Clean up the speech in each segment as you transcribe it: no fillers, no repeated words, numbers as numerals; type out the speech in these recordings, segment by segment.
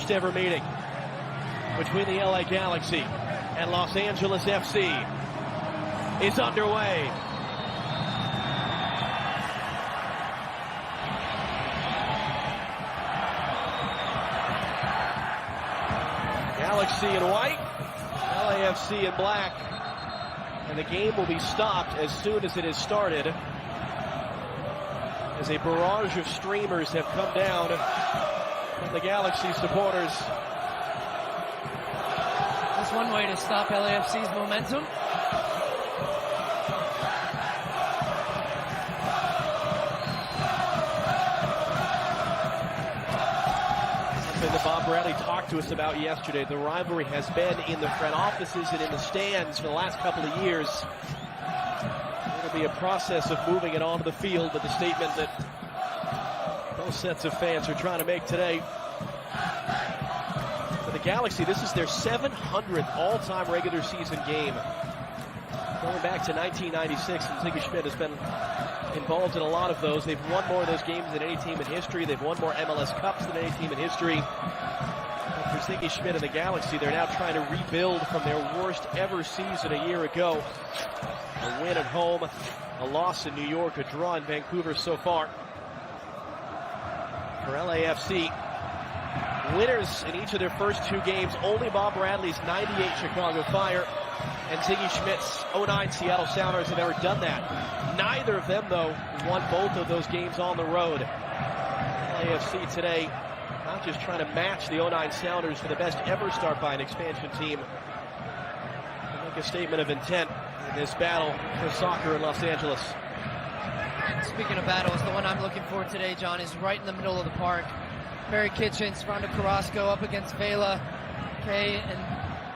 first ever meeting between the LA Galaxy and Los Angeles FC is underway. Galaxy in white, LAFC in black, and the game will be stopped as soon as it has started, as a barrage of streamers have come down from the Galaxy supporters. That's one way to stop LAFC's momentum. Something that Bob Bradley talked to us about yesterday. The rivalry has been in the front offices and in the stands for the last couple of years. It'll be a process of moving it onto the field, but the statement that both sets of fans are trying to make today. For the Galaxy, this is their 700th all-time regular season game. Going back to 1996, and Ziggy Schmidt has been involved in a lot of those. They've won more of those games than any team in history. They've won more MLS Cups than any team in history. But for Ziggy Schmidt and the Galaxy, they're now trying to rebuild from their worst ever season a year ago. A win at home, a loss in New York, a draw in Vancouver so far. For LAFC, winners in each of their first two games, only Bob Bradley's '98 Chicago Fire and Ziggy Schmidt's '09 Seattle Sounders have ever done that. Neither of them, though, won both of those games on the road. LAFC today not just trying to match the '09 Sounders for the best ever start by an expansion team, but make a statement of intent in this battle for soccer in Los Angeles. Speaking of battles, the one I'm looking for today, John, is right in the middle of the park. Barry Kitchens, Rondo Carrasco up against Vela, Kay, and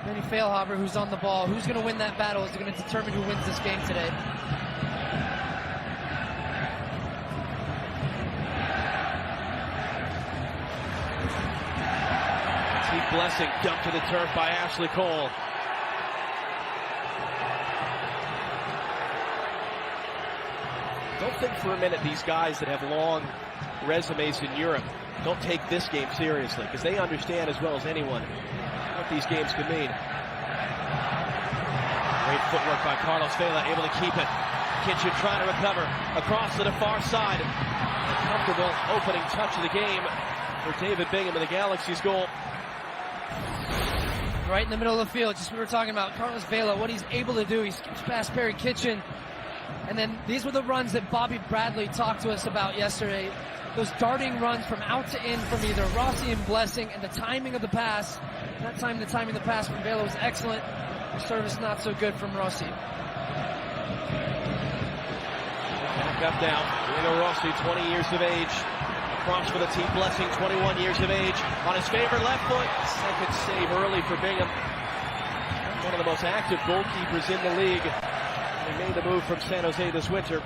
Benny Feilhaber, who's on the ball. Who's going to win that battle is going to determine who wins this game today. Deep blessing dumped to the turf by Ashley Cole. Don't think for a minute these guys that have long resumes in Europe don't take this game seriously, because they understand as well as anyone what these games could mean. Great footwork by Carlos Vela, able to keep it. Kitchen trying to recover across to the far side. A comfortable opening touch of the game for David Bingham and the Galaxy's goal. Right in the middle of the field, just what we were talking about, Carlos Vela, what he's able to do. He skips past Barry Kitchen. And then these were the runs that Bobby Bradley talked to us about yesterday. Those darting runs from out to in from either Rossi and Blessing, and the timing of the pass. That time, the timing of the pass from Vela was excellent. The service not so good from Rossi. Back up now. Diego Rossi, 20 years of age. Cross for the team. Blessing, 21 years of age. On his favorite left foot. Second save early for Bingham. One of the most active goalkeepers in the league. He made the move from San Jose this winter.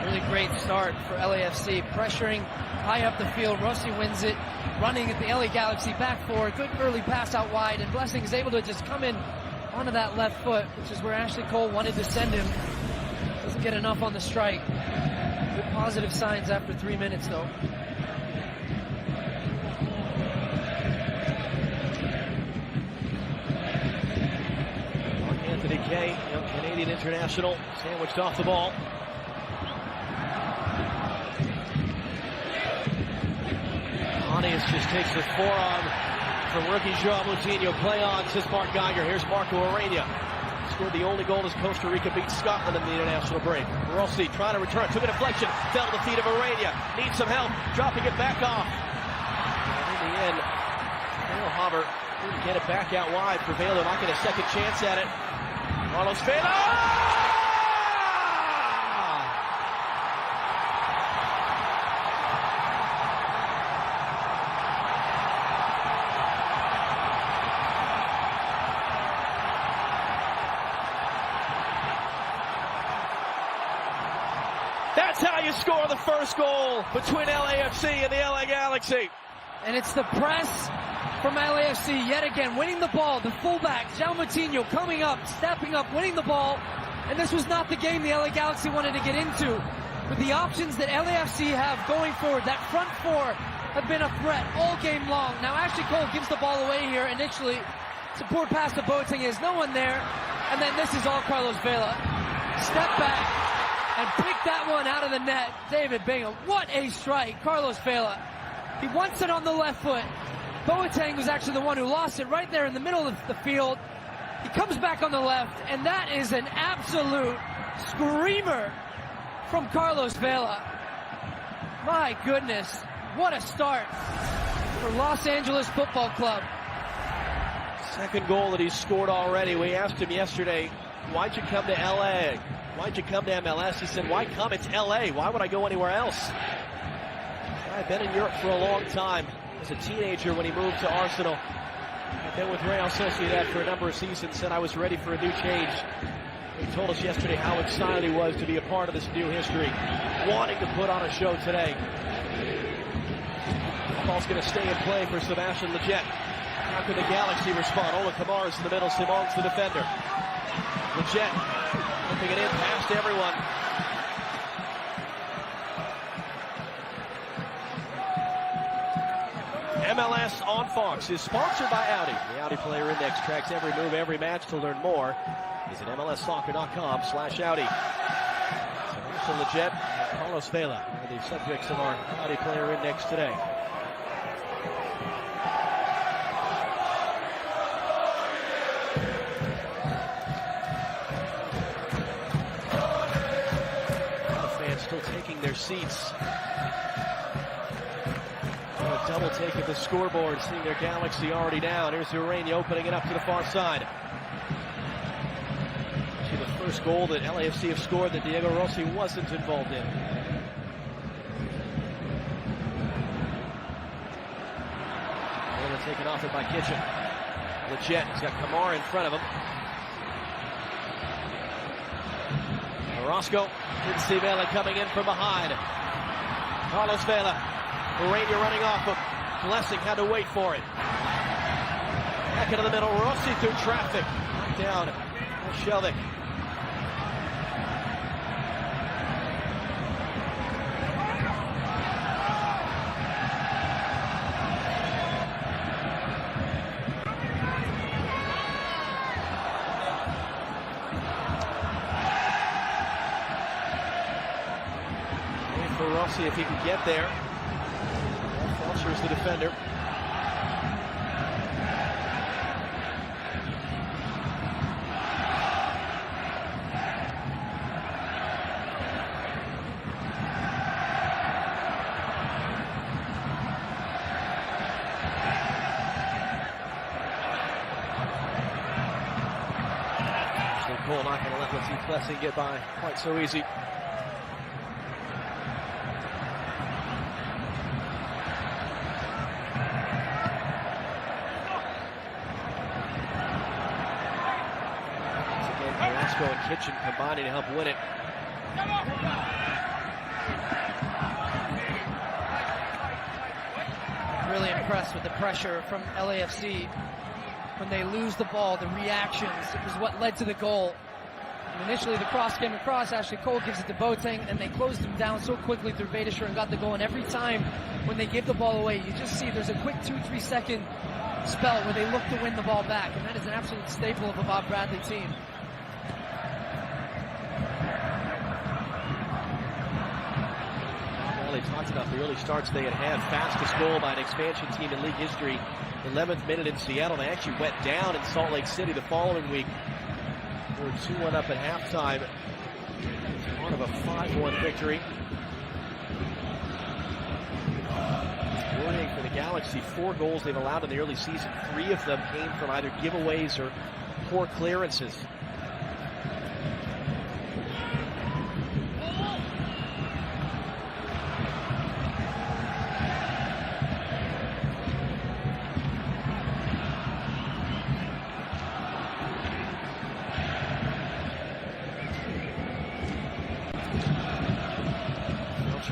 Really great start for LAFC, pressuring high up the field. Rossi wins it, running at the LA Galaxy back four. Good early pass out wide, and Blessing is able to just come in onto that left foot, which is where Ashley Cole wanted to send him. Doesn't get enough on the strike. Good positive signs after 3 minutes, though. Anthony Kay, young Canadian international, sandwiched off the ball. Martinez just takes the forearm from rookie Joao Moutinho. Play on, says Mark Geiger. Here's Marco Arena. Scored the only goal as Costa Rica beat Scotland in the international break. Rossi trying to return, took a deflection, fell to the feet of Arena. Needs some help, dropping it back off. And in the end, Feilhaber didn't get it back out wide for Vela. Not get a second chance at it. Carlos Vela! That's how you score the first goal between LAFC and the LA Galaxy. And it's the press from LAFC yet again, winning the ball. The fullback, Joao Moutinho, coming up, stepping up, winning the ball. And this was not the game the LA Galaxy wanted to get into. with the options that LAFC have going forward, that front four have been a threat all game long. Now Ashley Cole gives the ball away here initially. It's a poor pass to Boateng. There's no one there. And then this is all Carlos Vela. Step back and pick that one out of the net. David Bingham, what a strike. Carlos Vela. He wants it on the left foot. Boateng was actually the one who lost it right there in the middle of the field. He comes back on the left, and that is an absolute screamer from Carlos Vela. My goodness, what a start for Los Angeles Football Club. Second goal that he's scored already. We asked him yesterday, why'd you come to LA? Why'd you come to MLS? He said, why come? It's LA. Why would I go anywhere else? I've been in Europe for a long time. As a teenager when he moved to Arsenal. I've been with Real Sociedad for a number of seasons, said I was ready for a new change. He told us yesterday how excited he was to be a part of this new history, wanting to put on a show today. The ball's going to stay in play for Sebastian Lletget. How can the Galaxy respond? Ola Kamara's in the middle, Simon's the defender. Lletget flipping it in past everyone. MLS on Fox is sponsored by Audi. The Audi Player Index tracks every move, every match. To learn more, visit MLSsoccer.com/Audi. Sebastian Lletget and Carlos Vela are the subjects of our Audi Player Index today. Fans still taking their seats. Double take at the scoreboard, seeing their Galaxy already down. Here's Urania opening it up to the far side. See the first goal that LAFC have scored that Diego Rossi wasn't involved in. Vela taken off it by Kitchen. Lletget has got Kamara in front of him. Orozco didn't see Vela coming in from behind. Carlos Vela. Urania running off him. Blessing had to wait for it. Back into the middle. Rossi through traffic. Knocked down. Shelvick. Wait for Rossi if he can get there. Here's the defender. So Cole not going to let Latif Blessing get by quite so easy. And Kitchen combining to help win it. Really impressed with the pressure from LAFC. When they lose the ball, the reactions, it was what led to the goal. And initially the cross came across, Ashley Cole gives it to Boateng, and they closed him down so quickly through Vedasher and got the goal. And every time when they give the ball away, you just see there's a quick 2-3 second spell where they look to win the ball back. And that is an absolute staple of a Bob Bradley team. They talked about the early starts they had had. Fastest goal by an expansion team in league history. 11th minute in Seattle. They actually went down in Salt Lake City the following week. They were 2-1 up at halftime. Part of a 5-1 victory. Worrying for the Galaxy. 4 goals they've allowed in the early season. 3 of them came from either giveaways or poor clearances.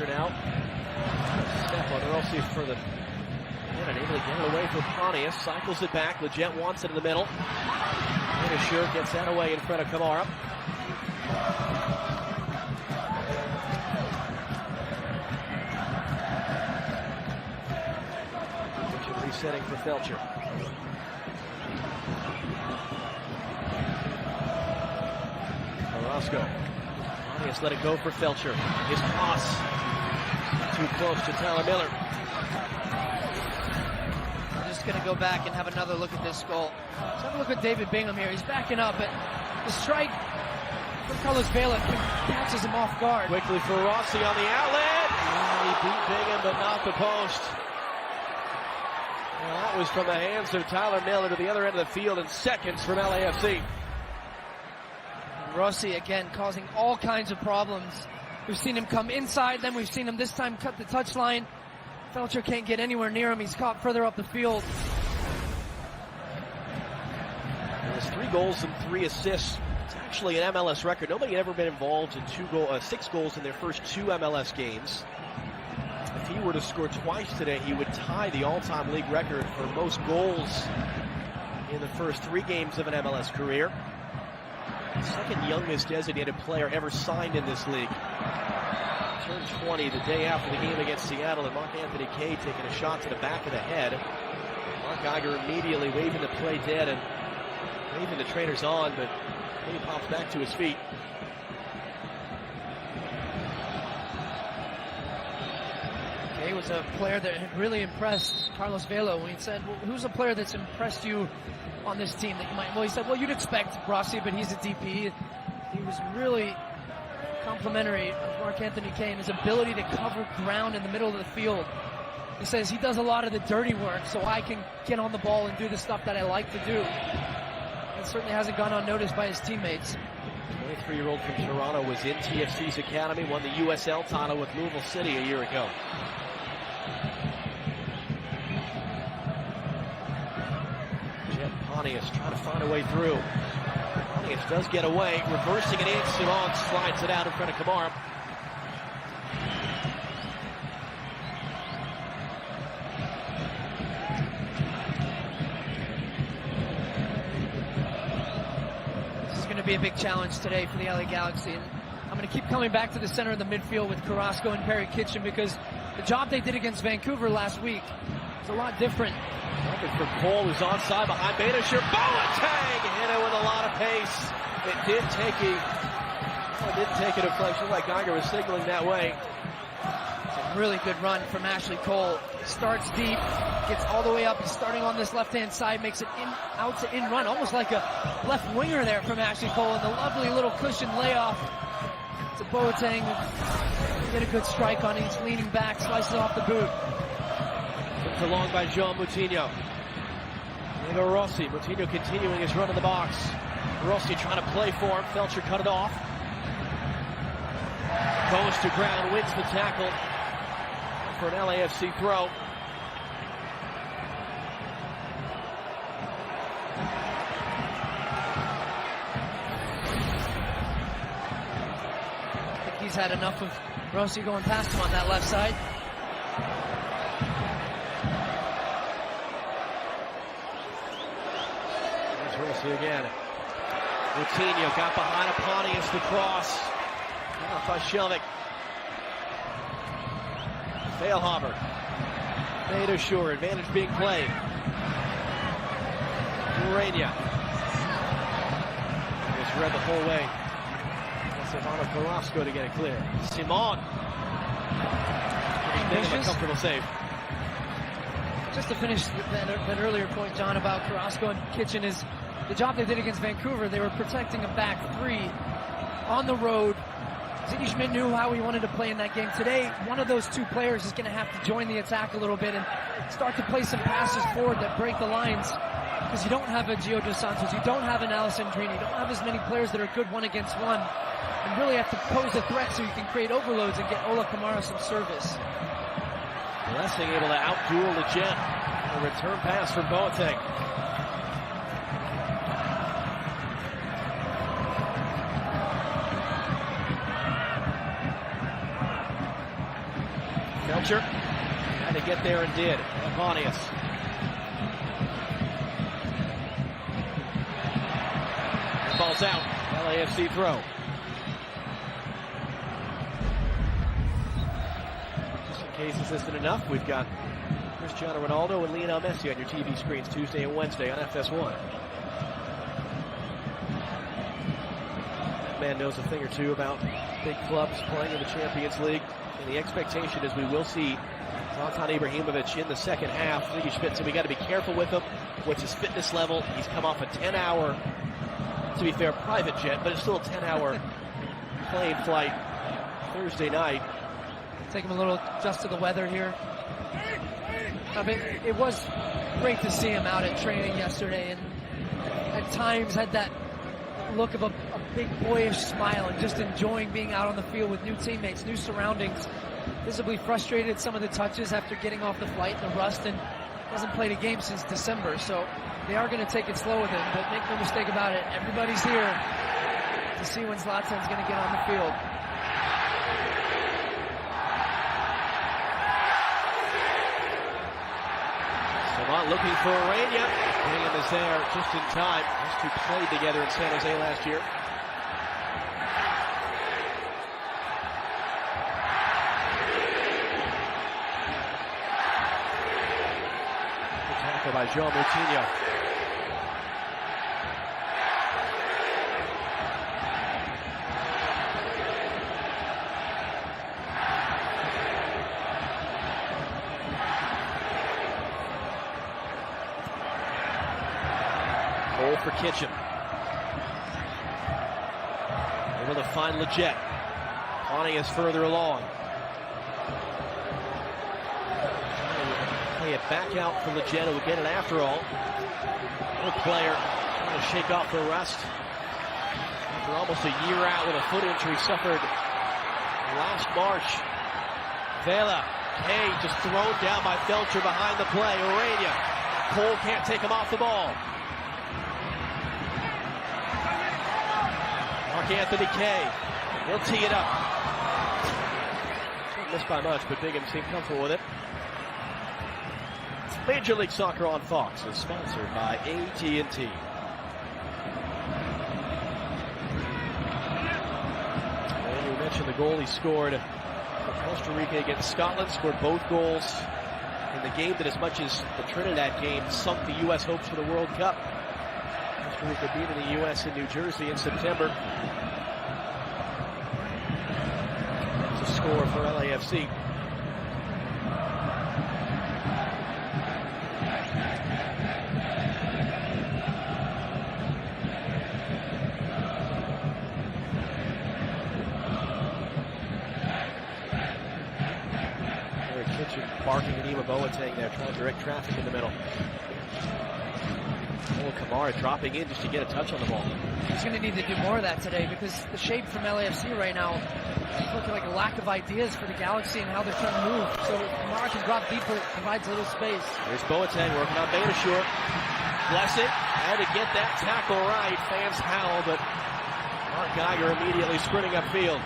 Out. Step on Rossi for the and able to get it away from Pontius. Cycles it back. Lletget wants it in the middle. Vedasher gets that away in front of Kamara. setting for Felcher. Carrasco. Martinez let it go for Felcher. His cross. Too close to Tyler Miller. I'm just going to go back and have another look at this goal. Let's have a look at David Bingham here. He's backing up, but the strike from Carlos Vela catches him off guard. Quickly for Rossi on the outlet. He beat Bingham, but not the post. Well, that was from the hands of Tyler Miller to the other end of the field in seconds from LAFC. Rossi again causing all kinds of problems. We've seen him come inside, then we've seen him this time cut the touchline. Felcher can't get anywhere near him. He's caught further up the field. There's 3 goals and 3 assists. It's actually an MLS record. Nobody had ever been involved in 6 goals in their first 2 MLS games. If he were to score twice today, he would tie the all-time league record for most goals in the first 3 games of an MLS career. The second youngest designated player ever signed in this league. Turned 20 the day after the game against Seattle, and Mark-Anthony Kaye taking a shot to the back of the head. Mark Geiger immediately waving the play dead and waving the trainers on, but Kaye pops back to his feet. Kaye was a player that had really impressed Carlos Vela when he said, well, who's a player that's impressed you on this team that you might, well, he said, well, you'd expect Rossi, but he's a DP. He was really complimentary of Mark-Anthony Kaye and his ability to cover ground in the middle of the field. He says he does a lot of the dirty work so I can get on the ball and do the stuff that I like to do. It certainly hasn't gone unnoticed by his teammates. 23-year-old from Toronto was in TFC's academy, won the USL title with Louisville City a year ago. Pontius trying to find a way through. Pontius does get away, reversing it in. Simon slides it out in front of Kamara. This is going to be a big challenge today for the LA Galaxy. And I'm going to keep coming back to the center of the midfield with Carrasco and Perry Kitchen because the job they did against Vancouver last week is a lot different. Looking for Cole, who's onside behind Benacer. Boateng hit it with a lot of pace. It didn't take a deflection like Geiger was signaling that way. It's a really good run from Ashley Cole. Starts deep, gets all the way up. He's starting on this left-hand side, makes it out to in run, almost like a left winger there from Ashley Cole. And the lovely little cushion layoff to Boateng. Get a good strike on it. He's leaning back, slices off the boot. Looked along by Jean Moutinho. Diego Rossi. Moutinho continuing his run in the box. Rossi trying to play for him. Felcher cut it off. Goes to ground, wins the tackle for an LAFC throw. I think he's had enough of Rossi going past him on that left side. Rossi again. Moutinho got behind a Pontius to cross. Off by Shelvick. Failhaber. Made sure. Advantage being played. Urania. Just read the whole way. Silvano Carrasco to get it clear. Simon. A comfortable save. Just to finish that earlier point, John, about Carrasco and Kitchen is the job they did against Vancouver. They were protecting a back three on the road. Ziggy Schmidt knew how he wanted to play in that game. Today, one of those two players is going to have to join the attack a little bit and start to play some passes forward that break the lines, because you don't have a Gio Dos Santos, you don't have an Alessandrini, you don't have as many players that are good one against one, and really have to pose a threat so you can create overloads and get Ola Kamara some service. Blessing able to outduel the Jet. A return pass from Boateng. Felcher had to get there and did. Pontius. Ball's out. LAFC throw. Just in case this isn't enough, we've got Cristiano Ronaldo and Lionel Messi on your TV screens Tuesday and Wednesday on FS1. That man knows a thing or two about big clubs playing in the Champions League. And the expectation is we will see Zlatan Ibrahimovic in the second half. Ziggy Schmidt said we got to be careful with him. What's his fitness level? He's come off a 10-hour, to be fair, private jet, but it's still a 10-hour plane flight Thursday night. Take him a little adjust to the weather here. I mean, it was great to see him out at training yesterday, and at times had that look of a big boyish smile and just enjoying being out on the field with new teammates, new surroundings. Visibly frustrated at some of the touches after getting off the flight and the rust, and hasn't played a game since December, so they are going to take it slow with him, but make no mistake about it, everybody's here to see when Zlatan's going to get on the field. Looking for Arena. Beckham is there just in time. These two played together in San Jose last year. Good tackle by Josef Martinez. Goal for Kitchen. Able to find Leggett. Connie is further along. Play it back out for Leggett, who will get it after all. Good player trying to shake off the rust. After almost a year out with a foot injury suffered last March. Vela, Kay just thrown down by Felcher behind the play. Orania. Cole can't take him off the ball. Anthony Kay, he'll tee it up. Didn't miss by much, but Beckham seemed comfortable with it. Major League Soccer on Fox is sponsored by AT&T. And we mentioned the goal he scored for Costa Rica against Scotland, scored both goals in the game that, as much as the Trinidad game sunk the U.S. hopes for the World Cup. Costa Rica beating the U.S. in New Jersey in September. Score for LAFC. Kitchen barking at Ema Boateng there, trying to direct traffic in the middle. Kamara dropping in just to get a touch on the ball. He's going to need to do more of that today, because the shape from LAFC right now is looking like a lack of ideas for the Galaxy and how they're trying to move. So Kamara can drop deeper, provides a little space. There's Boateng working on Benashur. Blessing had to get that tackle right. Fans howl, but Mark Geiger immediately sprinting upfield.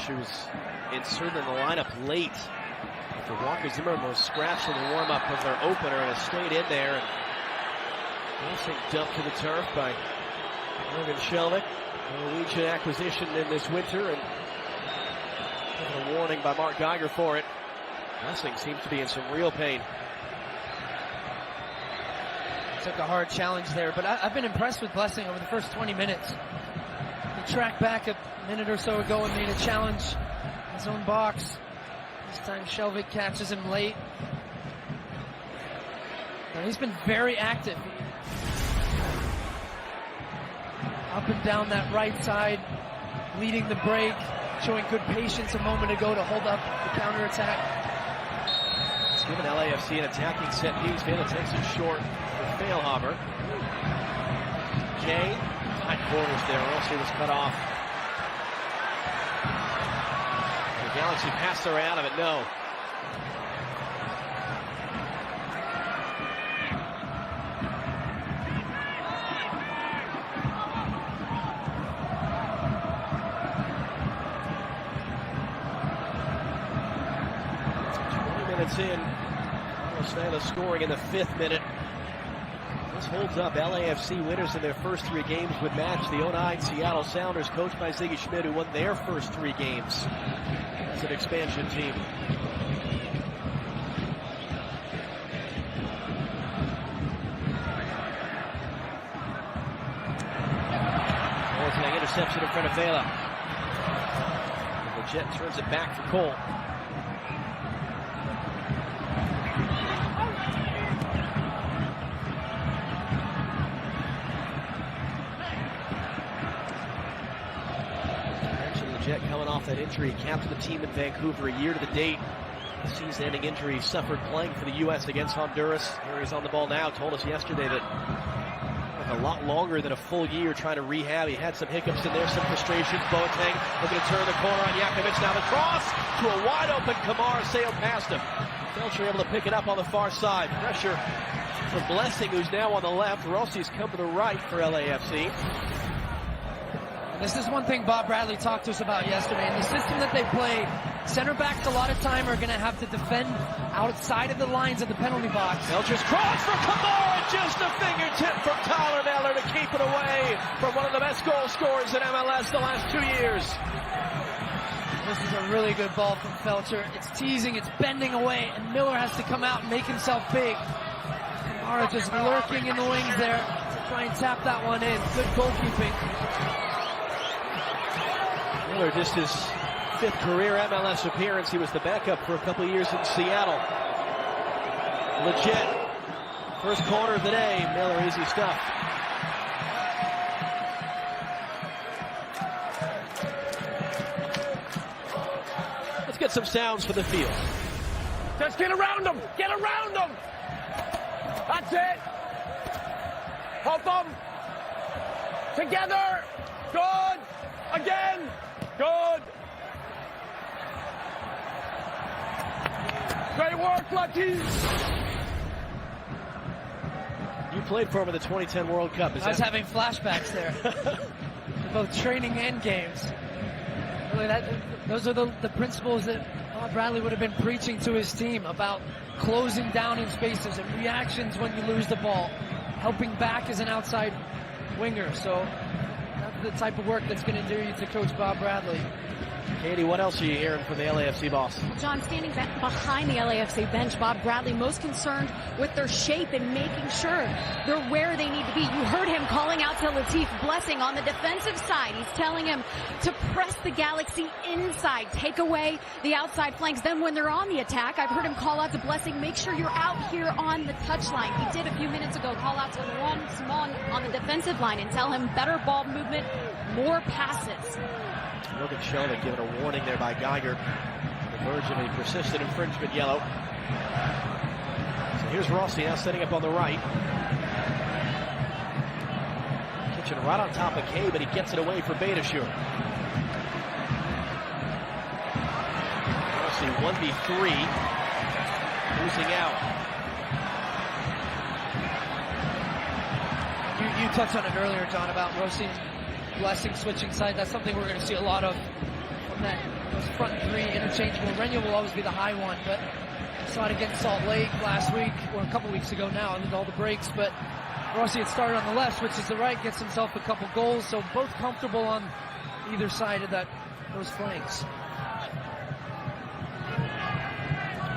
Who was inserted in the lineup late after Walker Zimmerman was scratched in the warm-up of their opener and has stayed in there. And Blessing dumped to the turf by Morgan Shelvick. Norwegian acquisition in this winter, and a warning by Mark Geiger for it. Blessing seems to be in some real pain. Took a hard challenge there, but I've been impressed with Blessing over the first 20 minutes. He tracked back a minute or so ago and made a challenge in his own box. This time Shelvick catches him late. And he's been very active. Up and down that right side, leading the break, showing good patience a moment ago to hold up the counterattack. It's given LAFC an attacking set piece. Vela takes it short for Failhaber. Kay, tight corners there. Rossi was cut off. Galaxy passed their way out of it. No. Minutes in, Vela scoring in the 5th minute. This holds up. LAFC winners in their first 3 games would match the 09 Seattle Sounders, coached by Ziggy Schmidt, who won their first 3 games as an expansion team. Boateng interception in front of Vela. The Jet turns it back for Cole. Jet coming off that injury, captained the team in Vancouver a year to the date. The season-ending injury suffered playing for the U.S. against Honduras. Here he's on the ball now. Told us yesterday that a lot longer than a full year trying to rehab. He had some hiccups in there, some frustrations. Boateng looking to turn the corner on Jakovic. Now the cross to a wide-open Kamara sailed past him. Felcher able to pick it up on the far side. Pressure for Blessing, who's now on the left. Rossi's come to the right for LAFC. This is one thing Bob Bradley talked to us about yesterday. In the system that they play, center backs a lot of time are going to have to defend outside of the lines of the penalty box. Felcher's cross for Kamara, just a fingertip from Tyler Miller to keep it away from one of the best goal scorers in MLS the last 2 years. This is a really good ball from Felcher. It's teasing, it's bending away, and Miller has to come out and make himself big. Kamara just lurking in the wings there to try and tap that one in. Good goalkeeping. Miller, just his 5th career MLS appearance. He was the backup for a couple of years in Seattle. Legit. First corner of the day. Miller, easy stuff. Let's get some sounds for the field. Just get around them. Get around them. That's it. Help them. Together. Good. Again. Good. Great work, Lucky. You played for him in the 2010 World Cup. I was having flashbacks there. Both training and games. Really, those are the principles that Bob Bradley would have been preaching to his team about closing down in spaces and reactions when you lose the ball. Helping back as an outside winger. So the type of work that's going to do you to coach Bob Bradley. Katie, what else are you hearing from the LAFC boss? John, standing back behind the LAFC bench, Bob Bradley most concerned with their shape and making sure they're where they need to be. You heard him calling out to Latif Blessing on the defensive side. He's telling him to press the Galaxy inside, take away the outside flanks. Then when they're on the attack, I've heard him call out to Blessing, make sure you're out here on the touchline. He did a few minutes ago call out to Juan Simon on the defensive line and tell him better ball movement, more passes. Logan Sheldon given a warning there by Geiger. On the verge of a persistent infringement yellow. So here's Rossi now setting up on the right. Kitchen right on top of Kay, but he gets it away for Beitashour. Rossi 1v3. Losing out. You touched on it earlier, John, about Rossi Blessing switching side. That's something we're going to see a lot of from those front 3 interchangeable. Renya will always be the high one, but I saw it against Salt Lake last week, or a couple weeks ago now, with all the breaks. But Rossi had started on the left, switches to the right, gets himself a couple goals, so both comfortable on either side of those flanks.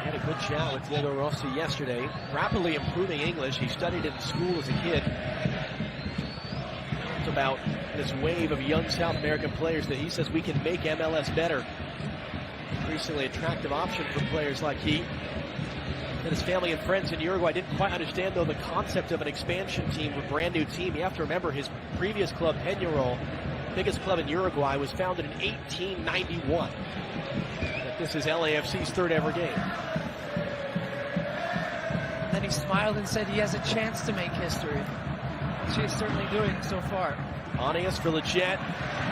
Had a good chat with Diego Rossi yesterday. Rapidly improving English. He studied it in school as a kid. About this wave of young South American players that he says we can make MLS better. Increasingly attractive option for players like he. And his family and friends in Uruguay didn't quite understand, though, the concept of an expansion team, a brand new team. You have to remember his previous club, Peñarol, biggest club in Uruguay, was founded in 1891. But this is LAFC's 3rd ever game. And then he smiled and said he has a chance to make history. She is certainly doing so far. Anias for Leggett.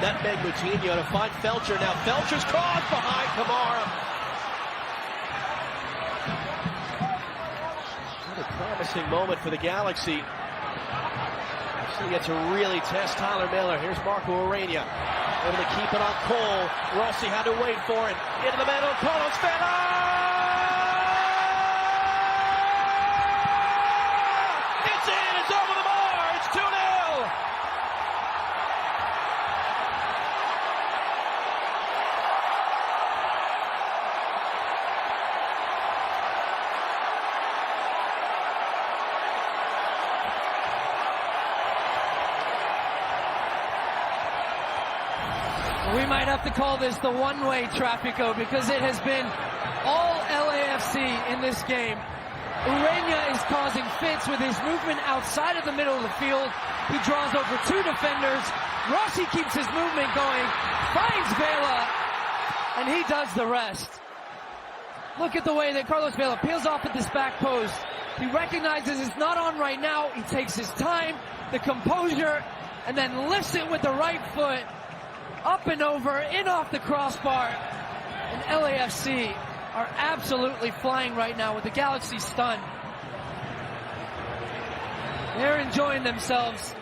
Nutmeg Mutiny to find Felcher. Now Felcher's cross behind Kamara. What a promising moment for the Galaxy. She gets to really test Tyler Miller. Here's Marco Urania. Able to keep it on Cole. Rossi had to wait for it. Into the middle. Carlos Vela! It's in! It's over the bar! It's 2-0! We might have to call this the one-way Trafico because it has been all LAFC in this game. Urania is causing fits with his movement outside of the middle of the field. He draws over two defenders. Rossi keeps his movement going, finds Vela, and he does the rest. Look at the way that Carlos Vela peels off at this back post. He recognizes it's not on right now. He takes his time, the composure, and then lifts it with the right foot. Up and over, in off the crossbar. And LAFC are absolutely flying right now with the Galaxy stunned. They're enjoying themselves.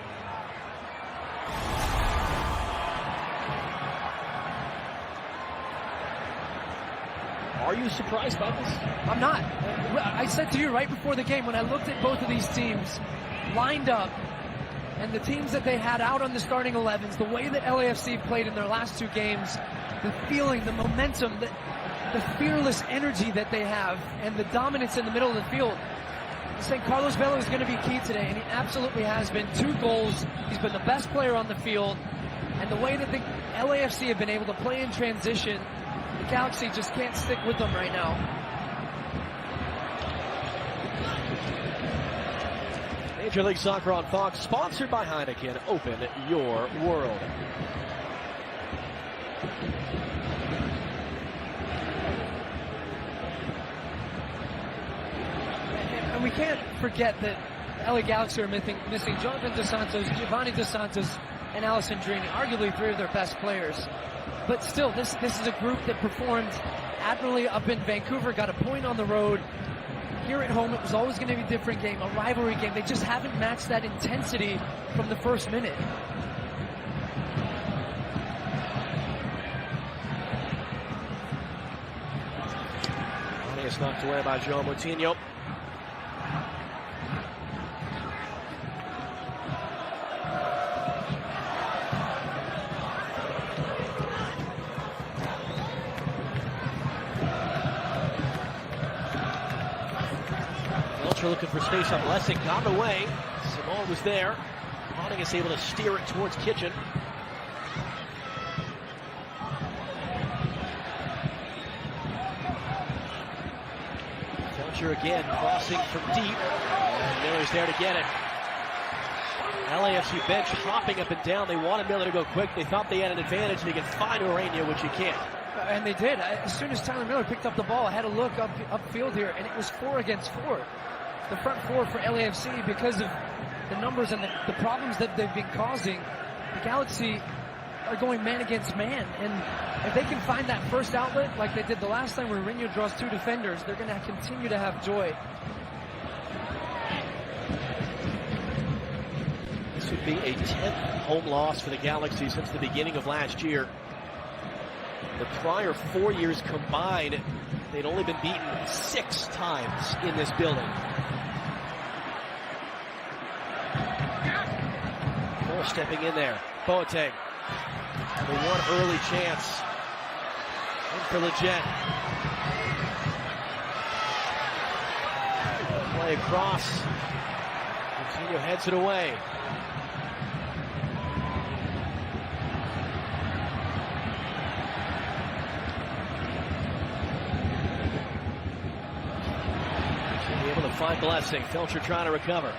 Are you surprised by this? I'm not. I said to you right before the game when I looked at both of these teams lined up, and the teams that they had out on the starting 11s, the way that LAFC played in their last two games, the feeling, the momentum, the fearless energy that they have, and the dominance in the middle of the field. I'm saying Carlos Vela is going to be key today, and he absolutely has been. 2 goals. He's been the best player on the field. And the way that the LAFC have been able to play in transition, the Galaxy just can't stick with them right now. Major League Soccer on Fox, sponsored by Heineken. Open your world. And we can't forget that LA Galaxy are missing Jonathan Dos Santos, Giovanni Dos Santos, and Alessandrini, arguably 3 of their best players. But still, this is a group that performed admirably up in Vancouver, got a point on the road. Here at home, it was always going to be a different game, a rivalry game. They just haven't matched that intensity from the first minute. It's knocked away by João Moutinho. Looking for space on Blessing, got away. Simone was there. Hawning is able to steer it towards Kitchen. Felcher again, crossing from deep. And Miller's there to get it. LAFC bench hopping up and down. They wanted Miller to go quick. They thought they had an advantage. They can find Urania, which he can't. And they did. As soon as Tyler Miller picked up the ball, I had a look upfield here, and it was 4 against 4. The front 4 for LAFC, because of the numbers and the problems that they've been causing. The Galaxy are going man against man, and if they can find that first outlet like they did the last time where Mourinho draws 2 defenders, they're going to continue to have joy. This would be a 10th home loss for the Galaxy since the beginning of last year. The prior 4 years combined, they'd only been beaten 6 times in this building. Cole stepping in there. Boateng. The one early chance. In for Leggett. Play across. Coutinho heads it away. Able to find Blessing. Felcher trying to recover.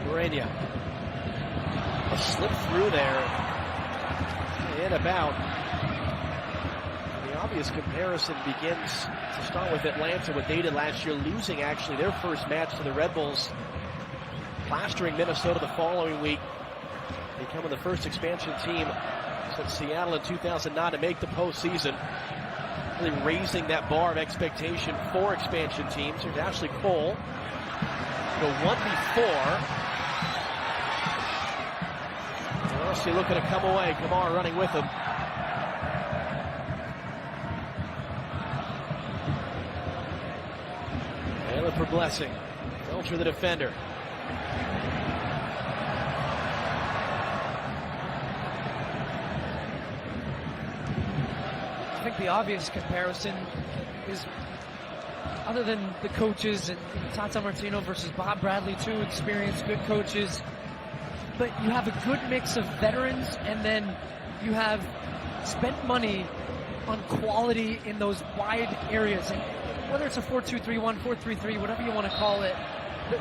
Urania. A slip through there. And about. The obvious comparison begins To start with Atlanta, what they did last year, losing actually their first match to the Red Bulls, plastering Minnesota the following week, becoming the first expansion team since Seattle in 2009 to make the postseason. Really raising that bar of expectation for expansion teams. There's Ashley Cole, the one before. Rossi looking to come away. Kamara running with him. Vela for Blessing. Belcher the defender. I think the obvious comparison is, other than the coaches and Tata Martino versus Bob Bradley, two experienced, good coaches, but you have a good mix of veterans, and then you have spent money on quality in those wide areas. And whether it's a 4-2-3-1, 4-3-3, whatever you want to call it,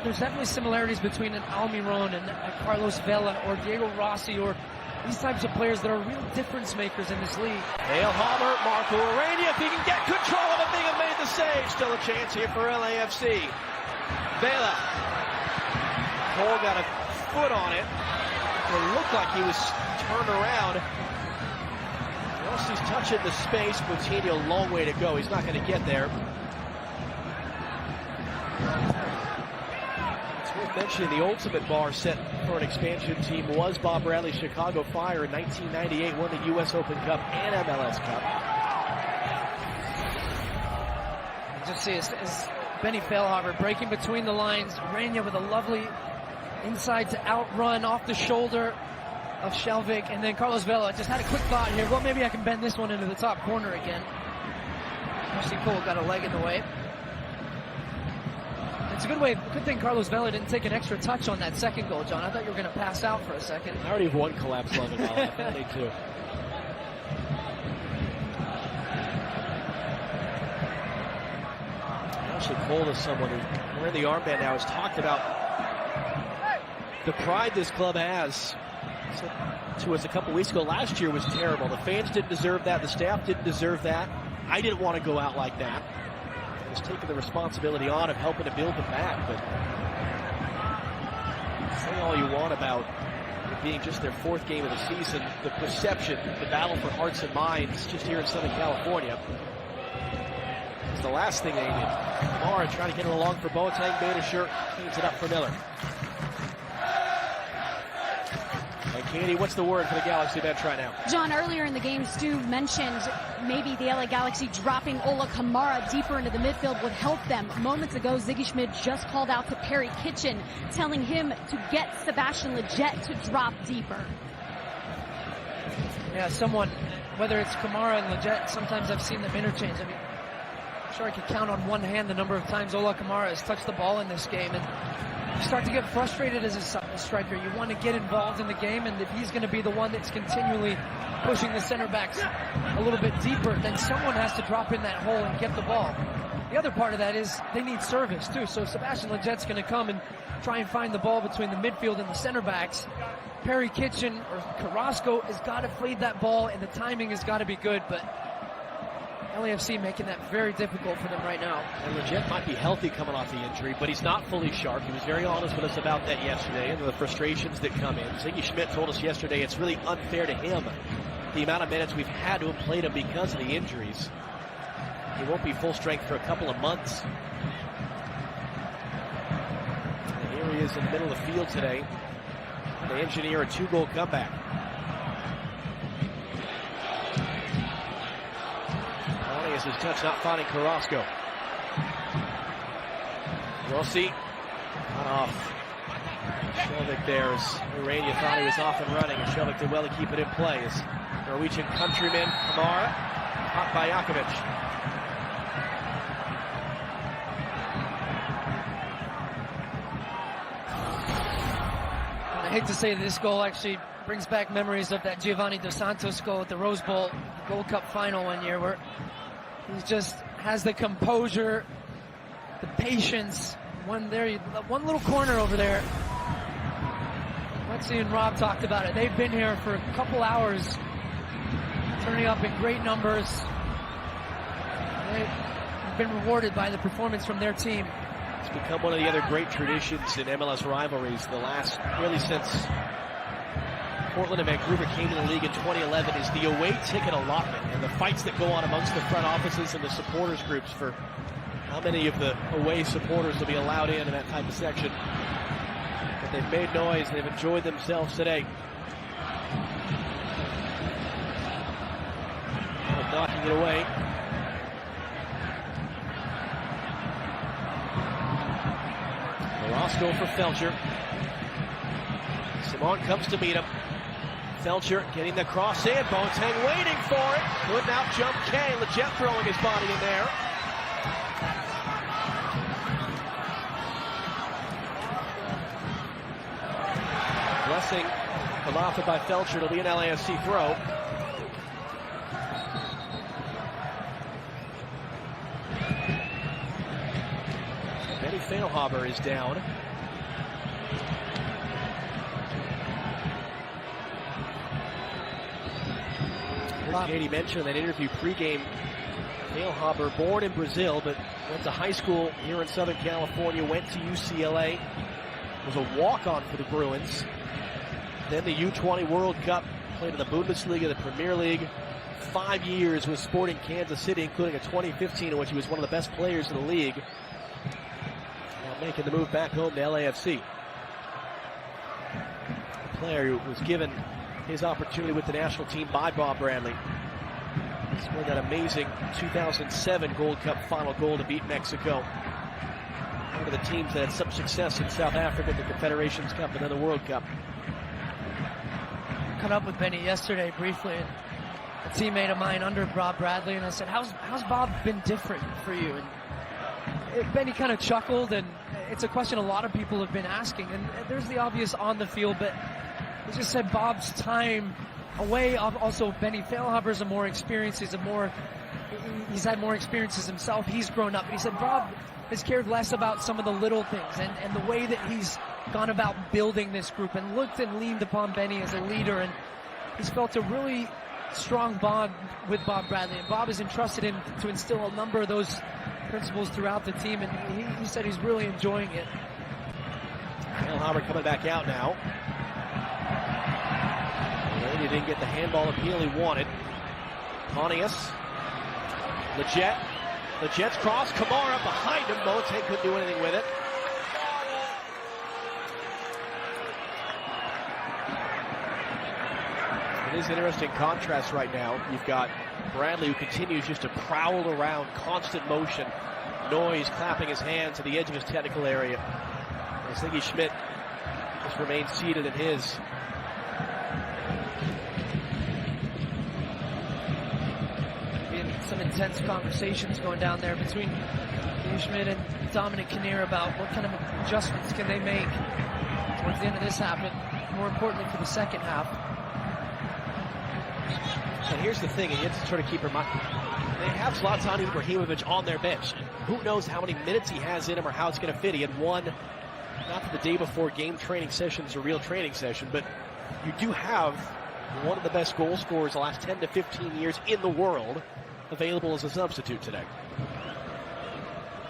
there's definitely similarities between an Almiron and a Carlos Vela or Diego Rossi or these types of players that are real difference makers in this league. Dale Hammer, Marco Urania, if he can get control of it, Bingham made the save. Still a chance here for LAFC. Vela. Cole got a foot on it. It looked like he was turned around. Rossi's touching the space. Mutiny a long way to go. He's not going to get there. It's worth mentioning the ultimate bar set for an expansion team was Bob Bradley's Chicago Fire in 1998, won the U.S. Open Cup and MLS Cup. You just see as Benny Feilhaber breaking between the lines. Urania with a lovely inside to out run off the shoulder of Shelvik, and then Carlos Vela just had a quick thought here. Well, maybe I can bend this one into the top corner again. Ashley Cole got a leg in the way. It's a good thing Carlos Vela didn't take an extra touch on that second goal, John. I thought you were going to pass out for a second. I already have one collapse love in my life. I need two. Ashley Cole is someone who, wearing the armband now, has talked about the pride this club has. To us a couple weeks ago, last year was terrible. The fans didn't deserve that. The staff didn't deserve that. I didn't want to go out like that. I was taking the responsibility on of helping to build them back. But say all you want about it being just their fourth game of the season, the perception, the battle for hearts and minds just here in Southern California is the last thing they did. Kamara trying to get it along for Boateng. Beta cleans it up for Miller. Katie, what's the word for the Galaxy bench right now? John, earlier in the game, Stu mentioned maybe the LA Galaxy dropping Ola Kamara deeper into the midfield would help them. Moments ago, Ziggy Schmidt just called out to Perry Kitchen, telling him to get Sebastian Lletget to drop deeper. Yeah, someone, whether it's Kamara and Lletget, sometimes I've seen them interchange. I mean, I'm sure I could count on one hand the number of times Ola Kamara has touched the ball in this game. And you start to get frustrated as a striker. You want to get involved in the game, and if he's going to be the one that's continually pushing the center backs a little bit deeper, then someone has to drop in that hole and get the ball. The other part of that is they need service too. So Sebastian Lletget's going to come and try and find the ball between the midfield and the center backs. Perry Kitchen or Carrasco has got to feed that ball, and the timing has got to be good, but LAFC making that very difficult for them right now. And Lletget might be healthy coming off the injury, but he's not fully sharp. He was very honest with us about that yesterday and the frustrations that come in. Ziggy Schmidt told us yesterday it's really unfair to him, the amount of minutes we've had to have played him because of the injuries. He won't be full strength for a couple of months. And here he is in the middle of the field today. And they engineer a 2-goal comeback. Is his touch not finding Carrasco. Rossi not off. Shelvik there as Urania thought he was off and running, and Shelvik did well to keep it in play. As Norwegian countryman Kamara caught by Jakovic. I hate to say this goal actually brings back memories of that Giovanni Dos Santos goal at the Rose Bowl Gold Cup final one year, where he just has the composure, the patience. One little corner over there. Lexi and Rob talked about it. They've been here for a couple hours, turning up in great numbers. been rewarded by the performance from their team. It's become one of the other great traditions in MLS rivalries. The last, really since Portland and Vancouver came to the league in 2011, is the away ticket allotment and the fights that go on amongst the front offices and the supporters groups for how many of the away supporters will be allowed in that type of section. But they've made noise. They've enjoyed themselves today. Knocking it away. Roscoe for Felcher. Simon comes to meet him. Felcher getting the cross in. Boateng waiting for it. Couldn't out jump Kay. Leggett throwing his body in there. Blessing allowed by Felcher. It'll be an LAFC throw. Feilhaber is down. Katie mentioned in that interview pregame, Feilhaber, born in Brazil, but went to high school here in Southern California, went to UCLA, was a walk-on for the Bruins. Then the U20 World Cup, played in the Bundesliga, the Premier League. 5 years with Sporting Kansas City, including a 2015 in which he was one of the best players in the league. Making the move back home to LAFC. The player who was given his opportunity with the national team by Bob Bradley. Scored that amazing 2007 Gold Cup final goal to beat Mexico. One of the teams that had some success in South Africa, the Confederations Cup and then the World Cup. Caught up with Benny yesterday briefly, and a teammate of mine under Bob Bradley, and I said, how's Bob been different for you? And Benny kind of chuckled, and it's a question a lot of people have been asking, and there's the obvious on the field, but he just said Bob's time away. Also, Benny Feilhaber's more experienced. He's had more experiences himself. He's grown up. But he said Bob has cared less about some of the little things and the way that he's gone about building this group and looked and leaned upon Benny as a leader, and he's felt a really strong bond with Bob Bradley, and Bob is entrusted him to instill a number of those principles throughout the team, and he said he's really enjoying it. Feilhaber coming back out now. He didn't get the handball appeal he wanted. Pontius. Legett's cross. Kamara behind him. Boateng couldn't do anything with it. It is an interesting contrast right now. You've got Bradley, who continues just to prowl around, constant motion, noise, clapping his hands to the edge of his technical area. And Ziggy Schmidt just remains seated in his. Some intense conversations going down there between Ziggy Schmidt and Dominic Kinnear about what kind of adjustments can they make towards the end of this half, and more importantly for the second half. And here's the thing, and you have to sort of keep in mind, they have Zlatan Ibrahimovic on their bench. Who knows how many minutes he has in him or how it's going to fit. He had one, not the day before game training sessions or real training session, but you do have one of the best goal scorers the last 10 to 15 years in the world available as a substitute today.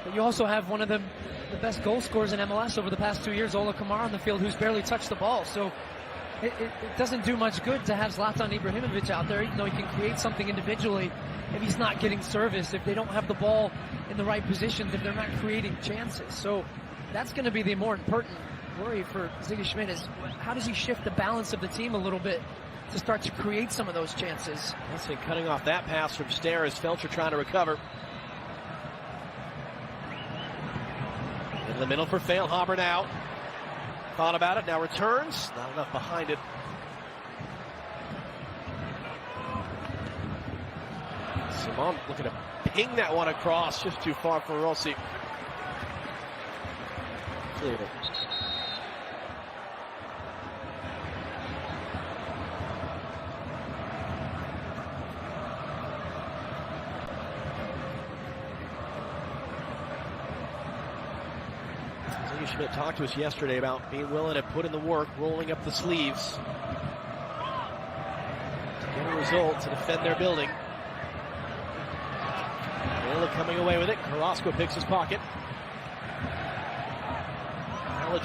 But you also have one of the best goal scorers in MLS over the past 2 years, Ola Kamara, on the field, who's barely touched the ball. So it doesn't do much good to have Zlatan Ibrahimovic out there, even though he can create something individually. If he's not getting service, if they don't have the ball in the right positions, if they're not creating chances. So that's going to be the more important worry for Ziggy Schmidt, is how does he shift the balance of the team a little bit to start to create some of those chances. Blessing cutting off that pass from Stair as Felcher trying to recover. In the middle for Feilhaber now. Thought about it, now returns. Not enough behind it. Simon looking to ping that one across, just too far for Rossi. Cleared it. Schmidt talked to us yesterday about being willing to put in the work, rolling up the sleeves to get a result, to defend their building. Vela coming away with it. Carrasco picks his pocket.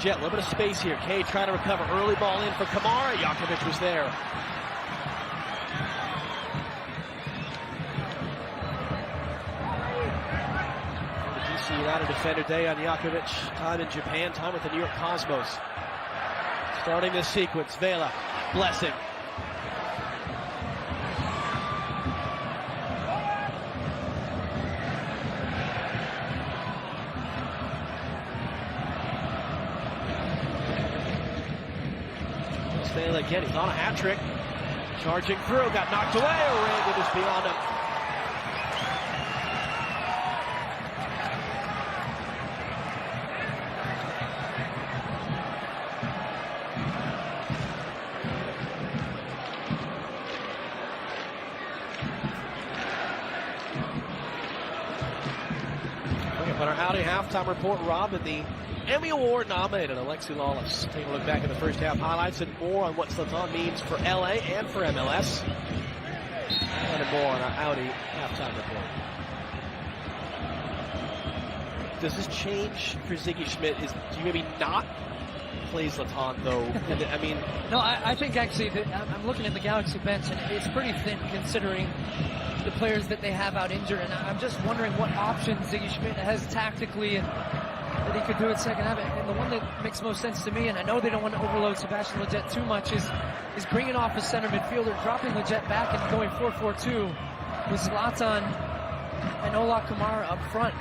Jet, a little bit of space here. Kay trying to recover. Early ball in for Kamara. Jakovic was there. DC United defender day on Jakovic. Time in Japan, time with the New York Cosmos. Starting this sequence, Vela, Blessing. Vela again, he's on a hat trick. Charging through, got knocked away. Oranga just beyond him. On our Audi halftime report, Rob, and the Emmy Award nominated Alexi Lawless. Take a look back at the first half highlights and more on what Zlatan means for LA and for MLS. And more on our Audi halftime report. Does this change for Ziggy Schmidt? Do you maybe not play Zlatan, though? I mean... No, I think actually, I'm looking at the Galaxy bench, and it's pretty thin considering the players that they have out injured, and I'm just wondering what options Ziggy Schmidt has tactically and that he could do at second half. And the one that makes most sense to me, and I know they don't want to overload Sebastian Lletget too much, is bringing off a center midfielder, dropping Lletget back and going 4-4-2 with Zlatan and Ola Kamara up front,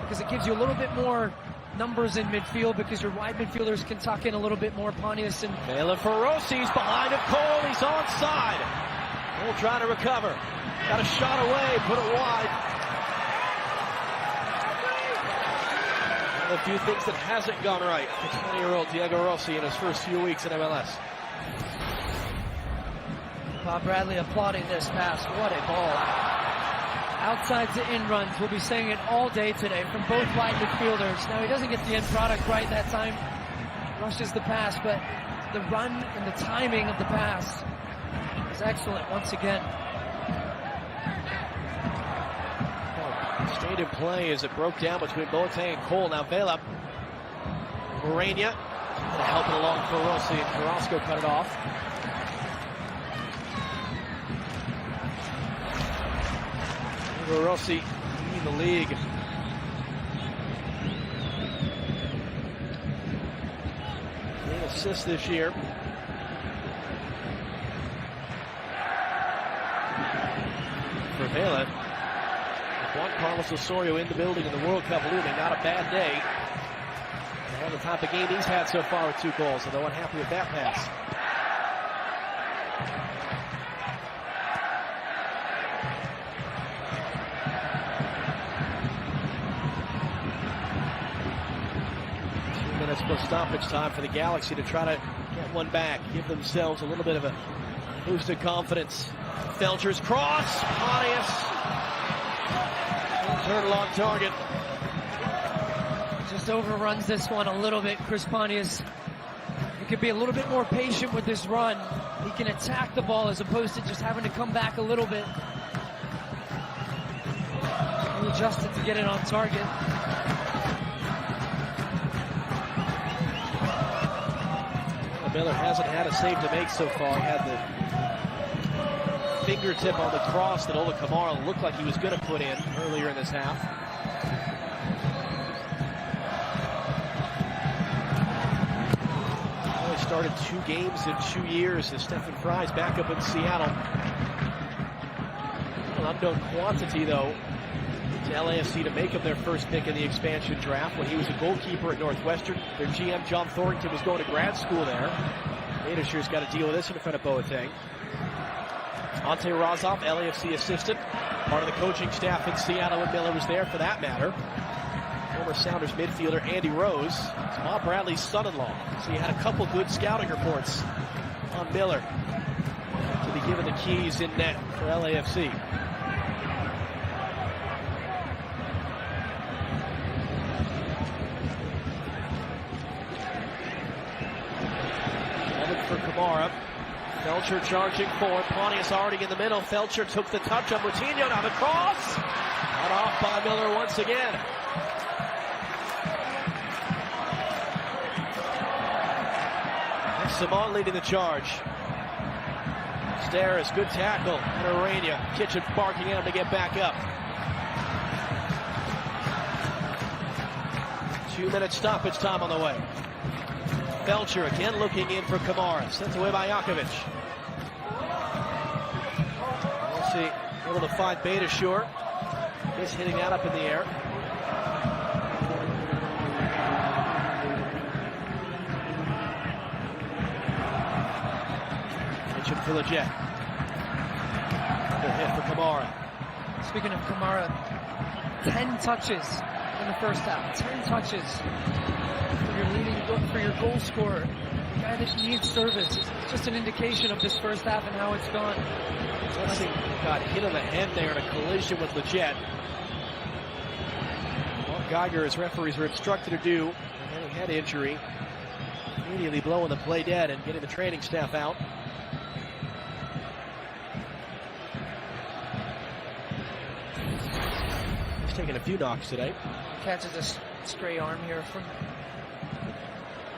because it gives you a little bit more numbers in midfield, because your wide midfielders can tuck in a little bit more. Pontius and Vela for Rossi's behind him. Cole, he's onside. Cole trying to recover. Got a shot away, put it wide. One of the few things that hasn't gone right for 20-year-old Diego Rossi in his first few weeks in MLS. Bob Bradley applauding this pass. What a ball. Outside to in runs. We'll be saying it all day today from both wide midfielders. Now, he doesn't get the end product right that time. Rushes the pass, but the run and the timing of the pass is excellent once again. Stayed in play as it broke down between Boateng and Cole. Now Vela. Morena helping along for Rossi, and Carrasco cut it off. Rossi leading the league. Main assist this year. For Vela. Juan Carlos Osorio in the building in the World Cup looming. Not a bad day. And the type of game he's had so far with 2 goals, although unhappy with that pass. Plus stoppage time for the Galaxy to try to get one back, give themselves a little bit of a boost of confidence. Felcher's cross, Pontius, turtle on target. Just overruns this one a little bit, Chris Pontius. He could be a little bit more patient with this run. He can attack the ball as opposed to just having to come back a little bit. He adjusted to get it on target. Miller hasn't had a save to make so far. He had the fingertip on the cross that Ola Kamara looked like he was going to put in earlier in this half. Only started 2 games in 2 years as Stephen Fry's back up in Seattle. An unknown quantity, though, to LAFC to make up their first pick in the expansion draft when he was a goalkeeper at Northwestern. Their GM, John Thorrington, was going to grad school there. Nadisher's got to deal with this in front of Boateng. Ante Razov, LAFC assistant, part of the coaching staff in Seattle when Miller was there, for that matter. Former Sounders midfielder Andy Rose, it's Bob Bradley's son-in-law. So he had a couple good scouting reports on Miller to be given the keys in net for LAFC. For Kamara. Felcher charging forward. Pontius already in the middle. Felcher took the touch on Moutinho. Now the cross. Cut off by Miller once again. Simon leading the charge. Steris, good tackle. And Arena. Kitchen barking at him to get back up. 2-minute stoppage time on the way. Belcher again looking in for Kamara. Sent away by Jakovic. We'll see. Able to find Beta short. Just hitting that up in the air. Kitchen for the Jet. Good hit for Kamara. Speaking of Kamara, 10 touches in the first half. 10 touches for your goal scorer. The guy that needs service. It's just an indication of this first half and how it's gone. Blessing got hit on the head there in a collision with Leggett. Mark Geiger, as referees were instructed to do, and he had injury. Immediately blowing the play dead and getting the training staff out. He's taking a few knocks today. Catches a stray arm here from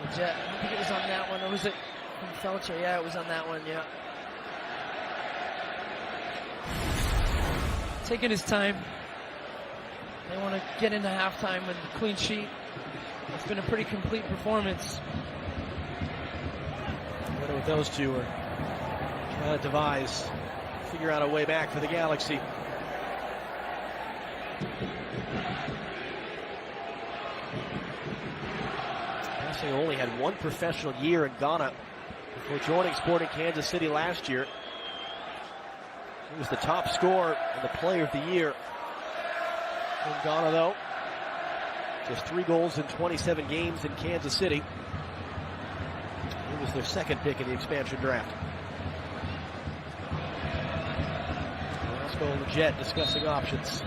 the Jet. I don't think it was on that one. Or was it from Felcher? Yeah, it was on that one, yeah. Taking his time. They want to get into halftime with a clean sheet. It's been a pretty complete performance. I wonder what those two are trying to devise. Figure out a way back for the Galaxy. He only had one professional year in Ghana before joining Sporting Kansas City last year. He was the top scorer and the player of the year in Ghana, though. Just 3 goals in 27 games in Kansas City. He was their second pick in the expansion draft. Roscoe and the Jet discussing options.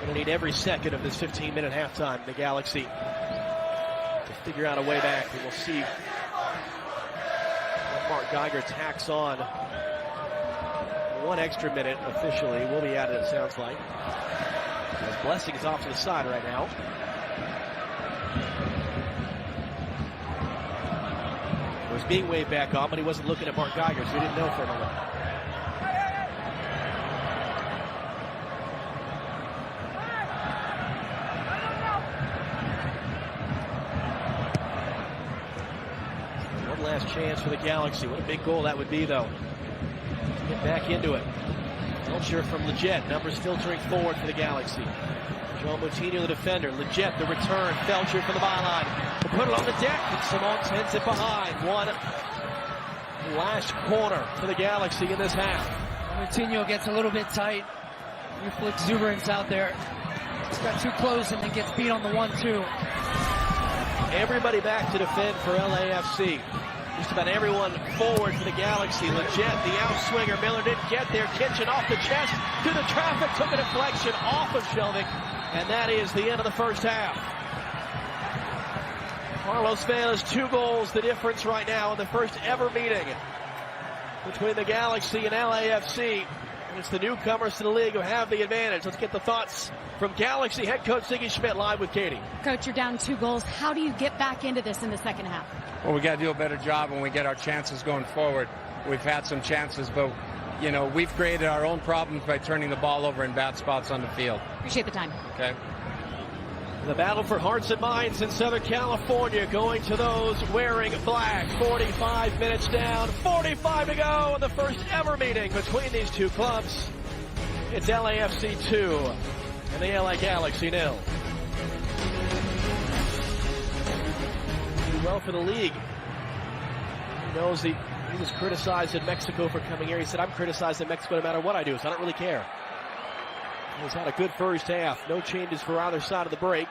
Going to need every second of this 15-minute halftime, the Galaxy, to figure out a way back. And we'll see what Mark Geiger tacks on. 1 extra minute officially will be added, it sounds like. As Blessing is off to the side right now. It was being waved back on, but he wasn't looking at Mark Geiger, so we didn't know for a moment. One last chance for the Galaxy. What a big goal that would be, though. Get back into it. Felcher from Leggett. Numbers filtering forward for the Galaxy. Joel Mutiny, the defender. Leggett, the return. Felcher for the byline. We'll put it on the deck, and Simon sends it behind. One last corner for the Galaxy in this half. Moutinho gets a little bit tight. Youthful exuberance out there. He's got too close and then gets beat on the 1-2. Everybody back to defend for LAFC. Just about everyone forward for the Galaxy. Leggett, the outswinger. Miller didn't get there. Kitchen off the chest to the traffic. Took a deflection off of Shelving. And that is the end of the first half. Carlos Vela's 2 goals, the difference right now in the first ever meeting between the Galaxy and LAFC. And it's the newcomers to the league who have the advantage. Let's get the thoughts from Galaxy head coach Ziggy Schmidt live with Katie. Coach, you're down 2 goals. How do you get back into this in the second half? Well, we got to do a better job when we get our chances going forward. We've had some chances, but, you know, we've created our own problems by turning the ball over in bad spots on the field. Appreciate the time. Okay. The battle for hearts and minds in Southern California going to those wearing black. 45 minutes down, 45 to go in the first ever meeting between these two clubs. It's LAFC 2 and the LA Galaxy 0. Well for the league. He knows he was criticized in Mexico for coming here. He said, I'm criticized in Mexico no matter what I do, so I don't really care. He's had a good first half. No changes for either side of the break.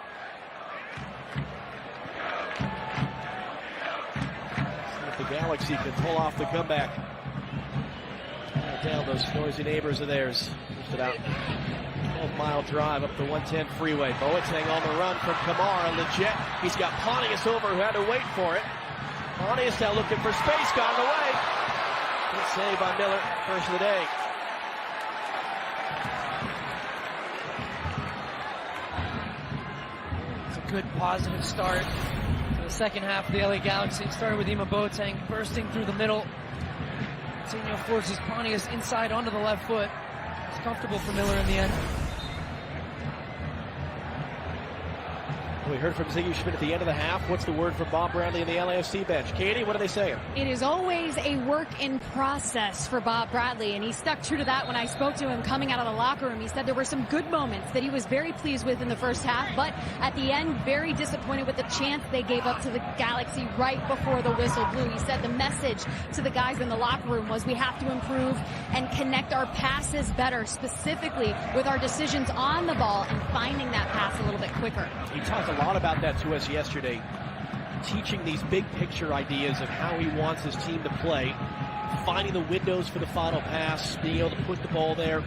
See if the Galaxy can pull off the comeback. Down those noisy neighbors of theirs. Just about 12-mile drive up the 110 freeway. Boateng on the run from Kamara. Leggett. He's got Pontius over who had to wait for it. Pontius now looking for space. Got in the way. Good save by Miller. First of the day. good positive start to the second half of the LA Galaxy. It started with Ibrahimovic bursting through the middle. Coutinho forces Pontius inside onto the left foot. It's comfortable for Miller in the end. We heard from Ziggy Schmidt at the end of the half. What's the word from Bob Bradley and the LAFC bench? Katie, what are they saying? It is always a work in process for Bob Bradley, and he stuck true to that. When I spoke to him coming out of the locker room, he said there were some good moments that he was very pleased with in the first half, but at the end, very disappointed with the chance they gave up to the Galaxy right before the whistle blew. He said the message to the guys in the locker room was we have to improve and connect our passes better, specifically with our decisions on the ball and finding that pass a little bit quicker. He talked a lot about that to us yesterday, teaching these big picture ideas of how he wants his team to play, finding the windows for the final pass, being able to put the ball there.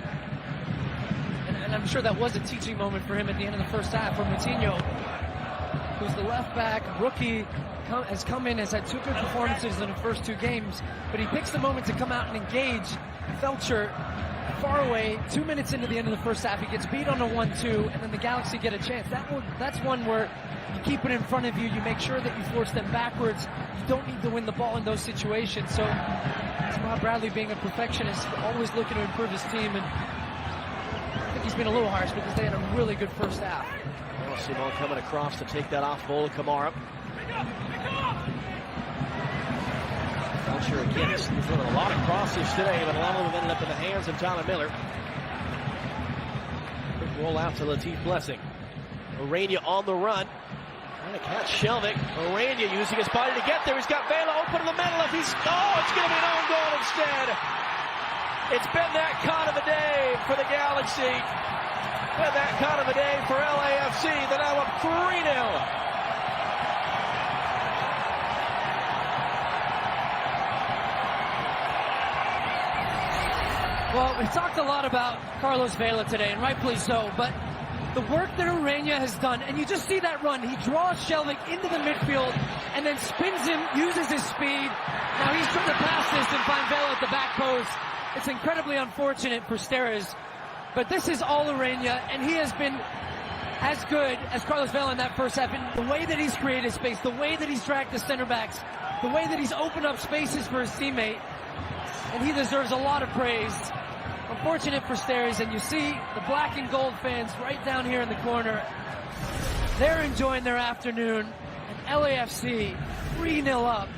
And I'm sure that was a teaching moment for him at the end of the first half, for Mutiny, who's the left back rookie, has come in, has had 2 good performances in the first 2 games, but he picks the moment to come out and engage Felcher far away. 2 minutes into the end of the first half, he gets beat on a 1-2, and then the Galaxy get a chance. That's one where you keep it in front of you, you make sure that you force them backwards. You don't need to win the ball in those situations. So Bob Bradley, being a perfectionist, always looking to improve his team, and I think he's been a little harsh because they had a really good first half. Well, Simon coming across to take that off goal of Kamara. Sure, again, he's running a lot of crosses today, but a lot of them ended up in the hands of Tyler Miller. Quick roll out to Latif Blessing. Orania on the run. Trying to catch Shelvick. Orania using his body to get there. He's got Vela open in the middle. If he's, it's going to be an own goal instead. It's been that kind of a day for the Galaxy. Been that kind of a day for LAFC. They're now up 3-0. Well, we talked a lot about Carlos Vela today, and rightfully so, but the work that Orania has done, and you just see that run. He draws Shelvick into the midfield and then spins him, uses his speed. Now he's trying to pass this and find Vela at the back post. It's incredibly unfortunate for Steres, but this is all Orania, and he has been as good as Carlos Vela in that first half. And the way that he's created space, the way that he's tracked the center backs, the way that he's opened up spaces for his teammate, and he deserves a lot of praise. Unfortunate for Steres, and you see the black and gold fans right down here in the corner. They're enjoying their afternoon, and LAFC 3-0 up,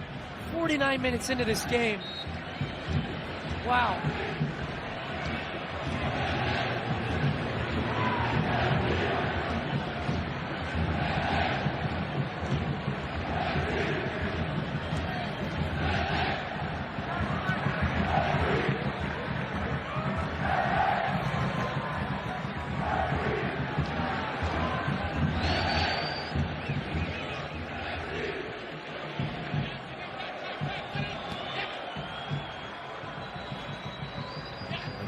49 minutes into this game. Wow.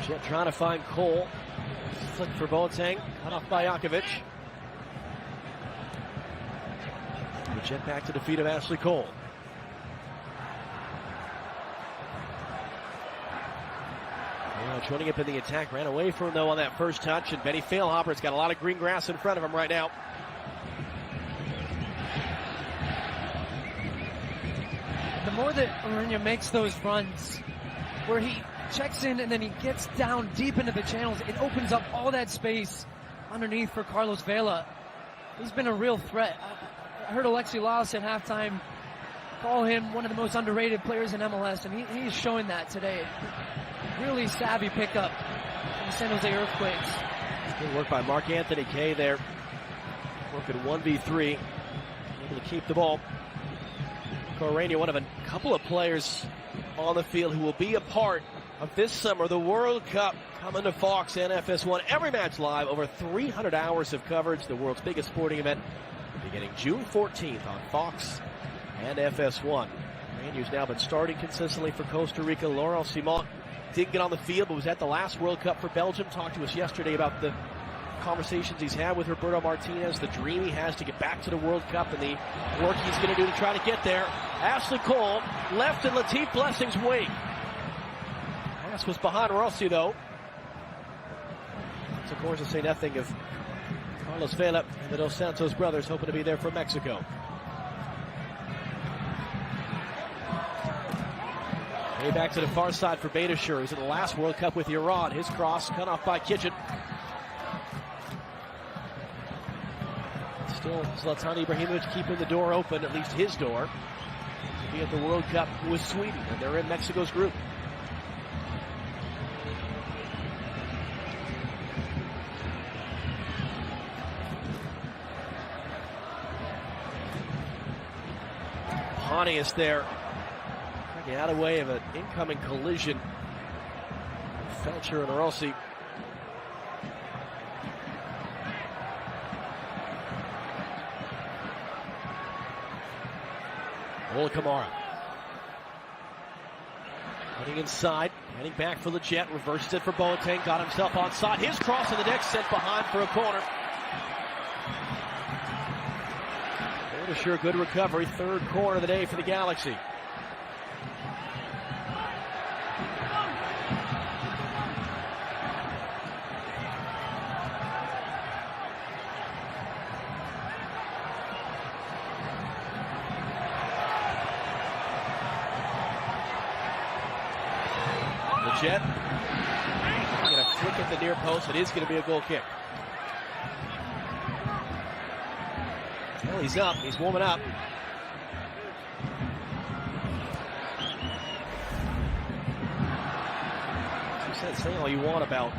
Jet trying to find Cole. Flick for Boateng. Cut off by Jakovic. The Jet back to defeat of Ashley Cole. Joining up in the attack. Ran away from him, though, on that first touch. And Benny Failhopper's got a lot of green grass in front of him right now. The more that Orania makes those runs, where he checks in and then he gets down deep into the channels, it opens up all that space underneath for Carlos Vela. He's been a real threat. I heard Alexi Lalas at halftime call him one of the most underrated players in MLS, and he's showing that today. Really savvy pickup from the San Jose Earthquakes. Good work by Mark Anthony Kay there. Working 1v3. Able to keep the ball. Orania, one of a couple of players on the field who will be a part of this summer, the World Cup, coming to Fox and FS1. Every match live, over 300 hours of coverage. The world's biggest sporting event beginning June 14th on Fox and FS1. Orania's now been starting consistently for Costa Rica. Laurent Simon didn't get on the field, but was at the last World Cup for Belgium. Talked to us yesterday about the conversations he's had with Roberto Martinez, the dream he has to get back to the World Cup, and the work he's going to do to try to get there. Ashley Cole left in Latif Blessing's wake. Pass was behind Rossi, though. It's of course to say nothing of Carlos Vela and the Dos Santos brothers hoping to be there from Mexico. Way back to the far side for Beitashour. He was in the last World Cup with Iran. His cross cut off by Kitchen. Still Zlatan Ibrahimovic keeping the door open, at least his door, to be at the World Cup with Sweden, and they're in Mexico's group. Martinez there, trying to get out of the way of an incoming collision. Felcher and Rossi. Ola Kamara. Heading inside, heading back for the Jet, reverses it for Boateng, got himself onside. His cross in the deck sent behind for a corner. Sure, good recovery. Third corner of the day for the Galaxy. The Jet going to flick at the near post. It is going to be a goal kick. Well, he's up. He's warming up. Say all you want about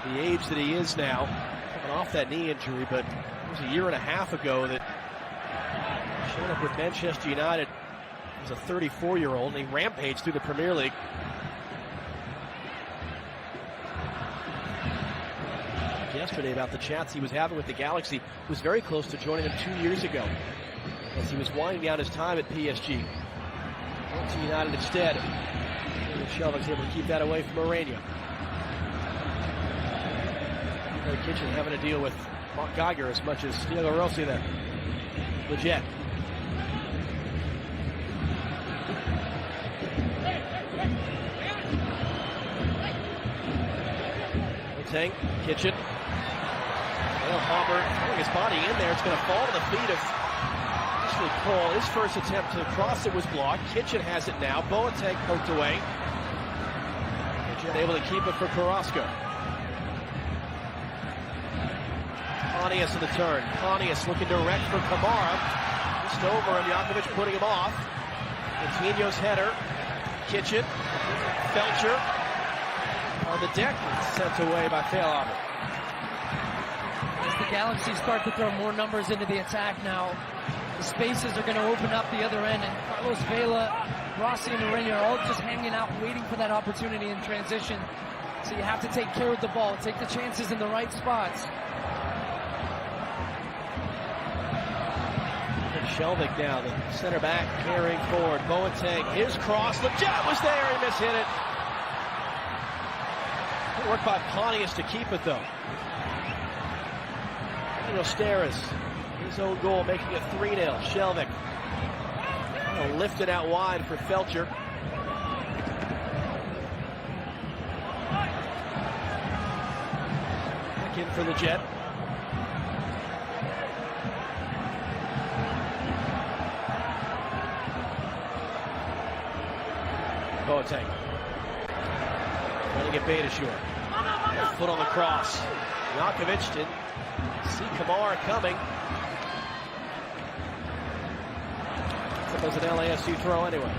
the age that he is now, coming off that knee injury, but it was a year and a half ago that he showed up with Manchester United. He was a 34-year-old, and he rampaged through the Premier League. Yesterday about the chats he was having with the Galaxy, was very close to joining them 2 years ago as he was winding down his time at PSG. Went to United instead. Shelvick's able to keep that away from Mourinho. The Kitchen having to deal with Mark Geiger as much as Diego Rossi there. The Jet. Boateng, Kitchen. Palmer throwing his body in there. It's going to fall to the feet of Ashley Cole. His first attempt to cross it was blocked. Kitchen has it now. Boateng poked away. Kitchen able to keep it for Carrasco. Pontius in the turn. Pontius looking direct for Kamara. Just over him. Jakovic putting him off. Coutinho's header. Kitchen. Felcher on the deck. Sent away by Vela. As the Galaxy start to throw more numbers into the attack now, the spaces are going to open up the other end, and Carlos Vela, Rossi, and Mourinho are all just hanging out, waiting for that opportunity in transition. So you have to take care of the ball, take the chances in the right spots. And Shelvick now, the center back, carrying forward. Boateng, his cross, the Jet was there, he mishit it. Good work by Pontius to keep it though. Metrostars, his own goal, making it 3-0. Shelvick lifted out wide for Felcher. Back in for the Jet. Boateng. Running at Beitashour. Foot on the cross. Jakovic didn't see Kamara coming. It was an LAFC throw anyway.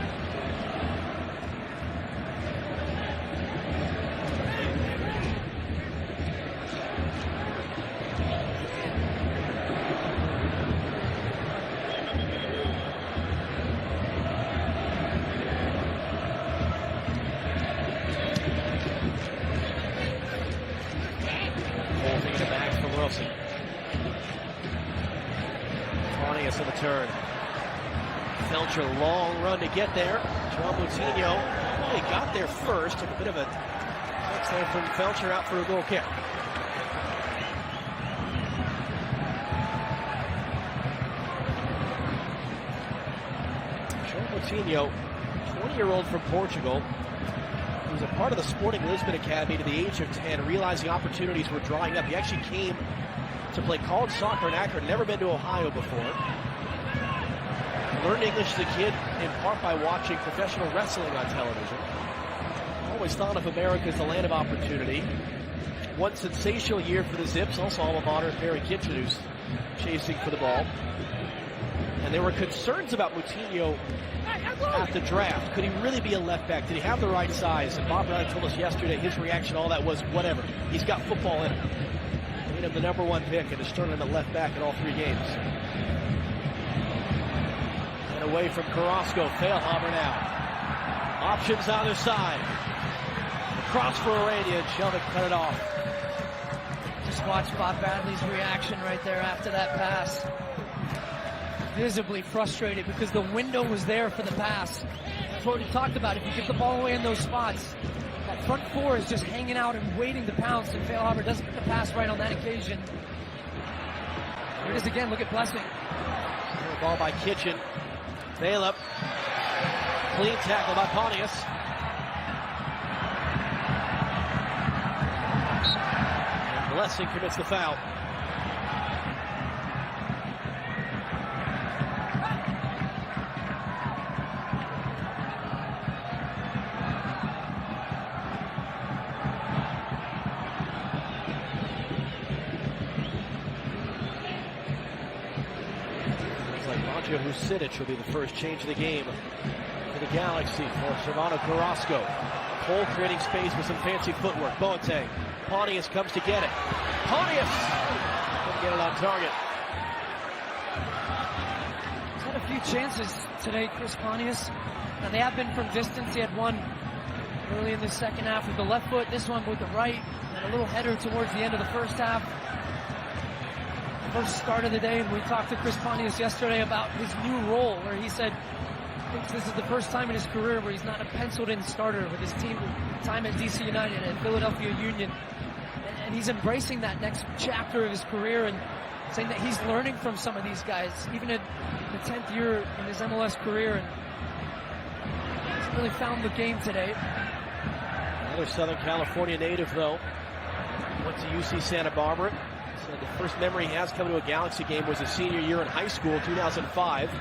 Taking it back from Wilson. Pontius on the turn. Felcher, long run to get there. Mutiny, he got there first. Took a bit of a touch there from Felcher, out for a goal kick. Mutiny, 20-year-old from Portugal. He was a part of the Sporting Lisbon Academy to the age of 10, realizing opportunities were drying up. He actually came to play college soccer in Akron, never been to Ohio before. Learned English as a kid in part by watching professional wrestling on television. Always thought of America as a land of opportunity. One sensational year for the Zips, also alma mater of Barry Kitchen, who's chasing for the ball. And there were concerns about Mutiny at the draft. Could he really be a left back? Did he have the right size? And Bob Brown told us yesterday his reaction to all that was whatever. He's got football in him. Made him the #1 pick and has started him at left back in all 3 games. And away from Carrasco, Feilhaber now. Options either side. Cross for Arania, and Shelvick cut it off. Just watch Bob Bradley's reaction right there after that pass. Visibly frustrated because the window was there for the pass. That's what we talked about. If you get the ball away in those spots, that front 4 is just hanging out and waiting to pounce, and Feilhaber doesn't get the pass right on that occasion. Here it is again. Look at Blessing. Ball by Kitchen. Vela. Clean tackle by Pontius. And Blessing commits the foul. Husidic will be the first change of the game for the Galaxy for Servano Carrasco. Cole creating space with some fancy footwork. Boateng. Pontius comes to get it. Pontius! Couldn't get it on target. He's had a few chances today, Chris Pontius, and they have been from distance. He had one early in the second half with the left foot, this one with the right, and a little header towards the end of the first half. First start of the day, and we talked to Chris Pontius yesterday about his new role, where he said he thinks this is the first time in his career where he's not a penciled-in starter with his team, time at DC United and Philadelphia Union, and he's embracing that next chapter of his career and saying that he's learning from some of these guys, even in the 10th year in his MLS career, and he's really found the game today. Another Southern California native, though. Went to UC Santa Barbara. So the first memory he has coming to a Galaxy game was his senior year in high school, 2005.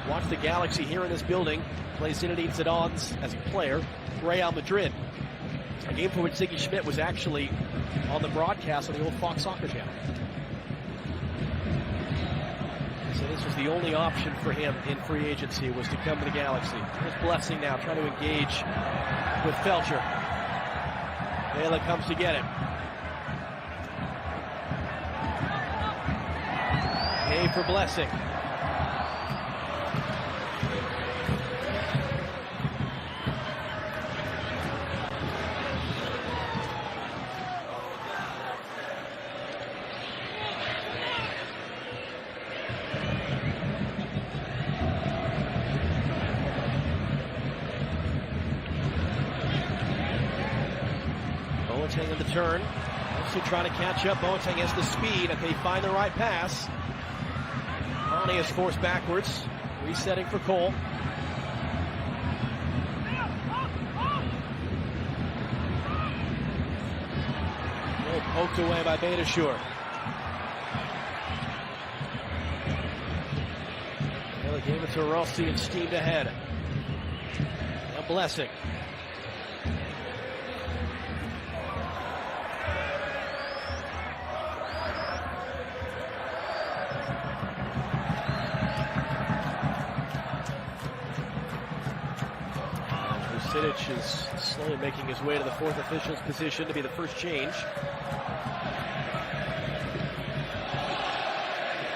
Watched the Galaxy here in this building. Plays Zinedine Zidane's, as a player, Real Madrid. A game for which Sigi Schmidt was actually on the broadcast on the old Fox Soccer channel. So this was the only option for him in free agency, was to come to the Galaxy. Here's Blessing now, trying to engage with Felcher. Vela comes to get him. A for Blessing. Boateng in the turn. Also trying to catch up. Boateng has the speed. If they find the right pass. Ronnie is forced backwards. Resetting for Cole. Poked away by Beitashour. Taylor gave it to Rossi and steamed ahead. A Blessing. Vucinic is slowly making his way to the fourth official's position to be the first change.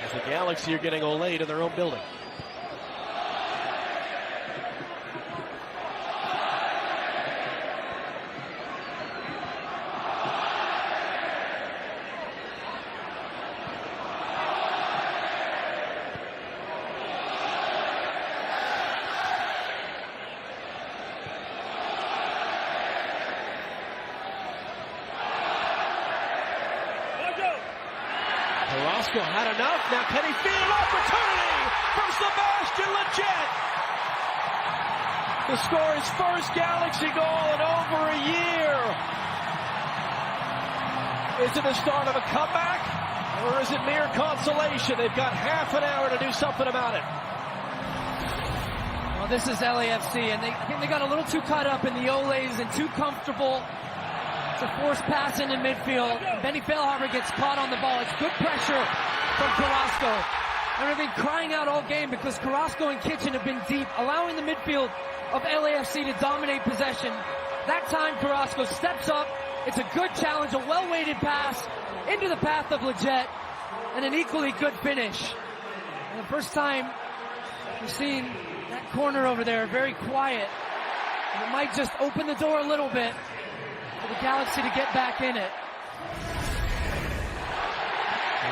As the Galaxy are getting Olay in their own building. Carrasco had enough. Now can he feed an opportunity from Sebastian Lletget? To score his first Galaxy goal in over a year. Is it the start of a comeback? Or is it mere consolation? They've got half an hour to do something about it. Well, this is LAFC, and I think they got a little too caught up in the Olays and too comfortable to force pass into midfield. Benny Feilhaber gets caught on the ball. It's good pressure from Carrasco. And they've been crying out all game because Carrasco and Kitchen have been deep, allowing the midfield of LAFC to dominate possession. That time Carrasco steps up. It's a good challenge, a well-weighted pass into the path of Leggett, and an equally good finish. And the first time we've seen that corner over there very quiet. And it might just open the door a little bit for the Galaxy to get back in it.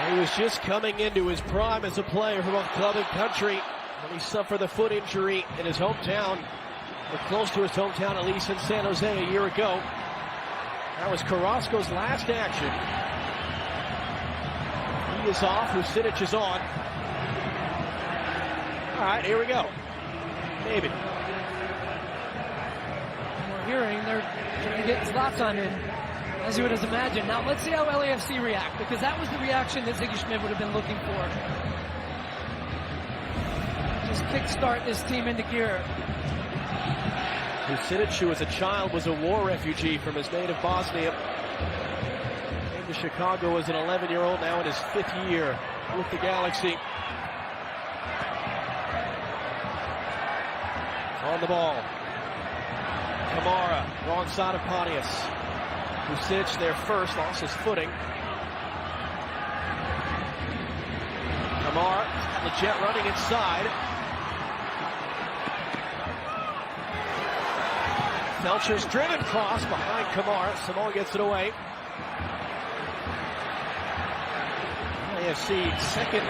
He was just coming into his prime as a player for both club and country when he suffered the foot injury in his hometown, or close to his hometown, at least in San Jose a year ago. That was Carrasco's last action. He is off, Vucinic is on. All right, here we go. Maybe. We're hearing they're trying to get Zlatan in, as you would imagine. Now let's see how LAFC react, because that was the reaction that Ziggy Schmidt would have been looking for. Just kickstart this team into gear. Vucinic, who as a child was a war refugee from his native Bosnia, came to Chicago as an 11-year-old, now in his 5th year with the Galaxy. On the ball. Kamara, wrong side of Pontius. Vucinic there first, lost his footing. Kamara, Leggett running inside. Felcher's driven cross behind Kamara. Samoa gets it away. LAFC second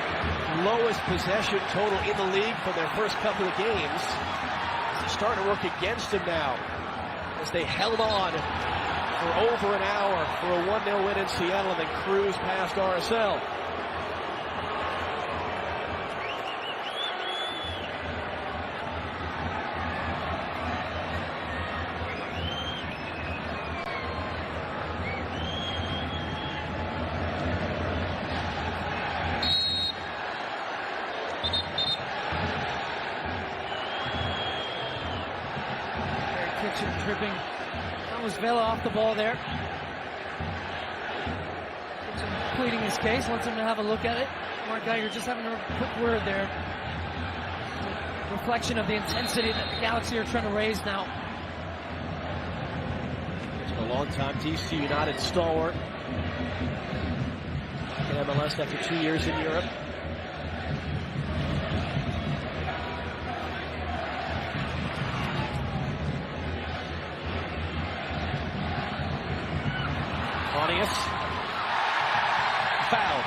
lowest possession total in the league for their first couple of games. It's starting to work against them now as they held on for over an hour for a 1-0 win in Seattle and then cruised past RSL. Kitchen tripping. That was Vela off the ball there. Kitchen pleading his case, wants him to have a look at it. Mark Geiger just having a quick word there. Reflection of the intensity that the Galaxy are trying to raise now. A long-time DC United stalwart. In MLS after 2 years in Europe. Pontius. Fouled.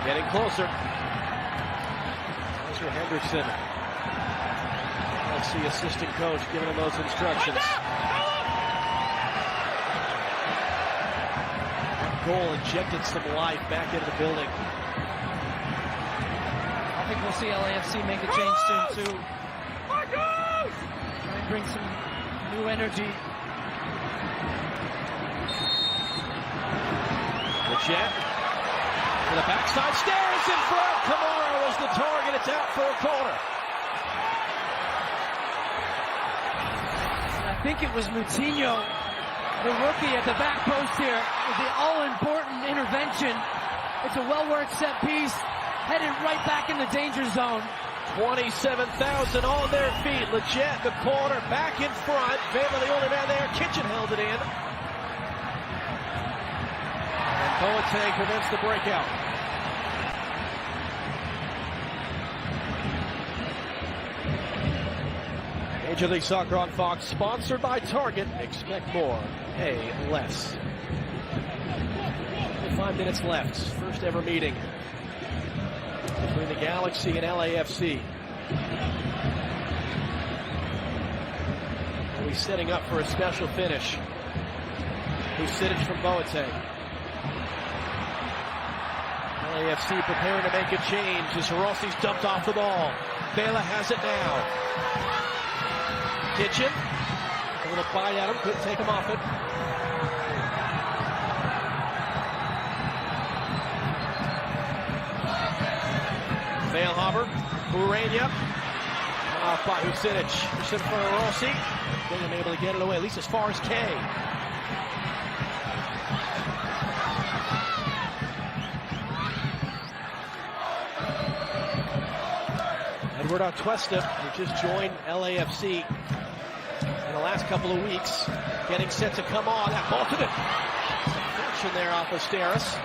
Getting closer. Mr. Henderson. Let's see assistant coach giving him those instructions. Goal injected some life back into the building. I think we'll see LAFC make a change soon too. Try and bring some new energy. Leggett for the backside stairs in front. Kamara was the target. It's out for a corner. I think it was Mutiny, the rookie at the back post here, with the all-important intervention. It's a well-worked set piece, headed right back in the danger zone. 27,000 on their feet. Leggett, the corner, back in front. Vela, the only man there. Kitchen held it in. And Boateng prevents the breakout. Major League Soccer on Fox, sponsored by Target. Expect more, pay less. 5 minutes left. First ever meeting between the Galaxy and LAFC. Are we setting up for a special finish? Vucinic from Boateng. LAFC preparing to make a change as Rossi's dumped off the ball. Vela has it now. Kitchen. A little bite at him. Couldn't take him off it. Veilhaber. Urania. Off by Husidic. Just in front of Rossi. Beckham able to get it away, at least as far as K. Edward Atuesta, who just joined LAFC in the last couple of weeks, getting set to come on. That ball to the action there off of Steris.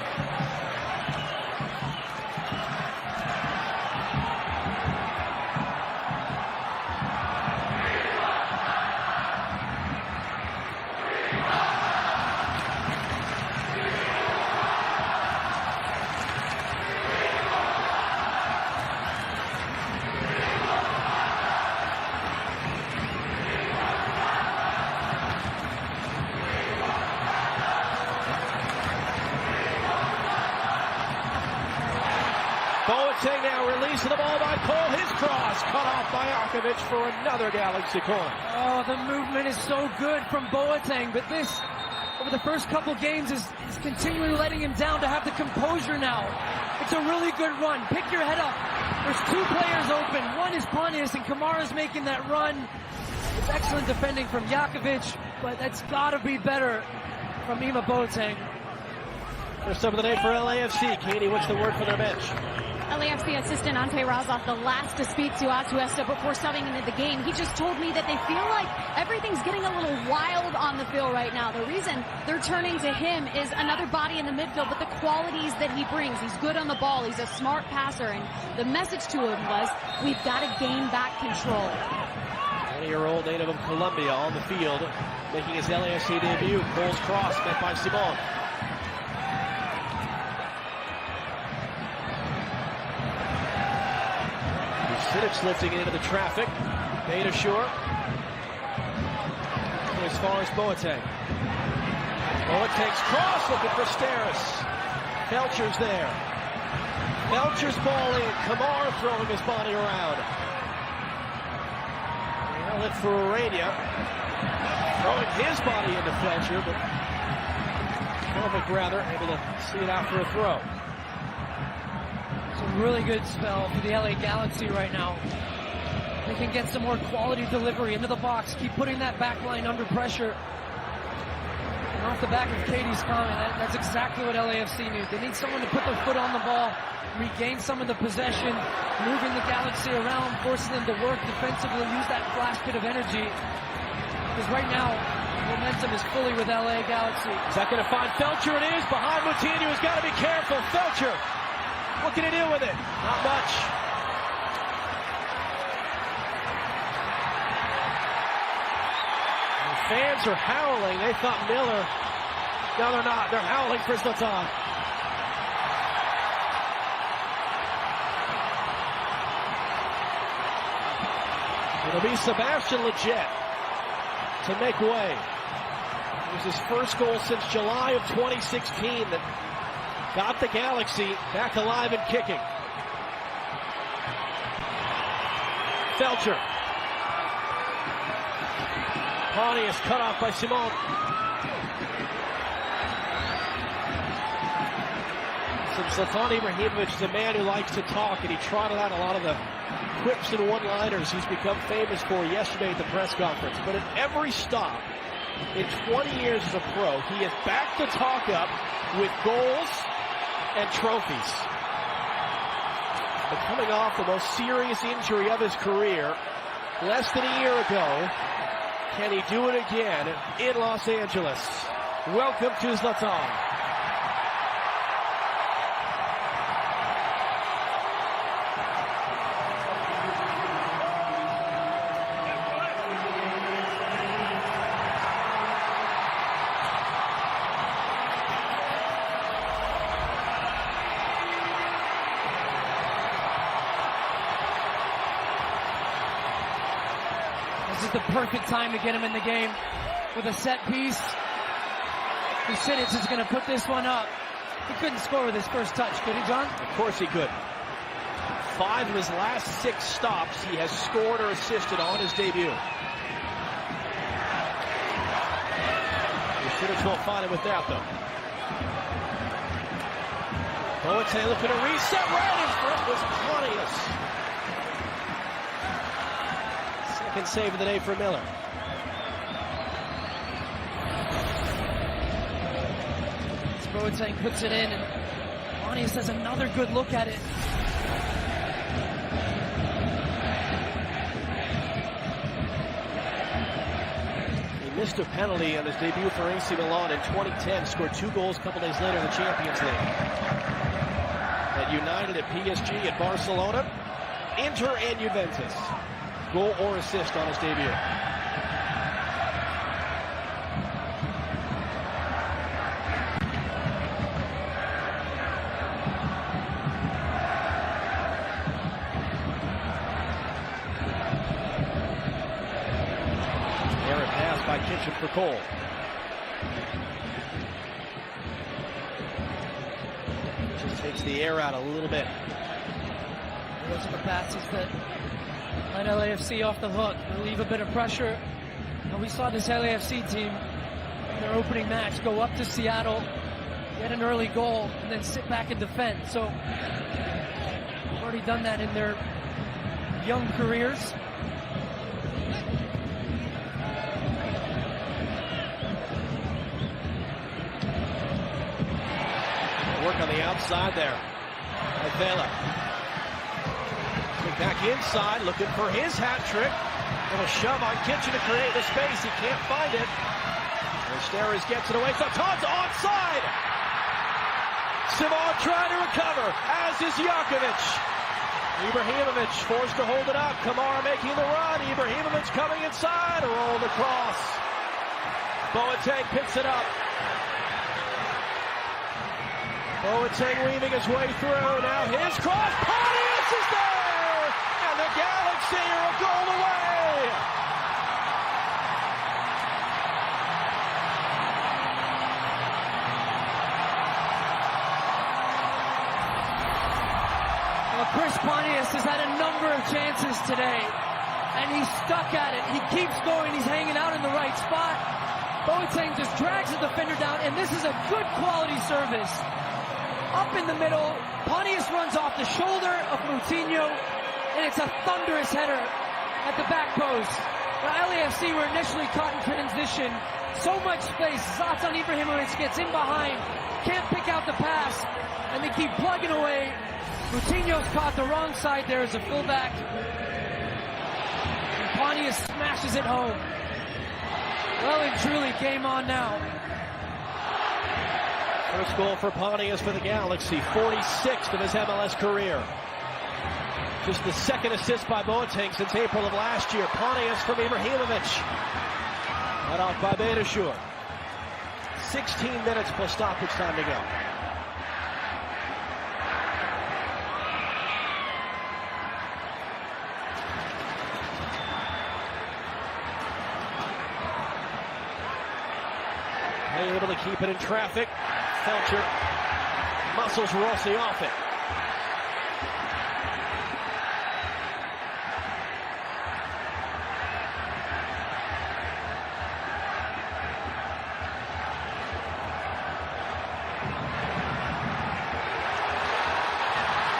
Boateng now releasing the ball by Cole. His cross cut off by Ibrahimovic for another Galaxy corner. Oh, the movement is so good from Boateng, but this, over the first couple games, is continually letting him down to have the composure now. It's a really good run. Pick your head up. There's two players open. One is Pontius, and Kamara's making that run. It's excellent defending from Jakovic, but that's got to be better from Ima Boateng. First up of the day for LAFC. Katie, what's the word for their bench? LAFC assistant Ante Razov, the last to speak to Atuesta before subbing into the game. He just told me that they feel like everything's getting a little wild on the field right now. The reason they're turning to him is another body in the midfield, but the qualities that he brings. He's good on the ball. He's a smart passer, and the message to him was, we've got to gain back control. 20-year-old native of Colombia on the field, making his LAFC debut. Cole's cross met by Simon. Husidic lifting it into the traffic. Beta short. As far as Boateng. Boateng's cross looking for Steris. Felcher's there. Felcher's ball in. Kamara throwing his body around. Well, it for Urania. Throwing his body into Felcher, but Kovic rather able to see it out for a throw. It's a really good spell for the LA Galaxy right now. They can get some more quality delivery into the box, keep putting that back line under pressure. And off the back of Katie's comment, that's exactly what LAFC needs. They need someone to put their foot on the ball, regain some of the possession, moving the Galaxy around, forcing them to work defensively, use that flash bit of energy. Because right now, momentum is fully with LA Galaxy. Is that going to find Felcher? It is. Behind Mutiny, who's got to be careful. Felcher, what can he do with it? Not much. The fans are howling. They thought Miller. No, they're not. They're howling for Zlatan. It'll be Sebastian Lletget to make way. It was his first goal since July of 2016 that got the Galaxy back alive and kicking. Felcher. Pontius cut off by Simon. Since Zlatan Ibrahimovic is a man who likes to talk, and he trotted out a lot of the quips and one-liners he's become famous for yesterday at the press conference. But at every stop, in 20 years as a pro, he is back to talk up with goals and trophies. But coming off the most serious injury of his career, less than a year ago, can he do it again in Los Angeles? Welcome to Zlatan. This is the perfect time to get him in the game with a set piece. Husidic is going to put this one up. He couldn't score with his first touch, could he, John? Of course he could. 5 of his last 6 stops, he has scored or assisted on his debut. Should have trouble finding with that, though. Boateng looking to reset right in front was Pontius. Second save of the day for Miller. Boateng puts it in, and Pontius has another good look at it. Missed a penalty on his debut for AC Milan in 2010. Scored 2 goals a couple days later in the Champions League. At United, at PSG, at Barcelona, Inter, and Juventus. Goal or assist on his debut. By Kitchen for Cole. Just takes the air out a little bit. Those are the passes that let LAFC off the hook, relieve a bit of pressure. And we saw this LAFC team in their opening match go up to Seattle, get an early goal, and then sit back and defend. So they've already done that in their young careers. Work on the outside there. Vela. Back inside, looking for his hat trick. Little shove on Kitchen to create the space. He can't find it. Steres gets it away. Zlatan's onside. Simon trying to recover, as is Jakovic. Ibrahimovic forced to hold it up. Kamara making the run. Ibrahimovic coming inside. Rolled across. Boateng picks it up. Boateng weaving his way through. Now his cross. Pontius is there! And the Galaxy are a goal away! Well, Chris Pontius has had a number of chances today, and he's stuck at it. He keeps going. He's hanging out in the right spot. Boateng just drags the defender down, and this is a good quality service. Up in the middle, Pontius runs off the shoulder of Mutiny, and it's a thunderous header at the back post. Now, LAFC were initially caught in transition. So much space. Zlatan Ibrahimovic gets in behind, can't pick out the pass, and they keep plugging away. Mutiny's caught the wrong side there as a fullback. And Pontius smashes it home. Well and truly, game on now. First goal for Pontius for the Galaxy, 46th of his MLS career. Just the second assist by Boateng since April of last year. Pontius from Ibrahimovic. Cut off by Betashur. 16 minutes plus stoppage time to go. Able to keep it in traffic. Felcher muscles Rossi off it.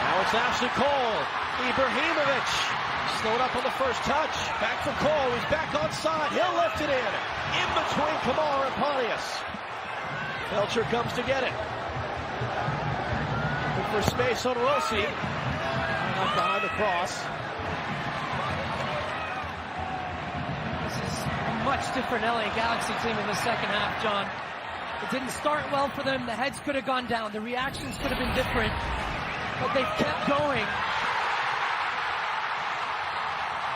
Now it's Ashley Cole. Ibrahimovic slowed up on the first touch. Back for Cole. He's back on side. He'll lift it in between Kamara and Pontius. Felcher comes to get it. Looking for space on Rossi. Up behind the cross. This is a much different LA Galaxy team in the second half, John. It didn't start well for them. The heads could have gone down. The reactions could have been different. But they've kept going.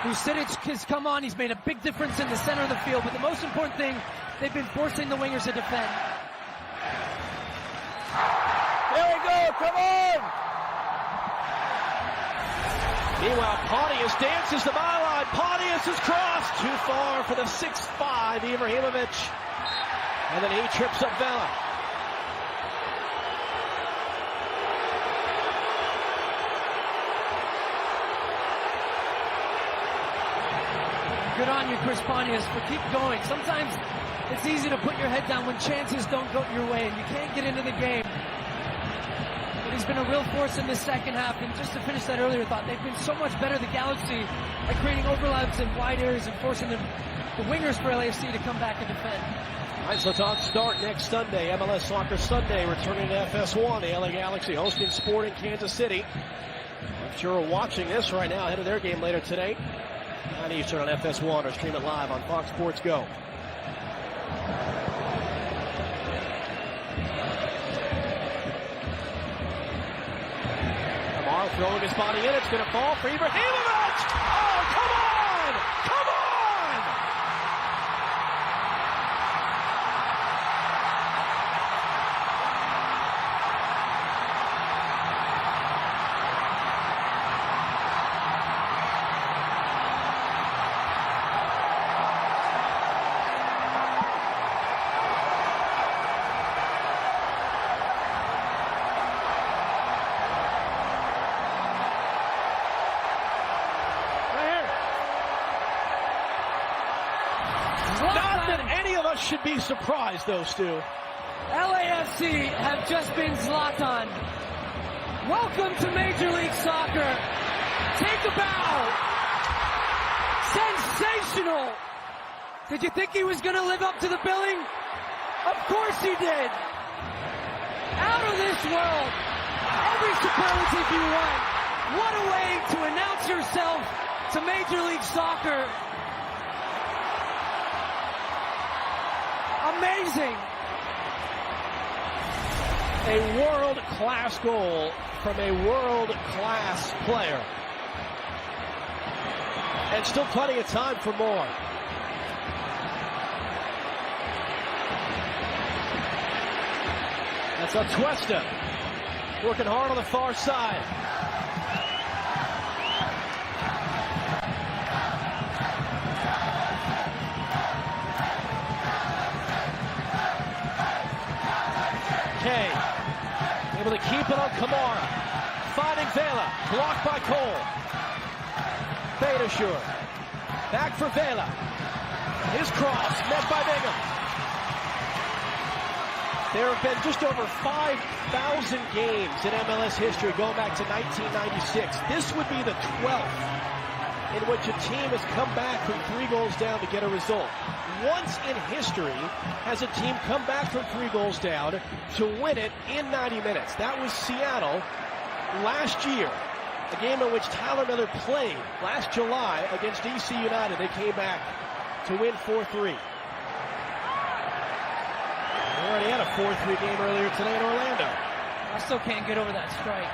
Vucinic has come on. He's made a big difference in the center of the field. But the most important thing, they've been forcing the wingers to defend. There we go, come on! Meanwhile, Pontius dances the byline. Pontius is crossed. Too far for the 6'5", Ibrahimovic. And then he trips up Vela. Good on you, Chris Pontius, for keep going. Sometimes it's easy to put your head down when chances don't go your way and you can't get into the game. But he's been a real force in the second half. And just to finish that earlier thought, they've been so much better, the Galaxy, at creating overlaps in wide areas and forcing the wingers for LAFC to come back and defend. All right, Zlatan start next Sunday. MLS Soccer Sunday, returning to FS1. The LA Galaxy hosting Sporting Kansas City. I'm sure we're watching this right now ahead of their game later today. 9 Eastern on FS1 or stream it live on Fox Sports Go. Kamara throwing his body in. It's going to fall for Ibrahimovic. Oh, come on! Come on! Not that any of us should be surprised, though, Stu. LAFC have just been Zlatan. Welcome to Major League Soccer. Take a bow. Sensational. Did you think he was going to live up to the billing? Of course he did. Out of this world. Every superlative you want. What a way to announce yourself to Major League Soccer. Amazing. A world-class goal from a world-class player. And still plenty of time for more. That's Atuesta working hard on the far side. Kay, able to keep it on Kamara. Finding Vela, blocked by Cole. Beitashour, back for Vela. His cross, met by Beckham. There have been just over 5,000 games in MLS history going back to 1996. This would be the 12th in which a team has come back from 3 goals down to get a result. Once in history has a team come back from 3 goals down to win it in 90 minutes. That was Seattle last year, a game in which Tyler Miller played last July against DC United. They came back to win 4-3. They already had a 4-3 game earlier today in Orlando. I still can't get over that strike.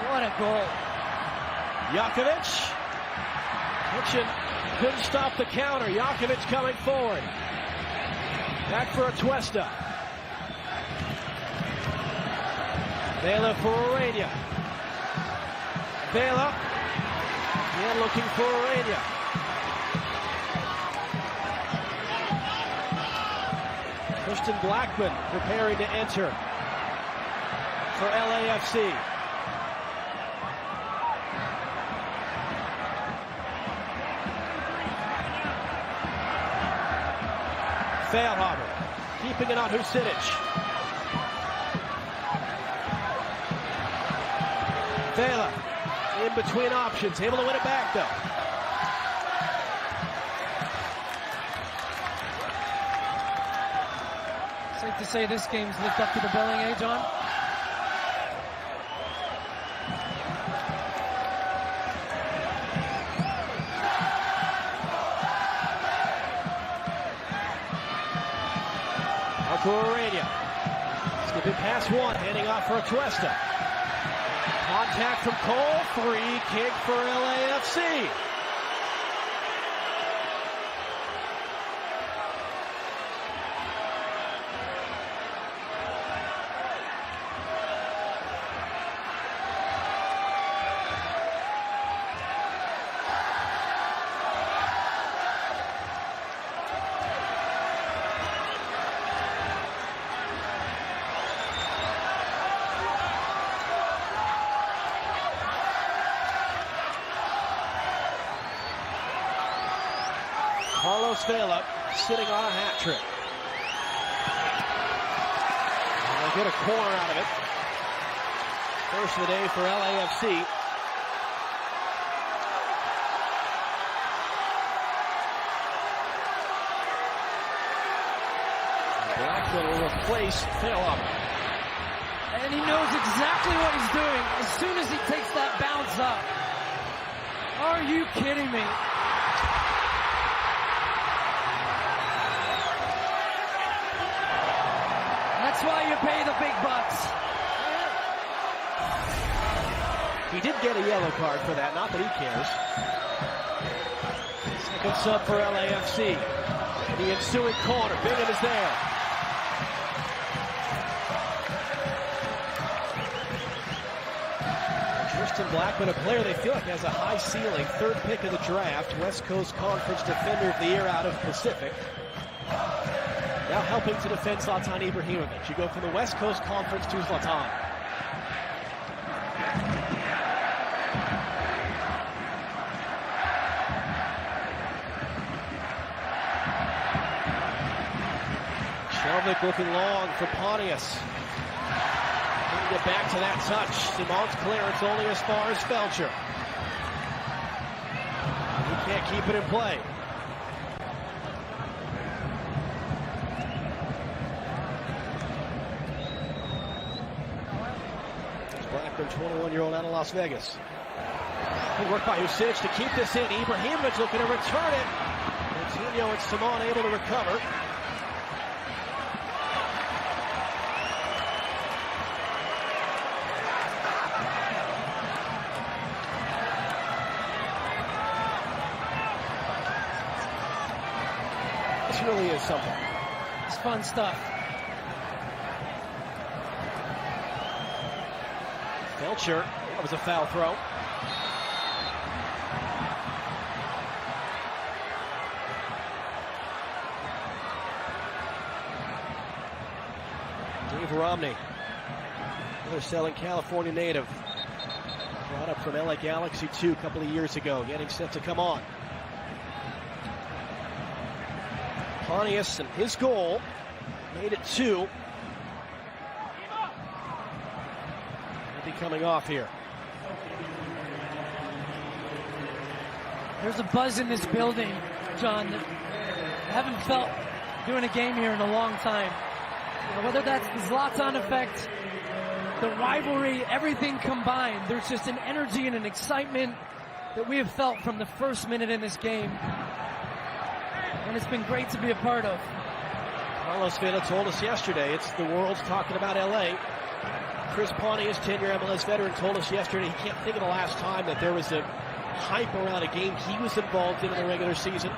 What a goal. Jakovic. Kitchen couldn't stop the counter. Jakovic coming forward. Back for Atuesta. Vela for Urania. Vela. Again looking for Urania. Christian Blackman preparing to enter for LAFC. Feilhaber keeping it on Husidic. Vela in between options, able to win it back though. Safe to say this game's lived up to the billing, eh, John? Urania. Skipping past one, handing off for Atuesta. Contact from Cole, free kick for LAFC. Carlos Vela sitting on a hat trick. And they'll get a corner out of it. First of the day for LAFC. Blackman will replace Vela. And he knows exactly what he's doing as soon as he takes that bounce up. Are you kidding me? That's why you pay the big bucks. He did get a yellow card for that, not that he cares. Second sub for LAFC. The ensuing corner, Beckham is there. Tristan Blackman, a player they feel like has a high ceiling. Third pick of the draft, West Coast Conference Defender of the Year out of Pacific. Now helping to defend Zlatan Ibrahimovic. You go from the West Coast Conference to Zlatan. Shelvick looking long for Pontius. Couldn't get back to that touch. Simon's clearance only as far as Felcher. He can't keep it in play. Blackman, 21-year-old out of Las Vegas. Good work by Husic to keep this in. Ibrahimovic looking to return it. Coutinho and Simon able to recover. This really is something. It's fun stuff. Felcher, that was a foul throw. Dave Romney, another Southern California native. Brought up from LA Galaxy 2 a couple of years ago, getting set to come on. Pontius and his goal made it 2. He'll be coming off here. There's a buzz in this building, John, that I haven't felt doing a game here in a long time. You know, whether that's the Zlatan effect, the rivalry, everything combined, there's just an energy and an excitement that we have felt from the first minute in this game. And it's been great to be a part of. Carlos Vela told us yesterday, it's the world's talking about LA. Chris Pontius, 10-year MLS veteran, told us yesterday he can't think of the last time that there was a hype around a game he was involved in the regular season.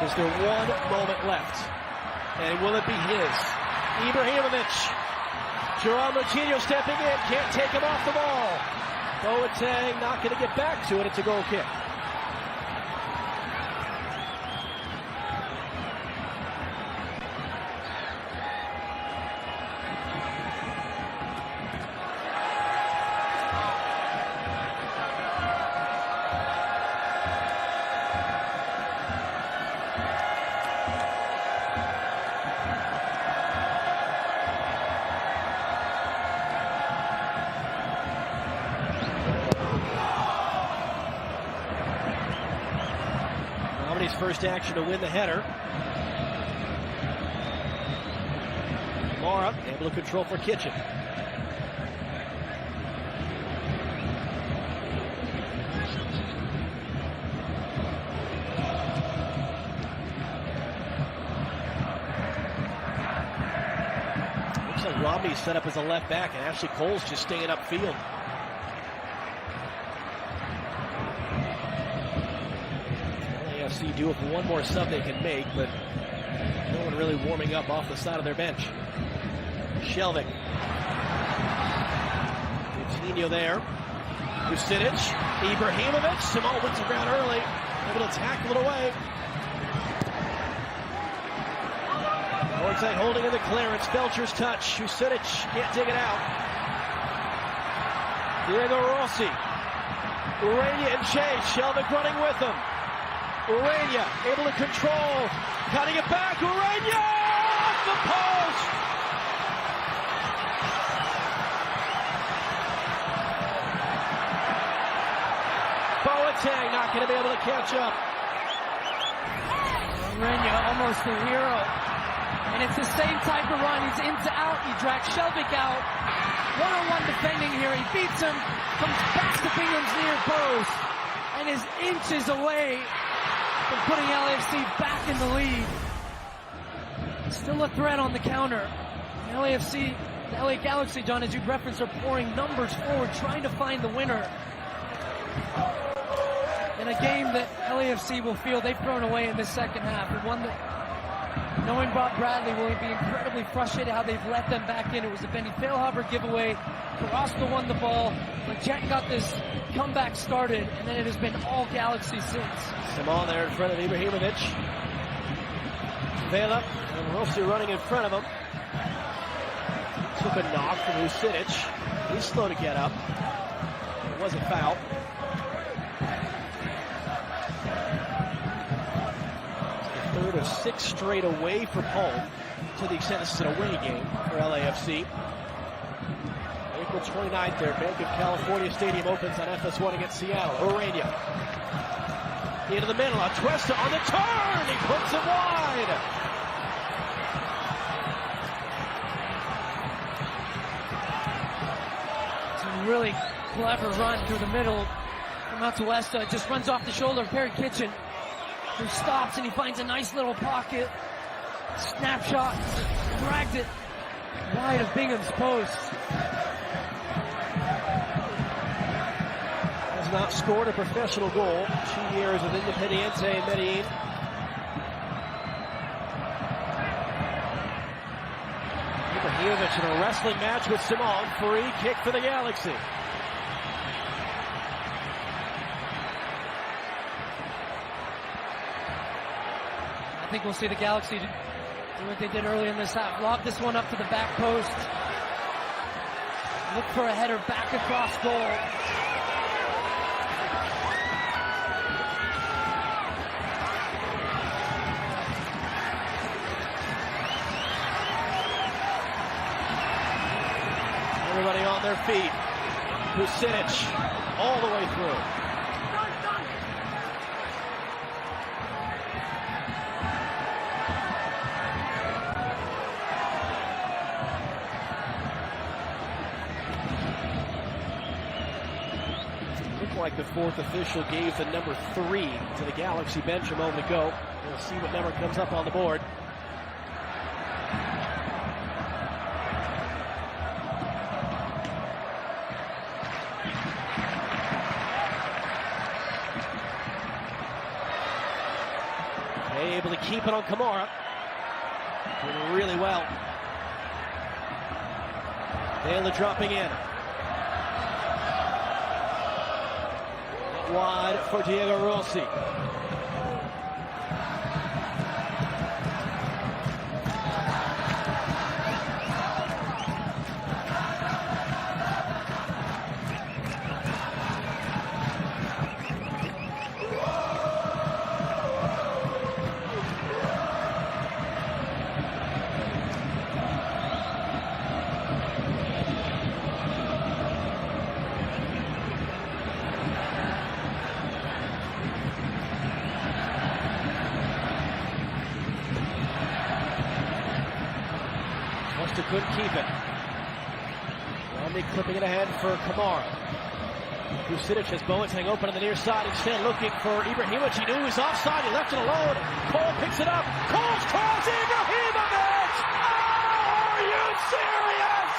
Is there one moment left? And will it be his? Ibrahimovic. Josef Martinez stepping in, can't take him off the ball. Boateng not going to get back to it. It's a goal kick. Romney's first action to win the header. Mara able to control for Kitchen. Looks like Romney's set up as a left back, and Ashley Cole's just staying upfield. LAFC do have one more sub they can make, but no one really warming up off the side of their bench. Shelvick. Coutinho there. Husic. Ibrahimovic. Simon wins the ground early. Able to tackle it away. Boateng holding in the clearance. Felcher's touch. Husic can't dig it out. Diego Rossi. Urania and Chase. Shelvick running with them. Urania able to control. Cutting it back. Urania off the post. Boateng not going to be able to catch up. Urania almost a hero. And it's the same type of run. He's in to out. He drags Shelvick out. One-on-one defending here. He beats him. Comes back to Bingham's near post. And is inches away from putting LAFC back in the lead. Still a threat on the counter. The LAFC, the LA Galaxy, John, as you referenced, are pouring numbers forward, trying to find the winner. In a game that LAFC will feel they've thrown away in this second half. And one that, knowing Bob Bradley, will be incredibly frustrated how they've let them back in. It was a Benny Feilhaber giveaway. Carrasco won the ball. Leggett got this comeback started, and then it has been all Galaxy since. Simon there in front of Ibrahimovic. Vela and Rossi running in front of him. Took a knock from Vucinic. He's slow to get up. It was a foul. Third of 6 straight away from home, to the extent this is an away game for LAFC. April 29th there, Bank of California Stadium opens on FS1 against Seattle. Urania into the middle, Atuesta on the turn, he puts it wide. It's a really clever run through the middle from Atuesta. Just runs off the shoulder of Perry Kitchen, who stops and he finds a nice little pocket. Snapshot, dragged it wide of Bingham's post. Has not scored a professional goal. 2 years with Independiente in Medellin. Ibrahimovic in a wrestling match with Simon. Free kick for the Galaxy. I think we'll see the Galaxy do what they did earlier in this half. Lob this one up to the back post. Look for a header back across goal. Everybody on their feet. Vucinic all the way through. Like the fourth official gave the number 3 to the Galaxy bench a moment ago. We'll see what number comes up on the board. Able to keep it on Kamara. Doing really well. Vela dropping in. Wide for Diego Rossi. Couldn't keep it. Romney clipping it ahead for Kamara. Vucinic has Boateng open on the near side, instead looking for Ibrahimovic. He knew he was offside, he left it alone. Cole picks it up. Cole's cross, Ibrahimovic! Oh, are you serious?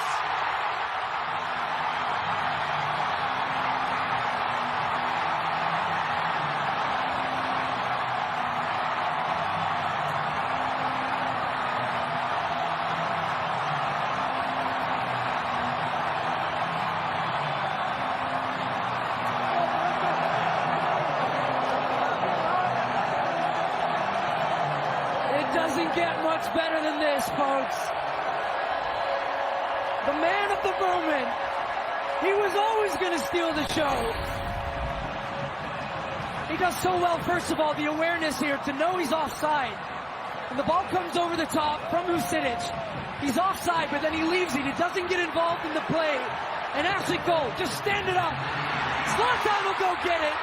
Doesn't get much better than this, folks. The man of the moment, He was always going to steal the show. He does so well, first of all, the awareness here to know he's offside. And the ball comes over the top from Vucinic. He's offside, but then he leaves it. He doesn't get involved in the play. And actually go, just stand it up. Zlatan will go get it.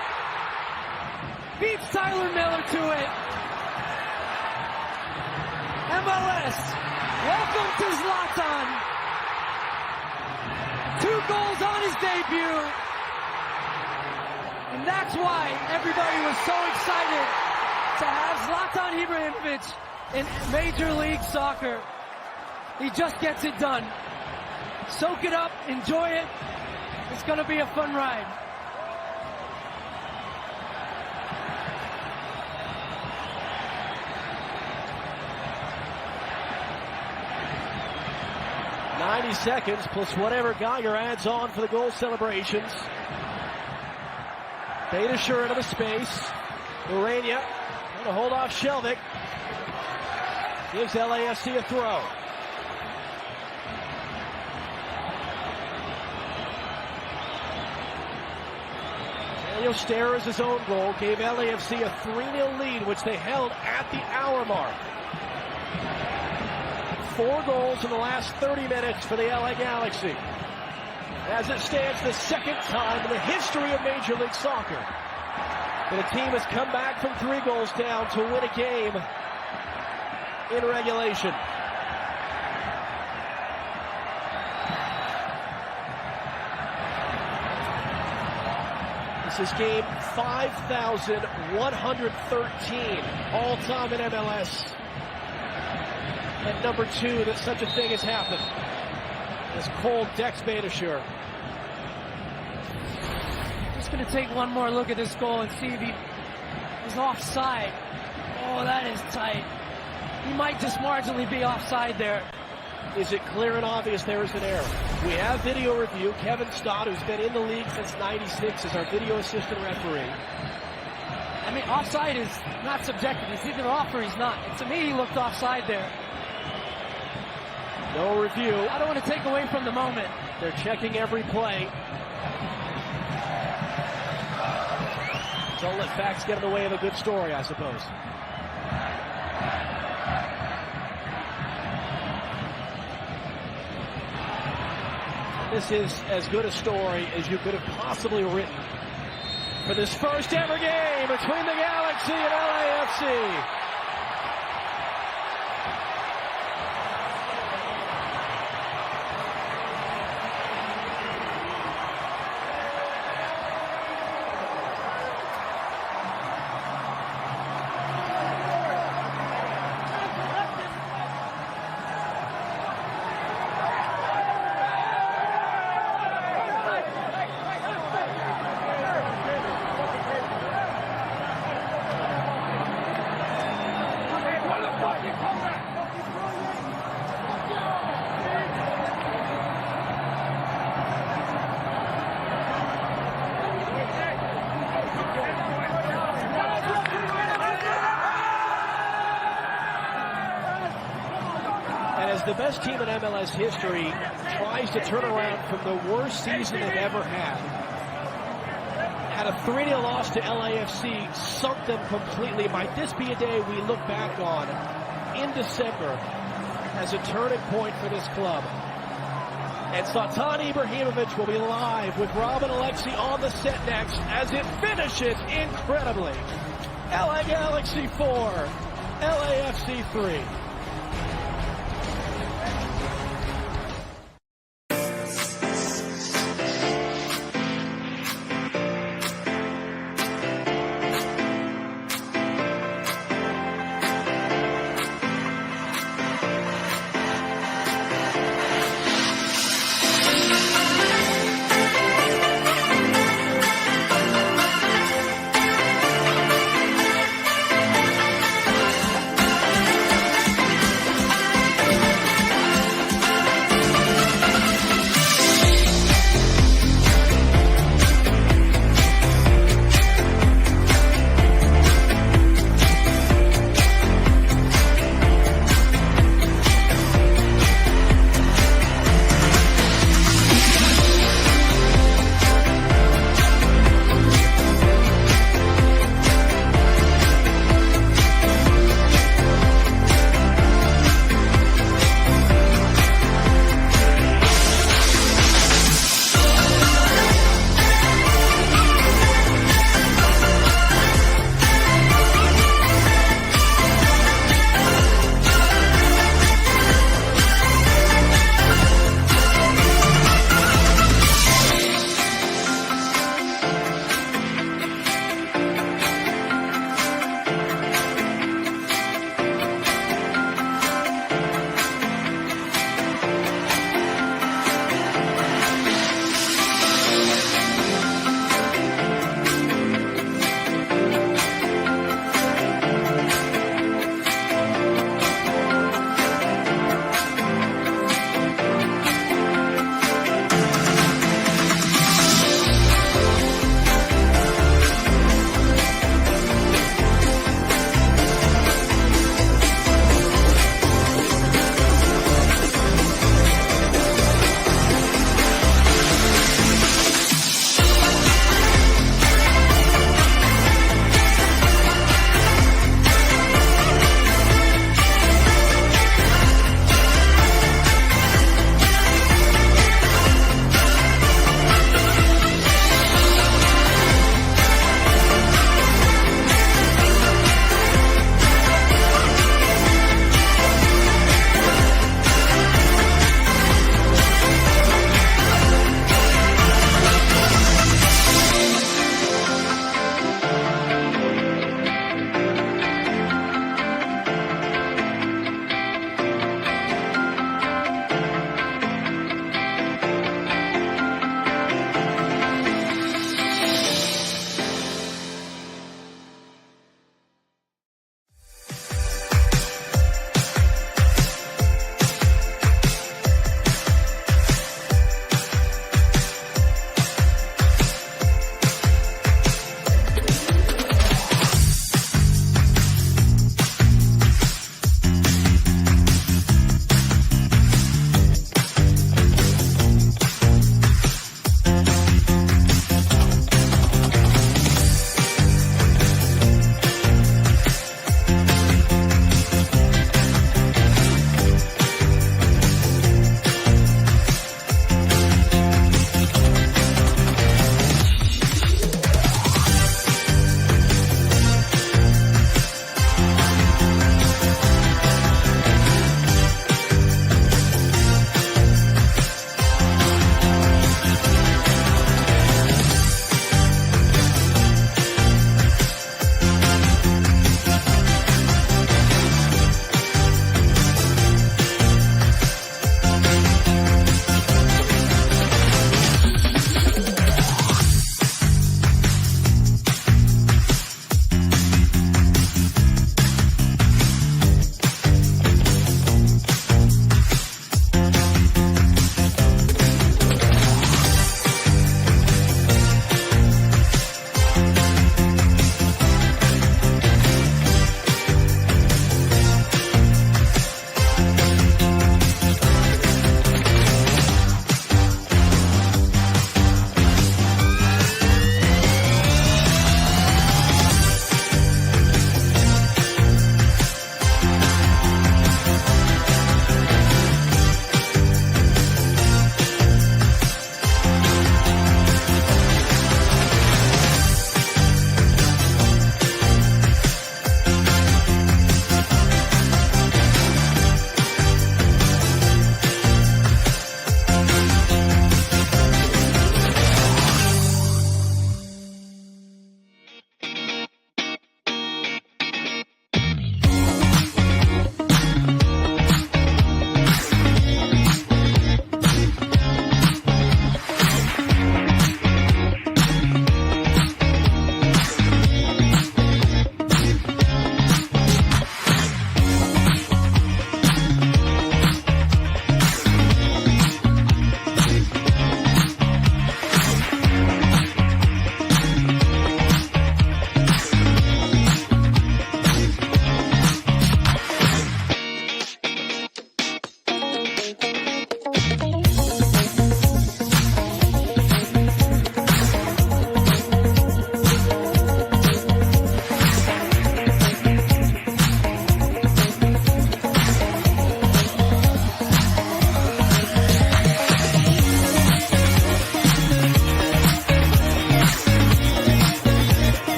Beats Tyler Miller to it. MLS, welcome to Zlatan. 2 goals on his debut. And that's why everybody was so excited to have Zlatan Ibrahimovic in Major League Soccer. He just gets it done. Soak it up, enjoy it. It's going to be a fun ride. "90 seconds plus whatever Geiger adds on for the goal celebrations." Beitashour into the space. Urania going to hold off Shelvik. Gives LAFC a throw. Elio Stara's his own goal gave LAFC a 3-0 lead, which they held at the hour mark. 4 goals in the last 30 minutes for the LA Galaxy. As it stands, the second time in the history of Major League Soccer that a team has come back from 3 goals down to win a game in regulation. This is game 5,113 all-time in MLS. And number 2 that such a thing has happened. As Cole decks Beitashour. Just going to take one more look at this goal and see if he is offside. Oh, that is tight. He might just marginally be offside there. Is it clear and obvious there is an error? We have video review. Kevin Stott, who's been in the league since '96, is our video assistant referee. I mean, offside is not subjective. He's either off or he's not. And to me, he looked offside there. No review. I don't want to take away from the moment. They're checking every play. Don't let facts get in the way of a good story, I suppose. This is as good a story as you could have possibly written for this first ever game between the Galaxy and LAFC. The best team in MLS history tries to turn around from the worst season they've ever had a 3-0 loss to LAFC, sunk them completely. Might this be a day we look back on in December as a turning point for this club? And Zlatan Ibrahimovic will be live with Robin Alexi on the set next as it finishes incredibly. LA Galaxy 4, LAFC 3.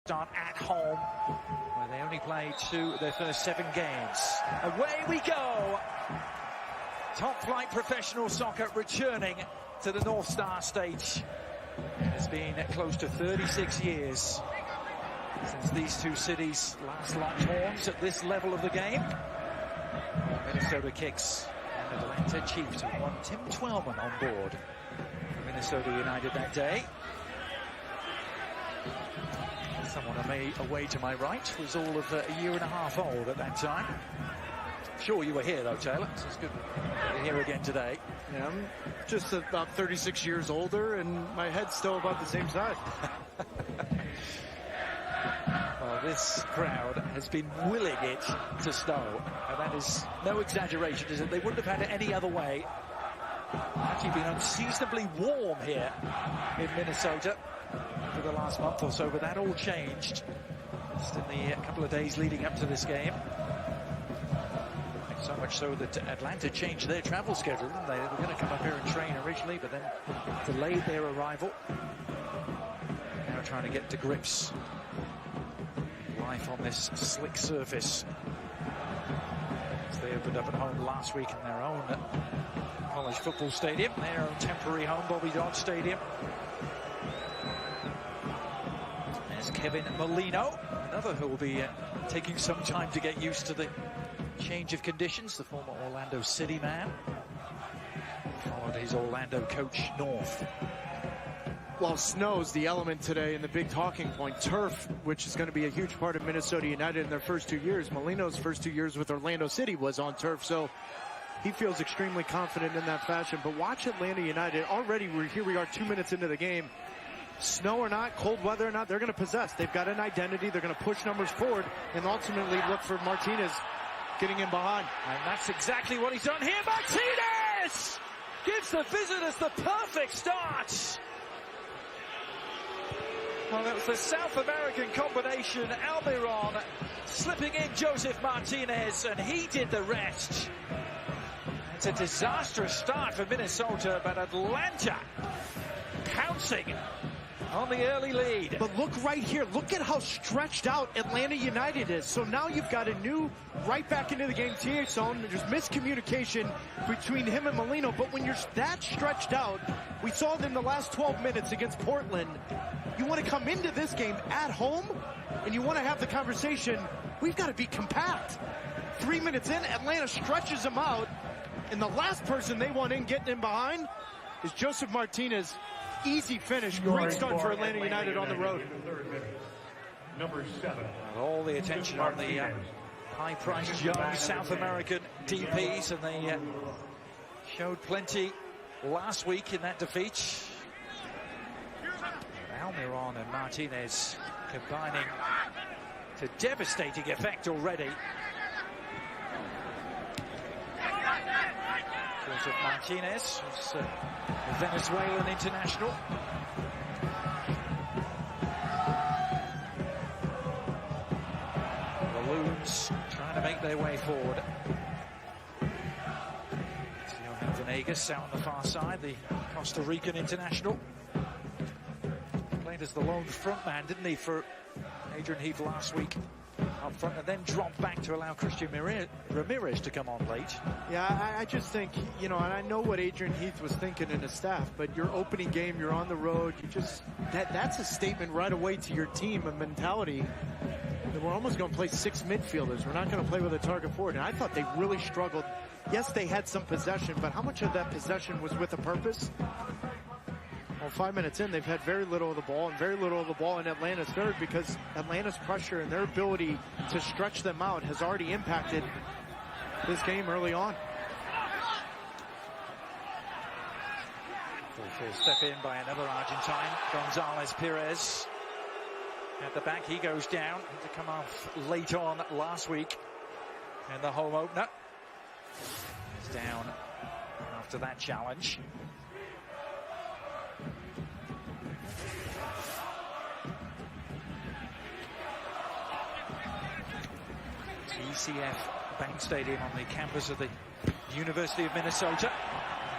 Start at home, where they only played their first 7 games. Away we go! Top flight professional soccer returning to the North Star stage. It's been close to 36 years since these two cities last locked horns at this level of the game. Minnesota Kicks and Atlanta Chiefs with one Tim Twellman on board for Minnesota United that day. Someone away to my right was all of a year and a half old at that time. Sure you were here though, Taylor, so it's good to be here again today. Yeah, I'm just about 36 years older and my head's still about the same size. Well, this crowd has been willing it to snow, and that is no exaggeration, is it? They wouldn't have had it any other way. Actually been unseasonably warm here in Minnesota for the last month or so, but that all changed just in the couple of days leading up to this game. So much so that Atlanta changed their travel schedule. They were going to come up here and train originally, but then delayed their arrival. Now trying to get to grips with life on this slick surface. As they opened up at home last week in their own college football stadium, their own temporary home, Bobby Dodd Stadium. There's Kevin Molino, another who will be taking some time to get used to the change of conditions, the former Orlando City man. Followed his Orlando coach north. Well, snow's the element today and the big talking point. Turf, which is going to be a huge part of Minnesota United in their first 2 years. Molino's first 2 years with Orlando City was on turf, so he feels extremely confident in that fashion. But watch Atlanta United. Already, here we are 2 minutes into the game. Snow or not, cold weather or not, they're going to possess. They've got an identity. They're going to push numbers forward and ultimately look for Martinez getting in behind. And that's exactly what he's done here. Martinez gives the visitors the perfect start. Well, it was the South American combination. Almiron slipping in Josef Martinez, and he did the rest. It's a disastrous start for Minnesota, but Atlanta pouncing on the early lead. But look right here. Look at how stretched out Atlanta United is. So now you've got a new right back into the game TH zone. There's miscommunication between him and Molino. But when you're that stretched out, we saw it in the last 12 minutes against Portland. You want to come into this game at home and you want to have the conversation. We've got to be compact. 3 minutes in, Atlanta stretches them out. And the last person they want in getting in behind is Josef Martinez. Easy finish, great start for Atlanta United on the road. Number 7. All the attention on the high-priced young South American DPs, and they showed plenty last week in that defeat. Almiron and Martinez combining to devastating effect already. Josef Martinez, who's a Venezuelan international. Balloons trying to make their way forward. Johan Venegas out on the far side, the Costa Rican international. Played as the lone frontman, didn't he, for Adrian Heath last week up front, and then dropped back to allow Christian Ramirez to come on late. Yeah, I just think, you know, and I know what Adrian Heath was thinking in his staff, but your opening game, you're on the road, you just, that's a statement right away to your team, a mentality that we're almost going to play 6 midfielders. We're not going to play with a target forward, and I thought they really struggled. Yes, they had some possession, but how much of that possession was with a purpose? Well, 5 minutes in, they've had very little of the ball, and very little of the ball in Atlanta's third, because Atlanta's pressure and their ability to stretch them out has already impacted this game early on. First step in by another Argentine, Gonzalez Perez. At the back, he goes down to come off late on last week in the home opener. He's down after that challenge. ECF Bank Stadium on the campus of the University of Minnesota.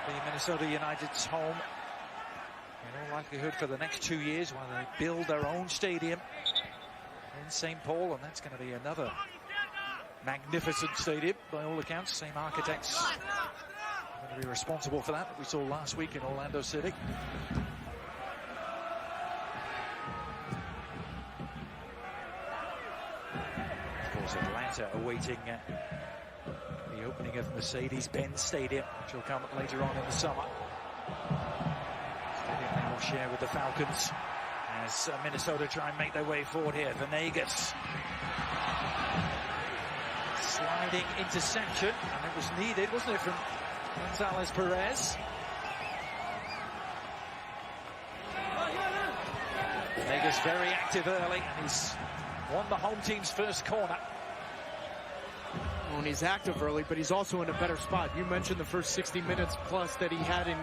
The Minnesota United's home, in all likelihood, for the next 2 years while they build their own stadium in St. Paul, and that's going to be another magnificent stadium by all accounts. Same architects going to be responsible for that we saw last week in Orlando City. Of course, Atlanta awaiting the opening of Mercedes-Benz Stadium, which will come later on in the summer. Stadium they will share with the Falcons as Minnesota try and make their way forward here. Venegas. Sliding interception, and it was needed, wasn't it, from Gonzalez Perez? Venegas very active early, and he's won the home team's first corner. Well, and he's active early, but he's also in a better spot. You mentioned the first 60 minutes plus that he had in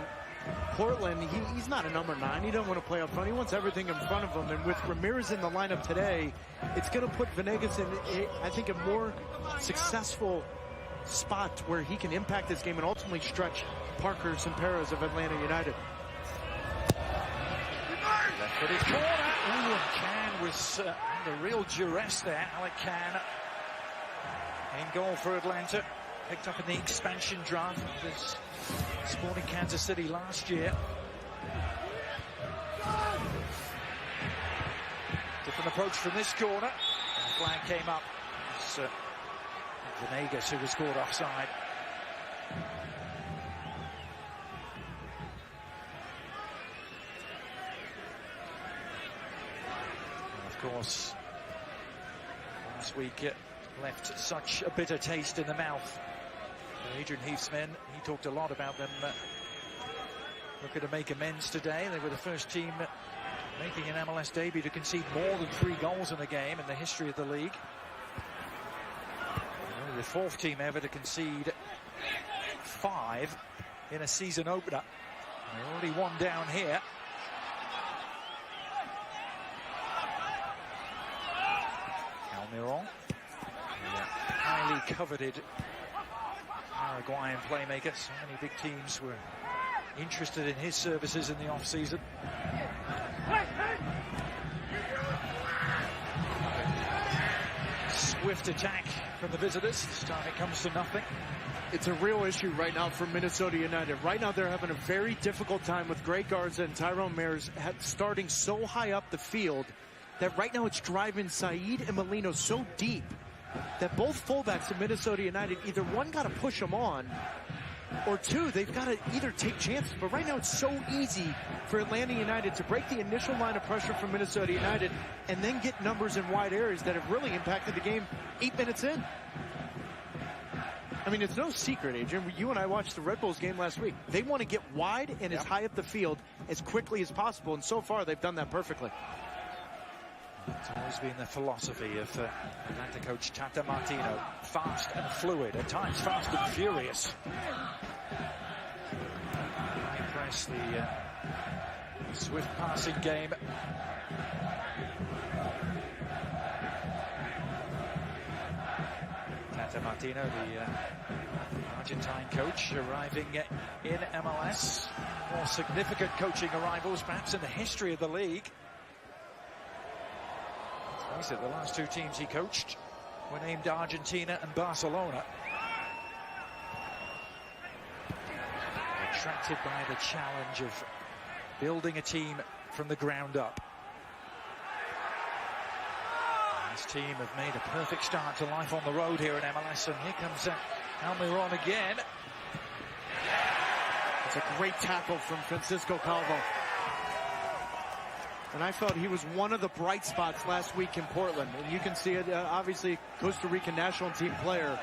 Portland. He's not a number 9. He doesn't want to play up front. He wants everything in front of him. And with Ramirez in the lineup today, it's going to put Venegas in, I think, a more successful spot where he can impact this game and ultimately stretch Parkers and Perez of Atlanta United. Left-footed corner. Ooh, and Can was under real duress there. Alec Can in goal for Atlanta. Picked up in the expansion draft of Sporting Kansas City last year. Different approach from this corner. And the flag came up. It's Venegas who was caught offside. And of course, last week it left such a bitter taste in the mouth. Adrian Heath's men, he talked a lot about them looking to make amends today. They were the first team making an MLS debut to concede more than 3 goals in a game in the history of the league. And only the 4th team ever to concede 5 in a season opener. They're already 1 down here. Almiron, highly coveted Paraguayan playmaker. So many big teams were interested in his services in the off-season. Swift attack from the visitors. This time it comes to nothing. It's a real issue right now for Minnesota United. Right now they're having a very difficult time with Greg Garza and Tyrone Mears starting so high up the field that right now it's driving Said and Molino so deep that both fullbacks of Minnesota United, either one got to push them on, or 2, they've got to either take chances. But right now it's so easy for Atlanta United to break the initial line of pressure from Minnesota United and then get numbers in wide areas that have really impacted the game 8 minutes in. I mean, it's no secret, Adrian. You and I watched the Red Bulls game last week. They want to get wide and as high up the field as quickly as possible, and so far they've done that perfectly. It's always been the philosophy of Atlanta coach Tata Martino. Fast and fluid, at times fast and furious. High press, the swift passing game. Tata Martino, the Argentine coach, arriving in MLS. More significant coaching arrivals perhaps in the history of the league. He said the last 2 teams he coached were named Argentina and Barcelona. Attracted by the challenge of building a team from the ground up. This team have made a perfect start to life on the road here in MLS, and here comes Almiron again. It's a great tackle from Francisco Calvo. And I felt he was one of the bright spots last week in Portland. And you can see it, obviously, Costa Rican national team player.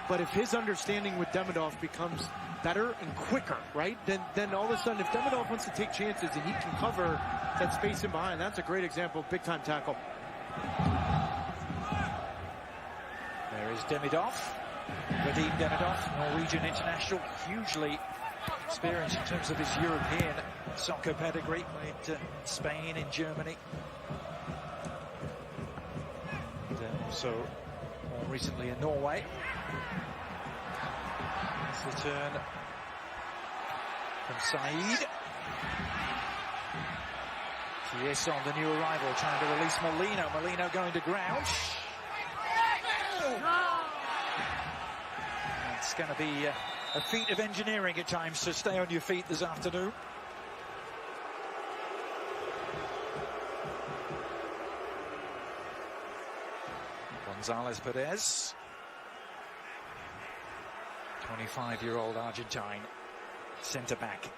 But if his understanding with Demidov becomes better and quicker, right, then all of a sudden, if Demidov wants to take chances and he can cover that space in behind, that's a great example of big-time tackle. There is Demidov. Vadim Demidov, Norwegian international, hugely experienced in terms of his European soccer pedigree. Played in Spain, in Germany, and also more recently in Norway. This return from Said. Yes, on the new arrival, trying to release Molino. Molino going to ground. It's going to be a feat of engineering at times to stay on your feet this afternoon. Gonzalez Perez, 25-year-old Argentine centre-back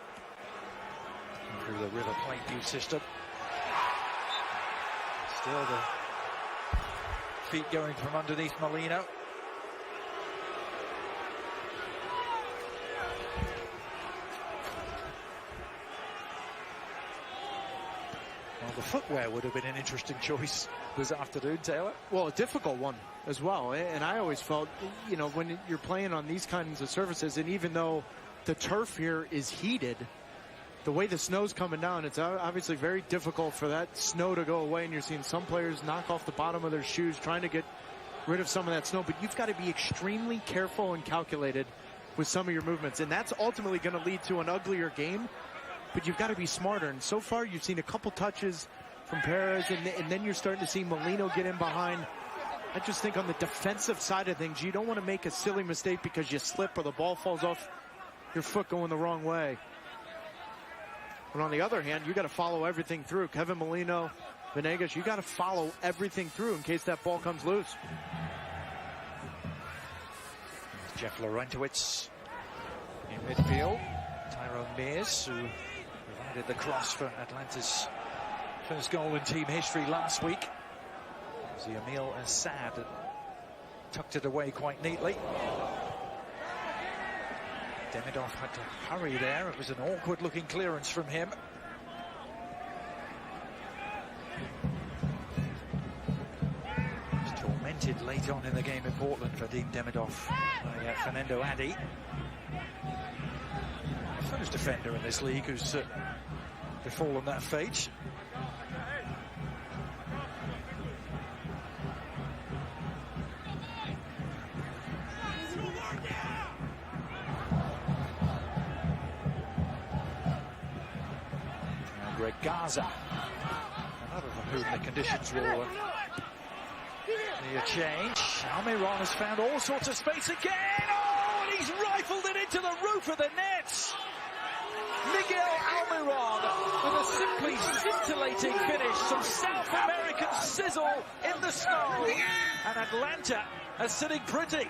through the River Plate youth system. Still the feet going from underneath Molino. Well, the footwear would have been an interesting choice this afternoon, Taylor. Well, a difficult one as well. And I always felt, you know, when you're playing on these kinds of surfaces, and even though the turf here is heated, the way the snow's coming down, it's obviously very difficult for that snow to go away. And you're seeing some players knock off the bottom of their shoes trying to get rid of some of that snow. But you've got to be extremely careful and calculated with some of your movements. And that's ultimately going to lead to an uglier game. But you've got to be smarter. And so far, you've seen a couple touches from Perez, and then you're starting to see Molino get in behind. I just think on the defensive side of things, you don't want to make a silly mistake because you slip or the ball falls off your foot going the wrong way. But on the other hand, you got to follow everything through. Kevin Molino, Venegas, you got to follow everything through in case that ball comes loose. Jeff Laurentowicz in midfield. Tyrone Mears, who provided the cross for Atlanta's first goal in team history last week. The Emil Assad tucked it away quite neatly. Demidov had to hurry there. It was an awkward looking clearance from him. He was tormented late on in the game in Portland for Dean Demidov by Fernando Adi. First defender in this league who's befallen that fate. Now Greg Garza, another for whom the conditions will be a change. Almiron has found all sorts of space again. Oh, and he's rifled it into the roof of the net. Miguel Almiron with a simply scintillating finish. Some South American sizzle in the snow. And Atlanta are sitting pretty.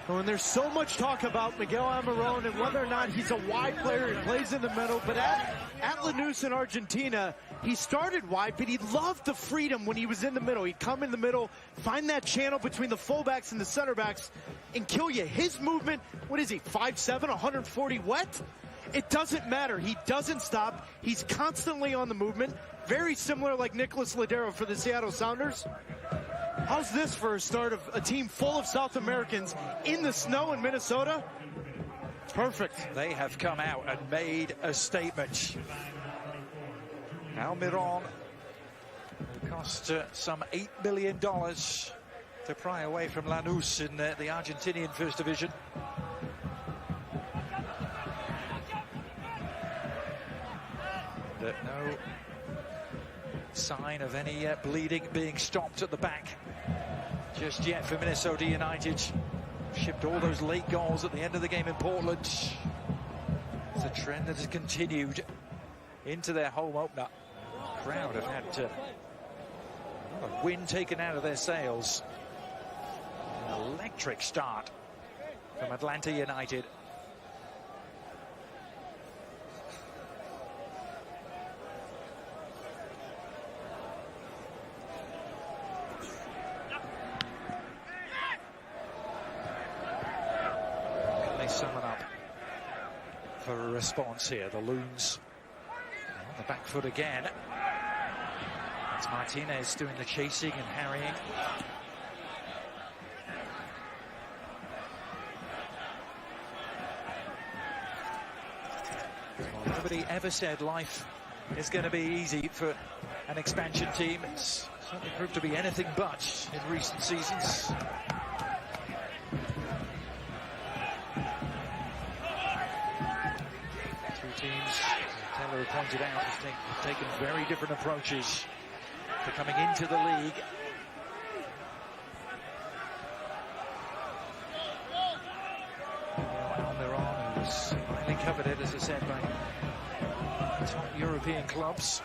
Oh, and there's so much talk about Miguel Almiron and whether or not he's a wide player. He plays in the middle. But at Lanús in Argentina, he started wide, but he loved the freedom when he was in the middle. He'd come in the middle, find that channel between the fullbacks and the center backs, and kill you. His movement, what is he, 5'7", 140 wet? It doesn't matter. He doesn't stop. He's constantly on the movement. Very similar like Nicholas Ladero for the Seattle Sounders. How's this for a start of a team full of South Americans in the snow in Minnesota? Perfect. They have come out and made a statement. Almiron, who cost some $8 million to pry away from Lanús in the Argentinian First Division. No sign of any bleeding being stopped at the back just yet for Minnesota United. Shipped all those late goals at the end of the game in Portland. It's a trend that has continued into their home opener. The crowd have had a wind taken out of their sails. An electric start from Atlanta United. Summon up for a response here. The Loons on the back foot again. That's Martinez doing the chasing and harrying. Well, nobody ever said life is going to be easy for an expansion team. It's certainly proved to be anything but in recent seasons. Teams, Taylor pointed out, has taken very different approaches to coming into the league. Almiron, who was highly coveted, as I said, by top European clubs.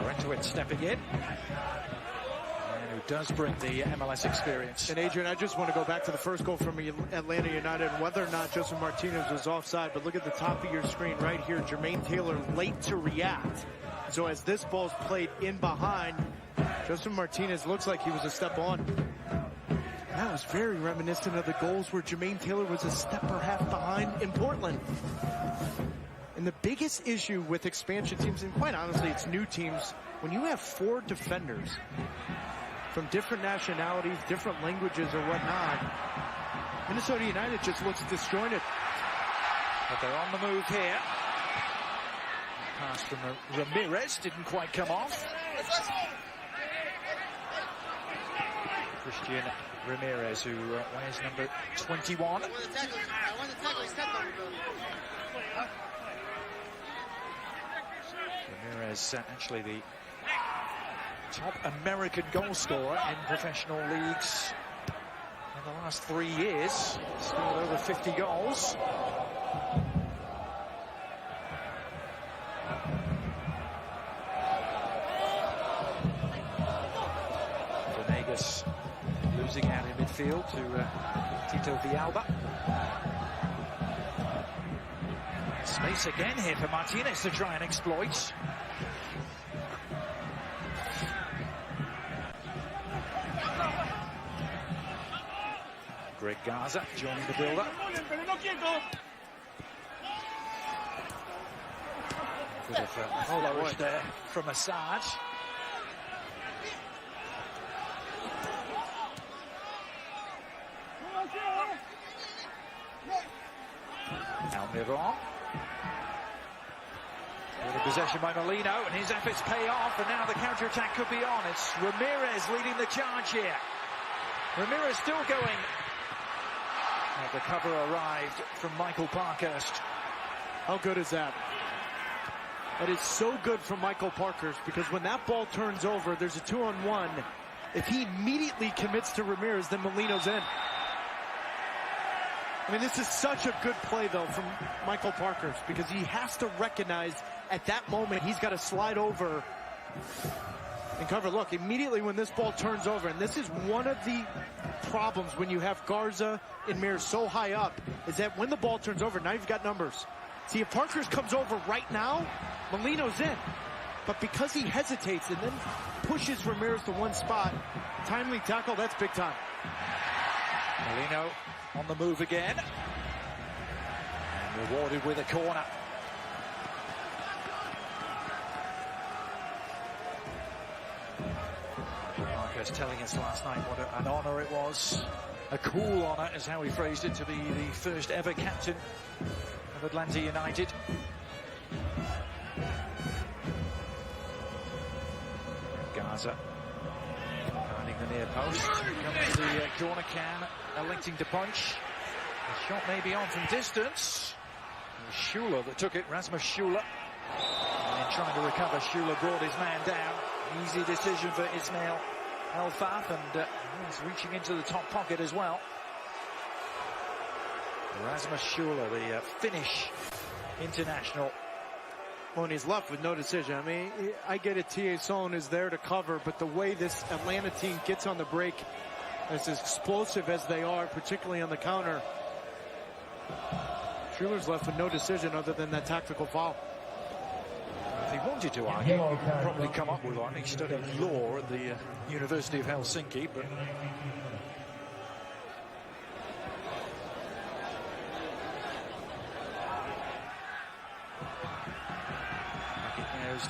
Lorenzo stepping in. Does bring the MLS experience. And Adrian, I just want to go back to the first goal from Atlanta United, and whether or not Josef Martinez was offside, but look at the top of your screen right here. Jermaine Taylor late to react. So as this ball's played in behind, Josef Martinez looks like he was a step on. That was very reminiscent of the goals where Jermaine Taylor was a step or half behind in Portland. And the biggest issue with expansion teams, and quite honestly, it's new teams, when you have 4 defenders from different nationalities, different languages or whatnot, Minnesota United just looks disjointed. But they're on the move here. Pass from Ramirez didn't quite come off. Christian Ramirez, who wears number 21. Ramirez actually the top American goal scorer in professional leagues in the last 3 years. Scored over 50 goals. Venegas losing out in midfield to Tito Villalba. Space again here for Martinez to try and exploit. Greg Garza joining the build-up. Bit of flourish there from Assad. Almiron. With a possession by Molino, and his efforts pay off, and now the counter-attack could be on. It's Ramirez leading the charge here. Ramirez still going. And the cover arrived from Michael Parkhurst. How good is that? That is so good from Michael Parkhurst, because when that ball turns over, there's a 2-on-1. If he immediately commits to Ramirez, then Molino's in. I mean, this is such a good play, though, from Michael Parkhurst, because he has to recognize at that moment he's got to slide over and cover. Look, immediately when this ball turns over, and this is one of the problems when you have Garza and Mir so high up, is that when the ball turns over, now you've got numbers. See, if Parkhurst comes over right now, Molino's in. But because he hesitates and then pushes Ramirez to one spot, timely tackle, that's big time. Molino on the move again. And rewarded with a corner. Parkhurst telling us last night what an honour it was. A cool honour is how he phrased it, to be the first ever captain of Atlanta United. Garza finding the near post. Comes the corner can, electing to punch. The shot may be on from distance. It was Schuler that took it, Rasmus Schuler. And then trying to recover, Schuler brought his man down. Easy decision for Ismail El-Faf, and he's reaching into the top pocket as well. Rasmus Schuler, the Finnish international. Well, and he's left with no decision. I mean, I get it, T.A. Solon is there to cover, but the way this Atlanta team gets on the break, as explosive as they are, particularly on the counter, Schuler's left with no decision other than that tactical foul. If he wanted to argue, he could probably come up with one. He studied law at the University of Helsinki, but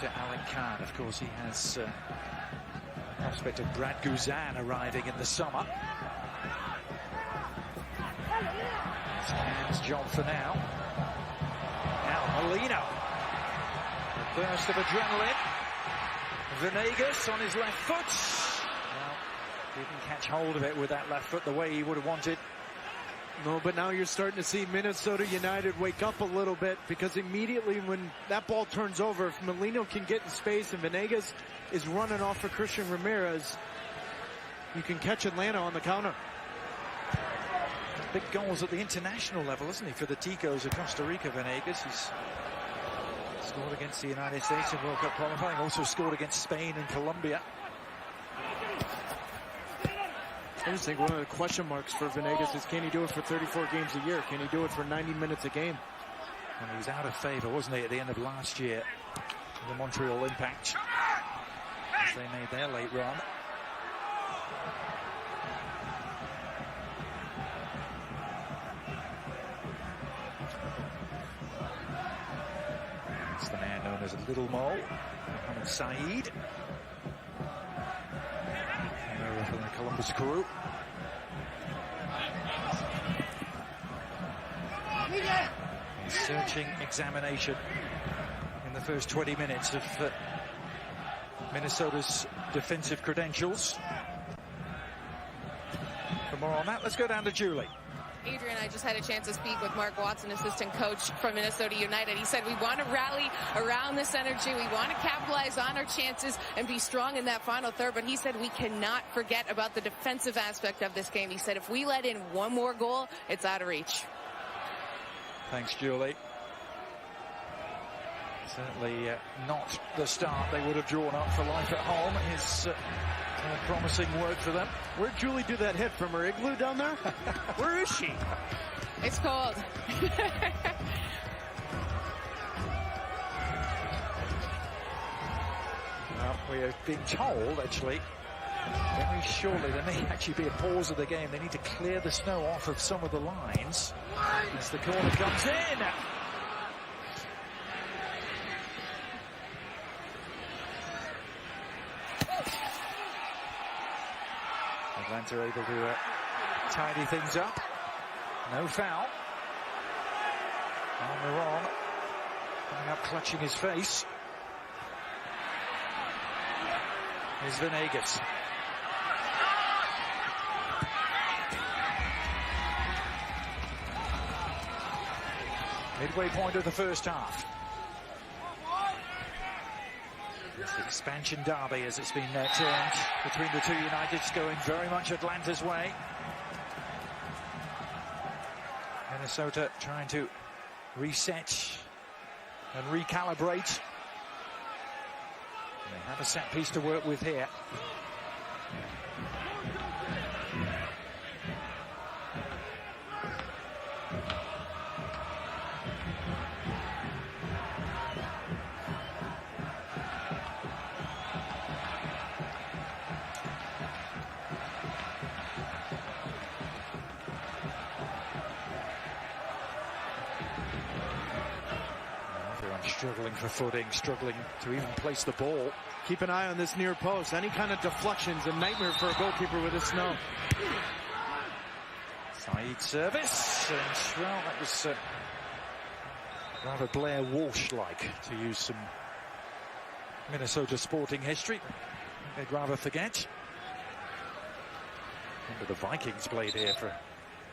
to Alan Khan. Of course, he has prospect of Brad Guzan arriving in the summer. It's Khan's job for now. Now Molino. A burst of adrenaline. Venegas on his left foot. Now Didn't catch hold of it with that left foot the way he would have wanted. No, but now you're starting to see Minnesota United wake up a little bit, because immediately when that ball turns over, if Molino can get in space and Venegas is running off for Christian Ramirez, you can catch Atlanta on the counter. Big goals at the international level, isn't he, for the Ticos of Costa Rica, Venegas. He's scored against the United States in World Cup qualifying, also scored against Spain and Colombia. I just think one of the question marks for Venegas is, can he do it for 34 games a year? Can he do it for 90 minutes a game? And he was out of favour, wasn't he, at the end of last year, the Montreal Impact, as they made their late run. It's the man known as Little Mo, Mohamed Saeed. From the Columbus Crew. A searching examination in the first 20 minutes of Minnesota's defensive credentials. For more on that, let's go down to Julie. Adrian, I just had a chance to speak with Mark Watson, assistant coach from Minnesota United. He said we want to rally around this energy. We want to capitalize on our chances and be strong in that final third. But he said we cannot forget about the defensive aspect of this game. He said if we let in one more goal, it's out of reach. Thanks, Julie. Certainly not the start they would have drawn up for life at home. His promising work for them. Where'd Julie do that hit? From her igloo down there? Where is she? It's cold. Well, we are being told, actually, very shortly there may actually be a pause of the game. They need to clear the snow off of some of the lines as the corner comes in. Atlanta able to tidy things up. No foul. Almiron coming up clutching his face. Here's Venegas. Midway point of the first half. It's the expansion derby, as it's been termed, between the two Uniteds, going very much Atlanta's way. Minnesota trying to reset and recalibrate. They have a set piece to work with here. Struggling for footing, struggling to even place the ball. Keep an eye on this near post. Any kind of deflection's a nightmare for a goalkeeper with the snow. Saeed service, and well, that was rather Blair Walsh-like, to use some Minnesota sporting history. They'd rather forget. Remember the Vikings played here for a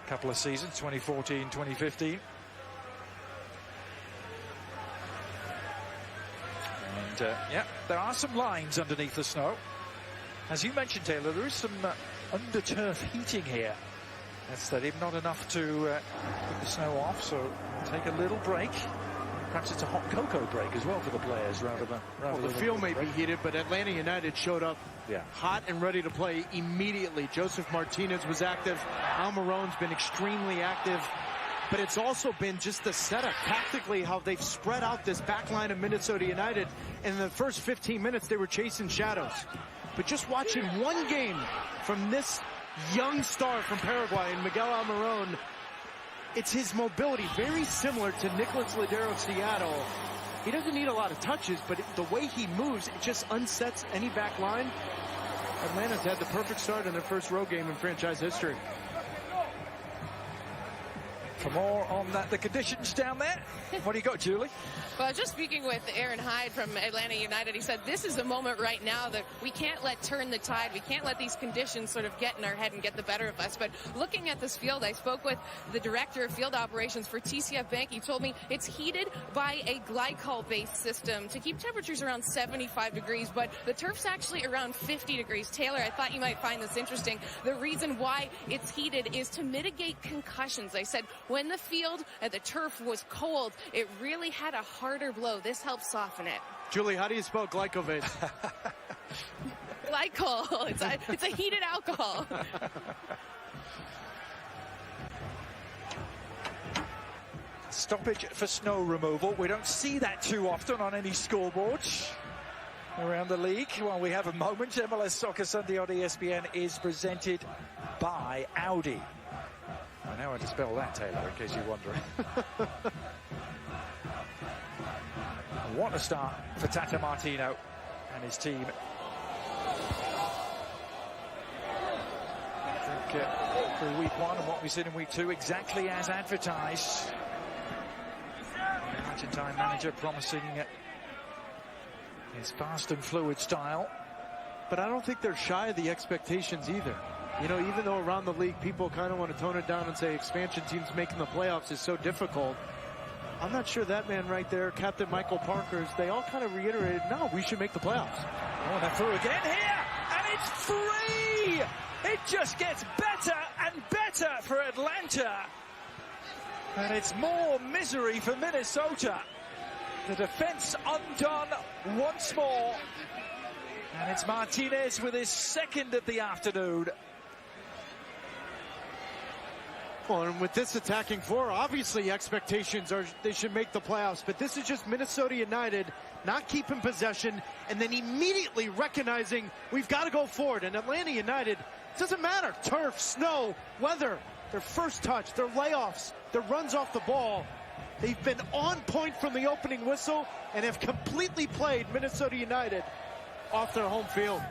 couple of seasons, 2014, 2015. And yeah, there are some lines underneath the snow. As you mentioned, Taylor, there is some under-turf heating here at stadium. Not enough to keep the snow off, so take a little break. Perhaps it's a hot cocoa break as well for the players, rather than... Well, the field may be heated, but Atlanta United showed up hot and ready to play immediately. Josef Martinez was active. Almiron's been extremely active. But it's also been just the setup, tactically, how they've spread out this back line of Minnesota United. And in the first 15 minutes, they were chasing shadows. But just watching one game from this young star from Paraguay, and Miguel Almiron, it's his mobility, very similar to Nicolas Ladero of Seattle. He doesn't need a lot of touches, but the way he moves, it just unsets any back line. Atlanta's had the perfect start in their first road game in franchise history. For more on the conditions down there, what do you got, Julie? Well, just speaking with Aaron Hyde from Atlanta United, he said this is a moment right now that we can't let turn the tide. We can't let these conditions sort of get in our head and get the better of us. But looking at this field, I spoke with the director of field operations for TCF Bank. He told me it's heated by a glycol-based system to keep temperatures around 75 degrees, but the turf's actually around 50 degrees. Taylor, I thought you might find this interesting. The reason why it's heated is to mitigate concussions. They said when the field and the turf was cold, it really had a harder blow. This helps soften it. Julie, how do you spell glycovate? Glycol. It's a heated alcohol. Stoppage for snow removal. We don't see that too often on any scoreboards around the league. Well, we have a moment. MLS Soccer Sunday on ESPN is presented by Audi. I know how to spell that, Taylor, in case you're wondering. What a start for Tata Martino and his team. I think for week one and what we've seen in week two, exactly as advertised. The Argentine manager promising his fast and fluid style. But I don't think they're shy of the expectations either. You know, even though around the league people kind of want to tone it down and say expansion teams making the playoffs is so difficult, I'm not sure that man right there, Captain Michael Parker's, they all kind of reiterated, no, we should make the playoffs. Oh, they're through again here, and it's free! It just gets better and better for Atlanta. And it's more misery for Minnesota. The defense undone once more. And it's Martinez with his second of the afternoon. Well, and with this attacking four, obviously expectations are they should make the playoffs. But this is just Minnesota United not keeping possession and then immediately recognizing we've got to go forward. And Atlanta United, it doesn't matter. Turf, snow, weather, their first touch, their layoffs, their runs off the ball. They've been on point from the opening whistle and have completely played Minnesota United off their home field.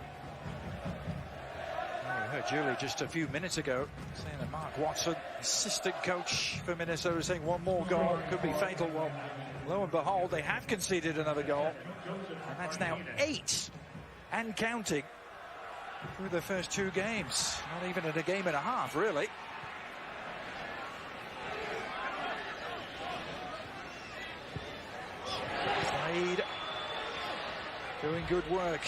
We heard Julie just a few minutes ago saying that Mark Watson, assistant coach for Minnesota, saying one more goal could be fatal. Well, lo and behold, they have conceded another goal, and that's now 8 and counting through the first 2 games. Not even in a game and a half, really. Slade doing good work.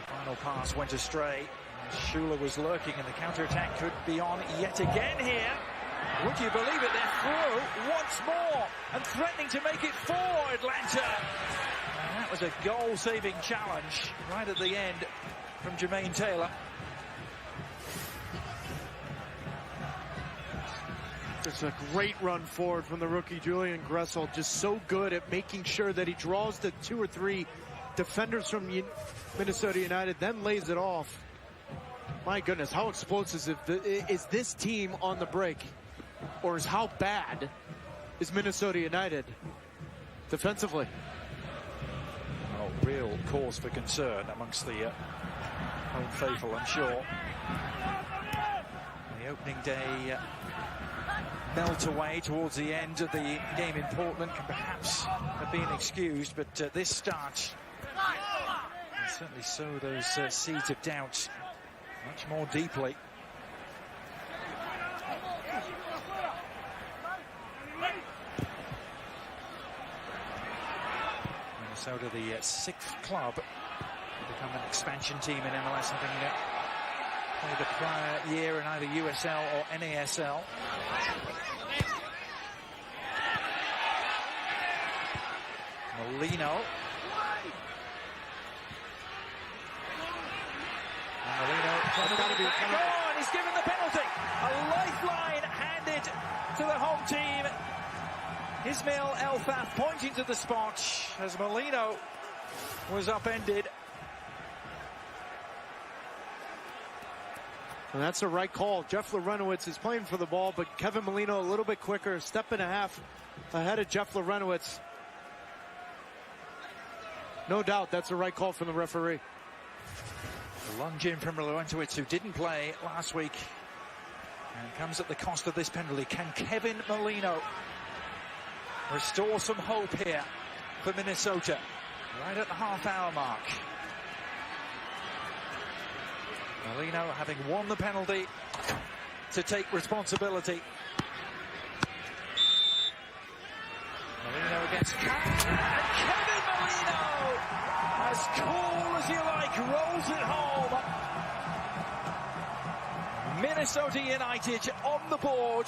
Final pass went astray. Schuler was lurking, and the counter-attack could be on yet again here. Would you believe it? They're through once more and threatening to make it 4 Atlanta. And that was a goal-saving challenge right at the end from Jermaine Taylor. It's a great run forward from the rookie Julian Gressel, just so good at making sure that he draws the 2 or 3 defenders from Minnesota United, then lays it off. My goodness, how explosive is this team on the break? Or is how bad is Minnesota United defensively? Oh, real cause for concern amongst the home faithful, I'm sure. The opening day melt away towards the end of the game in Portland can perhaps have been excused, but this start will certainly sow those seeds of doubt much more deeply. Minnesota, the 6th club to become an expansion team in MLS, having played the prior year in either USL or NASL. Molino. And Molino trying to get it back on. He's given the penalty. A lifeline handed to the home team. Ismail El-Faf pointing to the spot as Molino was upended. And that's the right call. Jeff Larentowicz is playing for the ball, but Kevin Molino a little bit quicker, a step and a half ahead of Jeff Larentowicz. No doubt that's the right call from the referee. A lunge in from Larentowicz, who didn't play last week And comes at the cost of this penalty. Can Kevin Molino restore some hope here for Minnesota? Right at the half-hour mark. Molino having won the penalty to take responsibility. Molino against Kevin Molino, as cool as you like, rolls it home. Minnesota United on the board.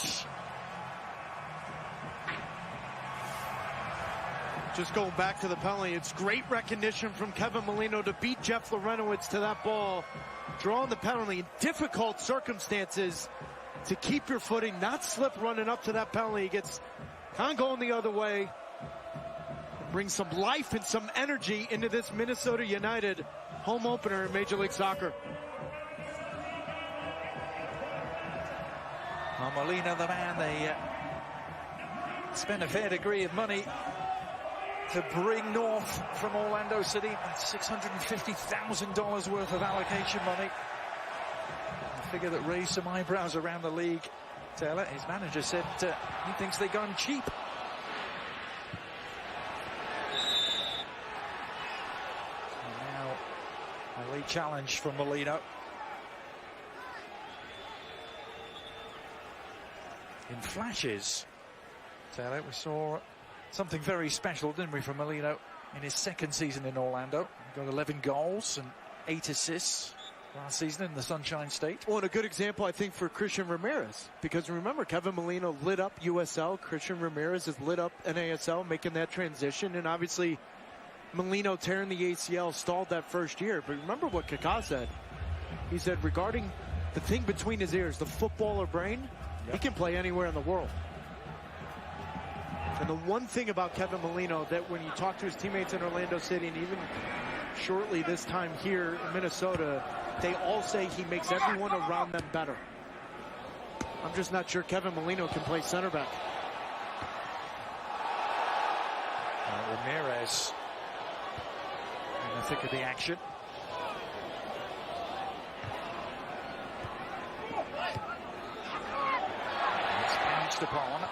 Just going back to the penalty, it's great recognition from Kevin Molino to beat Jeff Larentowicz to that ball, drawing the penalty in difficult circumstances to keep your footing, not slip running up to that penalty. He gets kind of going the other way, brings some life and some energy into this Minnesota United home opener in Major League Soccer. Well, Molino, the man, they spent a fair degree of money to bring north from Orlando City. That's $650,000 worth of allocation money. A figure that raised some eyebrows around the league. Taylor, his manager, said he thinks they've gone cheap. And now a late challenge from Molino. In flashes, Taylor, we saw something very special, didn't we, from Molino in his second season in Orlando. He got 11 goals and 8 assists last season in the Sunshine State. Well, and a good example, I think, for Christian Ramirez. Because remember, Kevin Molino lit up USL. Christian Ramirez has lit up NASL, making that transition. And obviously, Molino tearing the ACL stalled that first year. But remember what Kaká said. He said regarding the thing between his ears, the footballer brain, he can play anywhere in the world. And the one thing about Kevin Molino that when you talk to his teammates in Orlando City and even shortly this time here in Minnesota, they all say he makes everyone around them better. I'm just not sure Kevin Molino can play center back. Ramirez in the thick of the action. It's pounced upon.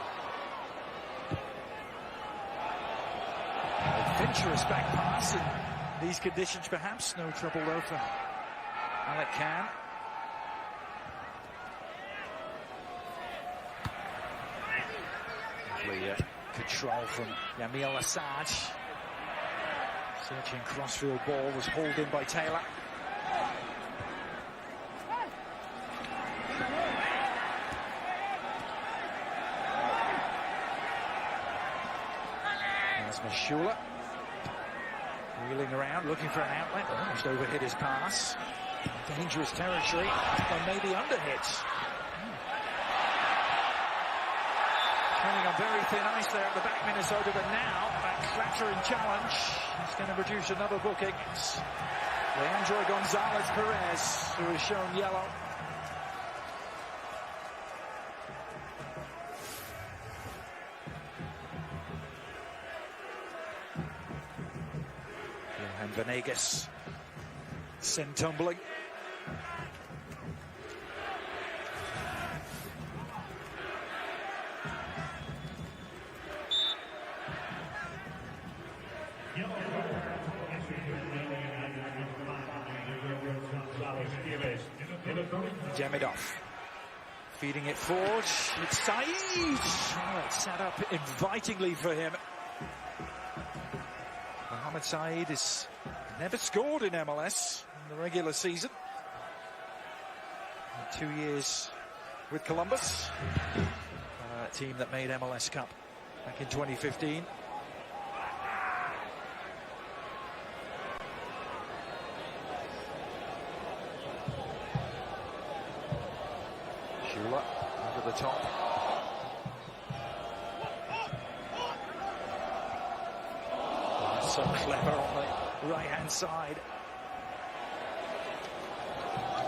Adventurous back pass in these conditions, perhaps. No trouble though for Alec Can. Lovely control from Yamil Assad. Searching crossfield ball was hauled in by Taylor. There's Mashula. Wheeling around, looking for an outlet. Almost overhit his pass. Dangerous territory. And maybe underhit. Turning on very thin ice there at the back, Minnesota. But now, that clattering challenge is going to produce another booking. It's Leandro Gonzalez Perez, who has shown yellow. And Venegas sent tumbling. Demidov feeding it forward. It's Saeed. Oh, it's set up invitingly for him. Mohamed Saeed has never scored in MLS in the regular season. 2 years with Columbus, a team that made MLS Cup back in 2015. Shula over the top. Oh, so clever on the right-hand side.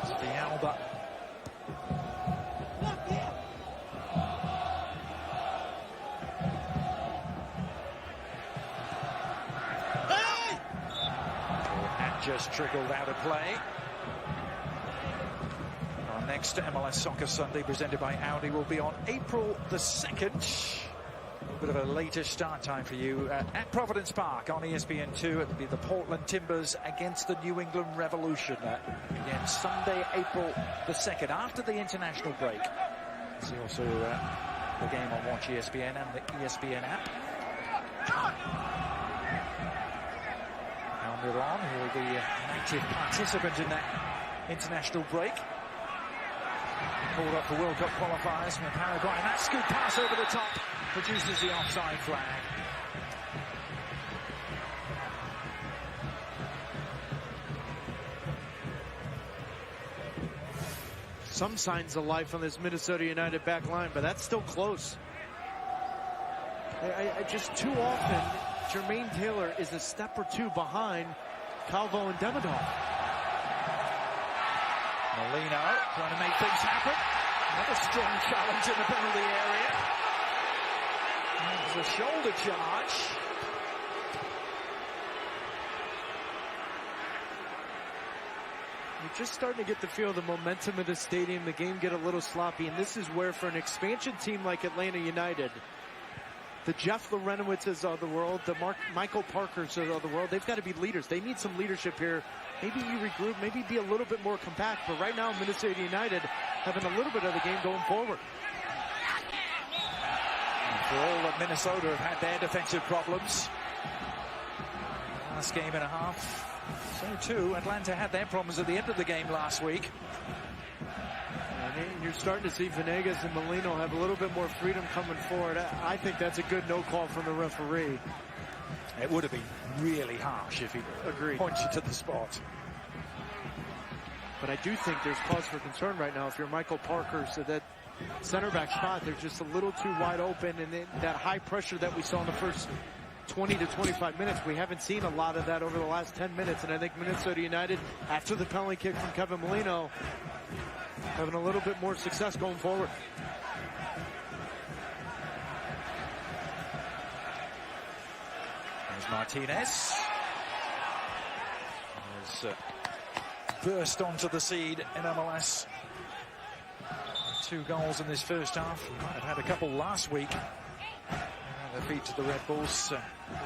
It's Villalba. That just trickled out of play. next MLS Soccer Sunday presented by Audi will be on April the 2nd. A bit of a later start time for you at Providence Park on ESPN2. It'll be the Portland Timbers against the New England Revolution. Again, Sunday, April the 2nd, after the international break. See also the game on Watch ESPN and the ESPN app. Almiron, who will be a active participant in that international break. Called up for World Cup qualifiers from Paraguay. And that scoop pass over the top produces the offside flag. Some signs of life on this Minnesota United back line, but that's still close. I just too often, Jermaine Taylor is a step or two behind Calvo and Demidov. Molino trying to make things happen. Another strong challenge in the penalty area. There's a shoulder charge. You're just starting to get the feel of the momentum of the stadium. The game get a little sloppy, and this is where, for an expansion team like Atlanta United, the Jeff Larenowitzes of the world, the Michael Parkers of the world, they've got to be leaders. They need some leadership here. Maybe you regroup, maybe be a little bit more compact. But right now, Minnesota United having a little bit of the game going forward. And for all that Minnesota have had their defensive problems, last game and a half, so too Atlanta had their problems at the end of the game last week. And you're starting to see Venegas and Molino have a little bit more freedom coming forward. I think that's a good no call from the referee. It would have been really harsh if he pointed to the spot. But I do think there's cause for concern right now if you're Michael Parker. So that center back spot, they're just a little too wide open. And then that high pressure that we saw in the first 20 to 25 minutes, we haven't seen a lot of that over the last 10 minutes. And I think Minnesota United, after the penalty kick from Kevin Molino, having a little bit more success going forward. There's Martinez. Has burst onto the scene in MLS. 2 goals in this first half. He might have had a couple last week. Their feet to the Red Bulls.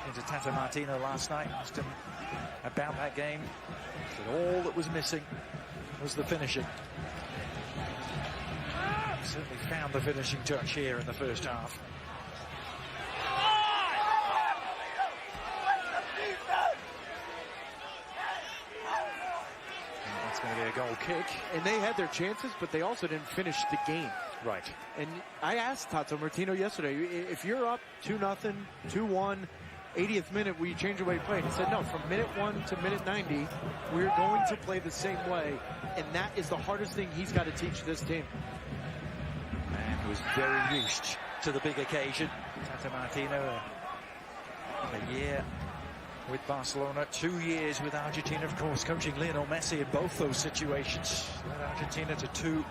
Into Tata Martino last night. Asked him about that game. Said all that was missing was the finishing. Certainly found the finishing touch here in the first half. And that's going to be a goal kick. And they had their chances, but they also didn't finish the game. Right. And I asked Tata Martino yesterday, if you're up 2-0, 2-1, 80th minute, will you change the way you play? And he said, no, from minute 1 to minute 90, we're going to play the same way. And that is the hardest thing he's got to teach this team. Man was very used to the big occasion. Tata Martino, a year with Barcelona, 2 years with Argentina, of course, coaching Lionel Messi in both those situations. Led Argentina to 2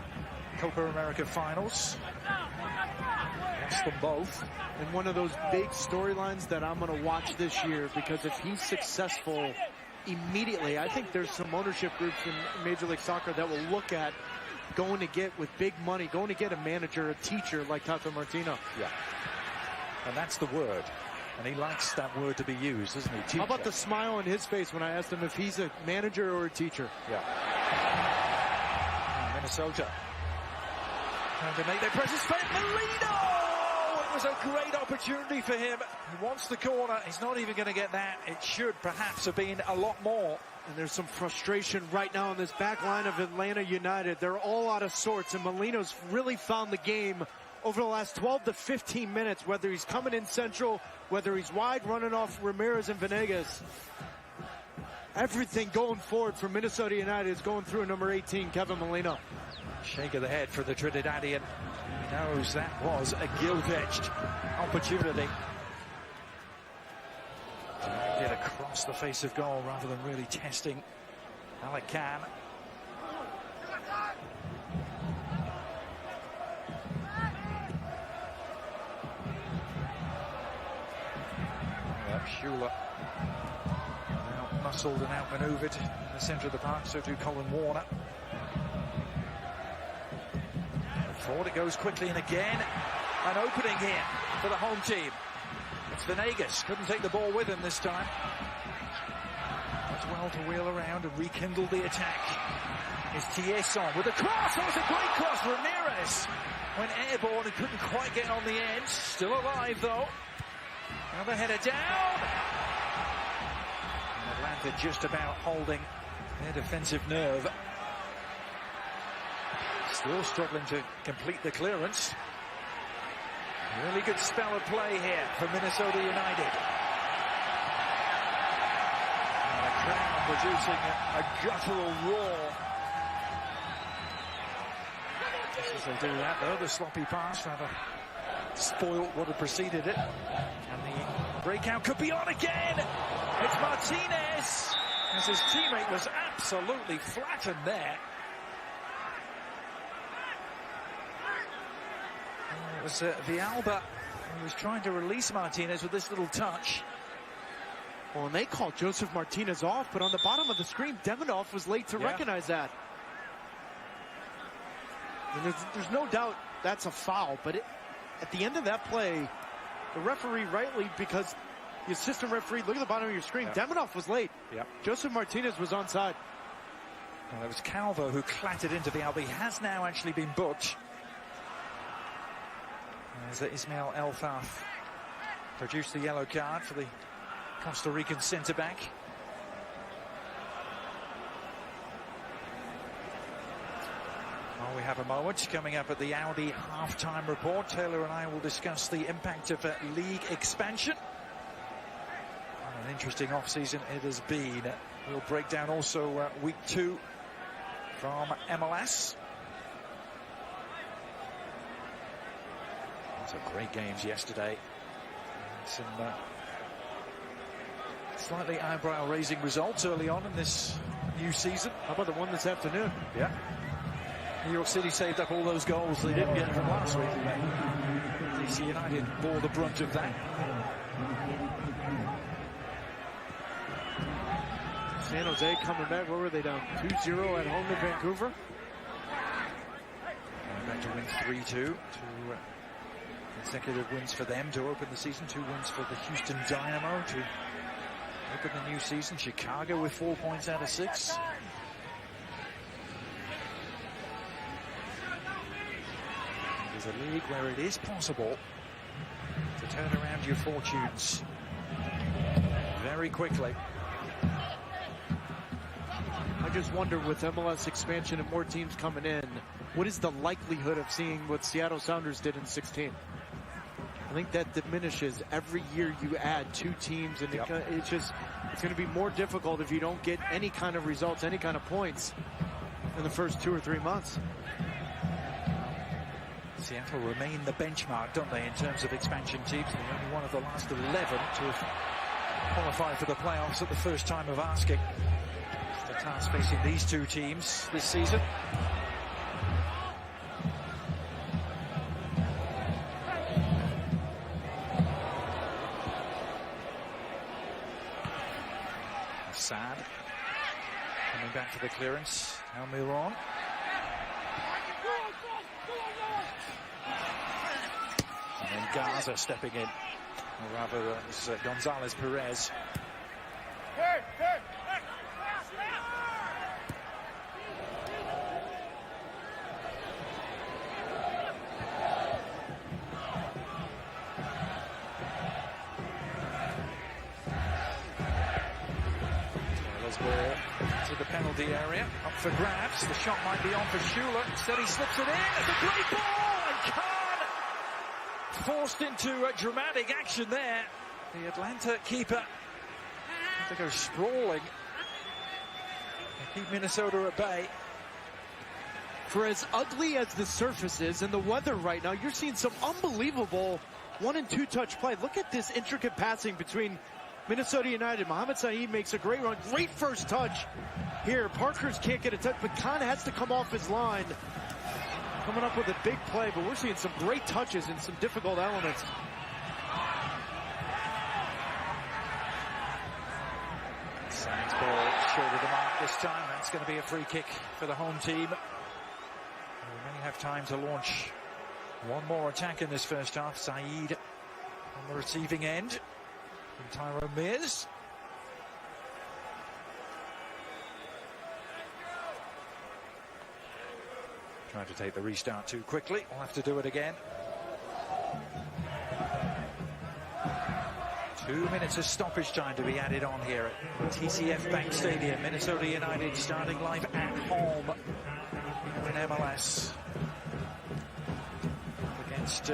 Copa America finals. Lost them both. And one of those big storylines that I'm going to watch this year, because if he's successful immediately, I think there's some ownership groups in Major League Soccer that will look at going to get, with big money, going to get a manager, a teacher like Tata Martino. Yeah. And that's the word. And he likes that word to be used, doesn't he? Teacher. How about the smile on his face when I asked him if he's a manager or a teacher? Yeah. Minnesota trying to make their presence felt. Molino! It was a great opportunity for him. He wants the corner. He's not even going to get that. It should perhaps have been a lot more. And there's some frustration right now in this back line of Atlanta United. They're all out of sorts, and Molino's really found the game over the last 12 to 15 minutes, whether he's coming in central, whether he's wide running off Ramirez and Venegas. Everything going forward for Minnesota United is going through number 18, Kevin Molino. Shake of the head for the Trinidadian. He knows that was a gilt-edged opportunity. Get across the face of goal rather than really testing Alec Khan. Shula out-muscled and out-maneuvered in the centre of the park, so too Colin Warner. Forward it goes quickly, and again an opening here for the home team. It's Venegas, couldn't take the ball with him this time. Does well to wheel around and rekindle the attack. Is Tieson with a cross. That was a great cross. Ramirez went airborne and couldn't quite get on the edge. Still alive though. Another header down. And Atlanta just about holding their defensive nerve. Still struggling to complete the clearance. Really good spell of play here for Minnesota United. And the crowd producing a guttural roar. As they do that though, the sloppy pass rather spoiled what had preceded it. And the breakout could be on again. It's Martinez, as his teammate was absolutely flattened there. It was Villalba who was trying to release Martinez with this little touch. Well, and they called Josef Martinez off, but on the bottom of the screen, Demidov was late to recognize that. And there's no doubt that's a foul, but at the end of that play, the referee rightly, because the assistant referee, look at the bottom of your screen, Demidov was late. Josef Martinez was onside. Well, it was Calvo who clattered into Villalba. He has now actually been booked. As Ismail Elfaf produced the yellow card for the Costa Rican centre-back. Well, we have a moment coming up at the Audi half-time report. Taylor and I will discuss the impact of league expansion. An interesting off-season it has been. We'll break down also week 2 from MLS. Some great games yesterday. Some slightly eyebrow-raising results early on in this new season. How about the one this afternoon? Yeah. New York City saved up all those goals they didn't get from last week. DC United bore the brunt of that. San Jose coming back. What were they down? 2-0 at home to Vancouver? Going back to win 3-2. 2 consecutive wins for them to open the season. 2 wins for the Houston Dynamo to open the new season. Chicago with 4 points out of 6. There's a league where it is possible to turn around your fortunes very quickly. I just wonder, with MLS expansion and more teams coming in, what is the likelihood of seeing what Seattle Sounders did in 16? I think that diminishes every year you add 2 teams, and it's going to be more difficult if you don't get any kind of results, any kind of points in the first 2 or 3 months. Seattle remain the benchmark, don't they, in terms of expansion teams? They're only one of the last 11 to have qualified for the playoffs at the first time of asking. It's the task facing these 2 teams this season. Sad coming back for the clearance. Almiron. And then Gaza stepping in. Or rather, it's Gonzalez Perez. To the penalty area, up for grabs. The shot might be on for Schuler. Instead, he slips it in. It's a great ball, and Khan forced into dramatic action there. The Atlanta keeper to go sprawling and keep Minnesota at bay. For as ugly as the surface is and the weather right now, you're seeing some unbelievable 1- and 2-touch play. Look at this intricate passing between Minnesota United. Mohamed Saeed makes a great run. Great first touch here. Parkhurst can't get a touch, but Khan has to come off his line. Coming up with a big play, but we're seeing some great touches in some difficult elements. Sainz ball short of the mark this time. That's going to be a free kick for the home team. We may have have time to launch one more attack in this first half. Saeed on the receiving end from Tyrone Mears. Trying to take the restart too quickly. We'll have to do it again. 2 minutes of stoppage time to be added on here at TCF Bank Stadium. Minnesota United starting live at home in MLS against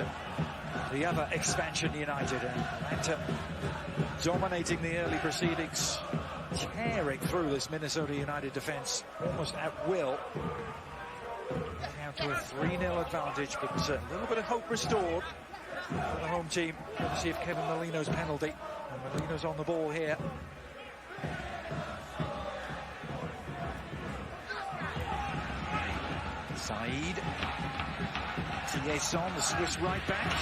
the other expansion United. Atlanta dominating the early proceedings, tearing through this Minnesota United defense almost at will. Down to a 3-0 advantage, but a little bit of hope restored for the home team. Let's see if Kevin Molino's penalty. And Molino's on the ball here. Saeed. Tieson, the Swiss right back.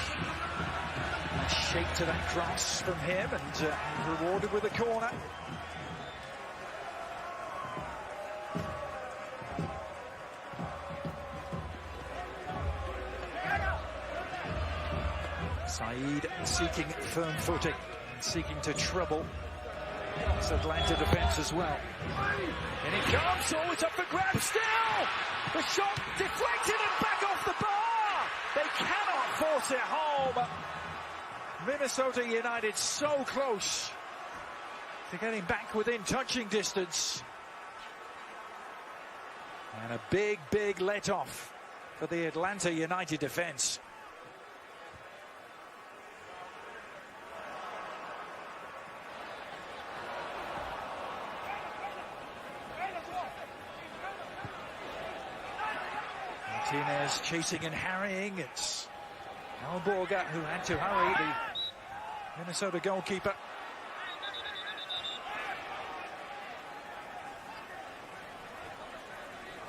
Nice shape to that cross from him, and rewarded with a corner. Saeed seeking firm footing and seeking to trouble this Atlanta defense as well. And it comes, oh, it's up for grabs still! The shot deflected and back off the bar! They cannot force it home! Minnesota United so close to getting back within touching distance. And a big, big let-off for the Atlanta United defense. Martinez chasing and harrying. It's Alborga who had to hurry, the Minnesota goalkeeper.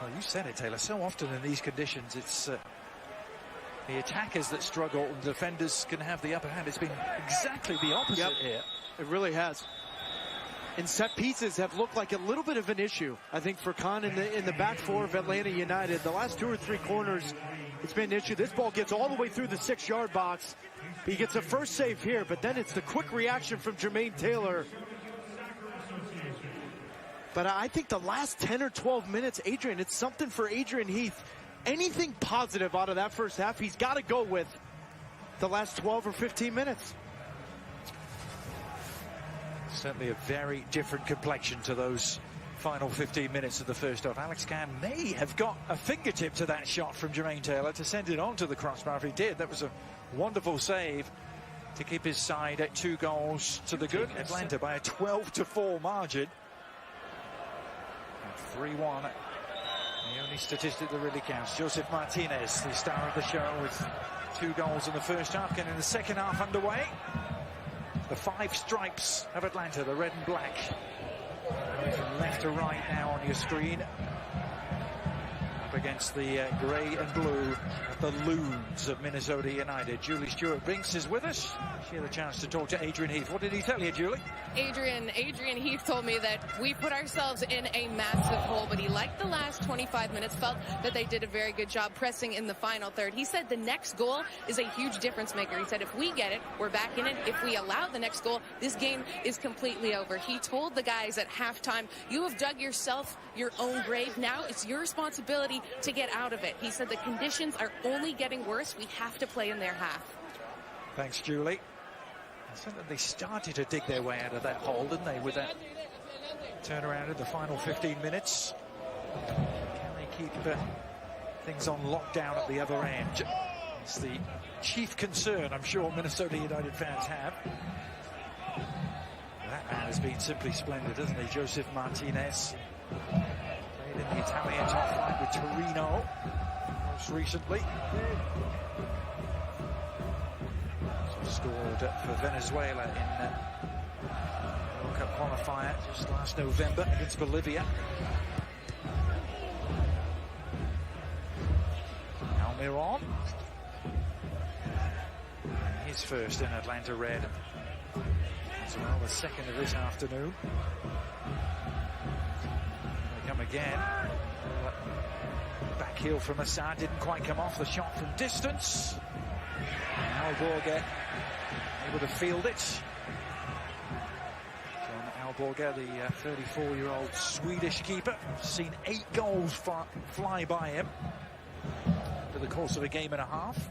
Well, you said it, Taylor. So often in these conditions, it's the attackers that struggle and the defenders can have the upper hand. It's been exactly the opposite here. It really has. And set pieces have looked like a little bit of an issue, I think, for Khan in the back four of Atlanta United. The last 2 or 3 corners, it's been an issue. This ball gets all the way through the 6-yard box. He gets a first save here, but then it's the quick reaction from Jermaine Taylor. But I think the last 10 or 12 minutes, Adrian, it's something for Adrian Heath. Anything positive out of that first half, he's got to go with the last 12 or 15 minutes. Certainly a very different complexion to those final 15 minutes of the first half. Alex Cann may have got a fingertip to that shot from Jermaine Taylor to send it onto the crossbar. If he did, that was a wonderful save to keep his side at 2 goals to the good. Atlanta by a 12-4 margin. 3-1. The only statistic that really counts. Josef Martinez, the star of the show, with 2 goals in the first half. Getting the second half underway. The 5 stripes of Atlanta, the red and black. Going from left to right now on your screen. Up against the grey and blue of the Loons of Minnesota United. Julie Stewart-Binks is with us. She had a chance to talk to Adrian Heath. What did he tell you, Julie? Adrian Heath told me that we put ourselves in a massive hole, but he liked the last 25 minutes, felt that they did a very good job pressing in the final third. He said the next goal is a huge difference maker. He said if we get it, we're back in it. If we allow the next goal, this game is completely over. He told the guys at halftime, you have dug yourself your own grave. Now it's your responsibility to get out of it. He said the conditions are only getting worse. We have to play in their half. Thanks, Julie. So they started to dig their way out of that hole, didn't they, with that turnaround in the final 15 minutes. Can they keep things on lockdown at the other end? It's the chief concern I'm sure Minnesota United fans have. That man has been simply splendid, hasn't he? Josef Martinez. Played in the Italian top flight with Torino most recently. Scored for Venezuela in World Cup qualifier just last November against Bolivia. Almiron. His first in Atlanta red as well, the second of this afternoon. They come again. Back heel from Assad, didn't quite come off the shot from distance. Alborga able to field it. John Alborga, the 34-year-old Swedish keeper, seen 8 goals fly by him over the course of a game and a half.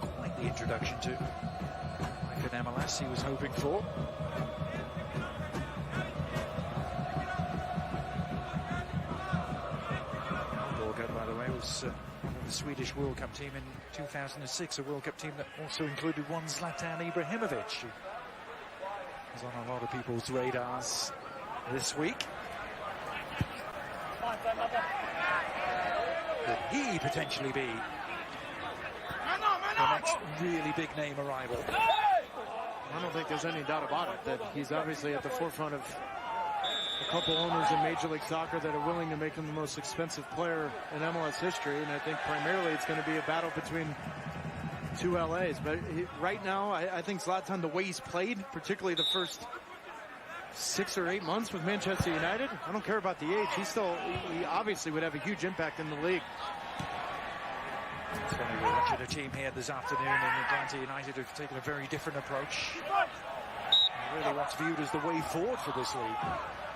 Quite the introduction to life in MLS he was hoping for. By the way, was the Swedish World Cup team in 2006, a World Cup team that also included one Zlatan Ibrahimovic, who was on a lot of people's radars this week. Could he potentially be the next really big name arrival? I don't think there's any doubt about it that he's obviously at the forefront of a couple owners in Major League Soccer that are willing to make him the most expensive player in MLS history, and I think primarily it's going to be a battle between 2 LAs. But right now, I think Zlatan, the way he's played, particularly the first 6 or 8 months with Manchester United, I don't care about the age. He obviously would have a huge impact in the league. It's funny, we're watching a team here this afternoon, and Atlanta United have taken a very different approach. Really what's viewed as the way forward for this league.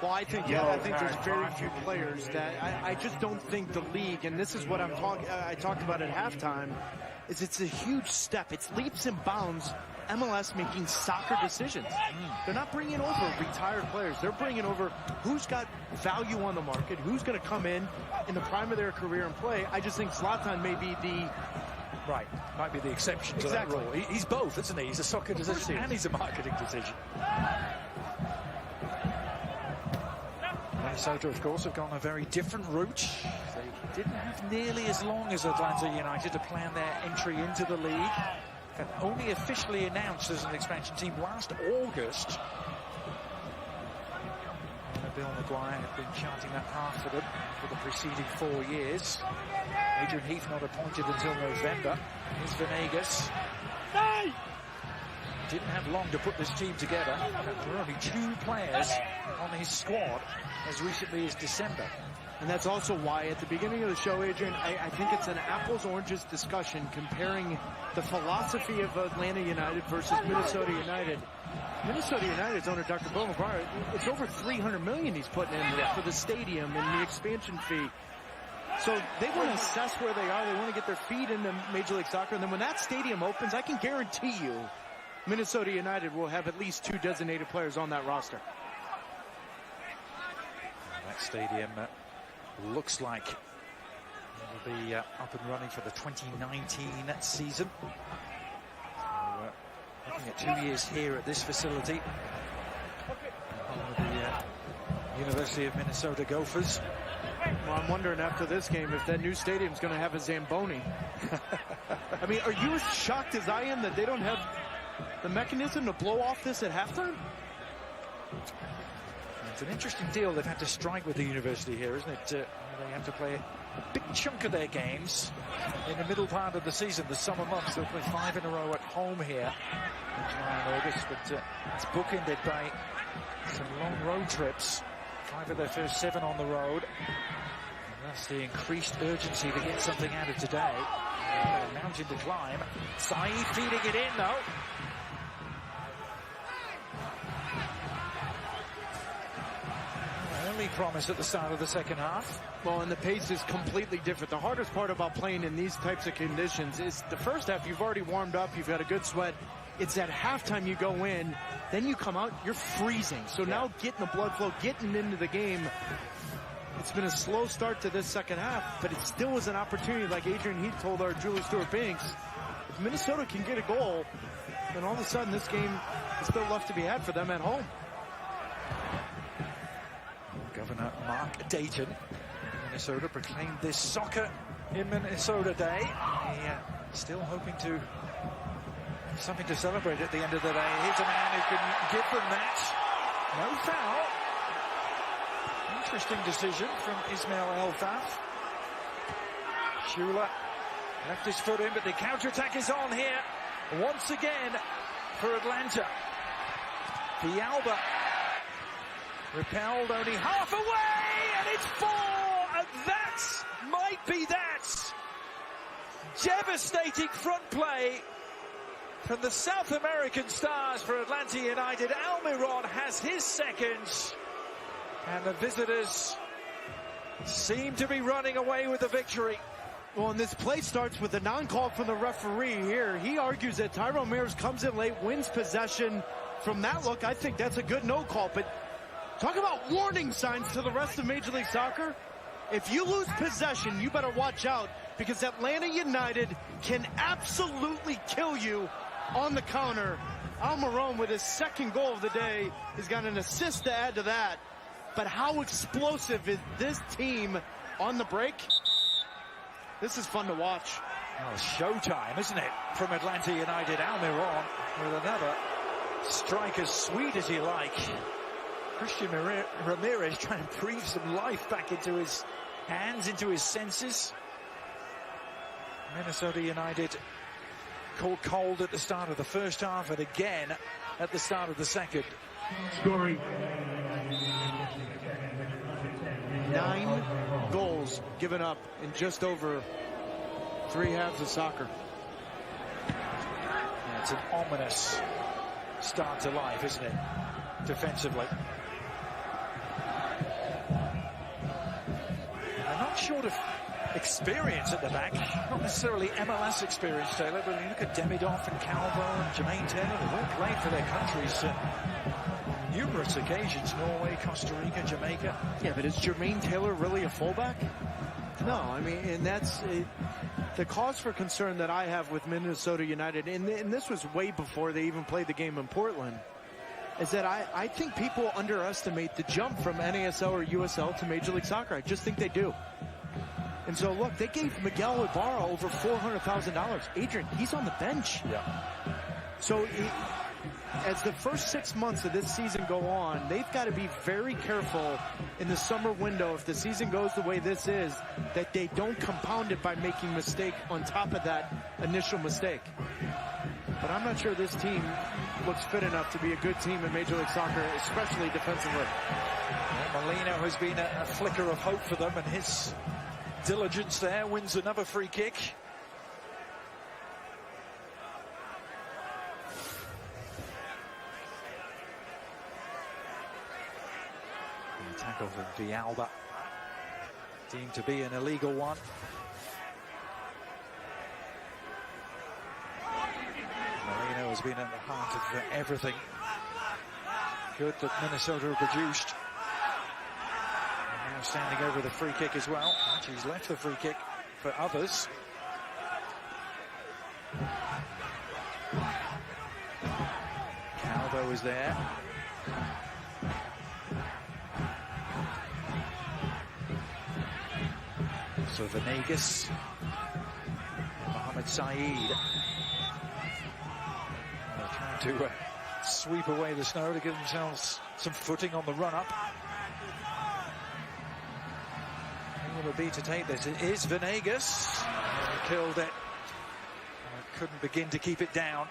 Well, I think there's very few players that I just don't think the league, and this is what I talked about at halftime, is it's a huge step. It's leaps and bounds. MLS making soccer decisions. They're not bringing over retired players. They're bringing over who's got value on the market, who's going to come in the prime of their career and play. I just think Zlatan may be might be the exception to that rule. He's both, isn't he? He's a soccer decision and he's a marketing decision. Minnesota, of course, have gone a very different route. They didn't have nearly as long as Atlanta United to plan their entry into the league. And only officially announced as an expansion team last August. Bill Maguire had been charting that path for them for the preceding 4 years. Adrian Heath not appointed until November. Here's Venegas. Didn't have long to put this team together. There were only 2 players on his squad as recently as December. And that's also why at the beginning of the show, Adrian, I think it's an apples-oranges discussion comparing the philosophy of Atlanta United versus Minnesota United. Minnesota United's owner, Dr. Bill Maguire, it's over $300 million he's putting in for the stadium and the expansion fee. So they want to assess where they are. They want to get their feet into Major League Soccer. And then when that stadium opens, I can guarantee you Minnesota United will have at least 2 designated players on that roster. That stadium looks like it will be up and running for the 2019 season. So, looking at 2 years here at this facility. The University of Minnesota Gophers. Well, I'm wondering after this game if that new stadium's going to have a Zamboni. I mean, are you as shocked as I am that they don't have the mechanism to blow off this at halftime? It's an interesting deal they've had to strike with the university here, isn't it? They have to play a big chunk of their games in the middle part of the season, the summer months. They'll play 5 in a row at home here in July and August, but it's bookended by some long road trips. 5 of their first 7 on the road. And that's the increased urgency to get something out of today. A mountain to climb. Saeed feeding it in, though. Only promise at the start of the second half. Well, and the pace is completely different. The hardest part about playing in these types of conditions is the first half, you've already warmed up, you've got a good sweat. It's at halftime you go in, then you come out, you're freezing. So now getting the blood flow, getting into the game, it's been a slow start to this second half, but it still was an opportunity, like Adrian Heath told our Julie Stewart-Binks. If Minnesota can get a goal, then all of a sudden this game is still left to be had for them at home. Governor Mark Dayton, Minnesota, proclaimed this Soccer in Minnesota Day. Still hoping to have something to celebrate at the end of the day. Here's a man who can give them that. No foul. Interesting decision from Ismail Elfaf. Shula left his foot in, but the counter-attack is on here once again for Atlanta. Villalba repelled only half away, and It's 4, and that might be that. Devastating front play from the South American stars for Atlanta United. Almiron has his second, and the visitors seem to be running away with the victory. Well, and this play starts with a non-call from the referee here. He argues that Tyrone Mears comes in late, wins possession. From that look, I think that's a good no call. But talk about warning signs to the rest of Major League Soccer. If you lose possession, you better watch out, because Atlanta United can absolutely kill you on the counter. Almiron, with his second goal of the day, has got an assist to add to that. But how explosive is this team on the break? This is fun to watch. Oh, showtime, isn't it? From Atlanta United, Almiron with another strike as sweet as you like. Christian Ramirez trying to breathe some life back into his hands, into his senses. Minnesota United caught cold at the start of the first half and again at the start of the second. Scoring. 9 goals given up in just over 3 halves of soccer. Yeah, it's an ominous start to life, isn't it? Defensively. They're not short of experience at the back, not necessarily MLS experience, Taylor, but you look at Demidoff and Calvo and Jermaine Taylor, they've all played for their countries numerous occasions. Norway, Costa Rica, Jamaica. Yeah, but is Jermaine Taylor really a fullback? No, I mean, and that's the cause for concern that I have with Minnesota United, and this was way before they even played the game in Portland, is that I think people underestimate the jump from NASL or USL to Major League Soccer. I just think they do. And so, look, they gave Miguel Ibarra over $400,000. Adrian, he's on the bench. Yeah. So as the first 6 months of this season go on, they've got to be very careful in the summer window, if the season goes the way this is, that they don't compound it by making mistake on top of that initial mistake. But I'm not sure this team looks fit enough to be a good team in Major League Soccer, especially defensively. Well, Molino has been a flicker of hope for them, and his diligence there wins another free kick. The tackle from Villalba, deemed to be an illegal one. Molino has been at the heart of everything good that Minnesota have produced. Now standing over the free kick as well. Actually, he's left the free kick for others. Calvo is there. So Venegas, Mohamed Saeed. They're trying to sweep away the snow to give themselves some footing on the run-up. Who will it be to take this? It is Venegas. He killed it. Couldn't begin to keep it down.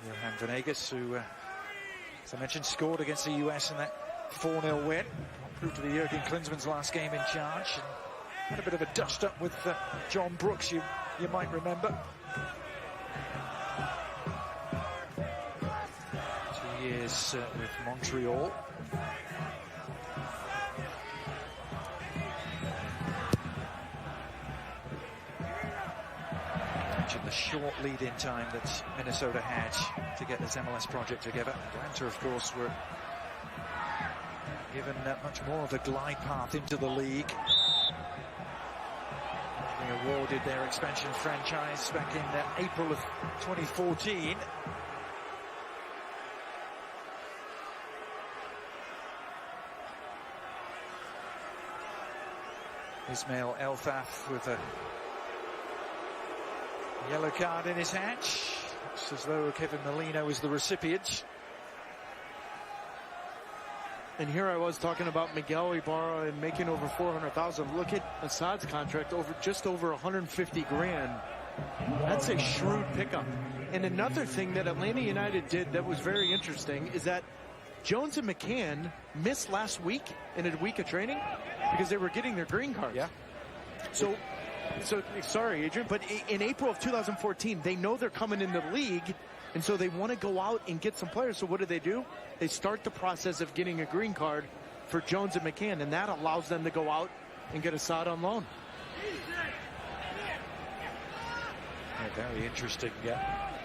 Johan Venegas, who, as I mentioned, scored against the US in that 4-0 win. Proved to be Jurgen Klinsmann's last game in charge. And had a bit of a dust-up with John Brooks, you might remember. 2 years with Montreal. The short lead-in time that Minnesota had to get this MLS project together. Atlanta, of course, were given much more of a glide path into the league. They awarded their expansion franchise back in April of 2014. Ismail Elfaf with a yellow card in his hat. Looks as though Kevin Molino is the recipient. And here I was talking about Miguel Ibarra and making over $400,000. Look at Assad's contract, just over 150 grand. That's a shrewd pickup. And another thing that Atlanta United did that was very interesting is that Jones and McCann missed last week in a week of training because they were getting their green cards. Yeah. So sorry, Adrian, but in April of 2014, they know they're coming in the league, and so they want to go out and get some players. So what do? They start the process of getting a green card for Jones and McCann, and that allows them to go out and get Assad on loan. Yeah, very interesting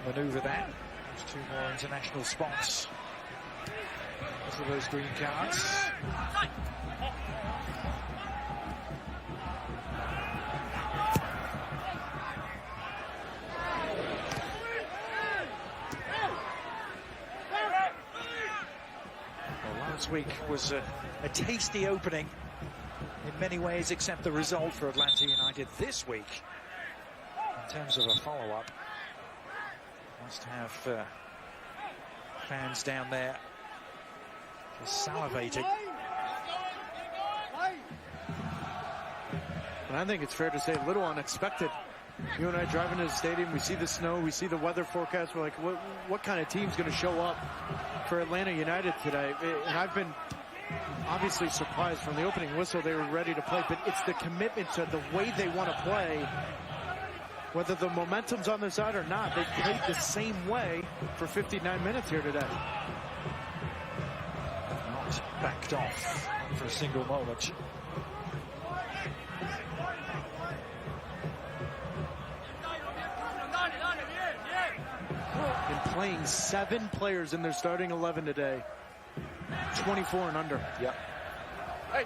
maneuver that. There's 2 more international spots because of those green cards. Well, last week was a tasty opening in many ways, except the result for Atlanta United. This week, in terms of a follow-up, must have fans down there just salivating. And I think it's fair to say a little unexpected. You and I drive into the stadium, we see the snow, we see the weather forecast, we're like, what kind of team's going to show up for Atlanta United today? And I've been obviously surprised from the opening whistle they were ready to play, but it's the commitment to the way they want to play. Whether the momentum's on their side or not, they played the same way for 59 minutes here today. Not backed off for a single moment. And playing 7 players in their starting 11 today. 24 and under. Yep. Hey.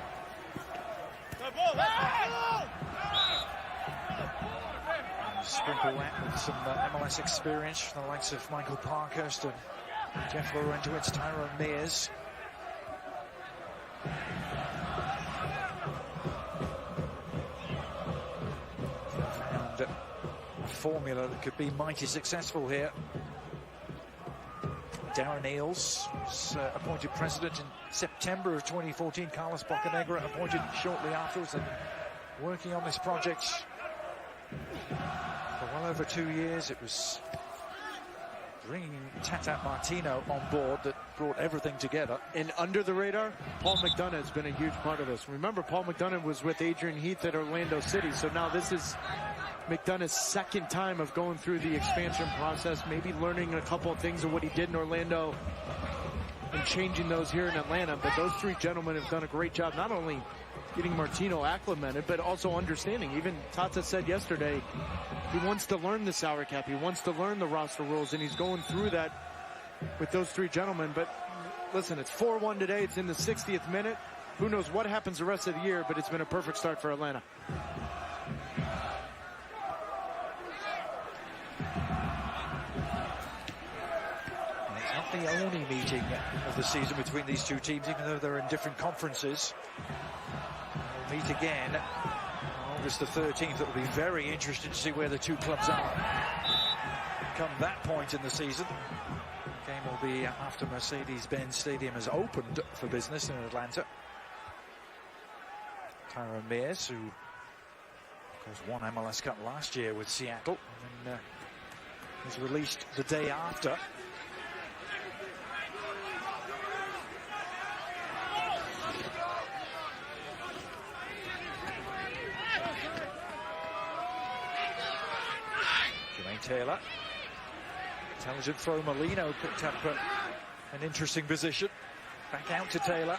Sprinkle that with some MLS experience from the likes of Michael Parkhurst and Jeff Laurentowicz, Tyrone Mears. Found a formula that could be mighty successful here. Darren Eales was appointed president in September of 2014. Carlos Bocanegra appointed shortly afterwards, and working on this project for well over 2 years. It was bringing Tata Martino on board that brought everything together. And under the radar, Paul McDonough has been a huge part of this. Remember, Paul McDonough was with Adrian Heath at Orlando City, so now this is McDonough's second time of going through the expansion process, maybe learning a couple of things of what he did in Orlando and changing those here in Atlanta. But those 3 gentlemen have done a great job, not only getting Martino acclimated, but also understanding. Even Tata said yesterday he wants to learn the salary cap. He wants to learn the roster rules, and he's going through that with those 3 gentlemen. But listen, it's 4-1 today. It's in the 60th minute. Who knows what happens the rest of the year, but it's been a perfect start for Atlanta. The only meeting of the season between these 2 teams, even though they're in different conferences. We'll meet again on August the 13th. It will be very interesting to see where the 2 clubs are come that point in the season. The game will be after Mercedes-Benz Stadium has opened for business in Atlanta. Tyrone Mears, who of course won MLS Cup last year with Seattle, and was released the day after. Taylor. Intelligent throw. Molino picked up an interesting position. Back out to Taylor.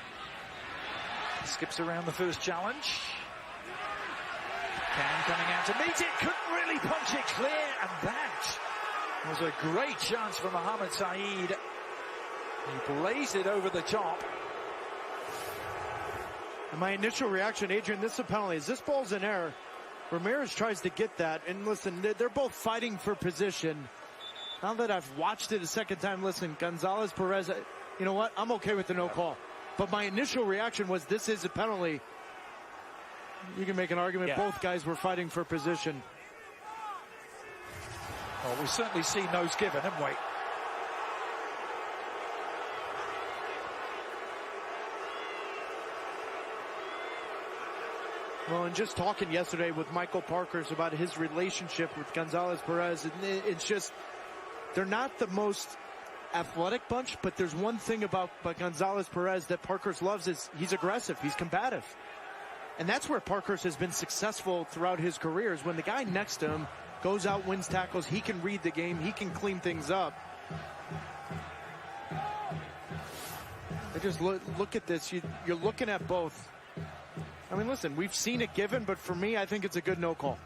Skips around the first challenge. Cam coming out to meet it. Couldn't really punch it clear. And that was a great chance for Mohamed Saeed. He blazed it over the top. And my initial reaction, Adrian, this is a penalty. As this ball's in error, Ramirez tries to get that, and listen, they're both fighting for position. Now that I've watched it a second time, listen, Gonzalez Perez, you know what? I'm okay with the no call. But my initial reaction was this is a penalty. You can make an argument both guys were fighting for position. Well, we've certainly seen those given, haven't we? Well, and just talking yesterday with Michael Parkhurst about his relationship with Gonzalez Perez, and it's just, they're not the most athletic bunch, but there's one thing about Gonzalez Perez that Parkhurst loves is he's aggressive, he's combative. And that's where Parkhurst has been successful throughout his career, is when the guy next to him goes out, wins tackles, he can read the game, he can clean things up. I just look at this, you're looking at both. I mean, listen, we've seen it given, but for me, I think it's a good no call.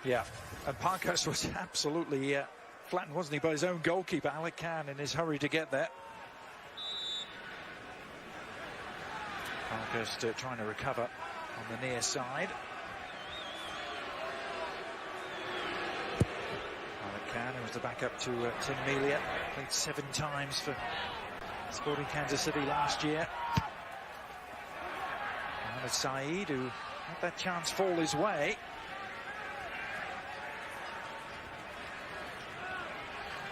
Yeah, and Parkhurst was absolutely flattened, wasn't he, by his own goalkeeper, Alec Khan, in his hurry to get there. Parkhurst trying to recover on the near side. Alec Khan, who was the backup to Tim Melia, played 7 times for Sporting Kansas City last year. Mohamed Saeed, who had that chance fall his way.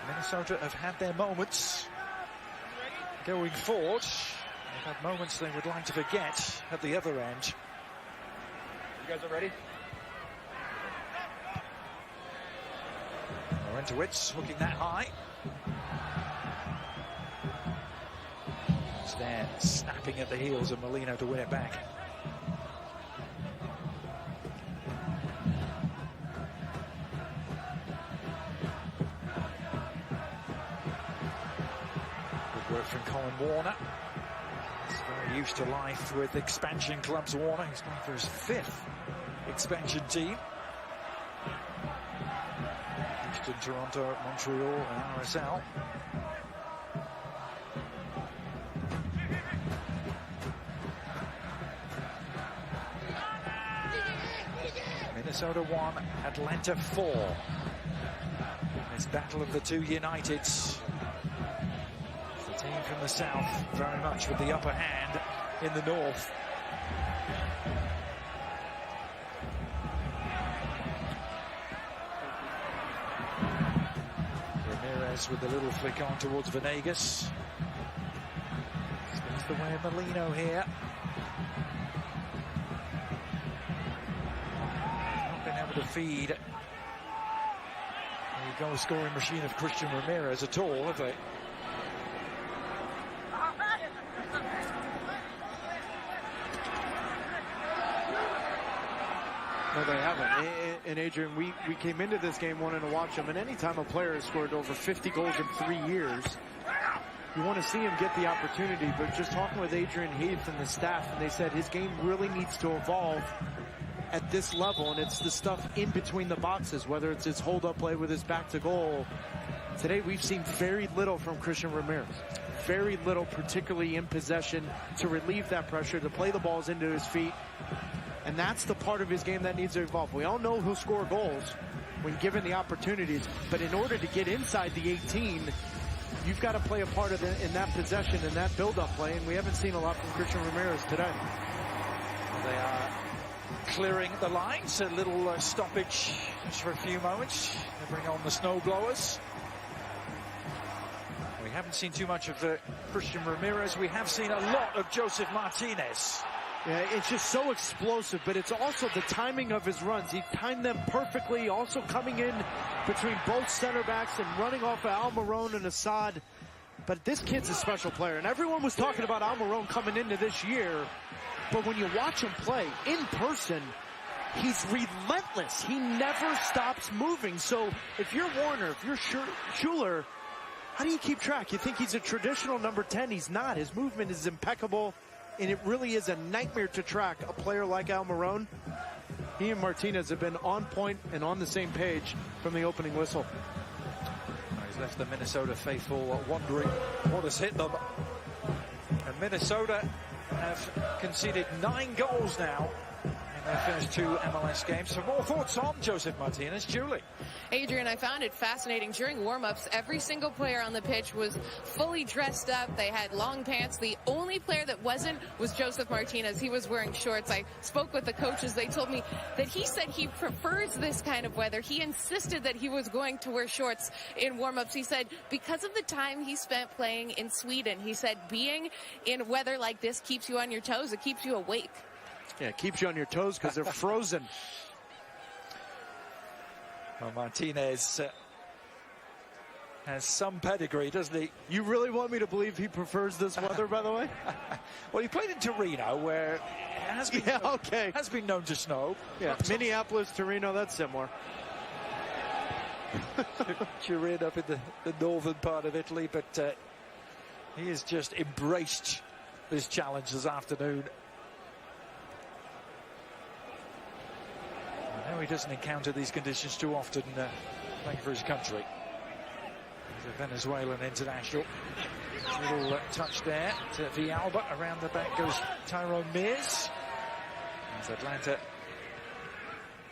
Minnesota have had their moments going forward. They've had moments they would like to forget at the other end. You guys are ready? Laurentowicz hooking that high. It's there, snapping at the heels of Molino to win it back. Good work from Colin Warner. He's very used to life with expansion clubs, Warner. He's going for his 5th expansion team. Houston, Toronto, Montreal, and RSL. Minnesota 1, Atlanta 4. This battle of the two Uniteds. The team from the south very much with the upper hand in the north. Ramirez with a little flick on towards Venegas. Spins the way of Molino here. Not been able to feed the goal scoring machine of Christian Ramirez at all, have they? No, they haven't. And Adrian, we came into this game wanting to watch him, and anytime a player has scored over 50 goals in 3 years, you want to see him get the opportunity. But just talking with Adrian Heath and the staff, and they said his game really needs to evolve at this level, and it's the stuff in between the boxes, whether it's his hold-up play with his back to goal. Today we've seen very little from Christian Ramirez. Very little, particularly in possession, to relieve that pressure, to play the balls into his feet. And that's the part of his game that needs to evolve. We all know he'll score goals when given the opportunities, but in order to get inside the 18, you've got to play a part of it in that possession and that build-up play, and we haven't seen a lot from Christian Ramirez today. They are clearing the lines, a little stoppage just for a few moments. They bring on the snowblowers. We haven't seen too much of Christian Ramirez. We have seen a lot of Josef Martinez. Yeah, it's just so explosive, but it's also the timing of his runs. He timed them perfectly, also coming in between both center backs and running off of Almiron and Assad. But this kid's a special player, and everyone was talking about Almiron coming into this year, but when you watch him play in person, he's relentless. He never stops moving. So if you're Warner, if you're Schuler, how do you keep track? You think he's a traditional number 10. He's not. His movement is impeccable. And it really is a nightmare to track a player like Almiron. He and Martinez have been on point and on the same page from the opening whistle. He's left the Minnesota faithful wondering what has hit them. And Minnesota have conceded 9 goals now in their first 2 MLS games. For more thoughts on Josef Martinez, Julie. Adrian, I found it fascinating. During warm-ups, every single player on the pitch was fully dressed up. They had long pants. The only player that wasn't was Josef Martinez. He was wearing shorts. I spoke with the coaches. They told me that he said he prefers this kind of weather. He insisted that he was going to wear shorts in warm-ups. He said because of the time he spent playing in Sweden, he said being in weather like this keeps you on your toes. It keeps you awake. Yeah, it keeps you on your toes because they're frozen. Well, Martinez has some pedigree, doesn't he? You really want me to believe he prefers this weather, by the way? Well, he played in Torino, where it has been, has been known to snow. Yeah, Minneapolis, Torino, that's similar. Turin up in the northern part of Italy, but he has just embraced this challenge this afternoon. I know he doesn't encounter these conditions too often, playing for his country. He's a Venezuelan international. Little touch there to Villalba. Around the back goes Tyrone Mears. As Atlanta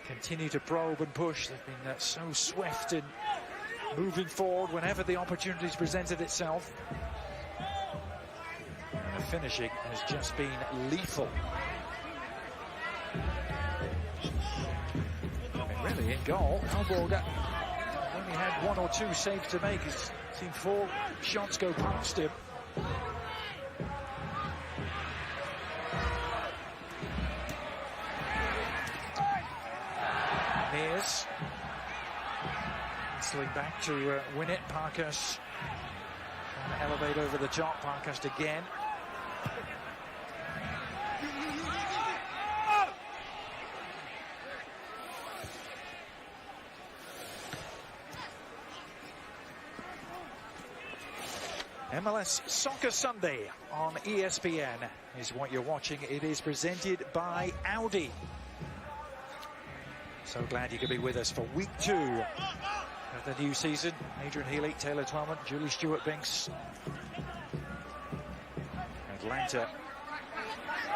continue to probe and push. They've been so swift in moving forward whenever the opportunities presented itself. And the finishing has just been lethal. Really, in goal, Alborga only had 1 or 2 saves to make. He's seen 4 shots go past him. Mears. Swing back to win it. Parkhurst trying to elevate over the top. Parkhurst again. MLS Soccer Sunday on ESPN is what you're watching. It is presented by Audi. So glad you could be with us for week 2 of the new season. Adrian Healy, Taylor Twellman, Julie Stewart-Binks. Atlanta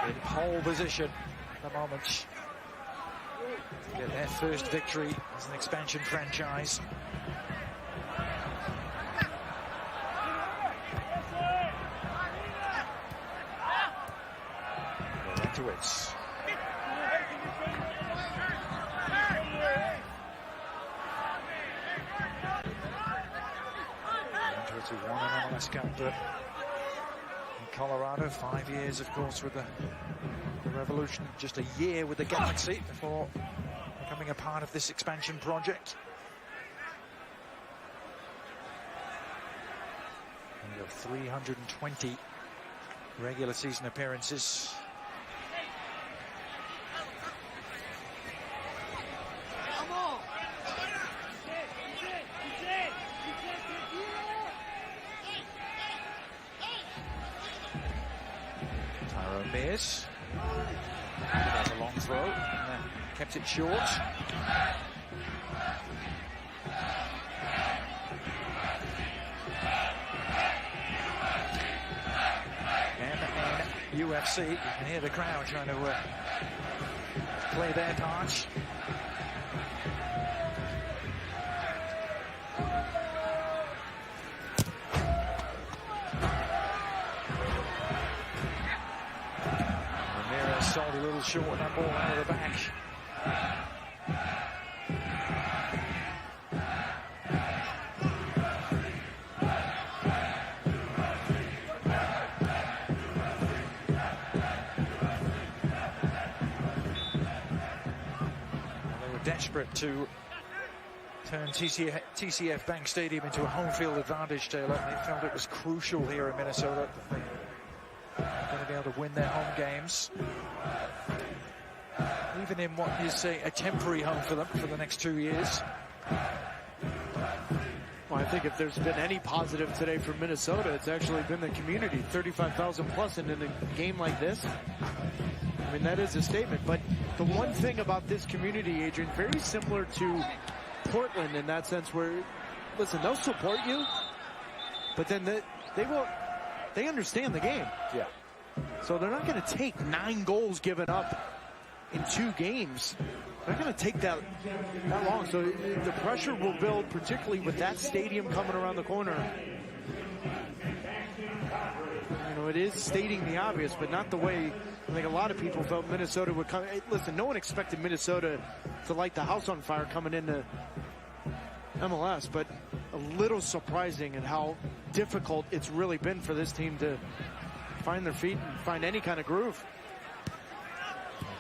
in pole position at the moment. Get their first victory as an expansion franchise. Afterwards. To won an MLS Cup in Colorado. 5 years, of course, with the Revolution. Just a year with the Galaxy before becoming a part of this expansion project. We have 320 regular season appearances. Mears. That's a long throw. And kept it short. And UFC, you can hear the crowd trying to play their part. Sold a little short on that ball out of the back. They were desperate to turn TCF Bank Stadium into a home field advantage, Taylor. They felt it was crucial here in Minnesota. Going to be able to win their home games, even in what is a temporary home for them for the next 2 years. Well, I think if there's been any positive today for Minnesota, it's actually been the community. 35,000 plus, and in a game like this, I mean, that is a statement. But the one thing about this community, Adrian, very similar to Portland in that sense, where, listen, they'll support you, but then they understand the game. Yeah. So they're not going to take 9 goals given up in 2 games. They're not going to take that long. So the pressure will build, particularly with that stadium coming around the corner. You know, it is stating the obvious, but not the way I think a lot of people felt Minnesota would come. Hey, listen, no one expected Minnesota to light the house on fire coming into MLS, but a little surprising in how difficult it's really been for this team to find their feet and find any kind of groove.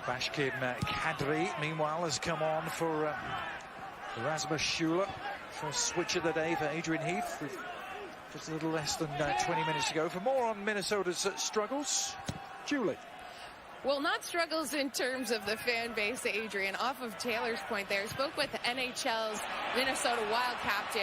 Bashkim Kadri, meanwhile, has come on for Rasmus Schüller. First switch of the day for Adrian Heath with just a little less than 20 minutes to go. For more on Minnesota's struggles, Julie. Well, not struggles in terms of the fan base, Adrian. Off of Taylor's point there, spoke with NHL's Minnesota Wild captain,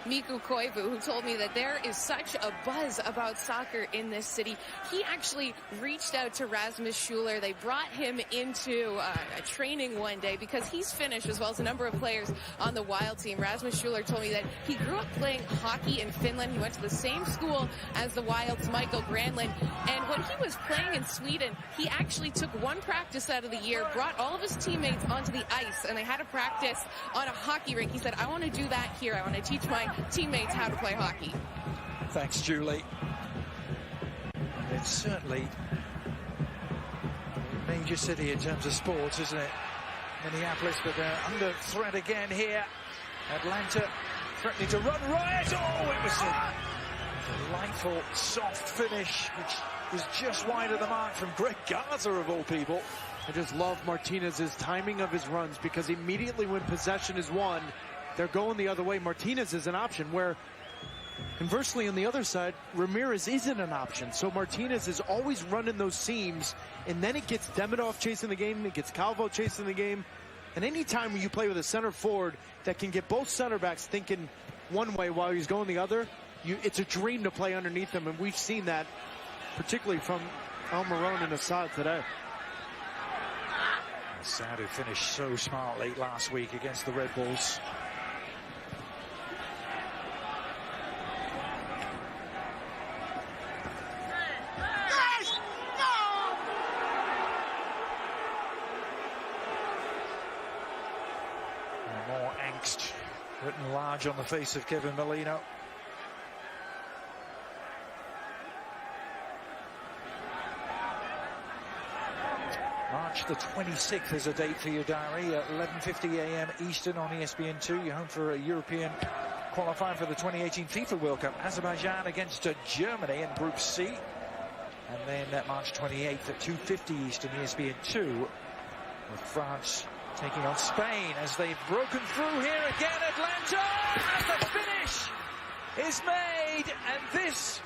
Mikko Koivu, who told me that there is such a buzz about soccer in this city. He actually reached out to Rasmus Schuler. They brought him into a training one day because he's Finnish, as well as a number of players on the Wild team. Rasmus Schuler told me that he grew up playing hockey in Finland. He went to the same school as the Wild's Michael Granlund. And when he was playing in Sweden, he actually took one practice out of the year, brought all of his teammates onto the ice, and they had a practice on a hockey rink. He said, I want to do that here. I want to teach my teammates how to play hockey. Thanks, Julie. It's certainly a major city in terms of sports, isn't it? Minneapolis, but they're under threat again here. Atlanta threatening to run riot. Oh, it was a delightful, soft finish, which was just wide of the mark from Greg Garza, of all people. I just love Martinez's timing of his runs, because immediately when possession is won, they're going the other way. Martinez is an option, where conversely on the other side, Ramirez isn't an option. So Martinez is always running those seams, and then it gets Demidov chasing the game, it gets Calvo chasing the game. And anytime you play with a center forward that can get both center backs thinking one way while he's going the other, it's a dream to play underneath them, and we've seen that particularly from Almiron and Assad today. Assad, who finished so smartly last week against the Red Bulls. More angst written large on the face of Kevin Molino. March the 26th is a date for your diary at 11:50 a.m. Eastern on ESPN2. You're home for a European qualifier for the 2018 FIFA World Cup. Azerbaijan against Germany in Group C. And then March 28th at 2:50 Eastern ESPN2 with France taking on Spain as they've broken through here again. Atlanta, and the finish is made, and this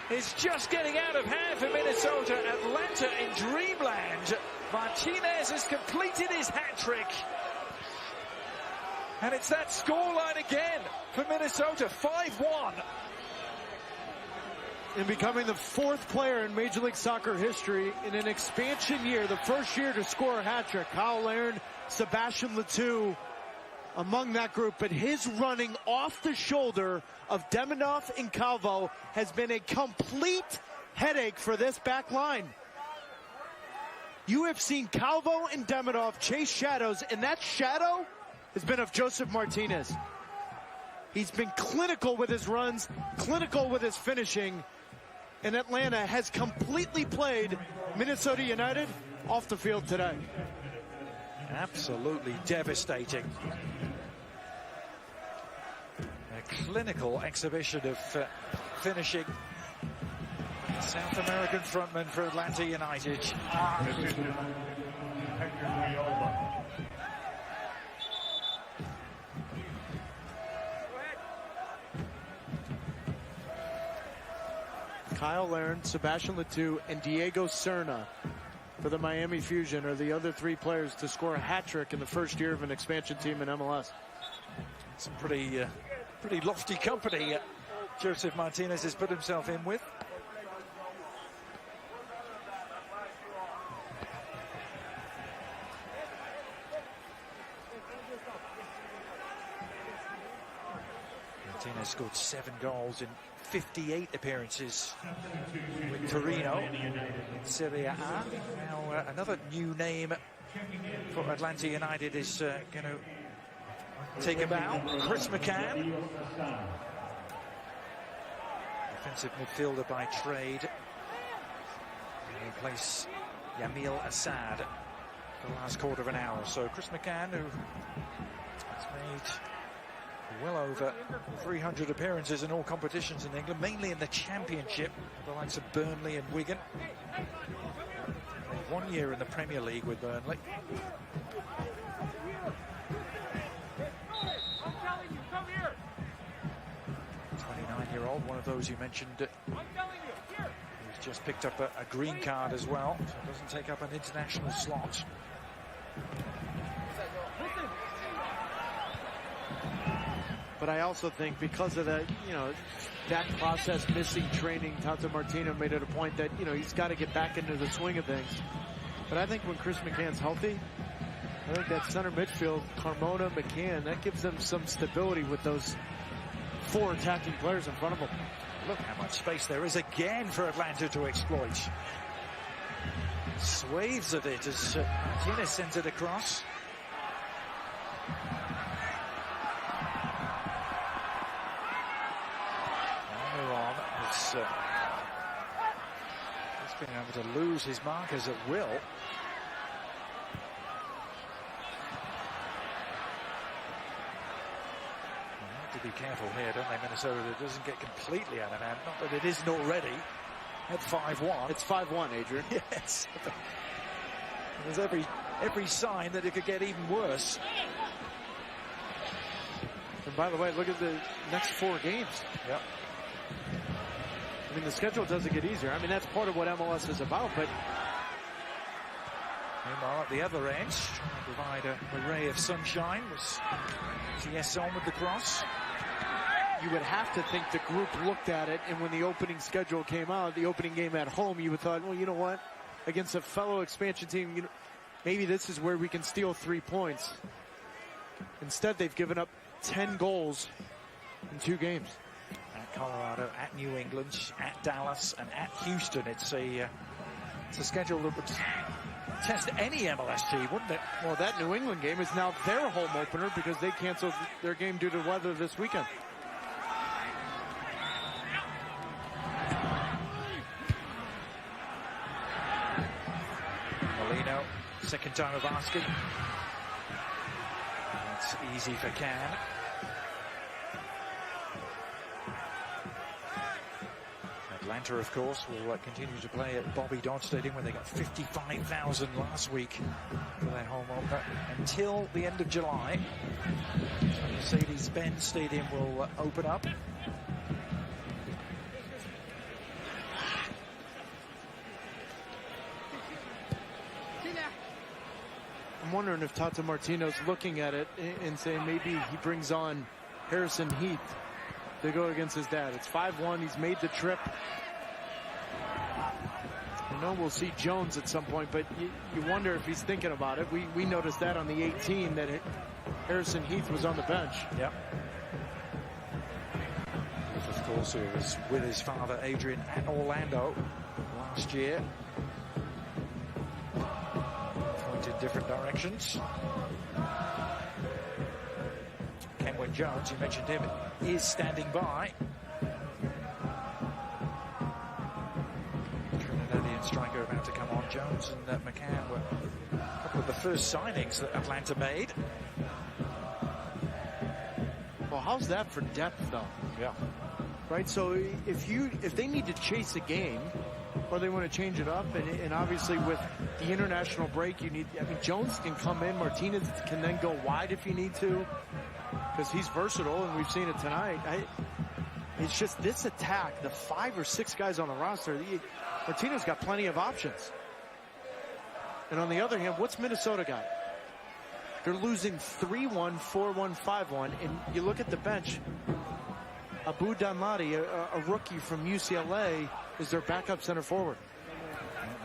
is just getting out of hand for Minnesota. Atlanta in dreamland. Martinez has completed his hat-trick. And it's that scoreline again for Minnesota, 5-1. And becoming the fourth player in Major League Soccer history in an expansion year, the first year to score a hat-trick. Kyle Larin, Sebastian Letou among that group, but his running off the shoulder of Demidov and Calvo has been a complete headache for this back line. You have seen Calvo and Demidov chase shadows, and that shadow has been of Josef Martinez. He's been clinical with his runs, clinical with his finishing, and Atlanta has completely played Minnesota United off the field today. Absolutely devastating. A clinical exhibition of finishing. South American frontman for Atlanta United. Kyle Larin, Sebastian Letou, and Diego Serna for the Miami Fusion are the other three players to score a hat-trick in the first year of an expansion team in MLS. Some pretty lofty company Josef Martinez has put himself in with. Martinez scored 7 goals in 58 appearances with Torino in Serie A. Now another new name for Atlanta United is going to take a bow. Chris McCann, defensive midfielder by trade. And replace Yamil Assad for the last quarter of an hour. So Chris McCann, who has made well over 300 appearances in all competitions in England, mainly in the Championship, the likes of Burnley and Wigan. 1 year in the Premier League with Burnley. 29-year-old, one of those you mentioned, who's just picked up a green card as well, so doesn't take up an international slot. But I also think because of that, that process missing training, Tata Martino made it a point that, he's got to get back into the swing of things. But I think when Chris McCann's healthy, I think that center midfield, Carmona, McCann, that gives them some stability with those 4 attacking players in front of them. Look how much space there is again for Atlanta to exploit. Swaves of it as Martinez sends it across. He's been able to lose his markers at will. Have to be careful here, don't they, Minnesota? That it doesn't get completely out of hand. Not that it isn't already at 5-1. It's 5-1, Adrian. Yes. There's every sign that it could get even worse. And by the way, look at the next 4 games. Yep. I mean, the schedule doesn't get easier. I mean, that's part of what MLS is about, but... Meanwhile, at the other end, trying to provide a ray of sunshine, was TSL with the cross. You would have to think the group looked at it, and when the opening schedule came out, the opening game at home, you would thought, well, you know what? Against a fellow expansion team, maybe this is where we can steal 3 points. Instead, they've given up 10 goals in 2 games. At Colorado, at New England, at Dallas, and at Houston. It's a schedule that would test any MLS team, wouldn't it? Well, that New England game is now their home opener because they canceled their game due to weather this weekend. Molino, second time of asking. That's easy for Can. Atlanta, of course, will continue to play at Bobby Dodd Stadium, where they got 55,000 last week for their home opener until the end of July. Mercedes-Benz Stadium will open up. I'm wondering if Tata Martino's looking at it and saying maybe he brings on Harrison Heath to go against his dad. It's 5-1. He's made the trip. I know we'll see Jones at some point, but you wonder if he's thinking about it. We noticed that on the 18 that Harrison Heath was on the bench. Yep. Of course, he was with his father, Adrian, at Orlando last year. Pointed different directions. Kenwyne Jones, you mentioned him, is standing by. Trinidadian striker about to come on. Jones and McCann were a couple of the first signings that Atlanta made. Well, how's that for depth, though? Yeah. Right, so if they need to chase a game or they want to change it up, and obviously with the international break, Jones can come in, Martinez can then go wide if you need to, because he's versatile, and we've seen it tonight. It's just this attack, the 5 or 6 guys on the roster, Martinez got plenty of options. And on the other hand, what's Minnesota got? They're losing 3-1, 4-1, 5-1, and you look at the bench, Abu Danladi, a rookie from UCLA, is their backup center forward.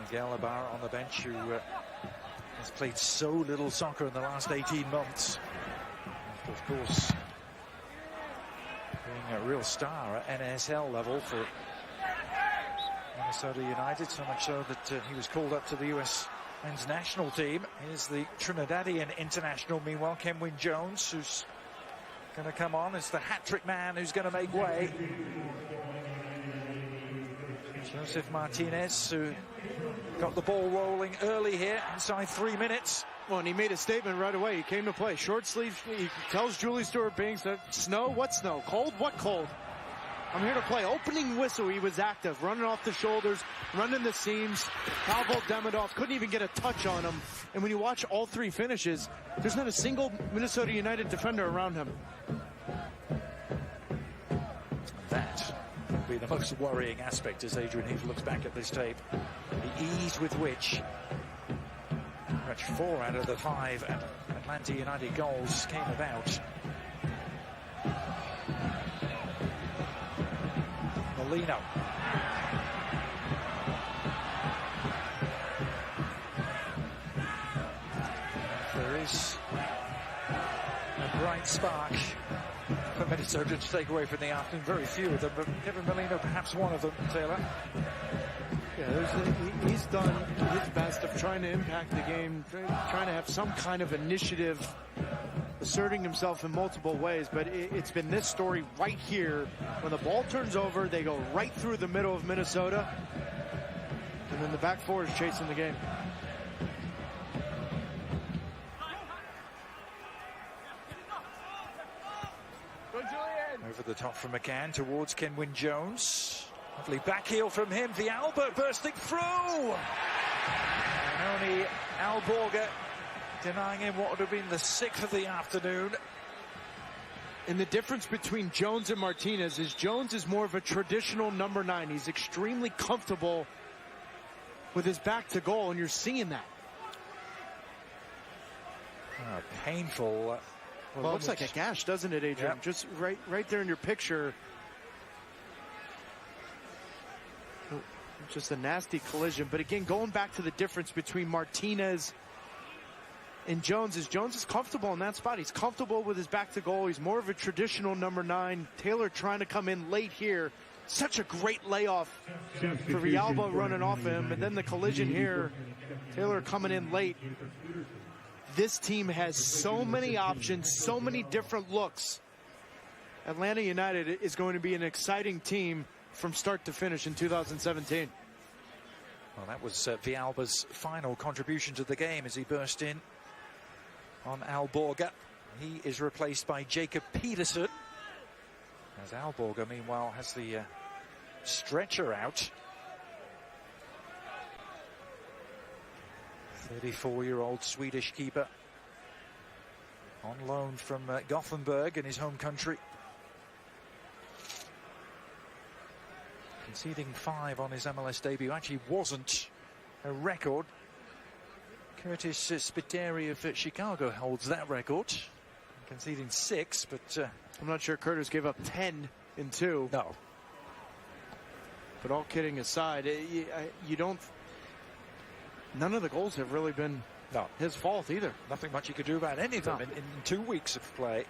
Miguel Ibarra on the bench, who has played so little soccer in the last 18 months. Of course, being a real star at NSL level for Minnesota United, so much so that he was called up to the U.S. men's national team. Here's the Trinidadian international, meanwhile, Kenwyne Jones, who's going to come on as the hat-trick man who's going to make way. Josef Martinez, who got the ball rolling early here, inside 3 minutes. Well, and he made a statement right away. He came to play. Short sleeve. He tells Julie Stewart-Binks that snow? What snow? Cold? What cold? I'm here to play. Opening whistle, he was active, running off the shoulders, running the seams. Pavel Demidov couldn't even get a touch on him. And when you watch all three finishes, there's not a single Minnesota United defender around him. That will be the most worrying aspect as Adrian Heath looks back at this tape. The ease with which 4 out of the 5 Atlanta United goals came about. Molino. There is a bright spark for Minnesota to take away from the afternoon. Very few of them, but Kevin Molino perhaps one of them, Taylor. Yeah, he's done his best of trying to impact the game, trying to have some kind of initiative, asserting himself in multiple ways, but it's been this story right here. When the ball turns over, they go right through the middle of Minnesota, and then the back four is chasing the game. Over the top from McCann towards Kenwyn Jones. Lovely back heel from him. Villalba bursting through. And only Alborga denying him what would have been the 6th of the afternoon. And the difference between Jones and Martinez is Jones is more of a traditional number 9. He's extremely comfortable with his back to goal, and you're seeing that. Painful. Well, it looks like a gash, doesn't it, Adrian? Yep. Just right there in your picture. Just a nasty collision. But again, going back to the difference between Martinez and Jones is comfortable in that spot. He's comfortable with his back to goal. He's more of a traditional number 9. Taylor trying to come in late here. Such a great layoff for Villalba running off him. And then the collision here. Taylor coming in late. This team has so many options, so many different looks. Atlanta United is going to be an exciting team from start to finish in 2017. Well, that was Villalba's final contribution to the game as he burst in on Alborga. He is replaced by Jacob Peterson. As Alborga, meanwhile, has the stretcher out. 34-year-old Swedish keeper on loan from Gothenburg in his home country. Conceding 5 on his MLS debut actually wasn't a record. Curtis Spiteri of Chicago holds that record, conceding 6, but I'm not sure Curtis gave up 10 in 2. No. But all kidding aside, you don't. None of the goals have really been his fault either. Nothing much you could do about any of them in 2 weeks of play.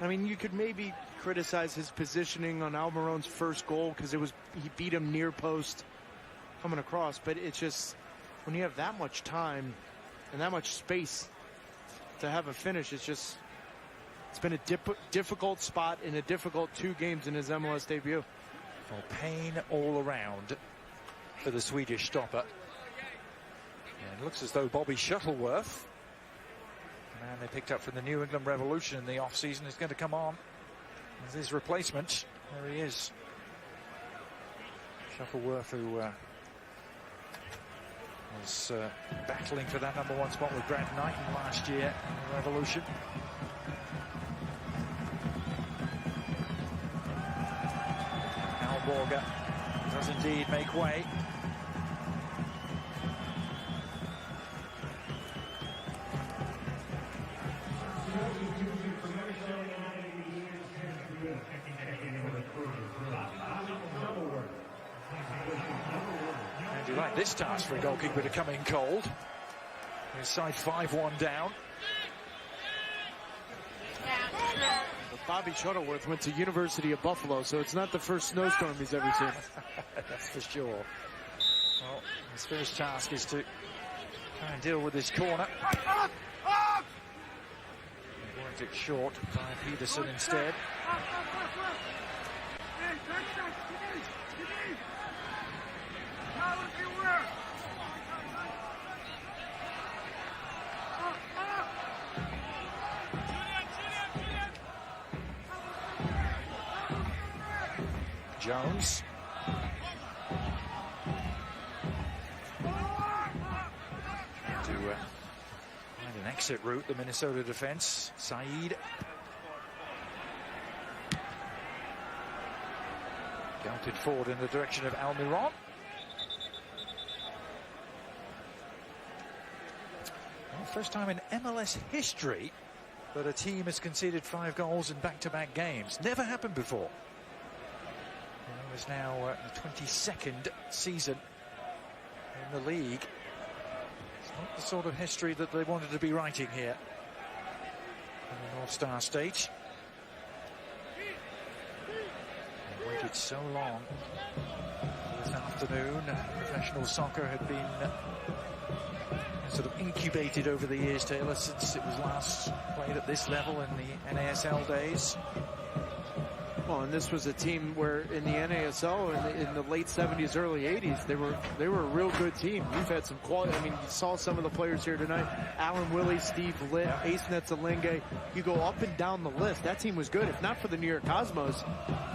I mean, you could maybe criticize his positioning on Almiron's first goal because he beat him near post coming across, but it's just when you have that much time and that much space to have a finish, it's been a difficult spot in a difficult 2 games in his MLS debut. Well, pain all around for the Swedish stopper. And it looks as though Bobby Shuttleworth, the man they picked up from the New England Revolution in the off-season, is going to come on as his replacement. There he is. Shuttleworth, who was battling for that number 1 spot with Brad Knighton last year in the Revolution. Alborga does indeed make way. And you like this task for a goalkeeper to come in cold. His side 5-1 down. But Bobby Shuttleworth went to University of Buffalo, so it's not the first snowstorm he's ever seen. That's for sure. Well, his first task is to try and deal with this corner. Worked it short by Peterson instead. Jones. To find an exit route, the Minnesota defense. Saeed. Counted forward in the direction of Almiron. Well, first time in MLS history that a team has conceded 5 goals in back-to-back games. Never happened before. It was now the 22nd season in the league. It's not the sort of history that they wanted to be writing here in the North Star stage. They waited so long this afternoon. Professional soccer had been sort of incubated over the years, Taylor, since it was last played at this level in the NASL days. Well, and this was a team where in the NASL in the late 70s, early 80s, they were a real good team. We've had some quality. I mean, you saw some of the players here tonight. Alan Willie, Steve Litt, Ace Netzalinge. You go up and down the list. That team was good. If not for the New York Cosmos,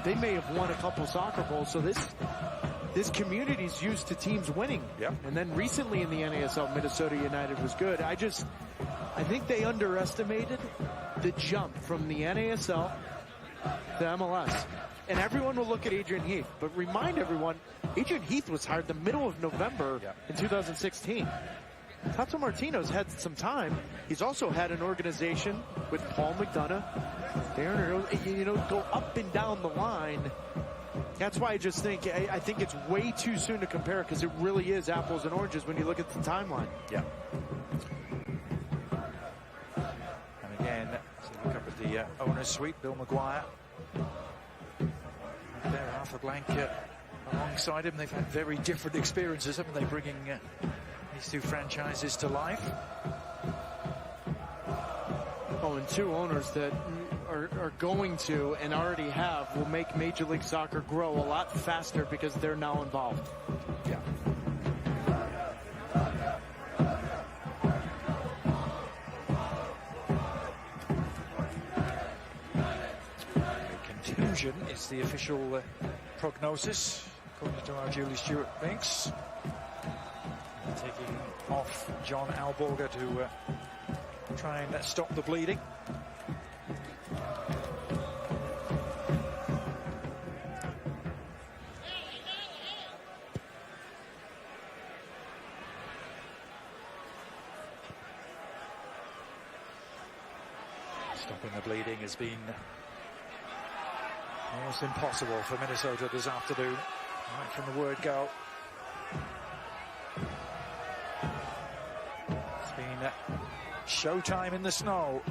they may have won a couple soccer bowls. So this community's used to teams winning. Yep. And then recently in the NASL, Minnesota United was good. I think they underestimated the jump from the NASL to MLS. And everyone will look at Adrian Heath, but remind everyone, Adrian Heath was hired the middle of November in 2016. Tato Martino's had some time. He's also had an organization with Paul McDonough. Go up and down the line. That's why I just think, I think it's way too soon to compare because it really is apples and oranges when you look at the timeline. Yeah. And again, so look up at the owner's suite, Bill Maguire. And there, Arthur Blank alongside him. They've had very different experiences, haven't they, bringing these two franchises to life. Oh, and two owners that are going to and already have will make Major League Soccer grow a lot faster because they're now involved. Yeah. Contusion is the official prognosis, according to our Julie Stewart-Binks. Taking off John Alborga to try and stop the bleeding. Stopping the bleeding has been almost impossible for Minnesota this afternoon, right from the word go. It's been showtime in the snow.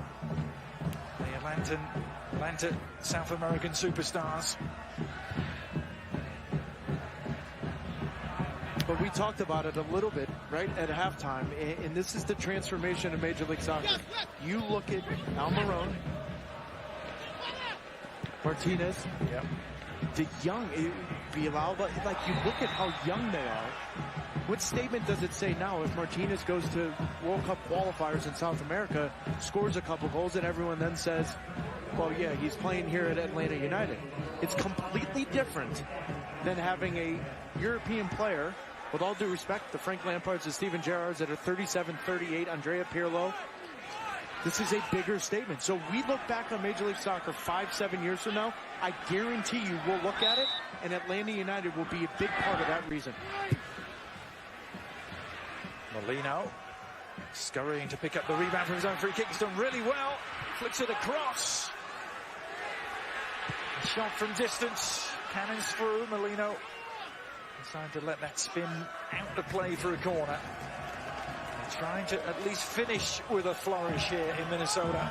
The Atlanta South American superstars. But we talked about it a little bit, right, at halftime, and this is the transformation of Major League Soccer. You look at Almiron, Martinez, the young, Vela, like you look at how young they are. What statement does it say now if Martinez goes to World Cup qualifiers in South America, scores a couple goals, and everyone then says, well, yeah, he's playing here at Atlanta United. It's completely different than having a European player, with all due respect, the Frank Lampards and Steven Gerrards that are 37, 38, Andrea Pirlo. This is a bigger statement. So we look back on Major League Soccer 5-7 years from now, I guarantee you we'll look at it, and Atlanta United will be a big part of that reason. Molino scurrying to pick up the rebound from his own free kick. He's done really well. Flicks it across. A shot from distance. Cannons through. Molino decided to let that spin out of play for a corner. They're trying to at least finish with a flourish here in Minnesota.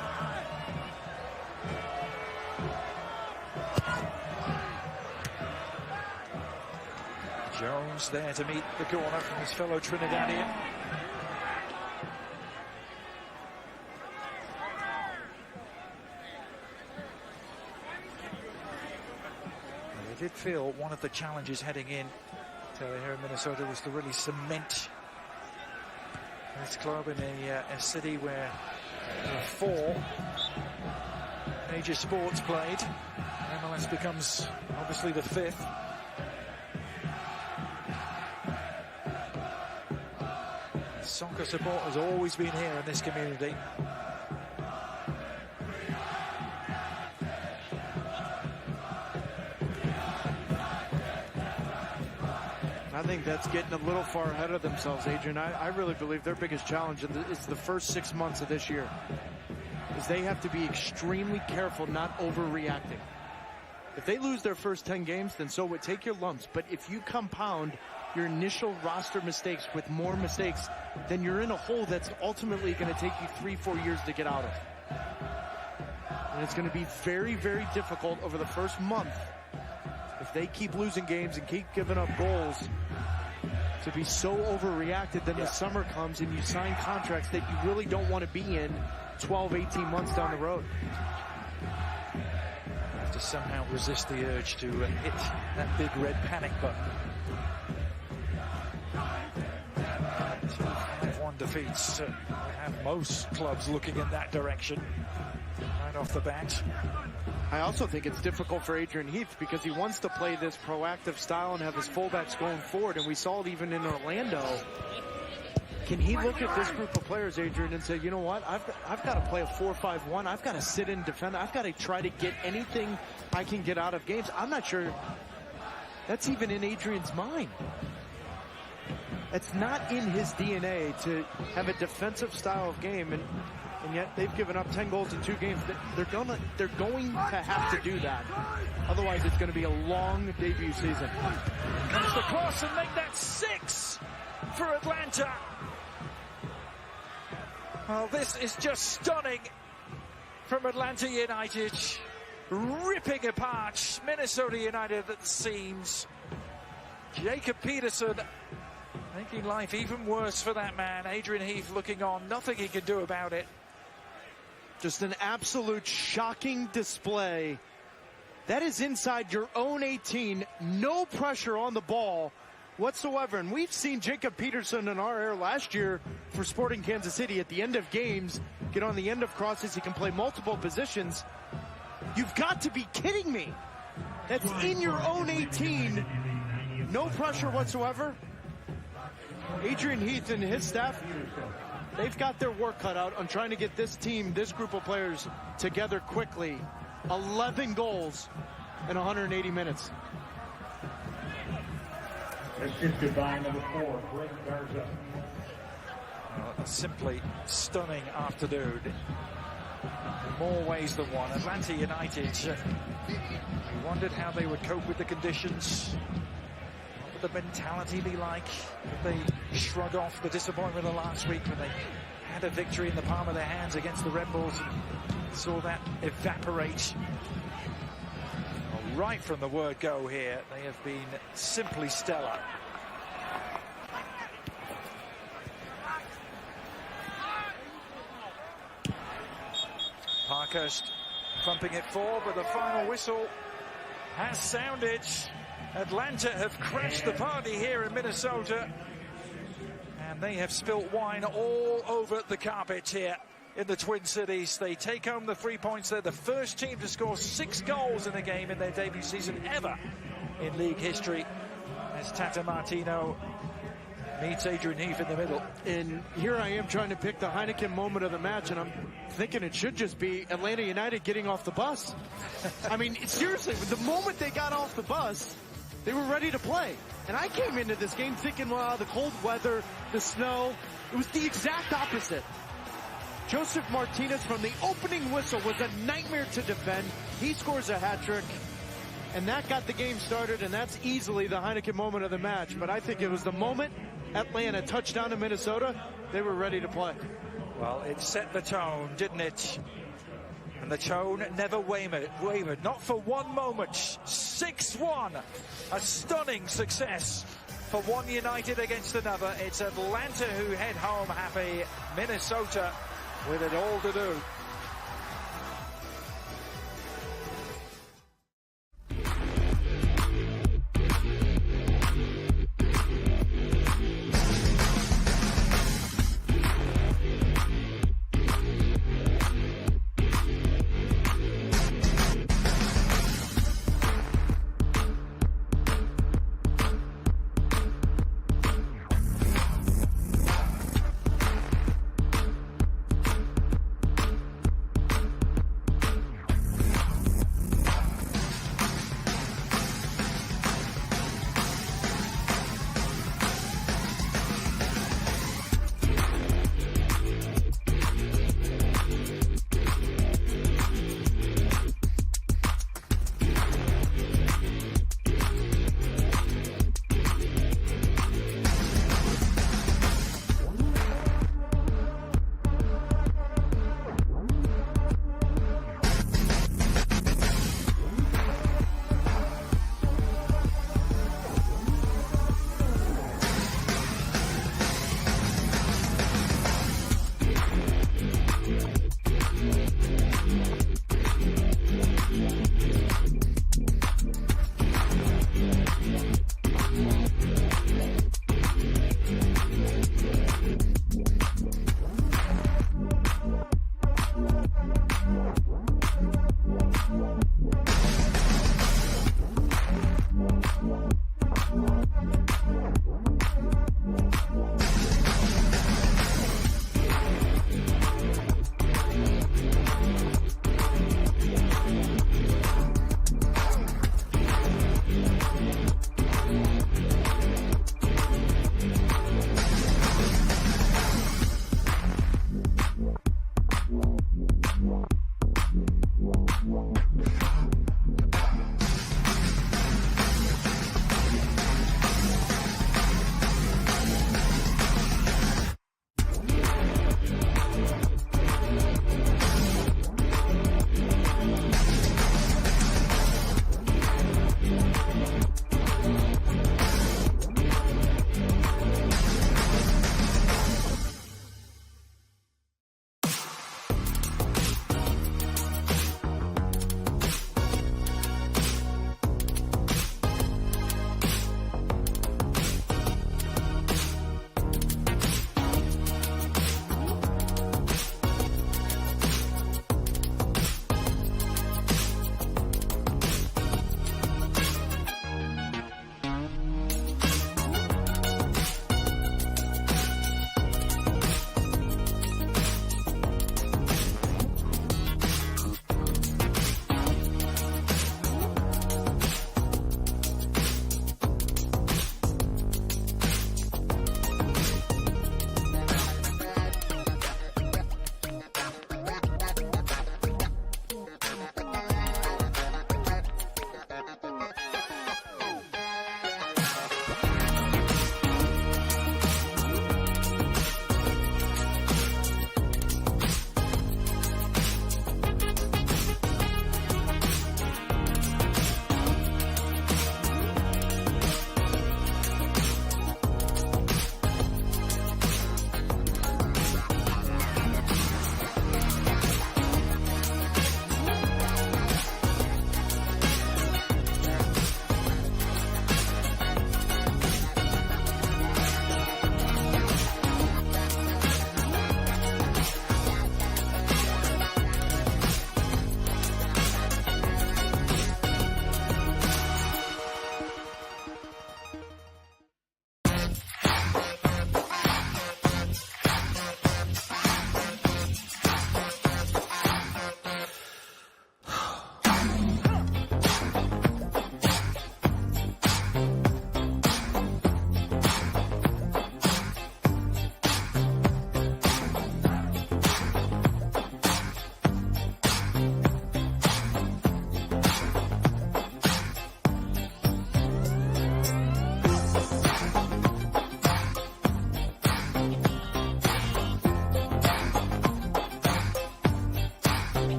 Jones there to meet the corner from his fellow Trinidadian. I did feel one of the challenges heading in here in Minnesota was to really cement this club in a city where there are 4 major sports played. MLS becomes obviously the 5th. Soccer support has always been here in this community. I think that's getting a little far ahead of themselves, Adrian. I really believe their biggest challenge is the first 6 months of this year. Is they have to be extremely careful not overreacting. If they lose their first 10 games, then so what, take your lumps. But if you compound your initial roster mistakes with more mistakes, then you're in a hole that's ultimately going to take you 3-4 years to get out of. And it's going to be very, very difficult over the first month, if they keep losing games and keep giving up goals, to be so overreacted. Then the summer comes and you sign contracts that you really don't want to be in 12, 18 months down the road. Have to somehow resist the urge to hit that big red panic button. 5-1 defeats. I have most clubs looking in that direction right off the bat. I also think it's difficult for Adrian Heath because he wants to play this proactive style and have his fullbacks going forward, and we saw it even in Orlando. Can he look at this group of players, Adrian, and say, you know what, I've got to play a 4-5-1. I've got to sit in defend. I've got to try to get anything I can get out of games. I'm not sure that's even in Adrian's mind. It's not in his DNA to have a defensive style of game, and yet they've given up 10 goals in 2 games. They're going to have to do that. Otherwise, it's going to be a long debut season. Comes the cross and make that 6 for Atlanta. Well, this is just stunning from Atlanta United, ripping apart Minnesota United at the seams. Jacob Peterson making life even worse for that man. Adrian Heath looking on, nothing he can do about it. Just an absolute shocking display. That is inside your own 18. No pressure on the ball whatsoever. And we've seen Jacob Peterson in our air last year for Sporting Kansas City at the end of games, get on the end of crosses. He can play multiple positions. You've got to be kidding me. That's in your own 18. No pressure whatsoever. Adrian Heath and his staff, they've got their work cut out on trying to get this team, this group of players together quickly. 11 goals in 180 minutes. It's goodbye, number 4, Brent Garza. A simply stunning afternoon in more ways than one. Atlanta United, we wondered how they would cope with the conditions. What would the mentality be like? Would they shrug off the disappointment of last week when they had a victory in the palm of their hands against the Red Bulls and saw that evaporate? Well, right from the word go here, they have been simply stellar. Parkhurst thumping it forward, but the final whistle has sounded. Atlanta have crashed the party here in Minnesota, and they have spilt wine all over the carpet here in the Twin Cities. They take home the 3 points. They're the first team to score 6 goals in a game in their debut season ever in league history, as Tata Martino meets Adrian Heath in the middle. And here I am trying to pick the Heineken moment of the match, and I'm thinking it should just be Atlanta United getting off the bus. I mean, seriously, the moment they got off the bus, they were ready to play. And I came into this game thinking, well, the cold weather, the snow, it was the exact opposite. Josef Martinez from the opening whistle was a nightmare to defend. He scores a hat trick, and that got the game started, and that's easily the Heineken moment of the match. But I think it was the moment Atlanta touched down to Minnesota, they were ready to play. Well, it set the tone, didn't it? And the tone never wavered, not for one moment. 6-1, a stunning success for one United against another. It's Atlanta who head home happy, Minnesota with it all to do.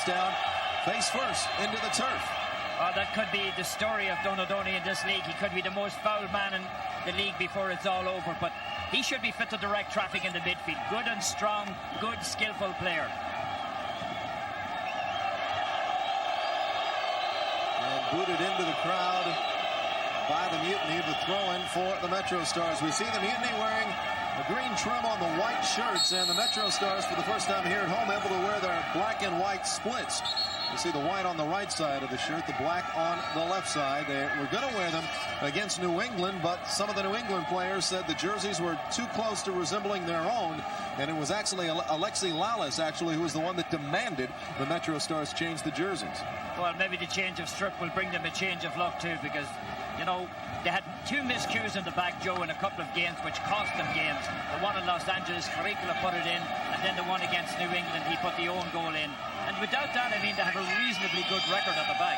down, face first into the turf. Oh, that could be the story of Donadoni in this league. He could be the most fouled man in the league before it's all over, but he should be fit to direct traffic in the midfield. Good and strong, good, skillful player. And booted into the crowd by the Mutiny, the throw-in for the Metrostars. We see the Mutiny wearing a green trim on the white shirts, and the Metrostars, for the first time here at home, able to wear their black and white splits. You see the white on the right side of the shirt, the black on the left side. They were going to wear them against New England, but some of the New England players said the jerseys were too close to resembling their own, and it was actually Alexi Lalas, who was the one that demanded the Metrostars change the jerseys. Well, maybe the change of strip will bring them a change of luck too, because, you know, they had 2 miscues in the back, Joe, in a couple of games, which cost them games. The one in Los Angeles, Trafico put it in, and then the one against New England, he put the own goal in. And without that, I mean, they have a reasonably good record at the back.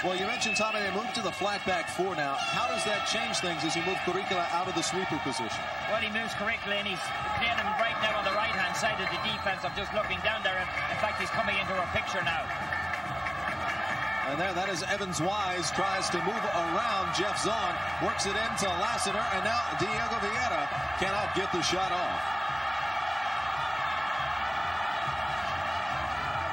Well, you mentioned, Tommy, they moved to the flat back 4 now. How does that change things as you move Curricula out of the sweeper position? Well, he moves Curricula, and he's playing him right now on the right-hand side of the defense. I'm just looking down there, and in fact, he's coming into our picture now. And there, that is Evans Wise, tries to move around Jeff Zahn, works it into Lassiter, and now Diego Vieira cannot get the shot off.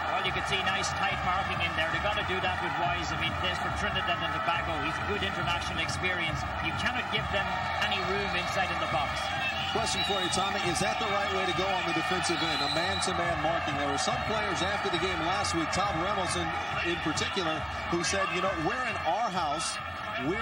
Well, you can see nice tight marking in there. They've got to do that with Wise. I mean, plays for Trinidad and Tobago. He's good international experience. You cannot give them any room inside in the box. Question for you, Tommy. Is that the right way to go on the defensive end? A man-to-man marking. There were some players after the game last week, Tom Ramos in particular, who said, you know, we're in our house. We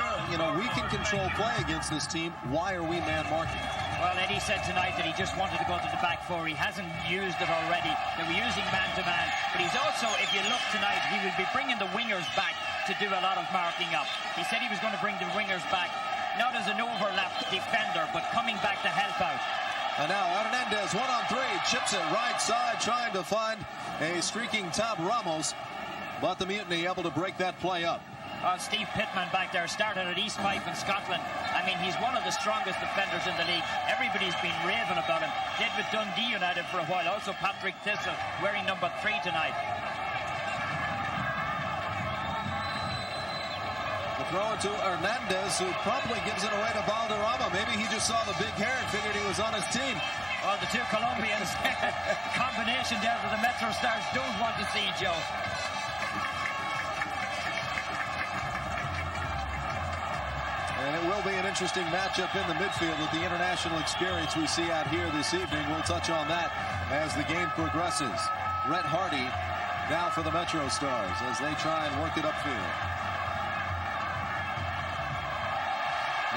can control play against this team. Why are we man marking? Well, Eddie said tonight that he just wanted to go to the back 4. He hasn't used it already. They were using man-to-man. But he's also, if you look tonight, he will be bringing the wingers back to do a lot of marking up. He said he was going to bring the wingers back, not as an overlap defender, but coming back to help out. And now Hernandez, 1-on-3, chips it right side, trying to find a streaking Tab Ramos, but the Mutiny able to break that play up. Steve Pittman back there started at East Fife in Scotland. I mean, he's one of the strongest defenders in the league. Everybody's been raving about him. Did with Dundee United for a while. Also Patrick Thistle wearing number 3 tonight. The throw to Hernandez, who promptly gives it away to Valderrama. Maybe he just saw the big hair and figured he was on his team. Well, the 2 Colombians, combination there that the Metrostars don't want to see, Joe. And it will be an interesting matchup in the midfield with the international experience we see out here this evening. We'll touch on that as the game progresses. Rhett Hardy now for the Metrostars as they try and work it upfield.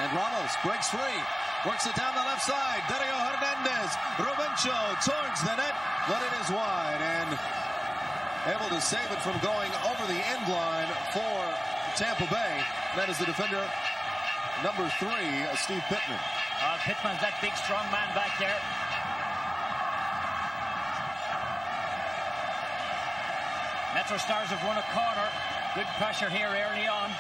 And Ramos breaks free, works it down the left side. Dario Hernandez, Rubencho towards the net, but it is wide and able to save it from going over the end line for Tampa Bay. That is the defender, number 3, Steve Pittman. Pittman's that big, strong man back there. Metrostars have won a corner. Good pressure here early on.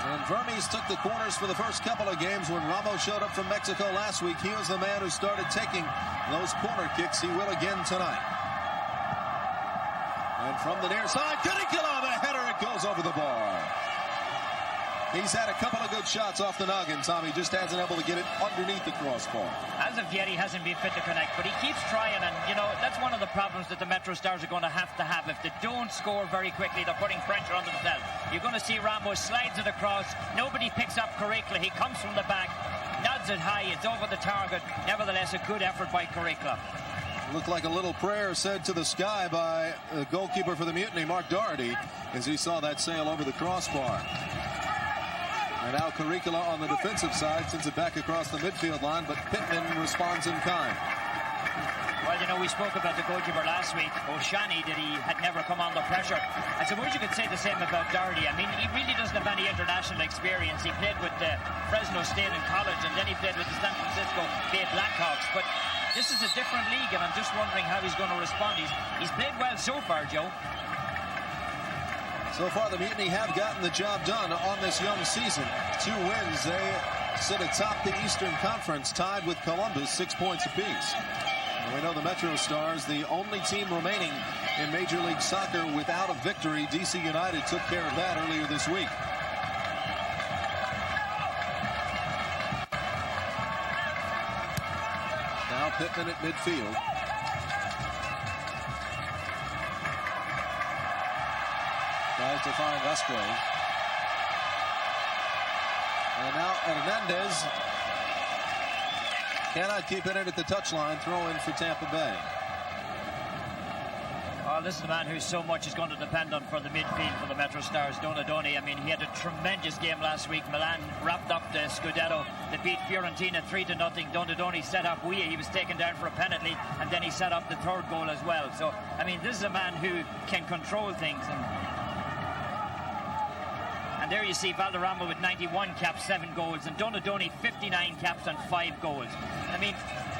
And Vermes took the corners for the first couple of games. When Ramos showed up from Mexico last week, he was the man who started taking those corner kicks. He will again tonight. And from the near side, Curricula, the header, it goes over the bar. He's had a couple of good shots off the noggin, Tommy. Just hasn't able to get it underneath the crossbar. As of yet, he hasn't been fit to connect, but he keeps trying. And, you know, that's one of the problems that the Metrostars are going to have. If they don't score very quickly, they're putting pressure on themselves. You're going to see Ramos slides it across. Nobody picks up Curricula. He comes from the back, nods it high. It's over the target. Nevertheless, a good effort by Curricula. Looked like a little prayer said to the sky by the goalkeeper for the Mutiny, Mark Doherty, as he saw that sail over the crossbar. And now Curricula on the defensive side sends it back across the midfield line, but Pittman responds in kind. Well, you know, we spoke about the goalkeeper last week, O'Shani, that he had never come under pressure. I suppose you could say the same about Doherty. I mean, he really doesn't have any international experience. He played with Fresno State in college, and then he played with the San Francisco Bay Blackhawks. But this is a different league, and I'm just wondering how he's going to respond. He's played well so far, Joe. So far, the Mutiny have gotten the job done on this young season. 2 wins. They sit atop the Eastern Conference, tied with Columbus, 6 points apiece. And we know the Metrostars, the only team remaining in Major League Soccer without a victory. DC United took care of that earlier this week. Now Pittman at midfield. Tries to find Musgrave. And now Hernandez cannot keep it in at the touchline. Throw in for Tampa Bay. Oh, this is the man who so much is going to depend on for the midfield for the Metrostars, Donadoni. I mean, he had a tremendous game last week. Milan wrapped up the Scudetto. They beat Fiorentina 3-0. Donadoni set up Weah. He was taken down for a penalty, and then he set up the third goal as well. So, I mean, this is a man who can control things. And there you see Valderrama with 91 caps, 7 goals, and Donadoni 59 caps and 5 goals. I mean,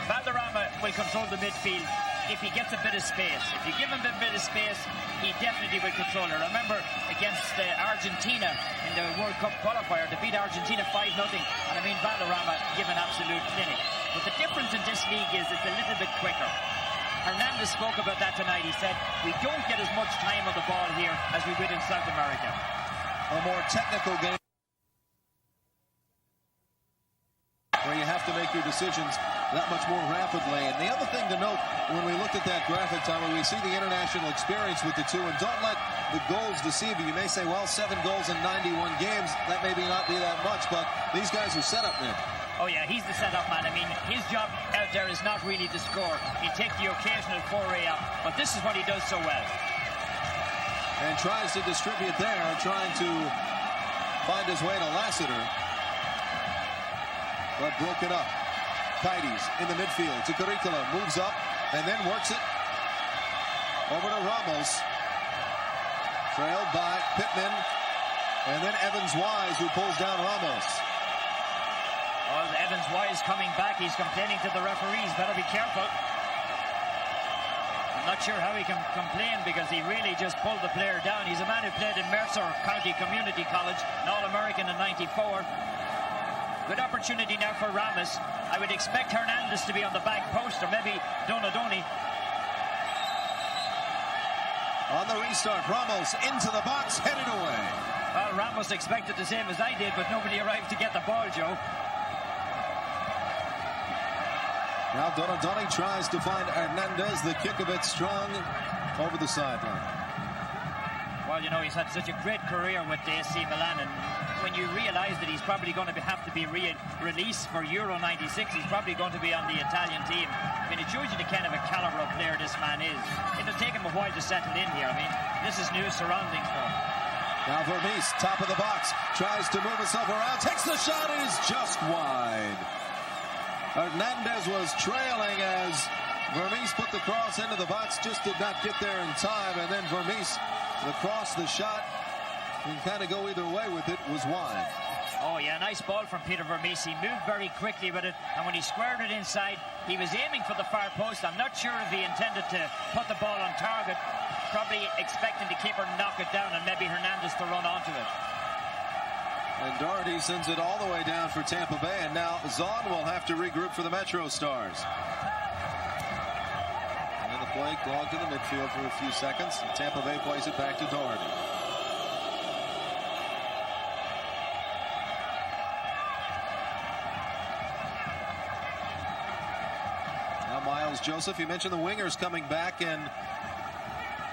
Valderrama will control the midfield if he gets a bit of space. If you give him a bit of space, he definitely will control it. Remember, against Argentina in the World Cup qualifier, they beat Argentina 5-0, and I mean, Valderrama give an absolute clinic. But the difference in this league is it's a little bit quicker. Hernandez spoke about that tonight. He said, we don't get as much time on the ball here as we would in South America. A more technical game where you have to make your decisions that much more rapidly. And the other thing to note when we looked at that graphic, Tommy, we see the international experience with the two, and don't let the goals deceive you. You may say, well, 7 goals in 91 games, that may not be that much, but these guys are setup men. Oh yeah, he's the setup man. I mean, his job out there is not really to score. He takes the occasional foray up, but this is what he does so well. And tries to distribute there, trying to find his way to Lassiter. But broken up. Tides in the midfield to Curricula, moves up and then works it over to Ramos. Trailed by Pittman, and then Evans-Wise, who pulls down Ramos. Oh, Evans-Wise coming back. He's complaining to the referees. Better be careful. Not sure how he can complain because he really just pulled the player down. He's a man who played in Mercer County Community College, an All-American in '94. Good opportunity now for Ramos. I would expect Hernandez to be on the back post, or maybe Donadoni. On the restart, Ramos into the box, headed away. Well, Ramos expected the same as I did, but nobody arrived to get the ball, Joe. Now Donadoni tries to find Hernandez, the kick a bit strong over the sideline. Well, you know, he's had such a great career with the AC Milan, and when you realize that he's probably going to have to be released for Euro 96, he's probably going to be on the Italian team. I mean, it shows you the kind of a caliber of player this man is. It'll take him a while to settle in here. I mean, this is new surroundings for him. Now Vermees, top of the box, tries to move himself around, takes the shot, it is just wide. Hernandez was trailing as Vermees put the cross into the box, just did not get there in time, and then Vermees, the cross, the shot, can kind of go either way with it, was wide. Oh yeah, nice ball from Peter Vermees. He moved very quickly with it, and when he squared it inside, he was aiming for the far post. I'm not sure if he intended to put the ball on target, probably expecting the keeper to knock it down and maybe Hernandez to run onto it. And Doherty sends it all the way down for Tampa Bay, and now Zahn will have to regroup for the Metrostars. And then the play clogged in the midfield for a few seconds, and Tampa Bay plays it back to Doherty. Now Miles Joseph, you mentioned the wingers coming back, and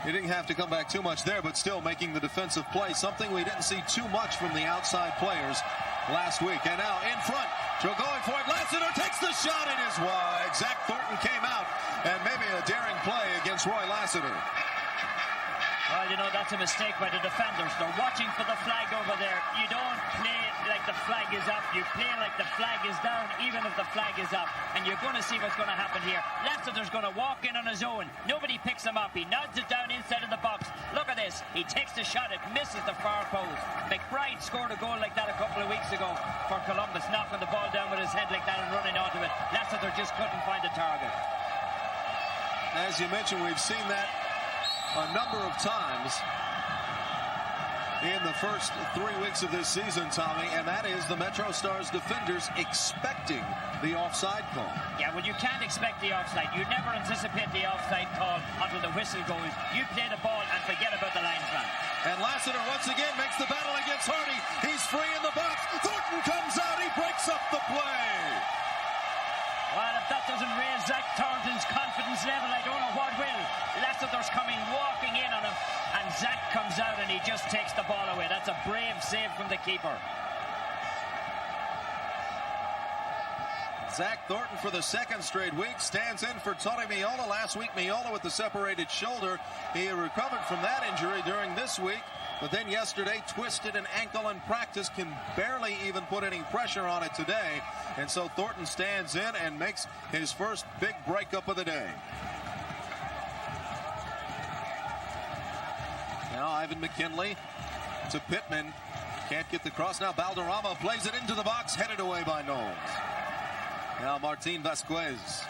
he didn't have to come back too much there, but still making the defensive play, something we didn't see too much from the outside players last week. And now in front, going for it, Lassiter takes the shot, it is wide. Zach Thornton came out, and maybe a daring play against Roy Lassiter. Well, you know, that's a mistake by the defenders. They're watching for the flag over there. You don't play like the flag is up. You play like the flag is down, even if the flag is up. And you're going to see what's going to happen here. Lassiter's going to walk in on his own. Nobody picks him up. He nods it down inside of the box. Look at this. He takes the shot. It misses the far post. McBride scored a goal like that a couple of weeks ago for Columbus, knocking the ball down with his head like that and running onto it. Lassiter just couldn't find the target. As you mentioned, we've seen that a number of times. in the first 3 weeks of this season, Tommy, and that is the Metrostars defenders expecting the offside call. Yeah, well, you can't expect the offside. You never anticipate the offside call until the whistle goes. You play the ball and forget about the linesman. And Lassiter once again makes the battle against Hardy. He's free in the box. Thornton comes out. He breaks up the play. Well, if that doesn't raise Zach Thornton's confidence level, I don't know what will. Lassiter's coming walking in on him, and Zach comes out and he just takes the ball away. That's a brave save from the keeper. Zach Thornton, for the second straight week, stands in for Tony Miola. Last week, Miola with the separated shoulder. He recovered from that injury during this week, but then yesterday twisted an ankle in practice, can barely even put any pressure on it today. And so Thornton stands in and makes his first big breakup of the day. Now Ivan McKinley to Pittman. Can't get the cross. Now Balderrama plays it into the box, headed away by Knowles. Now Martin Vasquez.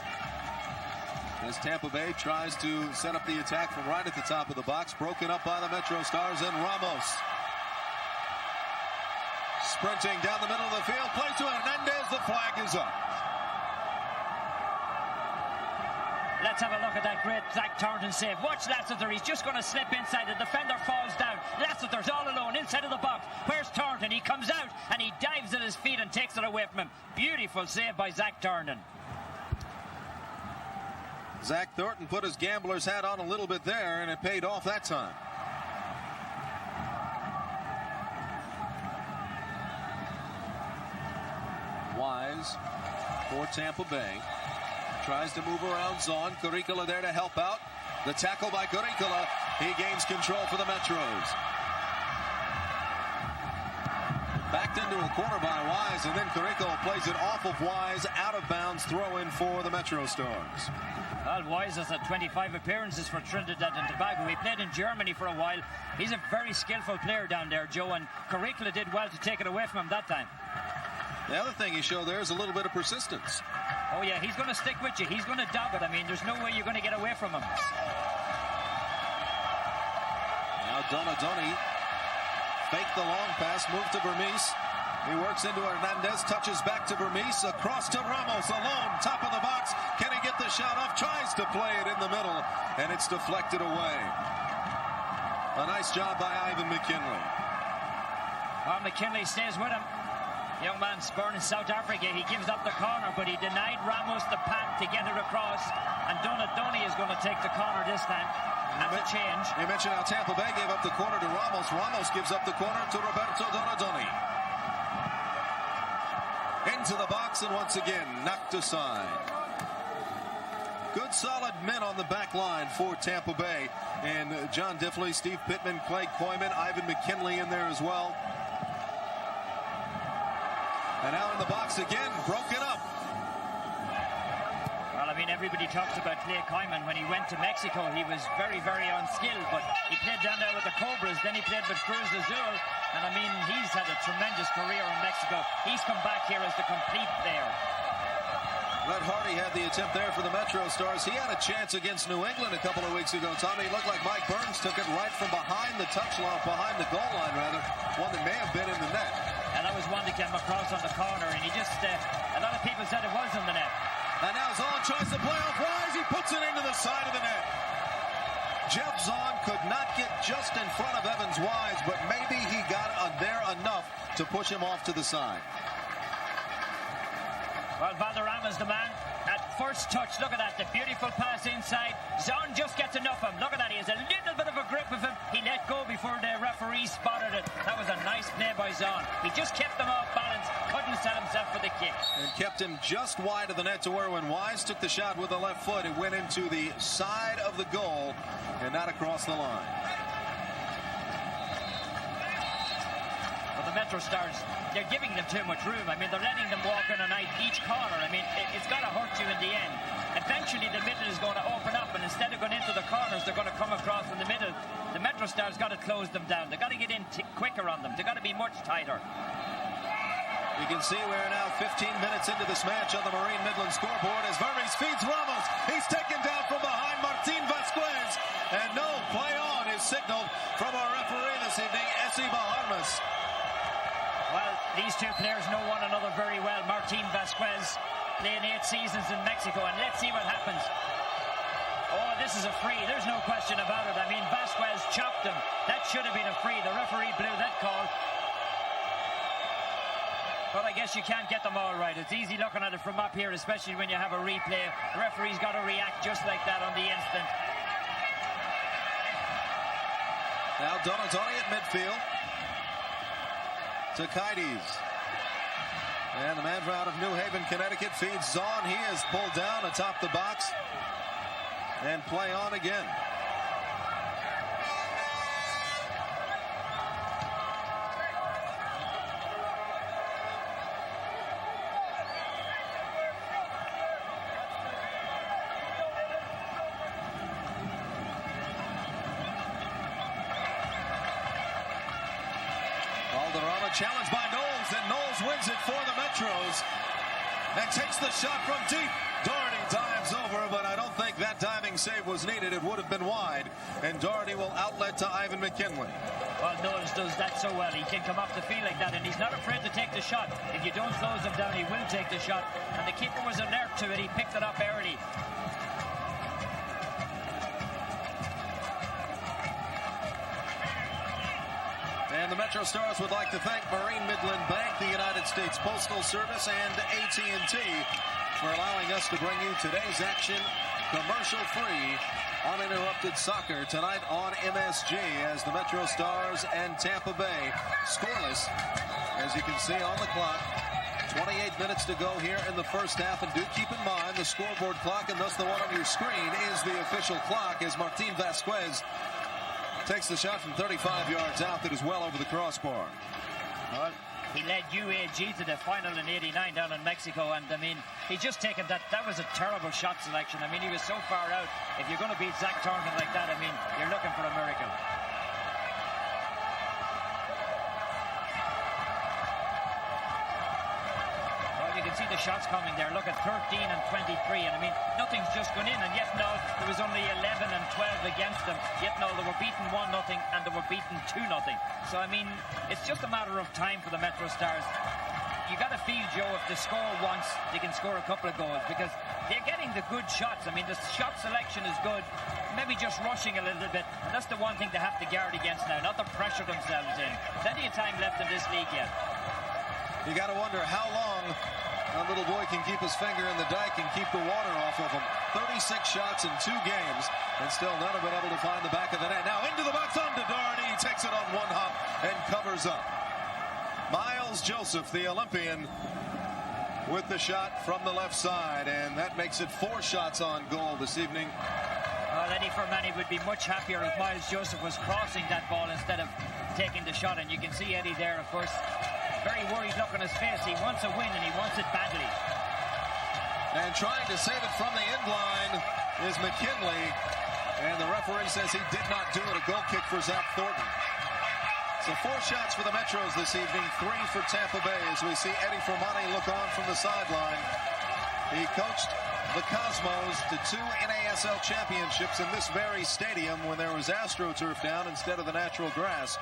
As Tampa Bay tries to set up the attack from right at the top of the box, broken up by the Metrostars, and Ramos sprinting down the middle of the field, plays to Hernandez. The flag is up. Let's have a look at that great Zach Thornton save. Watch Lassiter. He's just going to slip inside. The defender falls down. Lassiter's all alone inside of the box. Where's Thornton? He comes out and he dives at his feet and takes it away from him. Beautiful save by Zach Thornton. Zach Thornton put his gambler's hat on a little bit there, and it paid off that time. Wise for Tampa Bay. Tries to move around Zahn. Curricula there to help out. The tackle by Curricula. He gains control for the Metros. Backed into a corner by Wise, and then Curricula plays it off of Wise. Out of bounds throw in for the Metrostars. Well, Wise has had 25 appearances for Trinidad and Tobago. He played in Germany for a while. He's a very skillful player down there, Joe, and Curricula did well to take it away from him that time. The other thing he showed there is a little bit of persistence. Oh, yeah, he's going to stick with you. He's going to dog it. I mean, there's no way you're going to get away from him. Now Donadoni fake the long pass, move to Vermees. He works into Hernandez, touches back to Vermees, across to Ramos, alone, top of the box. Can he get the shot off? Tries to play it in the middle, and it's deflected away. A nice job by Ivan McKinley. Well, McKinley stays with him. Young man's born in South Africa. He gives up the corner, but he denied Ramos the path to get it across. And Donadoni is going to take the corner this time. That's a change. You mentioned how Tampa Bay gave up the corner to Ramos. Ramos gives up the corner to Roberto Donadoni. Into the box, and once again, knocked aside. Good solid men on the back line for Tampa Bay. And John Diffley, Steve Pittman, Clay Koyman, Ivan McKinley in there as well. And now in the box again, broken up. Well, I mean, everybody talks about Clay Koyman. When he went to Mexico, he was very, very unskilled, but he played down there with the Cobras, then he played with Cruz Azul, and I mean, he's had a tremendous career in Mexico. He's come back here as the complete player. Red Hardy had the attempt there for the Metrostars. He had a chance against New England a couple of weeks ago, Tommy. It looked like Mike Burns took it right from behind the touchline, behind the goal line, rather. One that may have been in the net. And that was one that came across on the corner, and he just, a lot of people said it was in the net. And now Zahn tries to play off Wise. He puts it into the side of the net. Jeff Zahn could not get just in front of Evans Wise, but maybe he got there enough to push him off to the side. Well, Valderrama's the man. At first touch, look at that, the beautiful pass inside. Zahn just gets enough of him. Look at that, he has a little bit of a grip of him. He let go before the referee spotted it. That was a nice play by Zahn. He just kept them off balance, couldn't set himself for the kick. And kept him just wide of the net to where when Wise took the shot with the left foot, it went into the side of the goal and not across the line. But the Metrostars, they're giving them too much room. I mean, they're letting them walk in on each corner. I mean, it's got to hurt you in the end. Eventually, the middle is going to open up, and instead of going into the corners, they're going to come across in the middle. The Metrostars got to close them down. They've got to get in quicker on them. They've got to be much tighter. You can see we're now 15 minutes into this match on the Marine Midland scoreboard as Vermees feeds Ramos. He's taken down from behind Martin Vasquez. And no play on is signaled from our referee. The this evening, Essie Bahamas. Well, these two players know one another very well. Martin Vasquez playing 8 seasons in Mexico, and let's see what happens. Oh, this is a free. There's no question about it. I mean, Vasquez chopped him. That should have been a free. The referee blew that call. But I guess you can't get them all right. It's easy looking at it from up here, especially when you have a replay. The referee's got to react just like that on the instant. Now Donatoni at midfield. To Kaides. And the man from out of New Haven, Connecticut, feeds on. He is pulled down atop the box. And play on again. Valderrama challenged by Knowles, and Knowles wins it for the Metros. And takes the shot from deep. Doherty dives over, but I don't think that diving save was needed. It would have been wide. And Doherty will outlet to Ivan McKinley. Well, Knowles does that so well. He can come off the field like that, and he's not afraid to take the shot. If you don't close him down, he will take the shot. And the keeper was alert to it. He picked it up early. And the Metrostars would like to thank Marine Midland Bank, the United States Postal Service, and AT&T for allowing us to bring you today's action commercial-free, uninterrupted soccer tonight on MSG as the Metrostars and Tampa Bay scoreless, as you can see on the clock. 28 minutes to go here in the first half, and do keep in mind the scoreboard clock, and thus the one on your screen, is the official clock as Martin Vasquez takes the shot from 35 yards out that is well over the crossbar. Well, he led UAG to the final in '89 down in Mexico, and I mean, he just taken that. That was a terrible shot selection. I mean, he was so far out. If you're going to beat Zach Thornton like that, I mean, you're looking for a miracle. You can see the shots coming there. Look at 13 and 23, and I mean, nothing's just gone in, and yet now there was only 11 and 12 against them. Yet now they were beaten 1-0 and they were beaten 2-0. So I mean, it's just a matter of time for the Metrostars. You got to feel, Joe, if they score once, they can score a couple of goals because they're getting the good shots. I mean, the shot selection is good. Maybe just rushing a little bit. And that's the one thing they have to guard against now, not to pressure themselves in. Plenty of time left in this league yet. You got to wonder how long that little boy can keep his finger in the dike and keep the water off of him. 36 shots in 2 games, and still none of it able to find the back of the net. Now into the box, on to Doherty. He takes it on one hop and covers up. Miles Joseph, the Olympian, with the shot from the left side, and that makes it 4 shots on goal this evening. Well, Eddie Fermani would be much happier if Miles Joseph was crossing that ball instead of taking the shot, and you can see Eddie there, of course, very worried look on his face. He wants a win, and he wants it badly. And trying to save it from the end line is McKinley, and the referee says he did not do it. A goal kick for Zach Thornton. So 4 shots for the Metros this evening, 3 for Tampa Bay, as we see Eddie Fermani look on from the sideline. He coached the Cosmos to 2 NASL championships in this very stadium when there was AstroTurf down instead of the natural grass.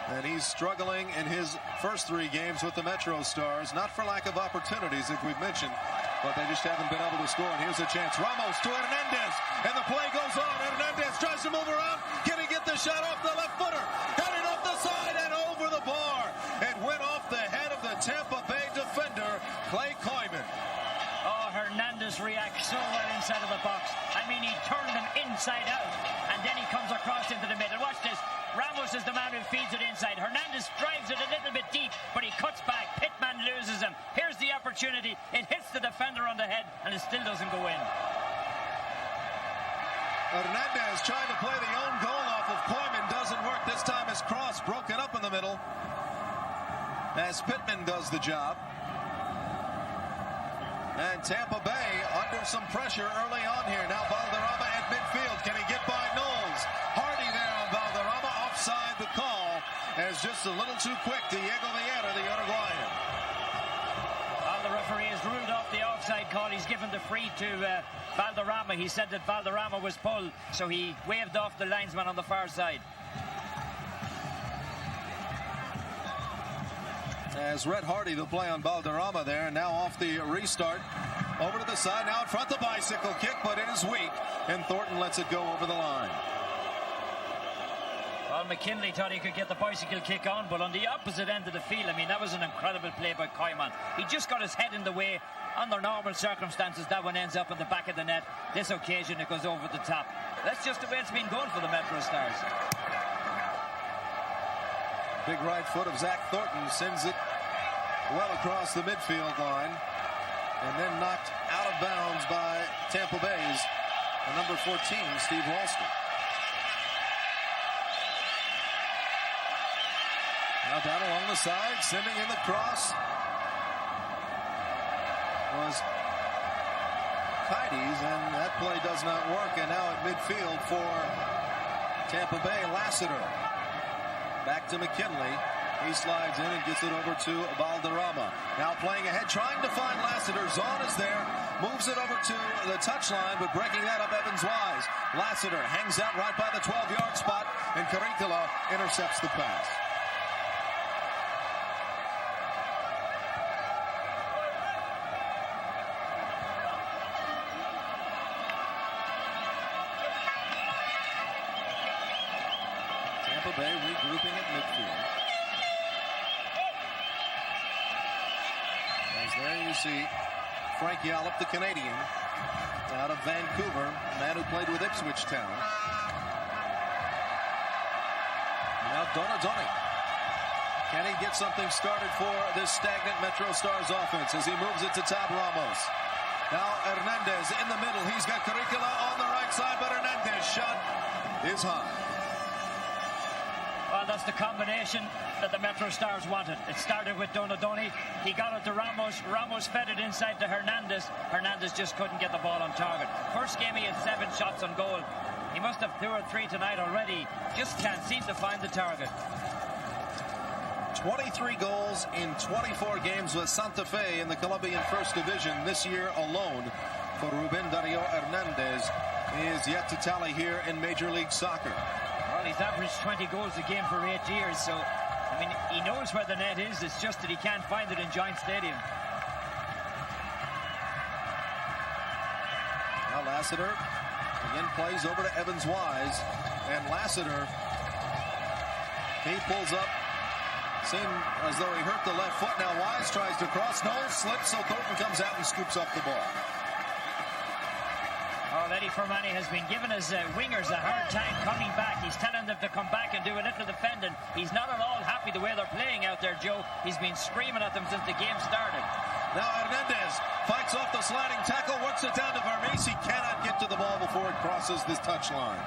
And he's struggling in his first 3 games with the Metrostars, not for lack of opportunities, as we've mentioned, but they just haven't been able to score. And here's a chance. Ramos to Hernandez, and the play goes on. Hernandez tries to move around. Can he get the shot off the left footer? Headed off the side and over the bar. It went off the head of the Tampa Bay defender, Clay Koyman. Oh, Hernandez reacts so well inside of the box. I mean, he turned him inside out, and then he comes across into the middle. Watch this. Ramos is the man who feeds it inside. Hernandez drives it a little bit deep, but he cuts back. Pittman loses him. Here's the opportunity. It hits the defender on the head, and it still doesn't go in. Hernandez trying to play the own goal off of Koyman. Doesn't work. This time his cross broken up in the middle as Pittman does the job. And Tampa Bay under some pressure early on here. Now Valderrama at midfield. Can he get by Knowles? Hardy there on Valderrama. Offside the call as just a little too quick. Diego Vieira, the Uruguayan. Well, the referee has ruled off the offside call. He's given the free to Valderrama. He said that Valderrama was pulled, so he waved off the linesman on the far side. As Red Hardy to play on Valderrama there, and now off the restart. Over to the side, now in front, the bicycle kick, but it is weak, and Thornton lets it go over the line. Well, McKinley thought he could get the bicycle kick on, but on the opposite end of the field, I mean, that was an incredible play by Koeman. He just got his head in the way. Under normal circumstances, that one ends up in the back of the net. This occasion, it goes over the top. That's just the way it's been going for the Metrostars. Big right foot of Zach Thornton sends it well across the midfield line, and then knocked out of bounds by Tampa Bay's number 14, Steve Ralston. Now down along the side, sending in the cross was Kaides, and that play does not work. And now at midfield for Tampa Bay, Lassiter. Back to McKinley. He slides in and gets it over to Valderrama. Now playing ahead, trying to find Lassiter. Zahn is there, moves it over to the touchline, but breaking that up Evans Wise. Lassiter hangs out right by the 12-yard spot, and Caricula intercepts the pass. Tampa Bay regrouping at midfield. As there you see Frank Yallop, the Canadian, out of Vancouver, a man who played with Ipswich Town. Now Donadoni. Can he get something started for this stagnant Metrostars offense as he moves it to Tab Ramos? Now Hernandez in the middle. He's got Caricula on the right side, but Hernandez shot is high. Well, that's the combination that the Metrostars wanted. It started with Donadoni. He got it to Ramos. Ramos fed it inside to Hernandez. Hernandez just couldn't get the ball on target. First game he had 7 shots on goal. He must have 2 or 3 tonight already. Just can't seem to find the target. 23 goals in 24 games with Santa Fe in the Colombian First Division this year alone for Ruben Dario Hernandez is yet to tally here in Major League Soccer. Well, he's averaged 20 goals a game for 8 years, so, I mean, he knows where the net is. It's just that he can't find it in Giant Stadium. Now Lassiter again plays over to Evans Wise, and Lassiter, he pulls up, seemed as though he hurt the left foot. Now Wise tries to cross, no, slips, so Thornton comes out and scoops up the ball. Oh, Eddie Fermani has been giving his wingers a hard time coming back. He's telling them to come back and do a little defending. He's not at all happy the way they're playing out there, Joe. He's been screaming at them since the game started. Now Hernandez fights off the sliding tackle, works it down to Vermes. He cannot get to the ball before it crosses this touchline.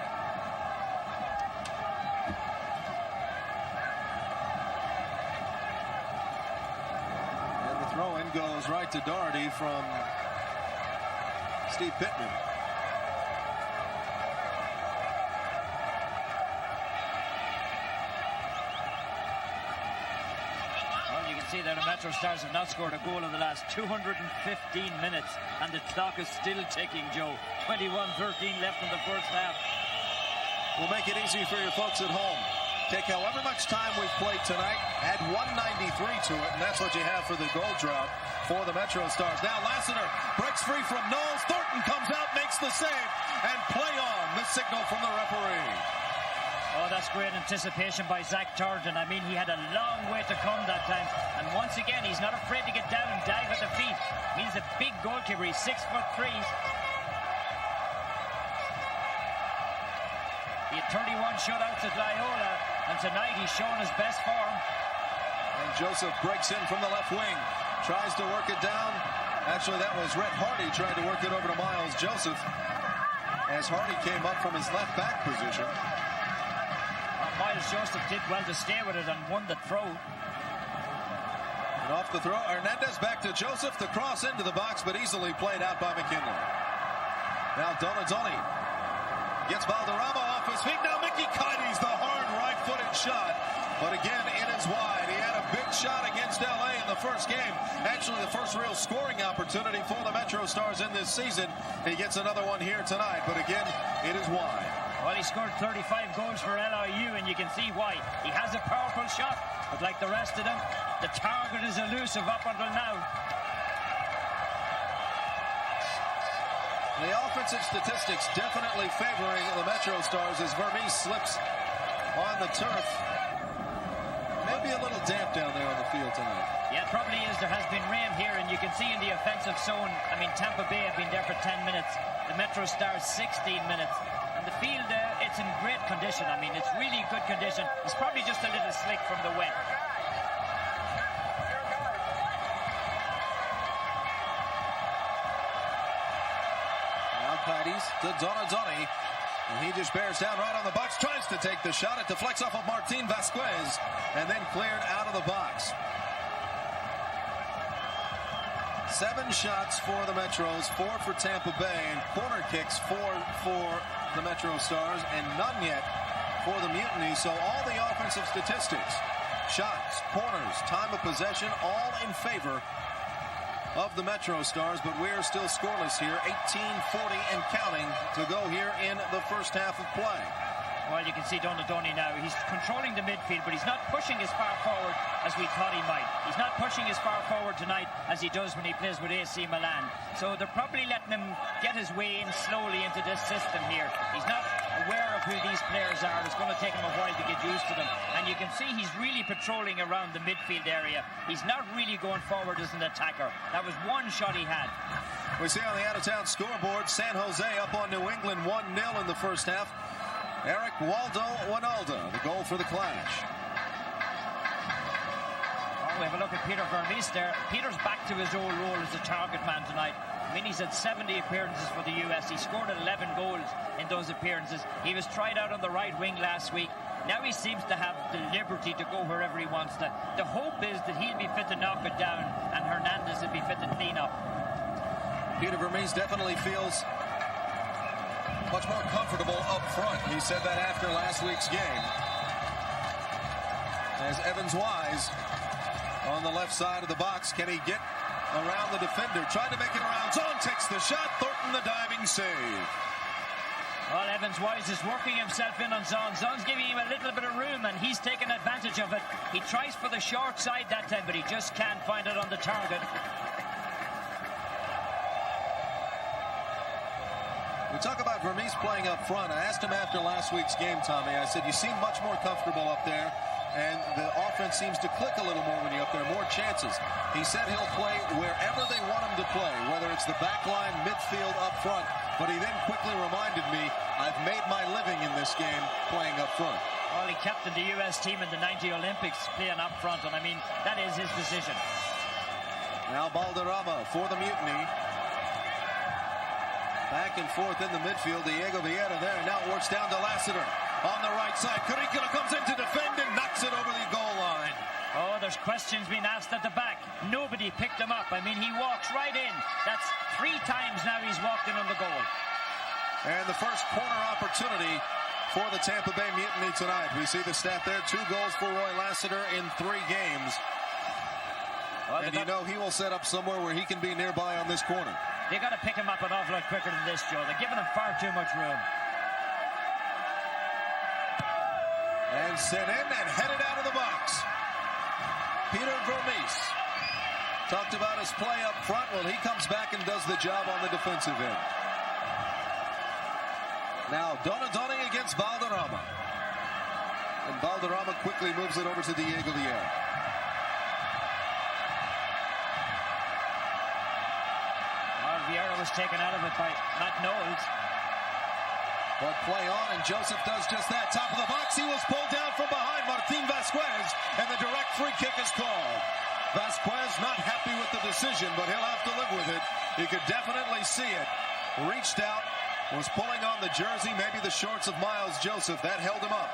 And the throw-in goes right to Doherty from Steve Pittman. That the Metrostars have not scored a goal in the last 215 minutes, and the clock is still ticking, Joe. 21-13 left in the first half. We'll make it easy for your folks at home. Take however much time we've played tonight, add 193 to it, and that's what you have for the goal drought for the Metrostars. Now Lassiter breaks free from Knowles. Thornton comes out, makes the save, and play on. The signal from the referee. Oh, that's great anticipation by Zach Thornton. I mean, he had a long way to come that time. And once again, he's not afraid to get down and dive at the feet. He's a big goalkeeper. He's 6'3". He had 31 shutouts at Loyola, and tonight he's shown his best form. And Joseph breaks in from the left wing. Tries to work it down. Actually, that was Red Hardy trying to work it over to Miles Joseph, as Hardy came up from his left back position. Miles Joseph did well to stay with it and won the throw. And off the throw, Hernandez back to Joseph. The cross into the box, but easily played out by McKinley. Now Donadoni gets Valderrama off his feet. Now Mickey Kaides, the hard right-footed shot. But again, it is wide. He had a big shot against LA in the first game. Actually, the first real scoring opportunity for the Metrostars in this season. He gets another one here tonight, but again, it is wide. Well, he scored 35 goals for LIU, and you can see why. He has a powerful shot, but like the rest of them, the target is elusive up until now. The offensive statistics definitely favoring the Metrostars as Vermes slips on the turf. Maybe a little damp down there on the field tonight. Yeah, it probably is. There has been rain here, and you can see in the offensive zone, I mean, Tampa Bay have been there for 10 minutes. The Metrostars, 16 minutes. And the field, it's in great condition. I mean, it's really good condition. It's probably just a little slick from the wet. Now Paddy's to Donadoni. And he just bears down right on the box, tries to take the shot. It deflects off of Martin Vasquez and then cleared out of the box. 7 shots for the Metros, 4 for Tampa Bay, and corner kicks 4 for the Metrostars, and none yet for the Mutiny. So all the offensive statistics, shots, corners, time of possession, all in favor of the Metrostars, but we're still scoreless here. 18:40 and counting to go here in the first half of play. Well, you can see Donadoni now. He's controlling the midfield, but he's not pushing as far forward as we thought he might. He's not pushing as far forward tonight as he does when he plays with AC Milan. So they're probably letting him get his way in slowly into this system here. He's not aware of who these players are. It's going to take him a while to get used to them. And you can see he's really patrolling around the midfield area. He's not really going forward as an attacker. That was one shot he had. We see on the out-of-town scoreboard, San Jose up on New England 1-0 in the first half. Eric Waldo Winalda, the goal for the Clash. Oh, we have a look at Peter Vermes there. Peter's back to his old role as a target man tonight. I mean, he's had 70 appearances for the US. He scored 11 goals in those appearances. He was tried out on the right wing last week. Now he seems to have the liberty to go wherever he wants to. The hope is that he'll be fit to knock it down and Hernandez will be fit to clean up. Peter Vermes definitely feels much more comfortable up front. He said that after last week's game. As Evans Wise on the left side of the box, can he get around the defender? Tried to make it around. Zone takes the shot. Thornton the diving save. Well, Evans Wise is working himself in on Zon. Zon's giving him a little bit of room, and he's taking advantage of it. He tries for the short side that time, but he just can't find it on the target. We talk about Vermes playing up front. I asked him after last week's game, Tommy. I said, you seem much more comfortable up there, and the offense seems to click a little more when you're up there, more chances. He said he'll play wherever they want him to play, whether it's the back line, midfield, up front. But he then quickly reminded me, I've made my living in this game playing up front. Well, he captained the U.S. team in the 90 Olympics playing up front, and I mean, that is his position. Now Balderrama for the Mutiny. Back and forth in the midfield. Diego Vieira there. Now it works down to Lassiter on the right side. Curricula comes in to defend and knocks it over the goal line. Oh, there's questions being asked at the back. Nobody picked him up. I mean, he walks right in. That's 3 times now he's walked in on the goal. And the first corner opportunity for the Tampa Bay Mutiny tonight. We see the stat there. 2 goals for Roy Lassiter in 3 games. Well, and you know he will set up somewhere where he can be nearby on this corner. They got to pick him up an awful lot quicker than this, Joe. They're giving him far too much room. And sent in and headed out of the box. Peter Vermes talked about his play up front. Well, he comes back and does the job on the defensive end. Now Donadoni against Balderrama. And Balderrama quickly moves it over to Diego Vieira. Vieira was taken out of it by Matt Knowles. But play on, and Joseph does just that. Top of the box, he was pulled down from behind Martin Vasquez, and the direct free kick is called. Vasquez not happy with the decision, but he'll have to live with it. He could definitely see it. Reached out, was pulling on the jersey, maybe the shorts of Miles Joseph. That held him up.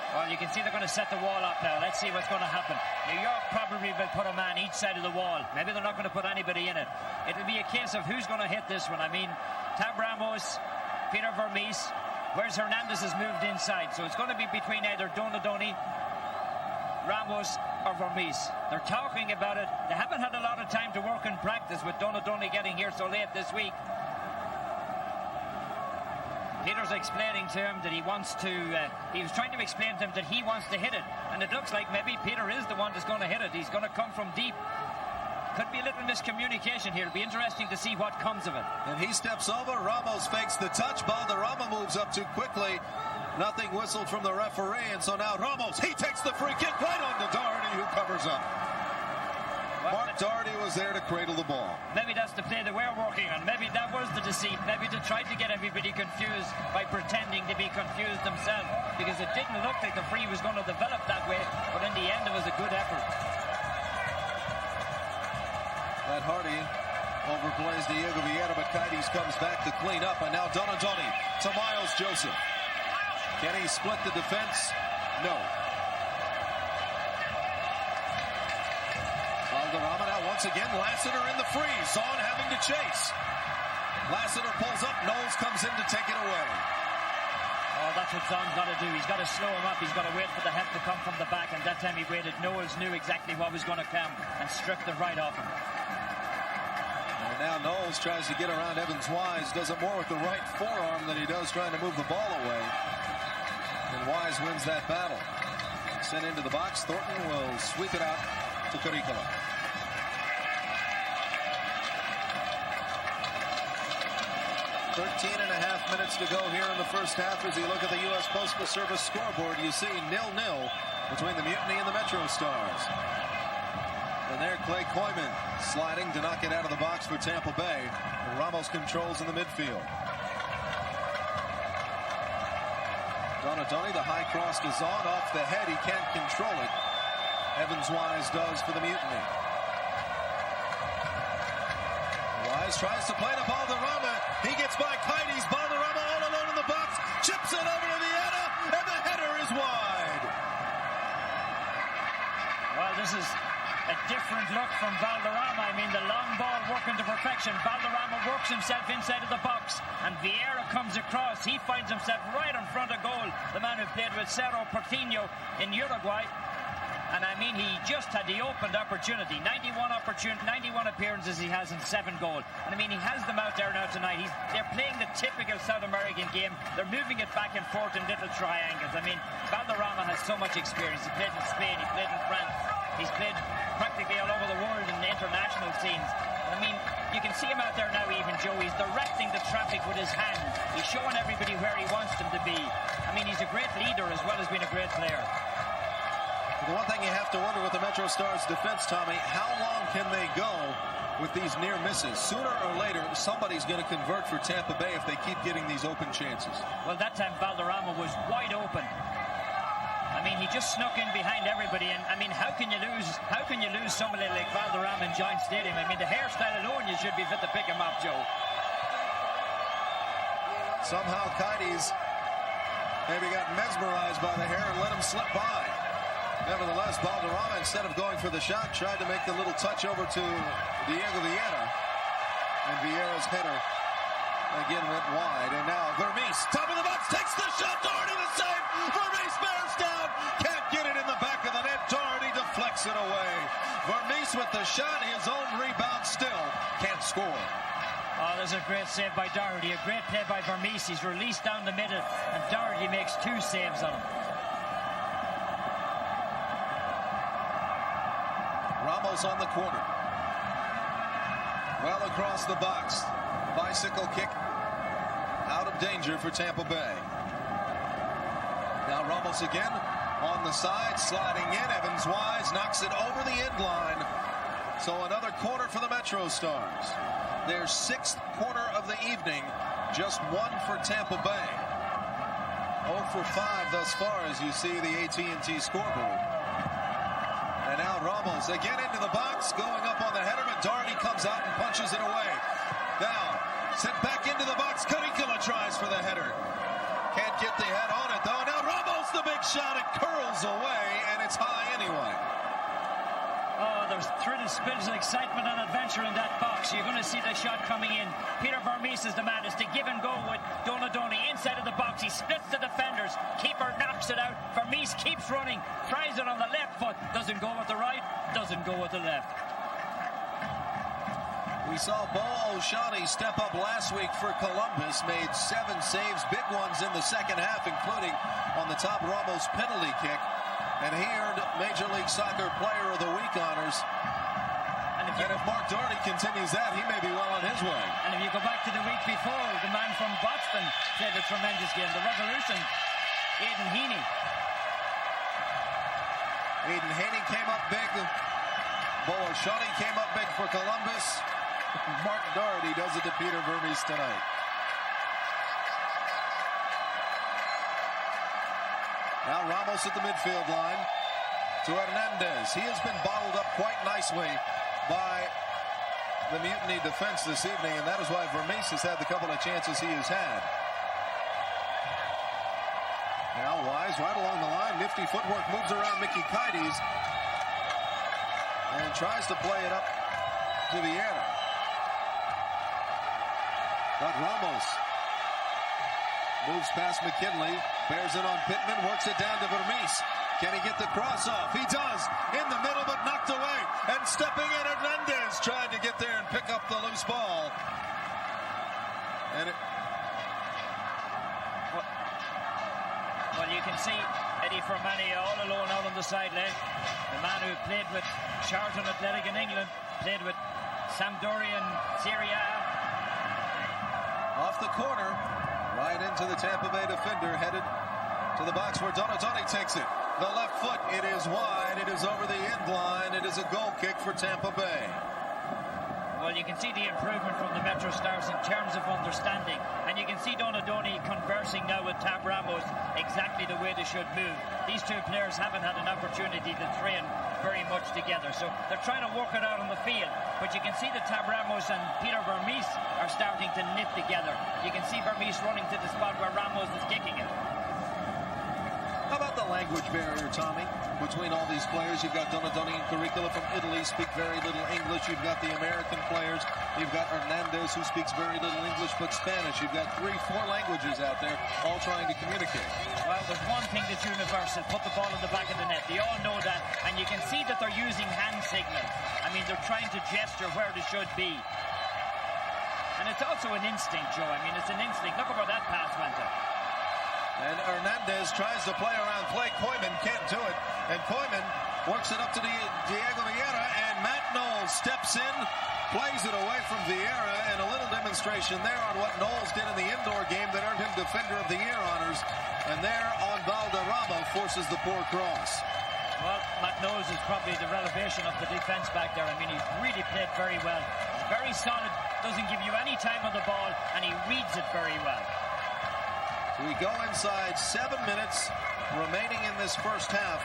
Well, you can see they're going to set the wall up now. Let's see what's going to happen. New York probably will put a man each side of the wall. Maybe they're not going to put anybody in it. It'll be a case of who's going to hit this one. I mean, Tab Ramos, Peter Vermes, whereas Hernandez has moved inside. So it's going to be between either Donadoni, Ramos, or Vermes. They're talking about it. They haven't had a lot of time to work in practice with Donadoni getting here so late this week. Peter's explaining to him that he wants to, he was trying to explain to him that he wants to hit it. And it looks like maybe Peter is the one that's going to hit it. He's going to come from deep. Could be a little miscommunication here. It'll be interesting to see what comes of it. And he steps over. Ramos fakes the touch. Valderrama moves up too quickly. Nothing whistled from the referee. And so now Ramos, he takes the free kick right on to Doherty, who covers up. Mark Doherty was there to cradle the ball. Maybe that's the play that we're working on. Maybe that was the deceit. Maybe they tried to get everybody confused by pretending to be confused themselves, because it didn't look like the free was going to develop that way, but in the end it was a good effort. That Hardy overplays Diego Vieira, but Kaides comes back to clean up, and now Donadoni to Miles Joseph. Can he split the defense? No. Valderrama now once again, Lassiter in the freeze, Zahn having to chase. Lassiter pulls up, Knowles comes in to take it away. Oh, that's what Zahn's got to do. He's got to slow him up. He's got to wait for the help to come from the back, and that time he waited. Knowles knew exactly what was going to come and stripped it right off him. And now Knowles tries to get around Evans Wise, does it more with the right forearm than he does trying to move the ball away. And Wise wins that battle. Sent into the box, Thornton will sweep it out to Curricola. .5 minutes to go here in the first half. As you look at the U.S. Postal Service scoreboard, you see 0-0 between the Mutiny and the Metrostars. And there Clay Koyman sliding to knock it out of the box for Tampa Bay. And Ramos controls in the midfield. Donadoni, the high cross to Zahn, off the head. He can't control it. Evans Wise does for the Mutiny. Wise tries to play to Valderrama. He gets by Kaides. Valderrama all alone in the box. Chips it over to Vieira, and the header is wide. Well, this is a different look from Valderrama. I mean, the long ball working to perfection. Valderrama works himself inside of the box, and Vieira comes across. He finds himself right in front of goal. The man who played with Cerro Porteño in Uruguay. And I mean, he just had the opened opportunity. 91 appearances he has in 7 goals. And I mean, he has them out there now tonight. They're playing the typical South American game. They're moving it back and forth in little triangles. I mean, Valderrama has so much experience. He played in Spain, he played in France. He's played practically all over the world in the international scenes. I mean, you can see him out there now even, Joe. He's directing the traffic with his hand. He's showing everybody where he wants them to be. I mean, he's a great leader as well as being a great player. The one thing you have to wonder with the Metrostars defense, Tommy, how long can they go with these near misses? Sooner or later, somebody's going to convert for Tampa Bay if they keep getting these open chances. Well, that time Valderrama was wide open. I mean, he just snuck in behind everybody, and I mean, how can you lose somebody like Valderrama in Giant Stadium? I mean, the hairstyle alone, you should be fit to pick him up, Joe. Somehow Kaides maybe got mesmerized by the hair and let him slip by. Nevertheless, Valderrama, instead of going for the shot, tried to make the little touch over to Diego Vieira. And Vieira's header again went wide. And now Vermees, top of the box, takes the shot. Doherty the save. Vermees bears down. Can't get it in the back of the net. Doherty deflects it away. Vermees with the shot. His own rebound still can't score. Oh, there's a great save by Doherty. A great play by Vermees. He's released down the middle, and Doherty makes 2 saves on him. Ramos on the corner. Well across the box. Bicycle kick out of danger for Tampa Bay. Now Ramos again on the side, sliding in. Evans Wise knocks it over the end line. So another corner for the Metrostars. Their 6th corner of the evening. Just 1 for Tampa Bay. 0 for 5 thus far as you see the AT&T scoreboard. And now Ramos again into the box, going up on the header, but Doherty comes out and punches it away. Now, sent back into the box, Curricola tries for the header. Can't get the head on it, though. Now Ramos, the big shot, it curls away, and it's high anyway. Oh, there's thrill, spills of excitement and adventure in that box. You're going to see the shot coming in. Peter Vermees is the man. It's to give and go with Donadoni inside of the box. He splits the defenders. Keeper knocks it out. Vermees keeps running. Tries it on the left foot. Doesn't go with the right. Doesn't go with the left. We saw Bo O'Shaughnessy step up last week for Columbus, made 7 saves, big ones in the second half, including on the Top Ramos penalty kick. And he earned Major League Soccer Player of the Week honors. And if Mark Doherty continues that, he may be well on his way. And if you go back to the week before, the man from Boston played a tremendous game. The Revolution, Aidan Heaney. Aidan Heaney came up big. Bo O'Shaughnessy came up big for Columbus. Mark Doherty does it to Peter Vermes tonight. Now Ramos at the midfield line to Hernandez. He has been bottled up quite nicely by the Mutiny defense this evening, and that is why Vermes has had the couple of chances he has had. Now Wise right along the line. Nifty footwork, moves around Mickey Kites and tries to play it up to Vieira. But Ramos moves past McKinley, bears it on Pittman, works it down to Vermes. Can he get the cross off? He does. In the middle, but knocked away. And stepping in, Hernandez tried to get there and pick up the loose ball. And well, you can see Eddie Firmani all alone out on the sideline. The man who played with Charlton Athletic in England, played with Sampdoria in Serie A. Off the corner, right into the Tampa Bay defender, headed to the box where Donadoni takes it. The left foot, it is wide, it is over the end line, it is a goal kick for Tampa Bay. Well, you can see the improvement from the Metrostars in terms of understanding, and you can see Donadoni conversing now with Tab Ramos exactly the way they should move. These two players haven't had an opportunity to train very much together, so they're trying to work it out on the field. But you can see that Tab Ramos and Peter Vermes are starting to knit together. You can see Vermes running to the spot where Ramos is kicking it. How about the language barrier, Tommy, between all these players? You've got Donadoni and Curricula from Italy, speak very little English. You've got the American players. You've got Hernandez, who speaks very little English but Spanish. You've got 3-4 languages out there, all trying to communicate. Well, there's one thing that's universal: put the ball in the back of the net. They all know that, and you can see that they're using hand signals. I mean, they're trying to gesture where they should be. And it's also an instinct, Joe. I mean, it's an instinct. Look at where that pass went to. And Hernandez tries to play around play. Koeman can't do it. And Koeman works it up to Diego Vieira. And Matt Knowles steps in, plays it away from Vieira. And a little demonstration there on what Knowles did in the indoor game that earned him Defender of the Year honors. And there on Valderrama forces the poor cross. Well, Matt Knowles is probably the revelation of the defense back there. I mean, he's really played very well. He's very solid, doesn't give you any time on the ball, and he reads it very well. We go inside 7 minutes remaining in this first half,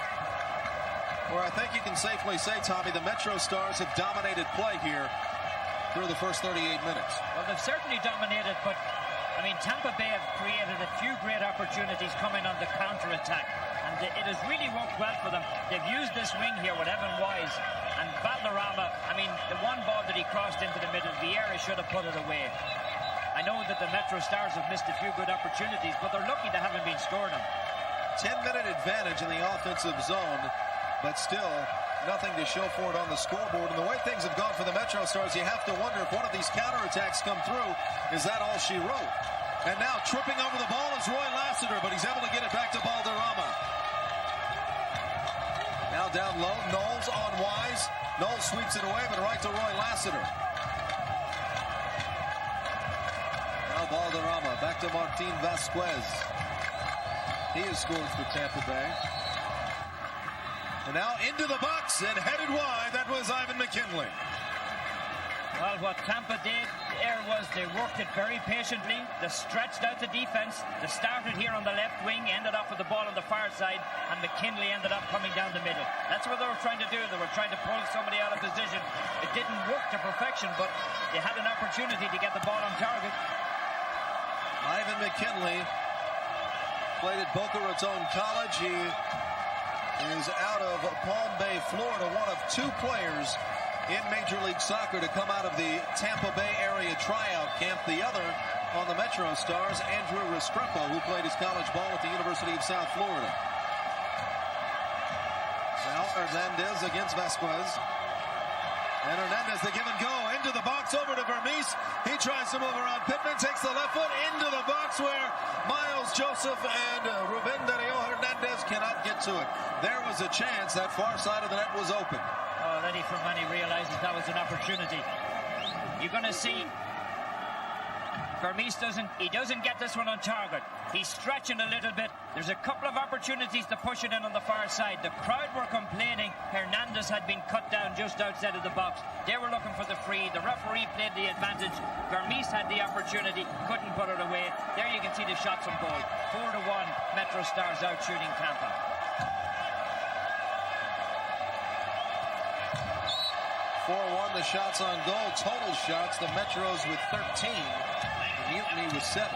where I think you can safely say, Tommy, the Metrostars have dominated play here through the first 38 minutes. Well, they've certainly dominated, but, I mean, Tampa Bay have created a few great opportunities coming on the counter-attack, and it has really worked well for them. They've used this wing here with Evan Wise, and Valderrama, I mean, the one ball that he crossed into the middle, Vieira should have put it away. I know that the Metrostars have missed a few good opportunities, but they're lucky they haven't been scored on. 10-minute advantage in the offensive zone, but still nothing to show for it on the scoreboard. And the way things have gone for the Metrostars, you have to wonder if one of these counterattacks come through, is that all she wrote? And now tripping over the ball is Roy Lassiter, but he's able to get it back to Valderrama. Now down low, Knowles on Wise. Knowles sweeps it away, but right to Roy Lassiter. Valderrama back to Martin Vasquez. He has scored for Tampa Bay. And now into the box and headed wide. That was Ivan McKinley. Well, what Tampa did there was they worked it very patiently. They stretched out the defense. They started here on the left wing, ended up with the ball on the far side, and McKinley ended up coming down the middle. That's what they were trying to do. They were trying to pull somebody out of position. It didn't work to perfection, but they had an opportunity to get the ball on target. Ivan McKinley played at Boca Raton College. He is out of Palm Bay, Florida, one of 2 players in Major League Soccer to come out of the Tampa Bay area tryout camp. The other on the Metrostars, Andrew Restrepo, who played his college ball at the University of South Florida. Now Hernandez against Vasquez. And Hernandez, the give and go, into the box, over to Vermees. He tries to move around Pittman, takes the left foot into the box where Miles Joseph and Ruben Dario Hernandez cannot get to it. There was a chance. That far side of the net was open. Oh, Lenny Fermani realizes that was an opportunity. You're going to see Vermees doesn't get this one on target. He's stretching a little bit. There's a couple of opportunities to push it in on the far side. The crowd were complaining. Hernandez had been cut down just outside of the box. They were looking for the free. The referee played the advantage. Vermees had the opportunity, couldn't put it away. There you can see the shots on goal. 4-1, Metrostars out shooting Tampa. 4-1 the shots on goal. Total shots, the Metros with 13. The Mutiny with 7.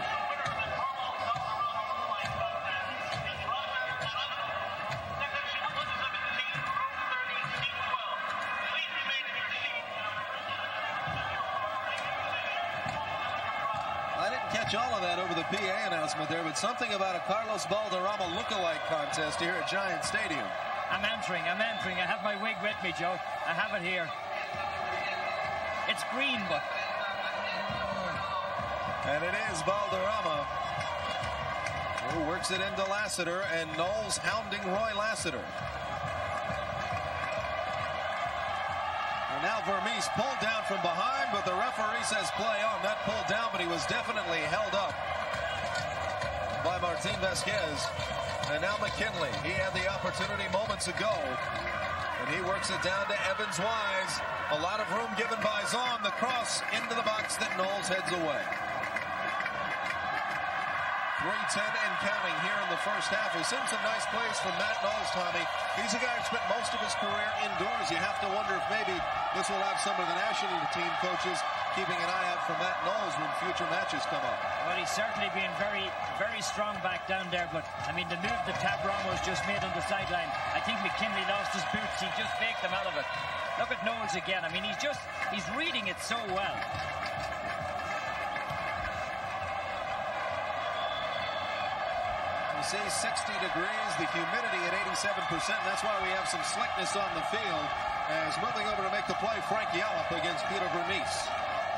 I didn't catch all of that over the PA announcement there, but something about a Carlos Valderrama lookalike contest here at Giant Stadium. I'm entering. I have my wig with me, Joe. I have it here. It's green, but... And it is Valderrama who works it into Lassiter, and Knowles hounding Roy Lassiter. And now Vermees pulled down from behind, but the referee says play on. Not pulled down, but he was definitely held up by Martin Vasquez. And now McKinley. He had the opportunity moments ago, and he works it down to Evans Wise. A lot of room given by Zahn. The cross into the box that Knowles heads away. 3:10 and counting here in the first half. We've seen some nice plays from Matt Knowles, Tommy. He's a guy who spent most of his career indoors. You have to wonder if maybe this will have some of the national team coaches keeping an eye out for Matt Knowles when future matches come up. Well, he's certainly been very, very strong back down there. But, I mean, the move that Tab Ramos just made on the sideline, I think McKinley lost his boots. He just faked them out of it. Look at Knowles again. I mean, he's reading it so well. You see 60 degrees, the humidity at 87%. That's why we have some slickness on the field. As moving over to make the play, Frank Yallop against Peter Vermees.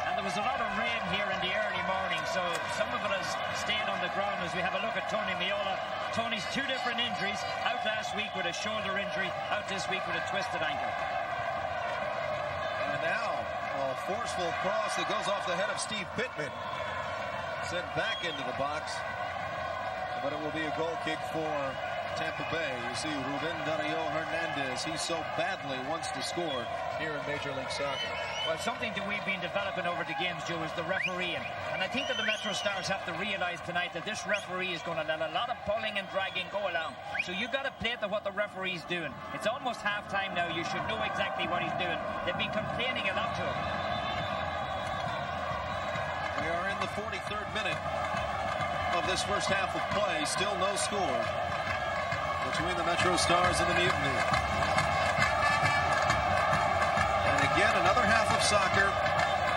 And there was a lot of rain here in the early morning, so some of it has stayed on the ground as we have a look at Tony Miola. Tony's 2 different injuries, out last week with a shoulder injury, out this week with a twisted ankle. And now a forceful cross that goes off the head of Steve Pittman. Sent back into the box. But it will be a goal kick for Tampa Bay. You see Ruben Dario Hernandez. He so badly wants to score here in Major League Soccer. Well, something that we've been developing over the games, Joe, is the refereeing. And I think that the Metrostars have to realize tonight that this referee is going to let a lot of pulling and dragging go along. So you've got to play to what the referee's doing. It's almost half-time now. You should know exactly what he's doing. They've been complaining a lot to him. We are in the 43rd minute of this first half of play. Still no score between the Metrostars and the Mutiny. And again, another half of soccer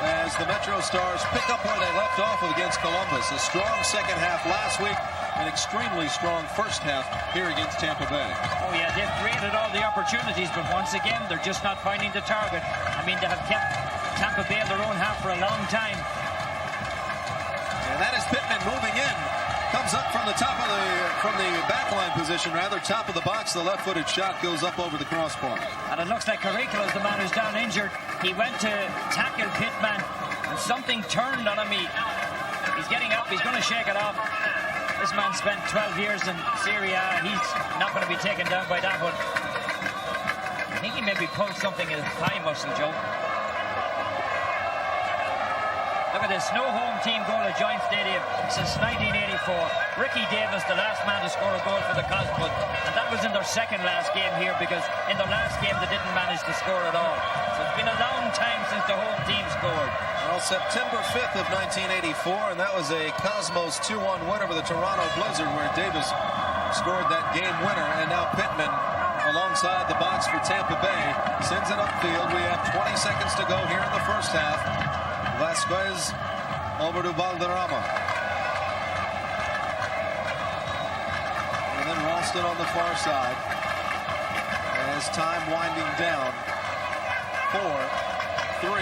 as the Metrostars pick up where they left off against Columbus. A strong second half last week, an extremely strong first half here against Tampa Bay. Oh yeah, they've created all the opportunities, but once again, they're just not finding the target. I mean, they have kept Tampa Bay in their own half for a long time. And that is Pittman moving in. Comes up from the top of from the backline position, rather, top of the box. The left-footed shot goes up over the crossbar. And it looks like Trafico is the man who's down injured. He went to tackle Pittman, and something turned on him. He's getting up. He's going to shake it off. This man spent 12 years in Serie A. He's not going to be taken down by that one. I think he maybe pulled something in his thigh muscle, Joe. Look at this, no home team goal at Giant Stadium since 1984. Ricky Davis, the last man to score a goal for the Cosmos, and that was in their second last game here, because in the last game they didn't manage to score at all. So it's been a long time since the home team scored. Well, September 5th of 1984, and that was a Cosmos 2-1 win over the Toronto Blizzard, where Davis scored that game winner, and now Pittman alongside the box for Tampa Bay sends it upfield. We have 20 seconds to go here in the first half. Vasquez over to Valderrama. And then Ralston on the far side. As time winding down for 3.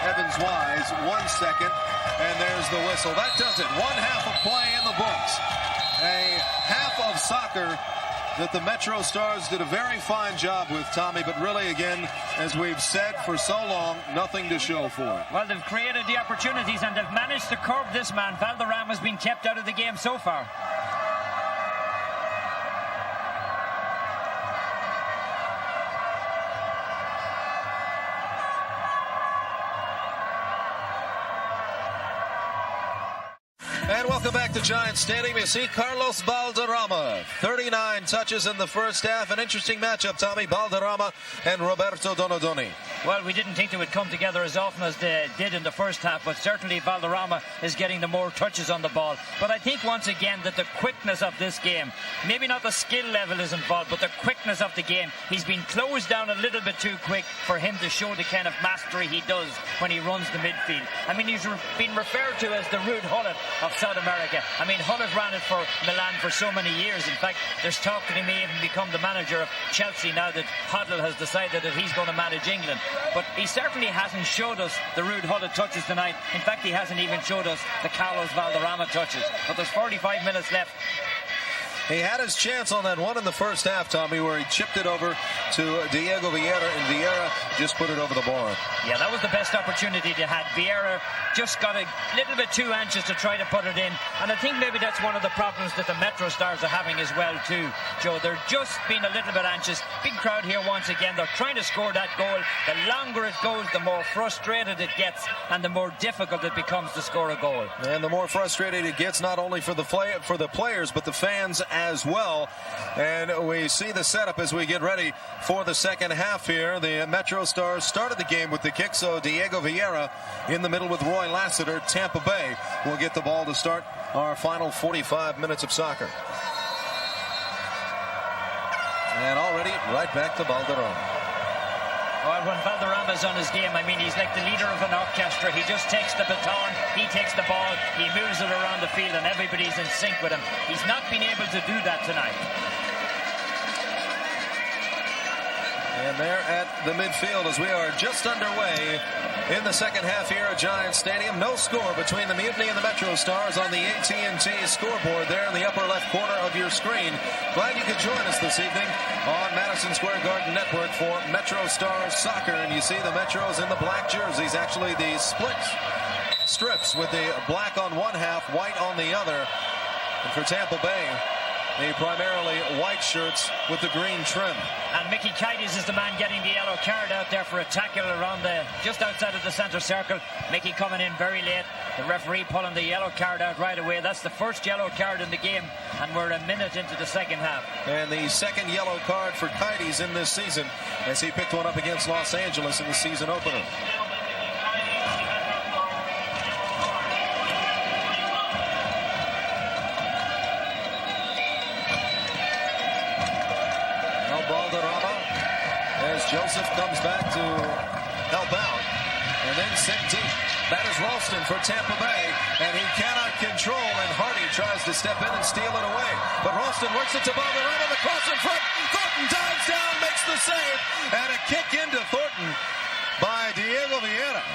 Evans Wise, 1 second. And there's the whistle. That does it. 1 half of play in the books. A half of soccer that the Metrostars did a very fine job with, Tommy, but really, again, as we've said for so long, nothing to show for it. Well, they've created the opportunities and they've managed to curb this man. Valderrama's been kept out of the game so far. And welcome back to Giants Stadium. You see Carlos Valderrama, 39 touches in the first half. An interesting matchup, Tommy. Valderrama and Roberto Donadoni. Well, we didn't think they would come together as often as they did in the first half, but certainly Valderrama is getting the more touches on the ball. But I think once again that the quickness of this game, maybe not the skill level is involved, but the quickness of the game, he's been closed down a little bit too quick for him to show the kind of mastery he does when he runs the midfield. I mean, he's been referred to as the Ruud Gullit of South America. I mean, Gullit ran it for Milan for so many years. In fact, there's talk that he may even become the manager of Chelsea now that Hoddle has decided that he's going to manage England. But he certainly hasn't showed us the Ruud Gullit touches tonight. In fact, he hasn't even showed us the Carlos Valderrama touches. But there's 45 minutes left. He had his chance on that one in the first half, Tommy, where he chipped it over to Diego Vieira, and Vieira just put it over the bar. Yeah, that was the best opportunity they had. Vieira just got a little bit too anxious to try to put it in. And I think maybe that's one of the problems that the Metrostars are having as well, too, Joe. They're just being a little bit anxious. Big crowd here once again. They're trying to score that goal. The longer it goes, the more frustrated it gets, and the more difficult it becomes to score a goal. And the more frustrated it gets, not only for the players, but the fans as well. And we see the setup as we get ready for the second half here. The Metrostars started the game with the kick, so Diego Vieira in the middle with Roy Lassiter. Tampa Bay will get the ball to start our final 45 minutes of soccer. And already right back to Valderrama. Well, when Valderrama's on his game, I mean, he's like the leader of an orchestra. He just takes the baton, he takes the ball, he moves it around the field, and everybody's in sync with him. He's not been able to do that tonight. And they're at the midfield as we are just underway in the second half here at Giants Stadium. No score between the Mutiny and the Metrostars on the AT&T scoreboard there in the upper left corner of your screen. Glad you could join us this evening on Madison Square Garden Network for Metrostars Soccer. And you see the Metros in the black jerseys, actually the split strips with the black on one half, white on the other. And for Tampa Bay, the primarily white shirts with the green trim. And Mickey Kaites is the man getting the yellow card out there for a tackle around just outside of the centre circle. Mickey coming in very late. The referee pulling the yellow card out right away. That's the first yellow card in the game, and we're a minute into the second half. And the second yellow card for Kaites in this season as he picked one up against Los Angeles in the season opener. Josef comes back to help out, and then sent deep. That is Ralston for Tampa Bay, and he cannot control, and Hardy tries to step in and steal it away. But Ralston works it to Valderrama, the cross in front. Thornton dives down, makes the save, and a kick into Thornton by Diego Vieira.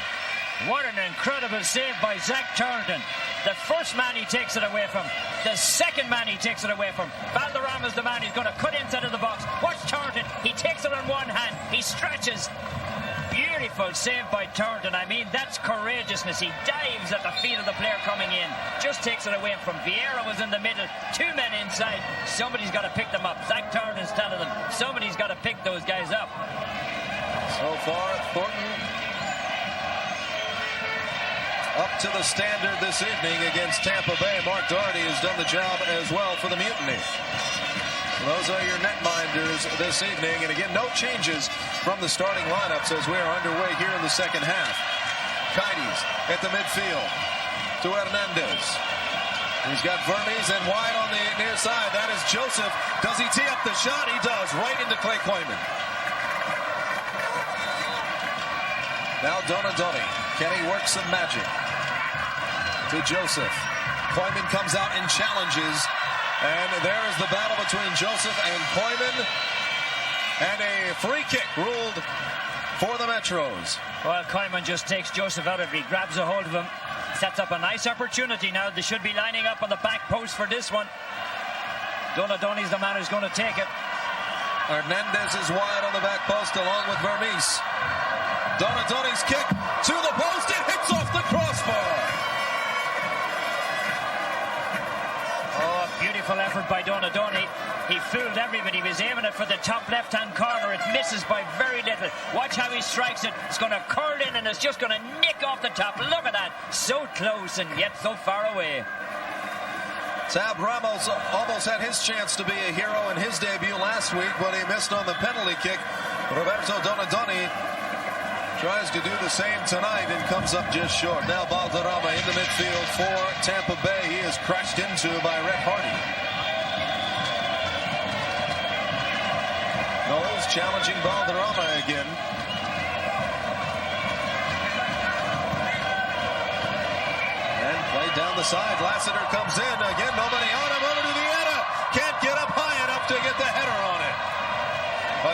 What an incredible save by Zach Turnerton. The first man he takes it away from. The second man he takes it away from. Valderrama's the man. He's going to cut inside of the box. Watch Turnerton. He takes it on one hand. He stretches. Beautiful save by Turnerton. I mean, that's courageousness. He dives at the feet of the player coming in. Just takes it away from. Vieira was in the middle. Two men inside. Somebody's got to pick them up. Zach Turnerton's telling them somebody's got to pick those guys up. So far, Thornton up to the standard this evening against Tampa Bay. Mark Doherty has done the job as well for the Mutiny. Those are your netminders this evening. And again, no changes from the starting lineups as we are underway here in the second half. Kaites at the midfield to Hernandez. He's got Vermes and wide on the near side. That is Josef. Does he tee up the shot? He does, right into Clay Koeman. Now Donadoni. Can he work some magic? To Josef. Koeman comes out and challenges. And there is the battle between Josef and Koeman. And a free kick ruled for the Metros. Well, Koeman just takes Josef out of it. He grabs a hold of him, sets up a nice opportunity now. They should be lining up on the back post for this one. Donadoni's the man who's going to take it. Hernandez is wide on the back post along with Vermees. Donadoni's kick to the post. It hits off the crossbar. Oh, beautiful effort by Donadoni. He fooled everybody. He was aiming it for the top left-hand corner. It misses by very little. Watch how he strikes it. It's going to curl in and it's just going to nick off the top. Look at that. So close and yet so far away. Tab Ramos almost had his chance to be a hero in his debut last week, but he missed on the penalty kick. Roberto Donadoni tries to do the same tonight and comes up just short. Now Valderrama in the midfield for Tampa Bay. He is crashed into by Rhett Hardy. Knowles challenging Valderrama again. And played down the side. Lassiter comes in. Again, nobody on him. Over to Vieira. Can't get up high enough to get the header on it.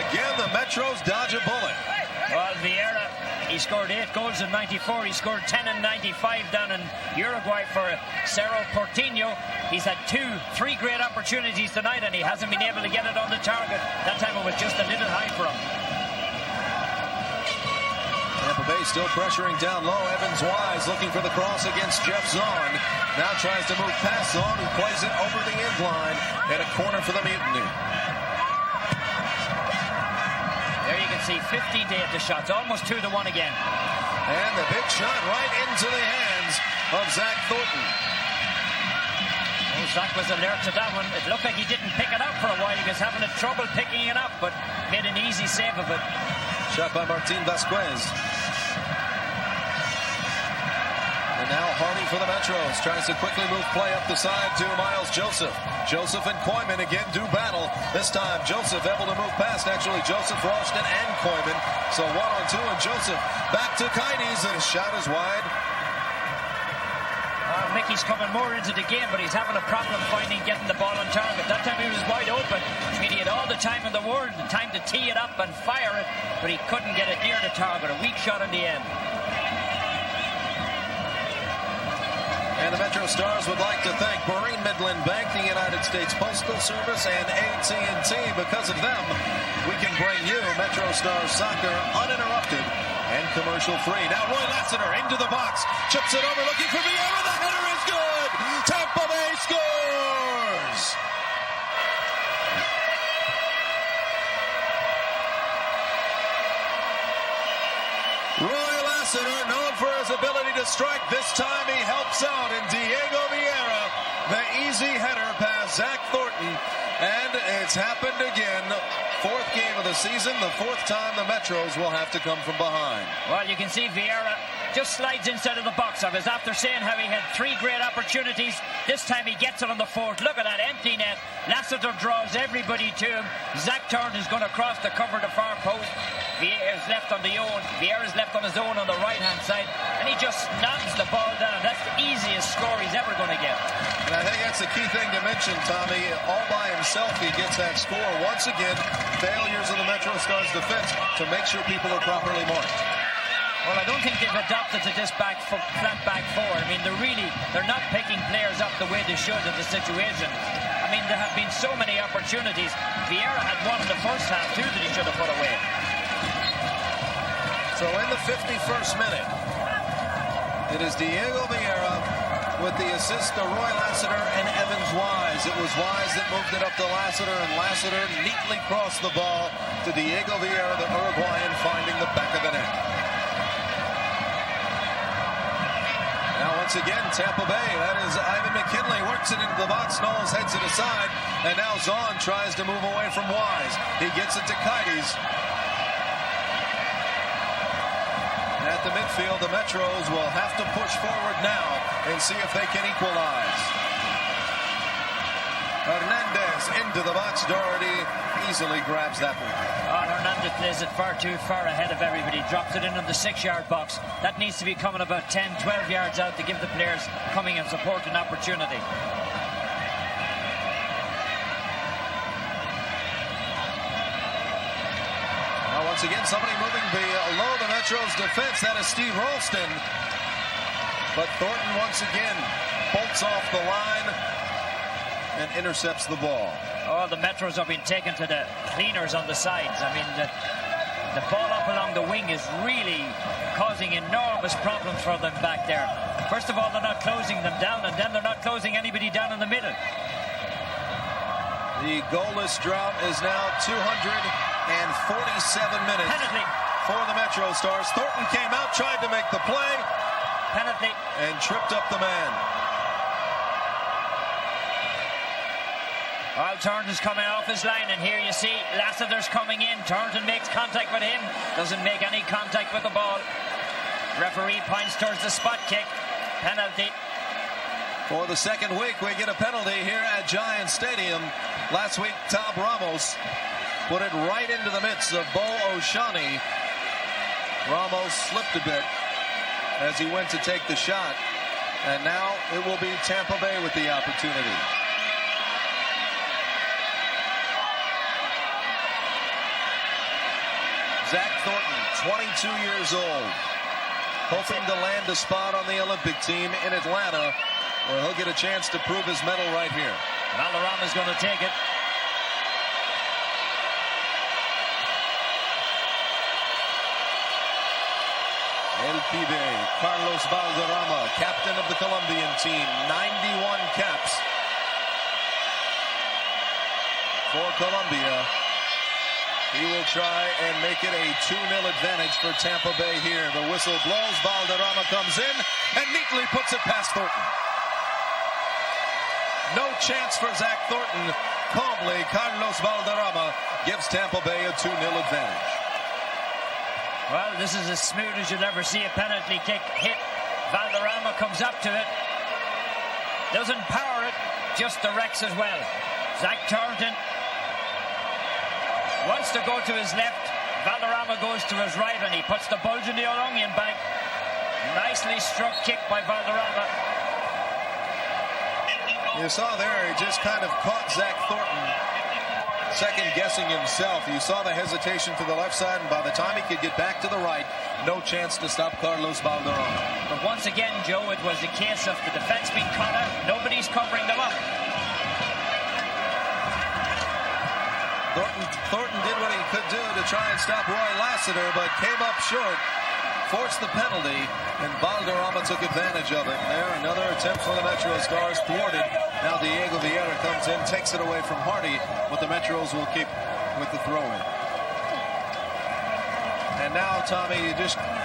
Again, the Metros dodge a bullet. Well, Vieira, he scored 8 goals in 94. He scored 10 in 95 down in Uruguay for Cerro Porteño. He's had 3 great opportunities tonight, and he hasn't been able to get it on the target. That time it was just a little high for him. Tampa Bay still pressuring down low. Evans Wise looking for the cross against Jeff Zahn. Now tries to move past Zahn, who plays it over the end line. And a corner for the Mutiny. There you can see 15 to hit the shots. Almost 2-1 again. And the big shot right into the hands of Zach Thornton. Oh, Zach was alert to that one. It looked like he didn't pick it up for a while. He was having trouble picking it up, but made an easy save of it. Shot by Martin Vasquez. And now Hardy for the Metros. Tries to quickly move play up the side to Miles Joseph. Joseph and Koeman again do battle. This time Joseph able to move past. Actually, Joseph, Ralston, and Koeman. So 1-on-2 and Joseph back to Kaides. And his shot is wide. Mickey's coming more into the game, but he's having a problem getting the ball on target. That time he was wide open. I mean, he had all the time in the world, the time to tee it up and fire it, but he couldn't get it near the target. A weak shot in the end. And the Metrostars would like to thank Marine Midland Bank, the United States Postal Service, and AT&T. Because of them, we can bring you Metrostars soccer uninterrupted and commercial-free. Now Roy Lassiter into the box, chips it over, looking for Vieira. The header is good. Tampa Bay scores. Roy Lassiter, known for his ability to strike. This time he helps out, and Diego Vieira, the easy header past Zach Thornton, and it's happened again. 4th game of the season, the 4th time the Metros will have to come from behind. Well, you can see Vieira just slides inside of the box. I was after saying how he had 3 great opportunities. This time he gets it on the 4th. Look at that empty net. Lassiter draws everybody to him. Zach Thornton is going to cross the cover of the far post. Vieira's left on his own on the right-hand side, and he just knocks the ball down. That's the easiest score he's ever going to get. And I think that's the key thing to mention, Tommy. All by himself, he gets that score. Once again, failures of the Metrostars defense to make sure people are properly marked. Well, I don't think they've adopted to this flat back 4. I mean, they're not picking players up the way they should in the situation. I mean, there have been so many opportunities. Vieira had one in the first half, too, that he should have put away. So in the 51st minute, it is Diego Vieira with the assist to Roy Lassiter and Evans Wise. It was Wise that moved it up to Lassiter, and Lassiter neatly crossed the ball to Diego Vieira, the Uruguayan, finding the back of the net. Now once again, Tampa Bay, that is Ivan McKinley, works it into the box. Knowles heads it aside, and now Zahn tries to move away from Wise. He gets it to Kaides. At the midfield, the Metros will have to push forward now and see if they can equalize. Hernandez into the box. Doherty easily grabs that one. Oh, Hernandez plays it far too far ahead of everybody. Drops it in on the 6-yard box. That needs to be coming about 10, 12 yards out to give the players coming and support an opportunity. Now Now, once again, somebody moving below the Metro's defense. That is Steve Ralston. But Thornton once again bolts off the line and intercepts the ball. Oh, the Metros are being taken to the cleaners on the sides. I mean, the ball up along the wing is really causing enormous problems for them back there. First of all, they're not closing them down, and then they're not closing anybody down in the middle. The goalless drought is now 247 minutes Penalty for the Metrostars. Thornton came out, tried to make the play. Penalty. And tripped up the man. Well, Thornton's coming off his line, and here you see Lassiter's coming in. Thornton makes contact with him, doesn't make any contact with the ball. Referee points towards the spot kick. Penalty. For the second week, we get a penalty here at Giant Stadium. Last week, Tab Ramos put it right into the midst of Bo Oshani. Ramos slipped a bit as he went to take the shot. And now it will be Tampa Bay with the opportunity. Zach Thornton, 22 years old, hoping to land a spot on the Olympic team in Atlanta, where he'll get a chance to prove his mettle right here. Valderrama's going to take it. El Pibe, Carlos Valderrama, captain of the Colombian team, 91 caps for Colombia. He will try and make it a 2-0 advantage for Tampa Bay here. The whistle blows, Valderrama comes in and neatly puts it past Thornton. No chance for Zach Thornton. Calmly, Carlos Valderrama gives Tampa Bay a 2-0 advantage. Well, this is as smooth as you'll ever see a penalty kick hit. Valderrama comes up to it. Doesn't power it, just directs as well. Zach Thornton wants to go to his left. Valderrama goes to his right, and he puts the bulge in the old onion bag. Nicely struck kick by Valderrama. You saw there, he just kind of caught Zach Thornton second-guessing himself. You saw the hesitation to the left side, and by the time he could get back to the right, no chance to stop Carlos Valderrama. But once again, Joe, it was a case of the defense being caught out. Nobody's covering them up. Thornton did what he could do to try and stop Roy Lassiter, but came up short, forced the penalty, and Valderrama took advantage of it. There, another attempt for the Metrostars, thwarted. Now Diego Vieira comes in, takes it away from Hardy, but the Metros will keep with the throw-in. And now, Tommy,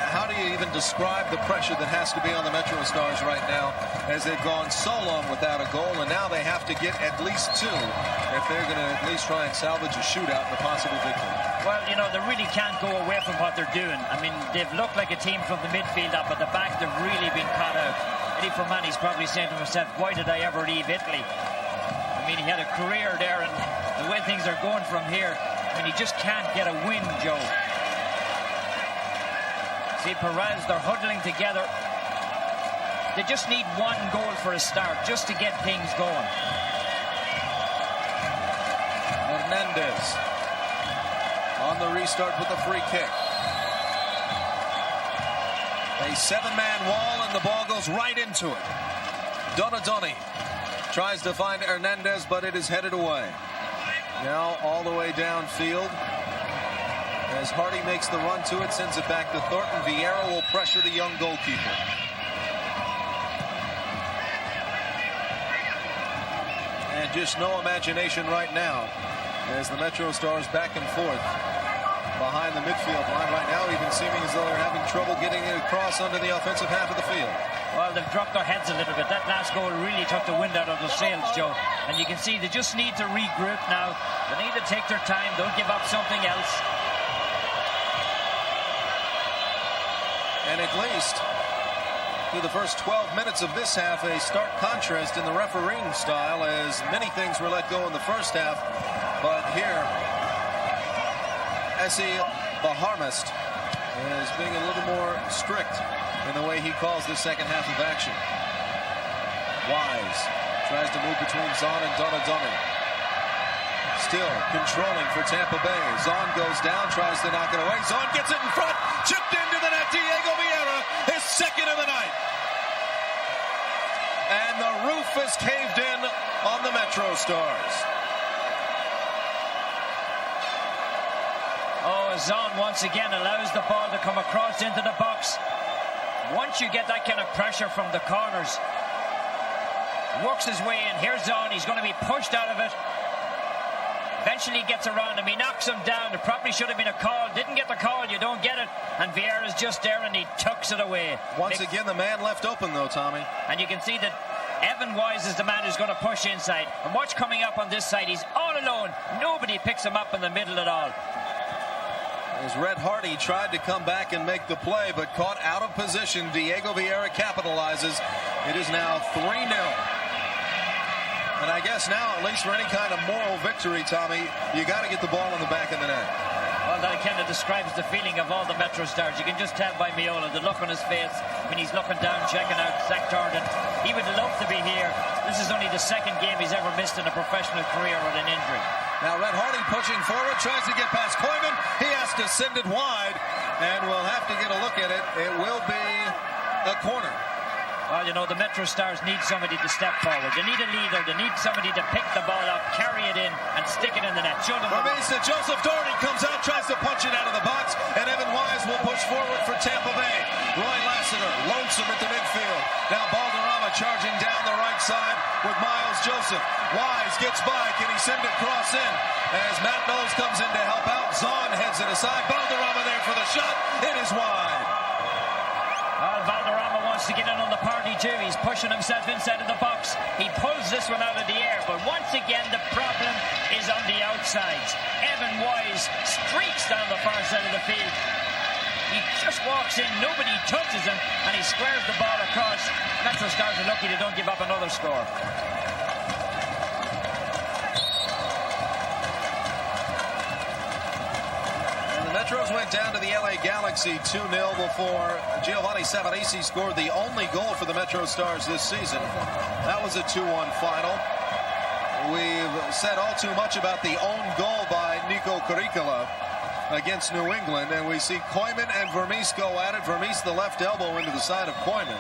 how do you even describe the pressure that has to be on the Metrostars right now, as they've gone so long without a goal, and now they have to get at least two if they're going to at least try and salvage a shootout and a possible victory? Well, you know, they really can't go away from what they're doing. I mean, they've looked like a team from the midfield up at the back. They've really been caught out. Eddie Fermani's probably saying to himself, why did I ever leave Italy? I mean, he had a career there, and the way things are going from here, I mean, he just can't get a win, Joe. See, Perez, they're huddling together. They just need one goal for a start, just to get things going. Hernandez on the restart with a free kick. A 7-man wall, and the ball goes right into it. Donadoni tries to find Hernandez, but it is headed away. Now all the way downfield. As Hardy makes the run to it, sends it back to Thornton. Vieira will pressure the young goalkeeper. And just no imagination right now, as the Metrostars back and forth behind the midfield line right now, even seeming as though they're having trouble getting it across under the offensive half of the field. Well, they've dropped their heads a little bit. That last goal really took the wind out of their sails, Joe. And you can see they just need to regroup now. They need to take their time. Don't give up something else. And at least through the first 12 minutes of this half, a stark contrast in the refereeing style, as many things were let go in the first half. But here, Essie Baharmest is being a little more strict in the way he calls the second half of action. Wise tries to move between Zahn and Donadoni. Still controlling for Tampa Bay. Zon goes down, tries to knock it away. Zon gets it in front, chipped into the net. Diego Vieira, his second of the night. And the roof is caved in on the Metrostars. Oh, Zon once again allows the ball to come across into the box. Once you get that kind of pressure from the corners, works his way in. Here's Zon. He's going to be pushed out of it. Eventually gets around him. He knocks him down. There probably should have been a call. Didn't get the call. You don't get it. And Vieira's just there and he tucks it away. Once again, the man left open, though, Tommy. And you can see that Evan Wise is the man who's going to push inside. And watch coming up on this side. He's all alone. Nobody picks him up in the middle at all. As Red Hardy tried to come back and make the play, but caught out of position. Diego Vieira capitalizes. It is now 3-0. And I guess now, at least for any kind of moral victory, Tommy, you got to get the ball in the back of the net. Well, that kind of describes the feeling of all the Metrostars. You can just tell by Miola, the look on his face when he's looking down, checking out Zach Torden. He would love to be here. This is only the second game he's ever missed in a professional career with an injury. Now Red Hardy pushing forward, tries to get past Koeman. He has to send it wide, and we'll have to get a look at it. It will be a corner. Well, you know, the Metrostars need somebody to step forward. They need a leader. They need somebody to pick the ball up, carry it in, and stick it in the net. Show them to Joseph Doherty comes out, tries to punch it out of the box, and Evan Wise will push forward for Tampa Bay. Roy Lassiter, lonesome at the midfield. Now Balderrama charging down the right side with Miles Joseph. Wise gets by. Can he send it cross in? As Matt Knowles comes in to help out, Zon heads it aside. Balderrama there for the shot. It is wide. Well, Valderrama wants to get in on the party too. He's pushing himself inside of the box. He pulls this one out of the air, but once again the problem is on the outsides. Evan Wise streaks down the far side of the field. He just walks in, nobody touches him, and he squares the ball across. Metrostars are lucky they don't give up another score. Metros went down to the LA Galaxy 2-0 before Giovanni Savarese scored the only goal for the Metrostars this season. That was a 2-1 final. We've said all too much about the own goal by Nico Curicula against New England, and we see Koeman and Vermees go at it. Vermees the left elbow into the side of Koeman.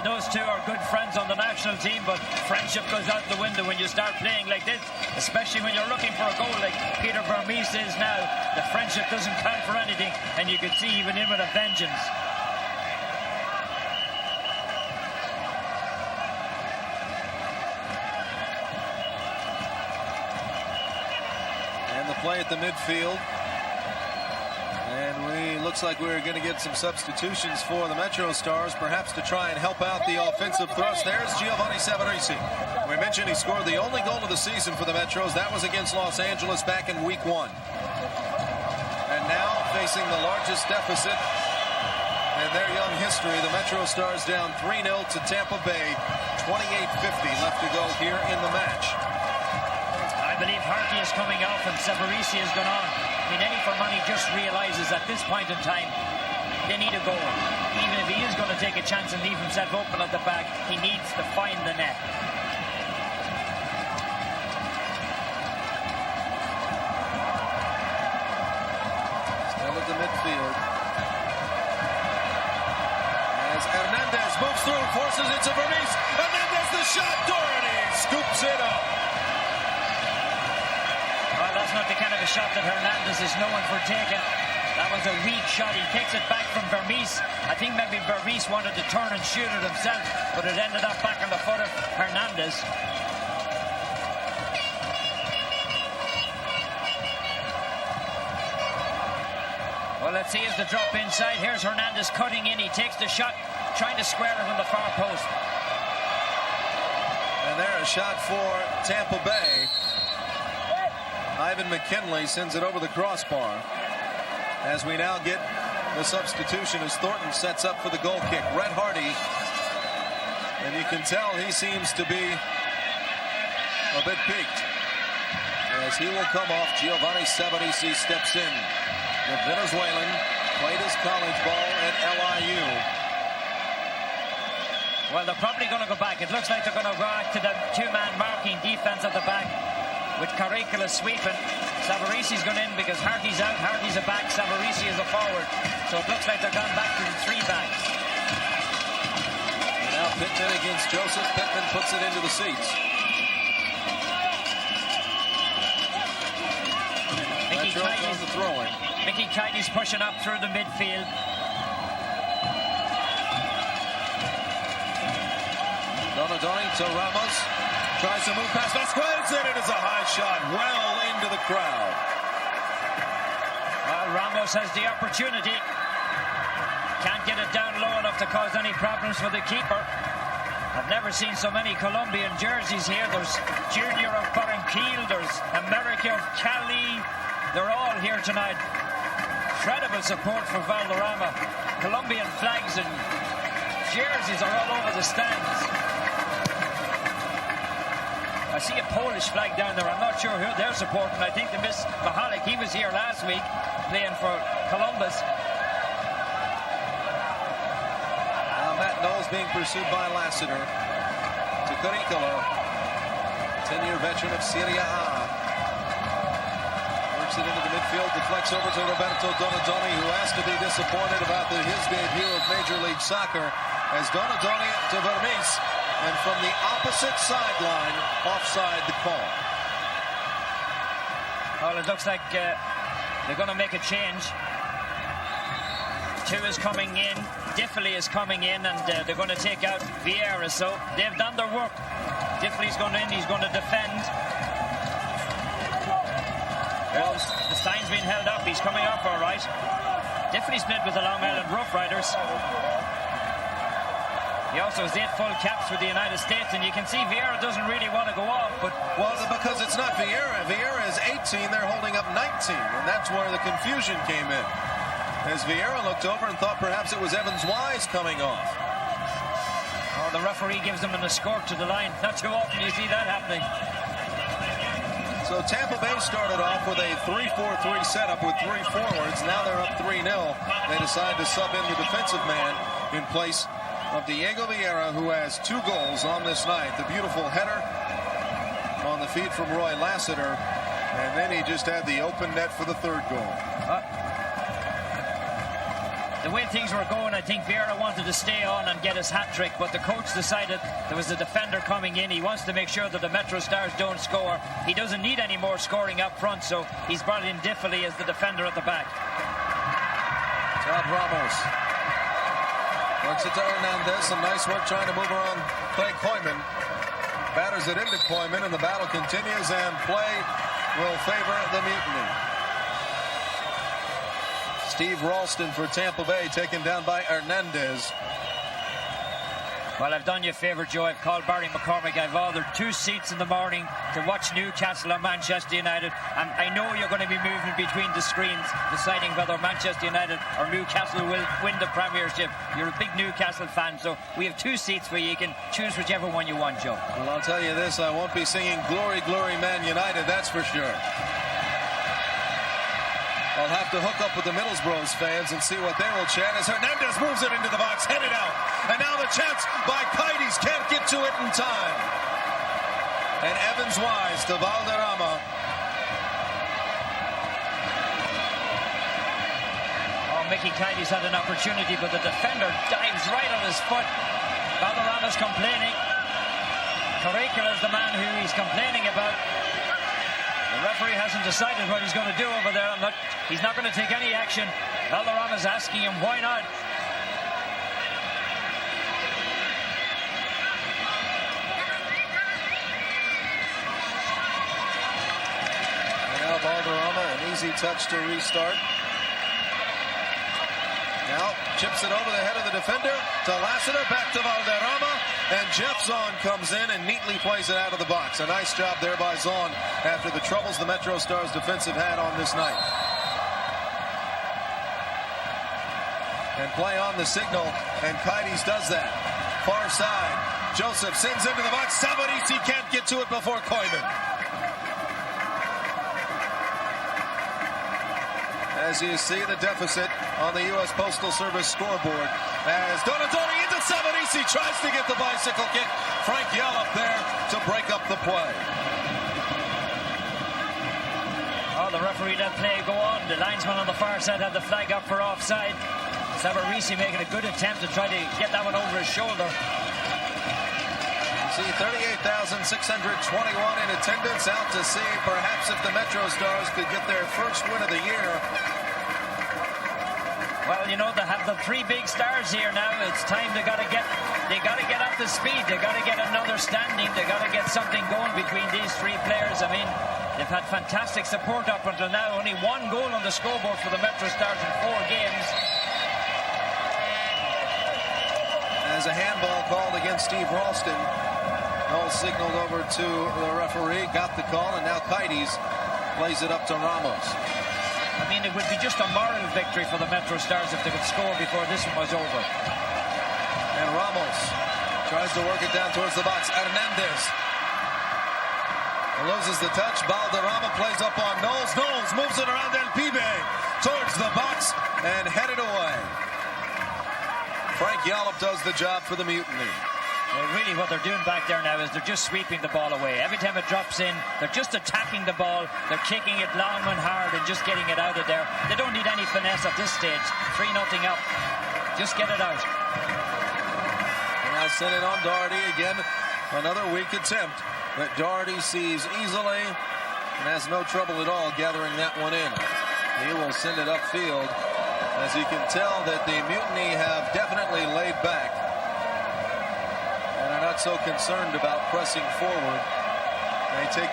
Those two are good friends on the national team, but friendship goes out the window when you start playing like this, especially when you're looking for a goal like Peter Vermees is now. The friendship doesn't count for anything, and you can see even in with a vengeance. And the play at the midfield. Looks like we're going to get some substitutions for the Metrostars, perhaps to try and help out the offensive thrust. There's Giovanni Savarese. We mentioned he scored the only goal of the season for the Metros. That was against Los Angeles back in week 1. And now facing the largest deficit in their young history, the Metrostars down 3-0 to Tampa Bay. 28:50 left to go here in the match. I believe Harty is coming off and Savarese has gone on. I mean, Eddie Fermani just realizes at this point in time they need a goal. Even if he is going to take a chance and leave himself open at the back, he needs to find the net. Still at the midfield. As Hernandez moves through, forces it to Vermees. Hernandez the shot. Doherty scoops it up. That's not the kind of a shot that Hernandez is known for taking. That was a weak shot. He takes it back from Vermees. I think maybe Vermees wanted to turn and shoot it himself, but it ended up back on the foot of Hernandez. Well, let's see as the drop inside. Here's Hernandez cutting in. He takes the shot, trying to square it on the far post. And there a shot for Tampa Bay. Ivan McKinley sends it over the crossbar. As we now get the substitution as Thornton sets up for the goal kick. Red Hardy. And you can tell he seems to be a bit peaked. As he will come off, Giovanni Savarese steps in. The Venezuelan played his college ball at LIU. Well, they're probably going to go back. It looks like they're going to go back to the two-man marking defense at the back, with Caricala sweeping. Savarisi's gone in because Harkey's out. Harkey's a back. Savarisi is a forward. So it looks like they're gone back to the 3 backs. Now Pittman against Joseph. Pittman puts it into the seats. Metro on the throw-in. Mickey Kitey's pushing up through the midfield. Donadoni to Ramos. Tries to move past Vasquez, and it is a high shot well into the crowd. Well, Ramos has the opportunity. Can't get it down low enough to cause any problems for the keeper. I've never seen so many Colombian jerseys here. There's Junior of Barranquilla, there's America of Cali. They're all here tonight. Incredible support for Valderrama. Colombian flags and jerseys are all over the stands. I see a Polish flag down there. I'm not sure who they're supporting. I think they missed Mahalik. He was here last week playing for Columbus. Now Matt Knowles being pursued by Lassiter. To Caricala. 10-year veteran of Serie A. Works it into the midfield. Deflects over to Roberto Donadoni, who has to be disappointed about his debut of Major League Soccer. As Donadoni to Vermes. And from the opposite sideline, offside the call. Well, it looks like they're going to make a change. 2 is coming in, Diffley is coming in, and they're going to take out Vieira. So they've done their work. Diffley's going in, he's going to defend. Well, the sign's been held up, he's coming off all right. Diffley's played with the Long Island Rough Riders. He also has 8 full caps with the United States, and you can see Vieira doesn't really want to go off. But well, because it's not Vieira. Vieira is 18, they're holding up 19, and that's where the confusion came in. As Vieira looked over and thought perhaps it was Evans Wise coming off. Oh, the referee gives them an escort to the line. Not too often you see that happening. So Tampa Bay started off with a 3-4-3 setup with 3 forwards. Now they're up 3-0. They decide to sub in the defensive man in place of Diego Vieira, who has 2 goals on this night. The beautiful header on the feed from Roy Lassiter, and then he just had the open net for the 3rd goal. The way things were going, I think Vieira wanted to stay on and get his hat-trick, but the coach decided there was a defender coming in. He wants to make sure that the Metrostars don't score. He doesn't need any more scoring up front, so he's brought in Diffley as the defender at the back. Todd Ramos works it to Hernandez. Some nice work trying to move around Clay Koyman. Batters it into Koyman, and the battle continues, and play will favor the Mutiny. Steve Ralston for Tampa Bay, taken down by Hernandez. Well, I've done you a favour, Joe. I've called Barry McCormick. I've ordered 2 seats in the morning to watch Newcastle or Manchester United. And I know you're going to be moving between the screens, deciding whether Manchester United or Newcastle will win the Premiership. You're a big Newcastle fan, so we have 2 seats where you can choose whichever one you want, Joe. Well, I'll tell you this, I won't be singing Glory, Glory, Man United, that's for sure. I'll have to hook up with the Middlesbroughs fans and see what they will chant as Hernandez moves it into the box, headed out. And now the chance by Kitey's, can't get to it in time. And Evans Wise to Valderrama. Oh, Mickey Kitey's had an opportunity, but the defender dives right on his foot. Valderrama's complaining. Caricala is the man who he's complaining about. The referee hasn't decided what he's going to do over there. He's not going to take any action. Valderrama's asking him why not. And now Valderrama, an easy touch to restart. Now chips it over the head of the defender to Lassiter, back to Valderrama, and Jeff Zahn comes in and neatly plays it out of the box. A nice job there by Zahn after the troubles the Metrostars defensive had on this night. And play on the signal, and Kitey's does that. Far side, Joseph sends into the box. Savarisi can't get to it before Koyman. As you see the deficit on the U.S. Postal Service scoreboard, as Donadoni into Savarisi tries to get the bicycle kick. Frank Yell up there to break up the play. the referee let play go on. The linesman on the far side had the flag up for offside. Savarese making a good attempt to try to get that one over his shoulder. See 38,621 in attendance, out to see perhaps if the Metrostars could get their first win of the year. Well, you know, they have the three big stars here now. It's time they got to get up to speed. They got to get an understanding. They got to get something going between these three players. I mean, they've had fantastic support up until now. Only one goal on the scoreboard for the Metrostars in 4 games. As a handball called against Steve Ralston, all signaled over to the referee, got the call, and now Kaites plays it up to Ramos. I mean, it would be just a moral victory for the Metrostars if they could score before this one was over. And Ramos tries to work it down towards the box. Hernandez loses the touch. Valderrama plays up on Knowles. Knowles moves it around El Pibe towards the box and headed away. Frank Yallop does the job for the Mutiny. Well, really what they're doing back there now is they're just sweeping the ball away. Every time it drops in, they're just attacking the ball. They're kicking it long and hard and just getting it out of there. They don't need any finesse at this stage. 3-0 up. Just get it out. And now send it on Doherty again. Another weak attempt that Doherty sees easily and has no trouble at all gathering that one in. He will send it upfield. As you can tell that the Mutiny have definitely laid back and are not so concerned about pressing forward. They take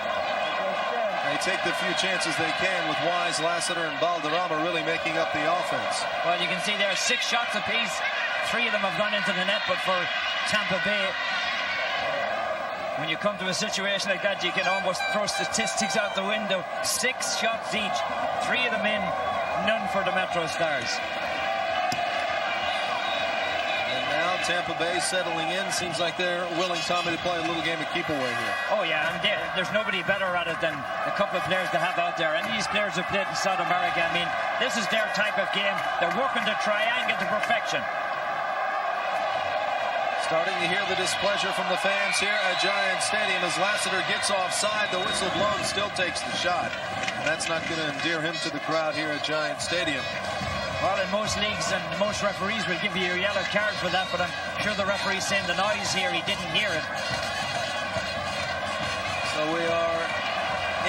the few chances they can with Wise, Lassiter, and Valderrama really making up the offense. Well, you can see there are 6 shots apiece. 3 of them have gone into the net, but for Tampa Bay, when you come to a situation like that, you can almost throw statistics out the window. 6 shots each, 3 of them in, none for the Metrostars. Tampa Bay settling in. Seems like they're willing, Tommy, to play a little game of keep away here. Oh, yeah, and there's nobody better at it than a couple of players they have out there. And these players have played in South America. I mean, this is their type of game. They're working the triangle to perfection. Starting to hear the displeasure from the fans here at Giant Stadium as Lassiter gets offside. The whistle blown, still takes the shot. And that's not going to endear him to the crowd here at Giant Stadium. Well, in most leagues and most referees will give you a yellow card for that, but I'm sure the referee's saying the noise here, he didn't hear it. So we are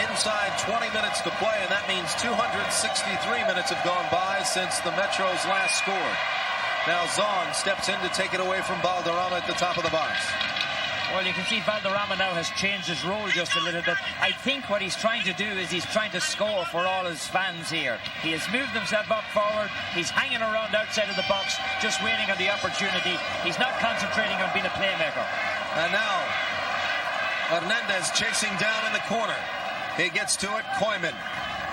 inside 20 minutes to play, and that means 263 minutes have gone by since the Metros last scored. Now Zahn steps in to take it away from Valderrama at the top of the box. Well, you can see Valderrama now has changed his role just a little bit. I think what he's trying to do is he's trying to score for all his fans here. He has moved himself up forward. He's hanging around outside of the box, just waiting on the opportunity. He's not concentrating on being a playmaker. And now, Hernandez chasing down in the corner. He gets to it. Koyman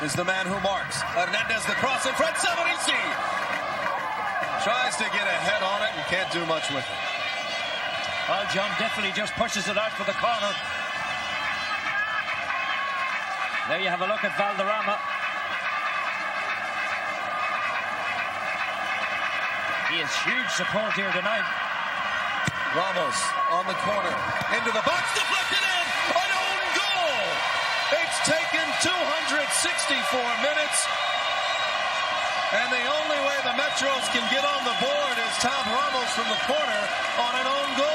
is the man who marks. Hernandez, the cross in front. Savarese tries to get a head on it and can't do much with it. Well, John definitely just pushes it out for the corner. There you have a look at Valderrama. He has huge support here tonight. Ramos on the corner. Into the box, deflected in! An own goal! It's taken 264 minutes. And the only way the Metros can get on the board is Tom Ramos from the corner on an own goal.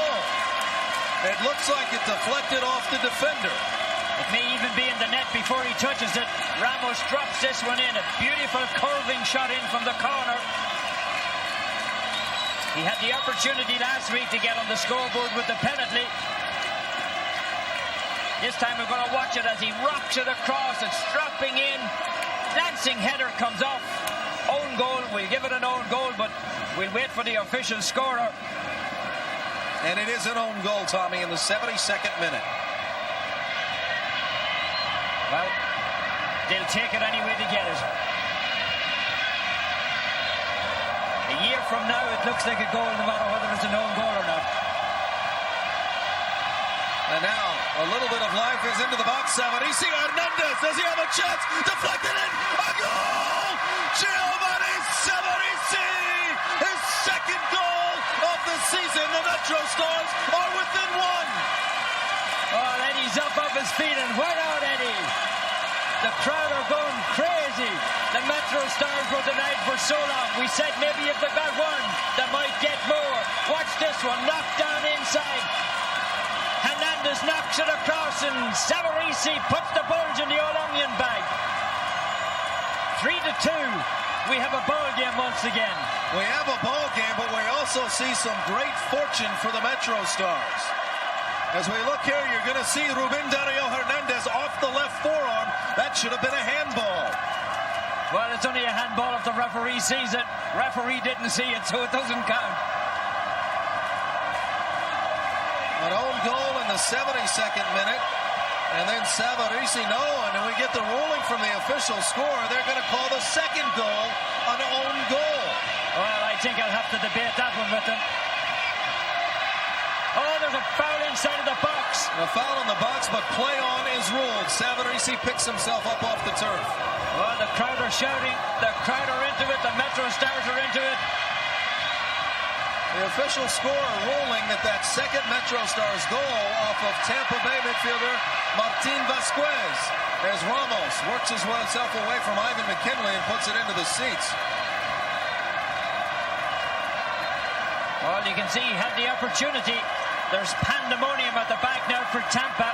It looks like it deflected off the defender. It may even be in the net before he touches it. Ramos drops this one in. A beautiful curving shot in from the corner. He had the opportunity last week to get on the scoreboard with the penalty. This time we're going to watch it as he rocks it across. It's dropping in. Dancing header comes off. Own goal. We'll give it an own goal, but we'll wait for the official scorer. And it is an own goal, Tommy, in the 72nd minute. Well, they'll take it any way to get it. A year from now, it looks like a goal, no matter whether it's an own goal or not. And now, a little bit of life is into the box. Savarese, Hernandez, does he have a chance? Deflected in, a goal! Giovanni Savarese, his second goal of the season. The Metrostars are within one. Oh, Eddie's up his feet, and right out, Eddie. The crowd are going crazy. Metrostars were denied for so long. We said maybe if they got one, they might get more. Watch this one, knocked down inside. Hernandez knocks it across and Savarese puts the bulge in the old onion bag. 3-2. We have a ball game once again. We have a ball game, but we also see some great fortune for the Metrostars. As we look here, you're going to see Ruben Dario Hernandez off the left forearm. That should have been a handball. Well, it's only a handball if the referee sees it. Referee didn't see it, so it doesn't count. An own goal in the 72nd minute. And then Savarese, no, and then we get the ruling from the official score. They're going to call the second goal an own goal. Well, I think I'll have to debate that one with them. Oh, there's a foul inside of the box. A foul in the box, but play on is ruled. Savarese picks himself up off the turf. Well, the crowd are shouting. The crowd are into it. The Metrostars are into it. The official score ruling that second Metrostars goal off of Tampa Bay midfielder Martin Vasquez, as Ramos works himself away from Ivan McKinley and puts it into the seats. Well, you can see he had the opportunity. There's pandemonium at the back now for Tampa.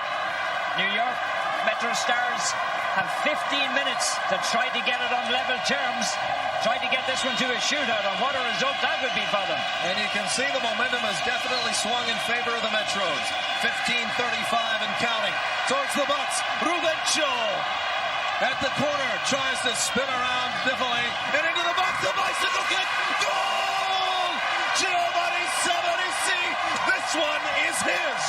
New York Metrostars have 15 minutes to try to get it on level terms. Try to get this one to a shootout, and what a result that would be for them. And you can see the momentum has definitely swung in favor of the Metros. 15:35 and counting. Towards the box, Rubencho at the corner, tries to spin around differently, and into the box, the bicycle kick, goal! Giovanni Savarese, this one is his.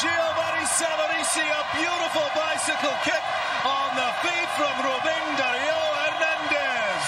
Giovanni Savarese, a beautiful bicycle kick on the feet from Ruben Dario Hernandez.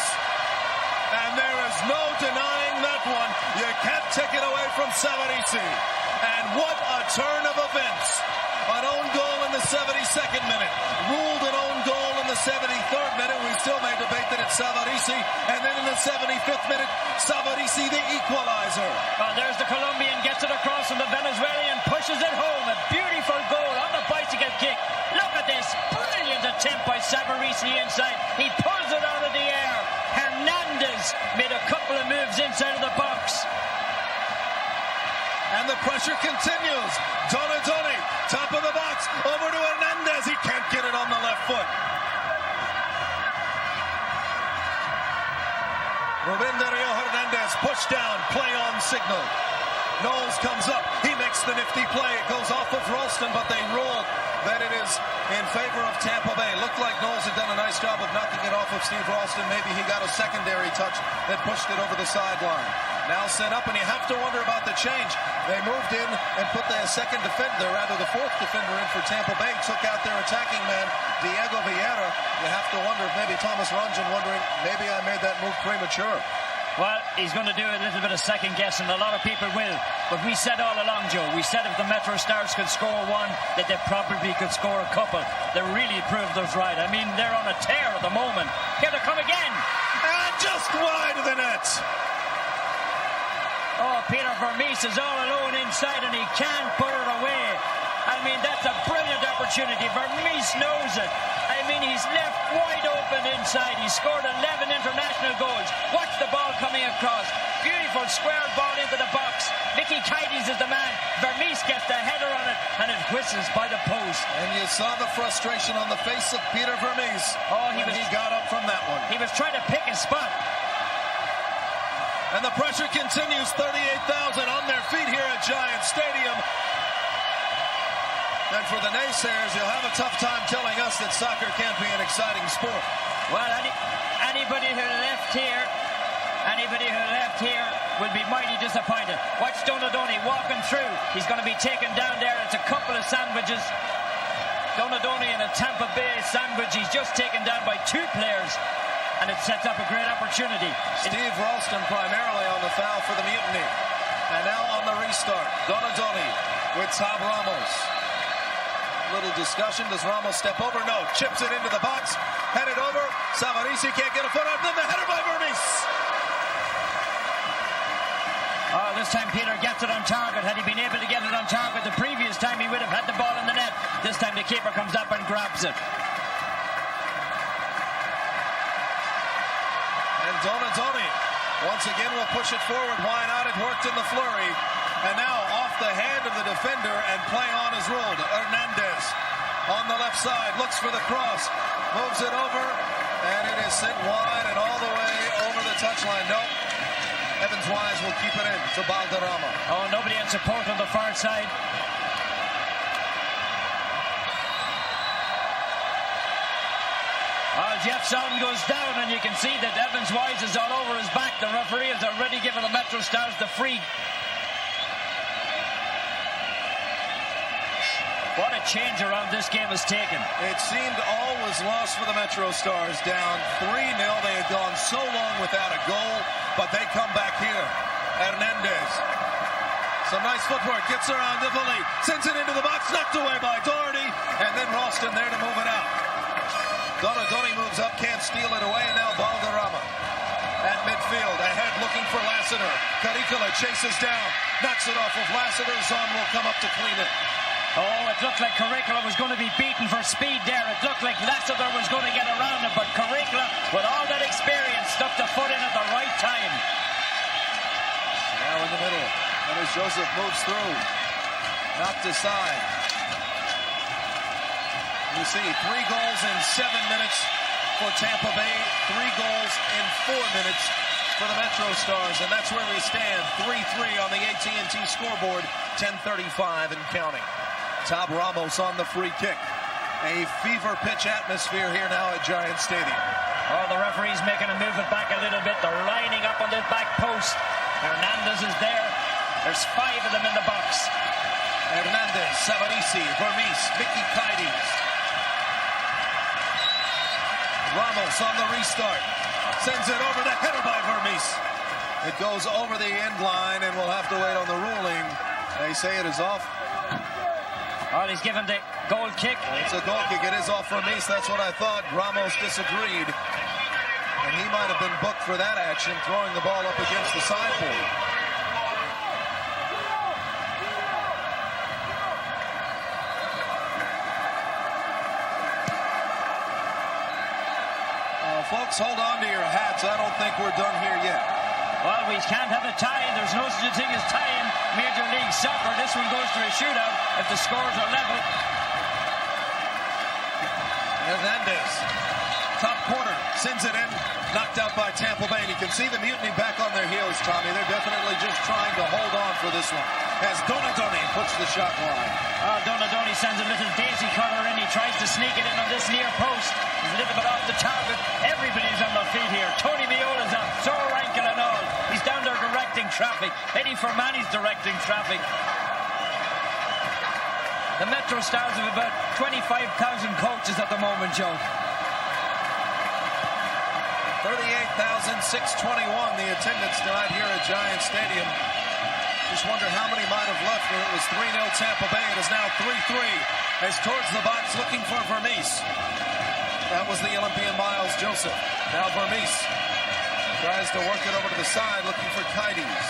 And there is no denying that one. You can't take it away from Savarese. And what a turn of events. An own goal in the 72nd minute. Ruled an own goal in the 73rd minute. We still may debate that it's Savarese. And then in the 75th minute, Savarese the equalizer. Well, there's the Colombian, gets it across, and the Venezuelan pushes it home. A beautiful goal on the bicycle kick. Look at this. Brilliant attempt by Savarese inside. He pulls it out of the air. Hernandez made a couple of moves inside of the box. And the pressure continues. Donadoni, top of the box, over to Hernandez. He can't get it on the left foot. Ruben Dario Hernandez pushed down, play on signal. Knowles comes up, he makes the nifty play. It goes off of Ralston, but they ruled that it is in favor of Tampa Bay. Looked like Knowles had done a nice job of knocking it off of Steve Ralston. Maybe he got a secondary touch that pushed it over the sideline. Now set up, and you have to wonder about the change. They moved in and put the second defender, rather the fourth defender in for Tampa Bay. Took out their attacking man, Diego Vieira. You have to wonder if maybe Thomas Ranjan wondering, maybe I made that move premature. Well, he's going to do a little bit of second guessing. A lot of people will. But we said all along, Joe, we said if the Metrostars could score one, that they probably could score a couple. They really proved us right. I mean, they're on a tear at the moment. Here they come again. And just wide of the net. Oh, Peter Vermees is all alone inside, and he can't put it away. I mean, that's a brilliant opportunity. Vermees knows it. I mean, he's left wide open inside. He scored 11 international goals. Watch the ball coming across. Beautiful square ball into the box. Mickey Kaides is the man. Vermees gets the header on it, and it whistles by the post. And you saw the frustration on the face of Peter Vermees. Oh, he got up from that one. He was trying to pick a spot. And the pressure continues. 38,000 on their feet here at Giant Stadium. And for the naysayers, you'll have a tough time telling us that soccer can't be an exciting sport. Well, anybody who left here will be mighty disappointed. Watch Donadoni walking through. He's going to be taken down there. It's a couple of sandwiches. Donadoni in a Tampa Bay sandwich. He's just taken down by two players. And it sets up a great opportunity. Steve Ralston primarily on the foul for the Mutiny. And now on the restart, Donadoni with Tom Ramos. Little discussion. Does Ramos step over? No. Chips it into the box. Headed over. Savarese can't get a foot on. Then the header by Vermees. Oh, this time Peter gets it on target. Had he been able to get it on target the previous time, he would have had the ball in the net. This time the keeper comes up and grabs grabs it. And Donadoni once again will push it forward. Why not? It worked in the flurry. And now off the hand of the defender and play on is ruled. Hernandez on the left side looks for the cross. Moves it over. And it is sent wide and all the way over the touchline. Nope. Evans Wise will keep it in to Valderrama. Oh, nobody in support on the far side. Jeff Sutton goes down, and you can see that Evans Wise is all over his back. The referee has already given the Metrostars the free. What a change around this game has taken. It seemed all was lost for the Metrostars. Down 3-0. They had gone so long without a goal, but they come back here. Hernandez. Some nice footwork. Gets around Vela. Sends it into the box. Knocked away by Doherty. And then Ralston there to move it out. Donadoni moves up. Can't steal it away. And now Valderrama at midfield. Ahead looking for Lassiter. Caricula chases down. Knocks it off of Lassiter. Zon will come up to clean it. Oh, it looked like Caricula was going to be beaten for speed there. It looked like Lassiter was going to get around him, but Caricula, with all that experience, stuck the foot in at the right time. Now in the middle, and as Josef moves through, knocked aside. You see 3 goals in 7 minutes for Tampa Bay, 3 goals in 4 minutes for the Metrostars, and that's where we stand. 3-3 on the AT&T scoreboard, 10:35 and counting. Tab Ramos on the free kick. A fever pitch atmosphere here now at Giant Stadium. Oh, the referee's making him move it back a little bit. They're lining up on the back post. Hernandez is there. There's 5 of them in the box. Hernandez, Savarisi, Vermes, Mickey Kaides. Ramos on the restart. Sends it over the header by Vermes. It goes over the end line, and we'll have to wait on the ruling. They say it is off. Oh, he's given the goal kick. It's a goal kick. It is off Vermes. That's what I thought. Ramos disagreed. And he might have been booked for that action, throwing the ball up against the sideboard. Folks, hold on to your hats. I don't think we're done here yet. Well, we can't have a tie. There's no such a thing as tie in Major League Soccer. This one goes to a shootout if the scores are level. Hernandez, top corner, sends it in, knocked out by Tampa Bay. And you can see the Mutiny back on their heels, Tommy. They're definitely just trying to hold on for this one. As Donadoni puts the shot wide. Donadoni sends a little daisy cutter in. He tries to sneak it in on this near post. He's a little bit off the target. Everybody's on their feet here. Tony Meola's up, sore ankle and all. He's down there directing traffic. Eddie Fermani's directing traffic. The Metrostars have about 25,000 coaches at the moment, Joe. 38,621 the attendance tonight here at Giant Stadium. Just wonder how many might have left when it was 3-0 Tampa Bay. It is now 3-3 as towards the box looking for Vermes. That was the Olympian Miles Joseph. Now Vermes tries to work it over to the side looking for Kaides.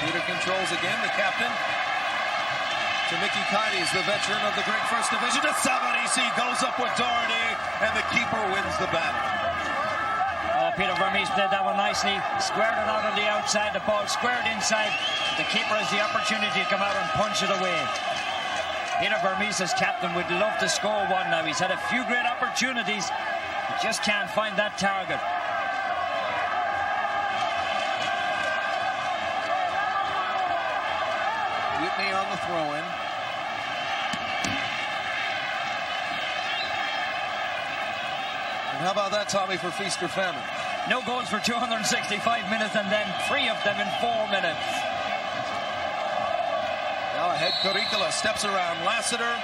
Peter controls again, the captain. To Mickey Kaides, the veteran of the great First Division. To Savarisi, goes up with Doherty, and the keeper wins the battle. Peter Vermes played that one nicely. Squared it out on the outside. The ball squared inside. The keeper has the opportunity to come out and punch it away. Peter Vermes, as captain, would love to score one now. He's had a few great opportunities. He just can't find that target. Whitney on the throw-in. And how about that, Tommy, for feast or famine? No goals for 265 minutes, and then 3 of them in 4 minutes. Now ahead, Caricula steps around Lassiter.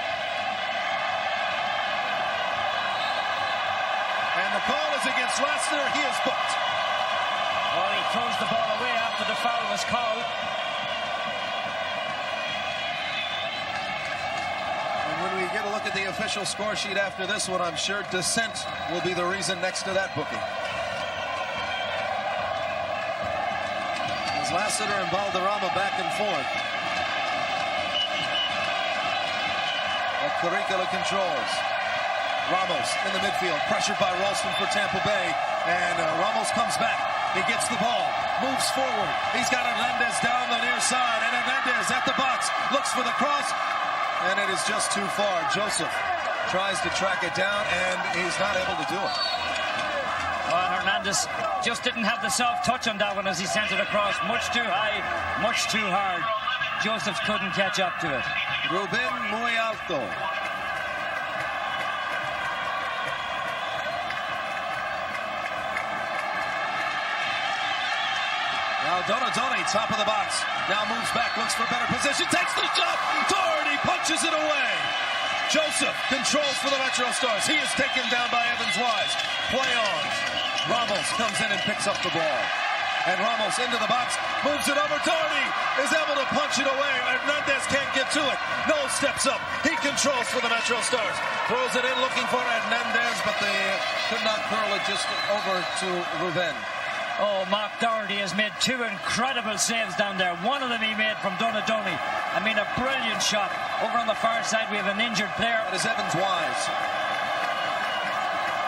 And the call is against Lassiter. He is booked. Well, he throws the ball away after the foul was called. And when we get a look at the official score sheet after this one, I'm sure dissent will be the reason next to that booking. As Lassiter and Valderrama back and forth. But Curricular controls. Ramos in the midfield, pressured by Ralston for Tampa Bay, and Ramos comes back. He gets the ball, moves forward. He's got Hernandez down the near side, and Hernandez at the box, looks for the cross, and it is just too far. Josef tries to track it down, and he's not able to do it. Well, Hernandez just didn't have the soft touch on that one as he sent it across. Much too high, much too hard. Josef couldn't catch up to it. Ruben muy alto. Now Donadoni, top of the box. Now moves back, looks for better position, takes the shot. Doherty punches it away. Josef controls for the Metrostars. He is taken down by Evans Wise. Play on. Ramos comes in and picks up the ball. And Ramos into the box, moves it over. Doherty is able to punch it away. Hernandez can't get to it. No steps up. He controls for the Metrostars. Throws it in looking for Hernandez, but they could not curl it just over to Ruben. Oh, Mark Doherty has made two incredible saves down there. One of them he made from Donadoni. I mean, a brilliant shot. Over on the far side, we have an injured player. That is Evans Wise.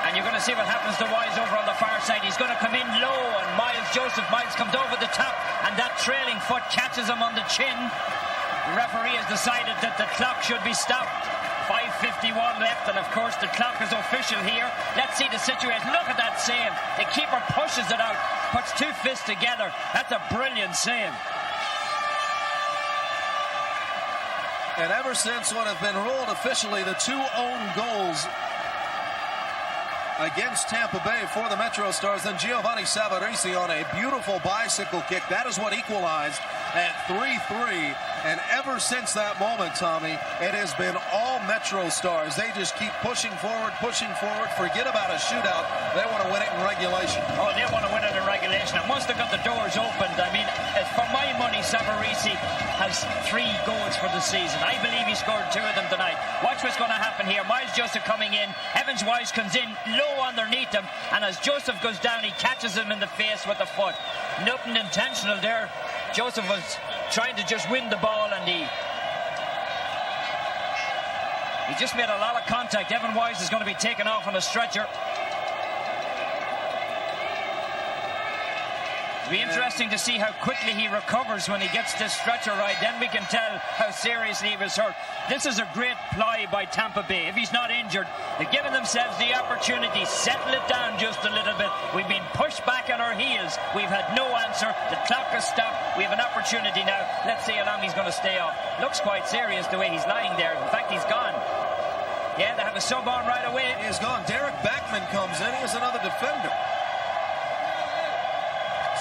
And you're going to see what happens to Wise over on the far side. He's going to come in low, and Josef Miles comes over the top, and that trailing foot catches him on the chin. The referee has decided that the clock should be stopped. 5:51 left, and of course the clock is official here. Let's see the situation. Look at that save. The keeper pushes it out, puts two fists together. That's a brilliant save. And ever since what have been ruled officially the two own goals against Tampa Bay for the Metrostars, then Giovanni Savarese on a beautiful bicycle kick. That is what equalized at 3-3. And ever since that moment, Tommy, it has been all Metrostars. They just keep pushing forward, forget about a shootout. They want to win it in regulation. Oh, they want to win it in regulation. And once they've got the doors opened, I mean, for my money, Savarese has 3 goals for the season. I believe he scored 2 of them tonight. Watch what's going to happen here. Miles Josef coming in. Evans Wise comes in low underneath him. And as Josef goes down, he catches him in the face with the foot. Nothing intentional there. Josef was trying to just win the ball, and he just made a lot of contact. Evan Wise is going to be taken off on a stretcher. It'll be interesting to see how quickly he recovers when he gets this stretcher right. Then we can tell how seriously he was hurt. This is a great ply by Tampa Bay. If he's not injured, they've given themselves the opportunity, settle it down just a little bit. We've been pushed back on our heels. We've had no answer. The clock has stopped. We have an opportunity now. Let's see how long he's going to stay off. Looks quite serious the way he's lying there. In fact, he's gone. Yeah, they have a sub on right away. He is gone. Derek Backman comes in. He is another defender.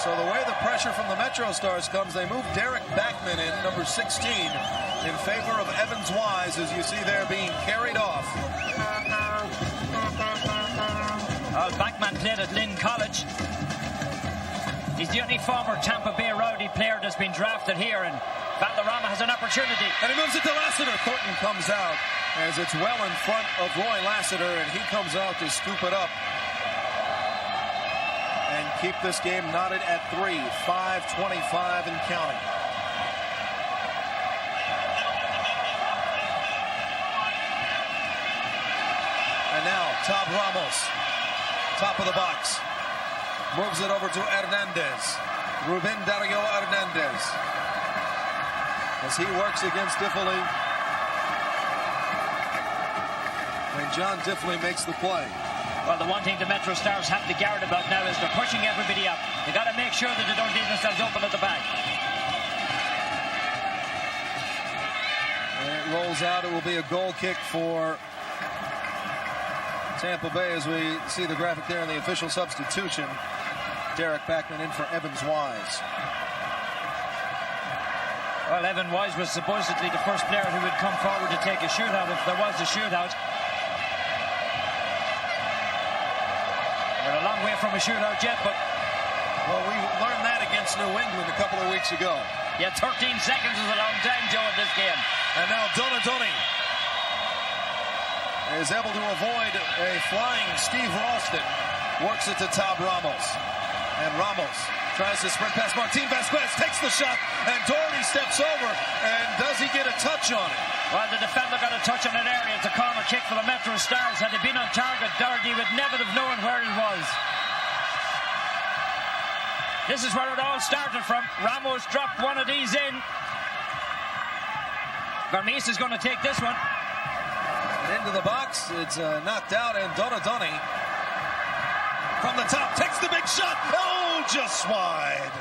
So the way the pressure from the Metrostars comes, they move Derek Backman in, number 16, in favor of Evans Wise, as you see there being carried off. Backman played at Lynn College. He's the only former Tampa Bay Rowdy player that's been drafted here, and Valderrama has an opportunity. And he moves it to Lassiter. Thornton comes out as it's well in front of Roy Lassiter, and he comes out to scoop it up and keep this game knotted at 3, 5:25 and counting. And now, Top Ramos, top of the box, moves it over to Hernandez. Ruben Dario Hernandez, as he works against Diffley. And John Diffley makes the play. Well, the one thing the Metrostars have to guard about now is they're pushing everybody up. They got to make sure that they don't leave themselves open at the back. And it rolls out. It will be a goal kick for Tampa Bay as we see the graphic there in the official substitution. Derek Backman in for Evans Wise. Well, Evan Wise was supposedly the first player who would come forward to take a shootout if there was a shootout. We're a long way from a shootout yet, but... Well, we learned that against New England a couple of weeks ago. Yeah, 13 seconds is a long time, Joe, in this game. And now Donadoni is able to avoid a flying Steve Ralston. Works it to Tab Ramos. And Ramos Tries to sprint past Martin Vasquez, takes the shot, and Doherty steps over, and does he get a touch on it? Well, the defender got a touch on an area. It's a corner kick for the Metrostars. Had it been on target, Doherty would never have known where it was. This is where it all started from. Ramos dropped one of these in. Vermees is going to take this one. And into the box, it's knocked out, and Donadoni from the top takes the big shot. Oh, just wide.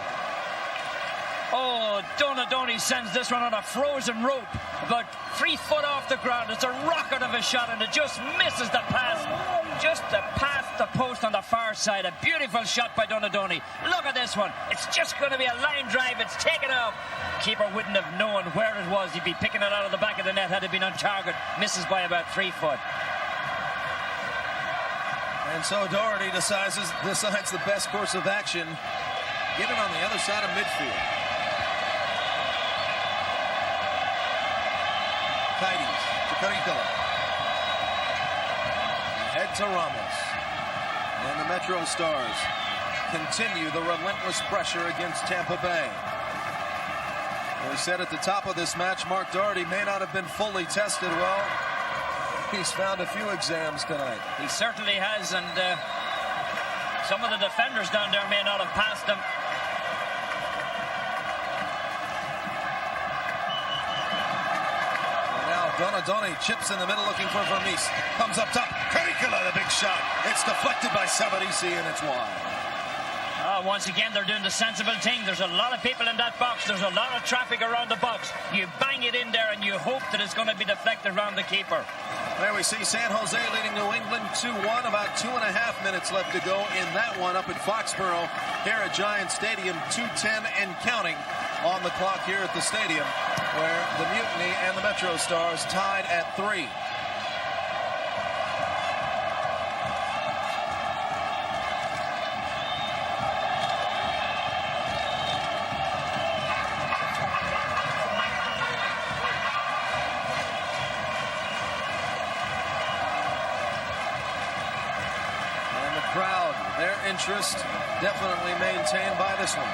Oh, Donadoni sends this one on a frozen rope, about 3 foot off the ground. It's a rocket of a shot, and it just misses the pass. Just past the post on the far side. A beautiful shot by Donadoni. Look at this one. It's just going to be a line drive. It's taken off. Keeper wouldn't have known where it was. He'd be picking it out of the back of the net had it been on target. Misses by about 3 foot. And so Doherty decides the best course of action. Get it on the other side of midfield. Tidies to Trafico. Head to Ramos. And the Metrostars continue the relentless pressure against Tampa Bay. We said at the top of this match, Mark Doherty may not have been fully tested. Well, he's found a few exams tonight. He certainly has, and some of the defenders down there may not have passed him. Donadoni chips in the middle looking for Vermees. Comes up top. Curricula, the big shot. It's deflected by Savarese and it's wide. Once again, they're doing the sensible thing. There's a lot of people in that box. There's a lot of traffic around the box. You bang it in there and you hope that it's going to be deflected around the keeper. There we see San Jose leading New England 2-1. About 2.5 minutes left to go in that one up at Foxborough here at Giant Stadium. 2:10 and counting on the clock here at the stadium, where the Mutiny and the Metrostars tied at 3. And the crowd, their interest definitely maintained by this one.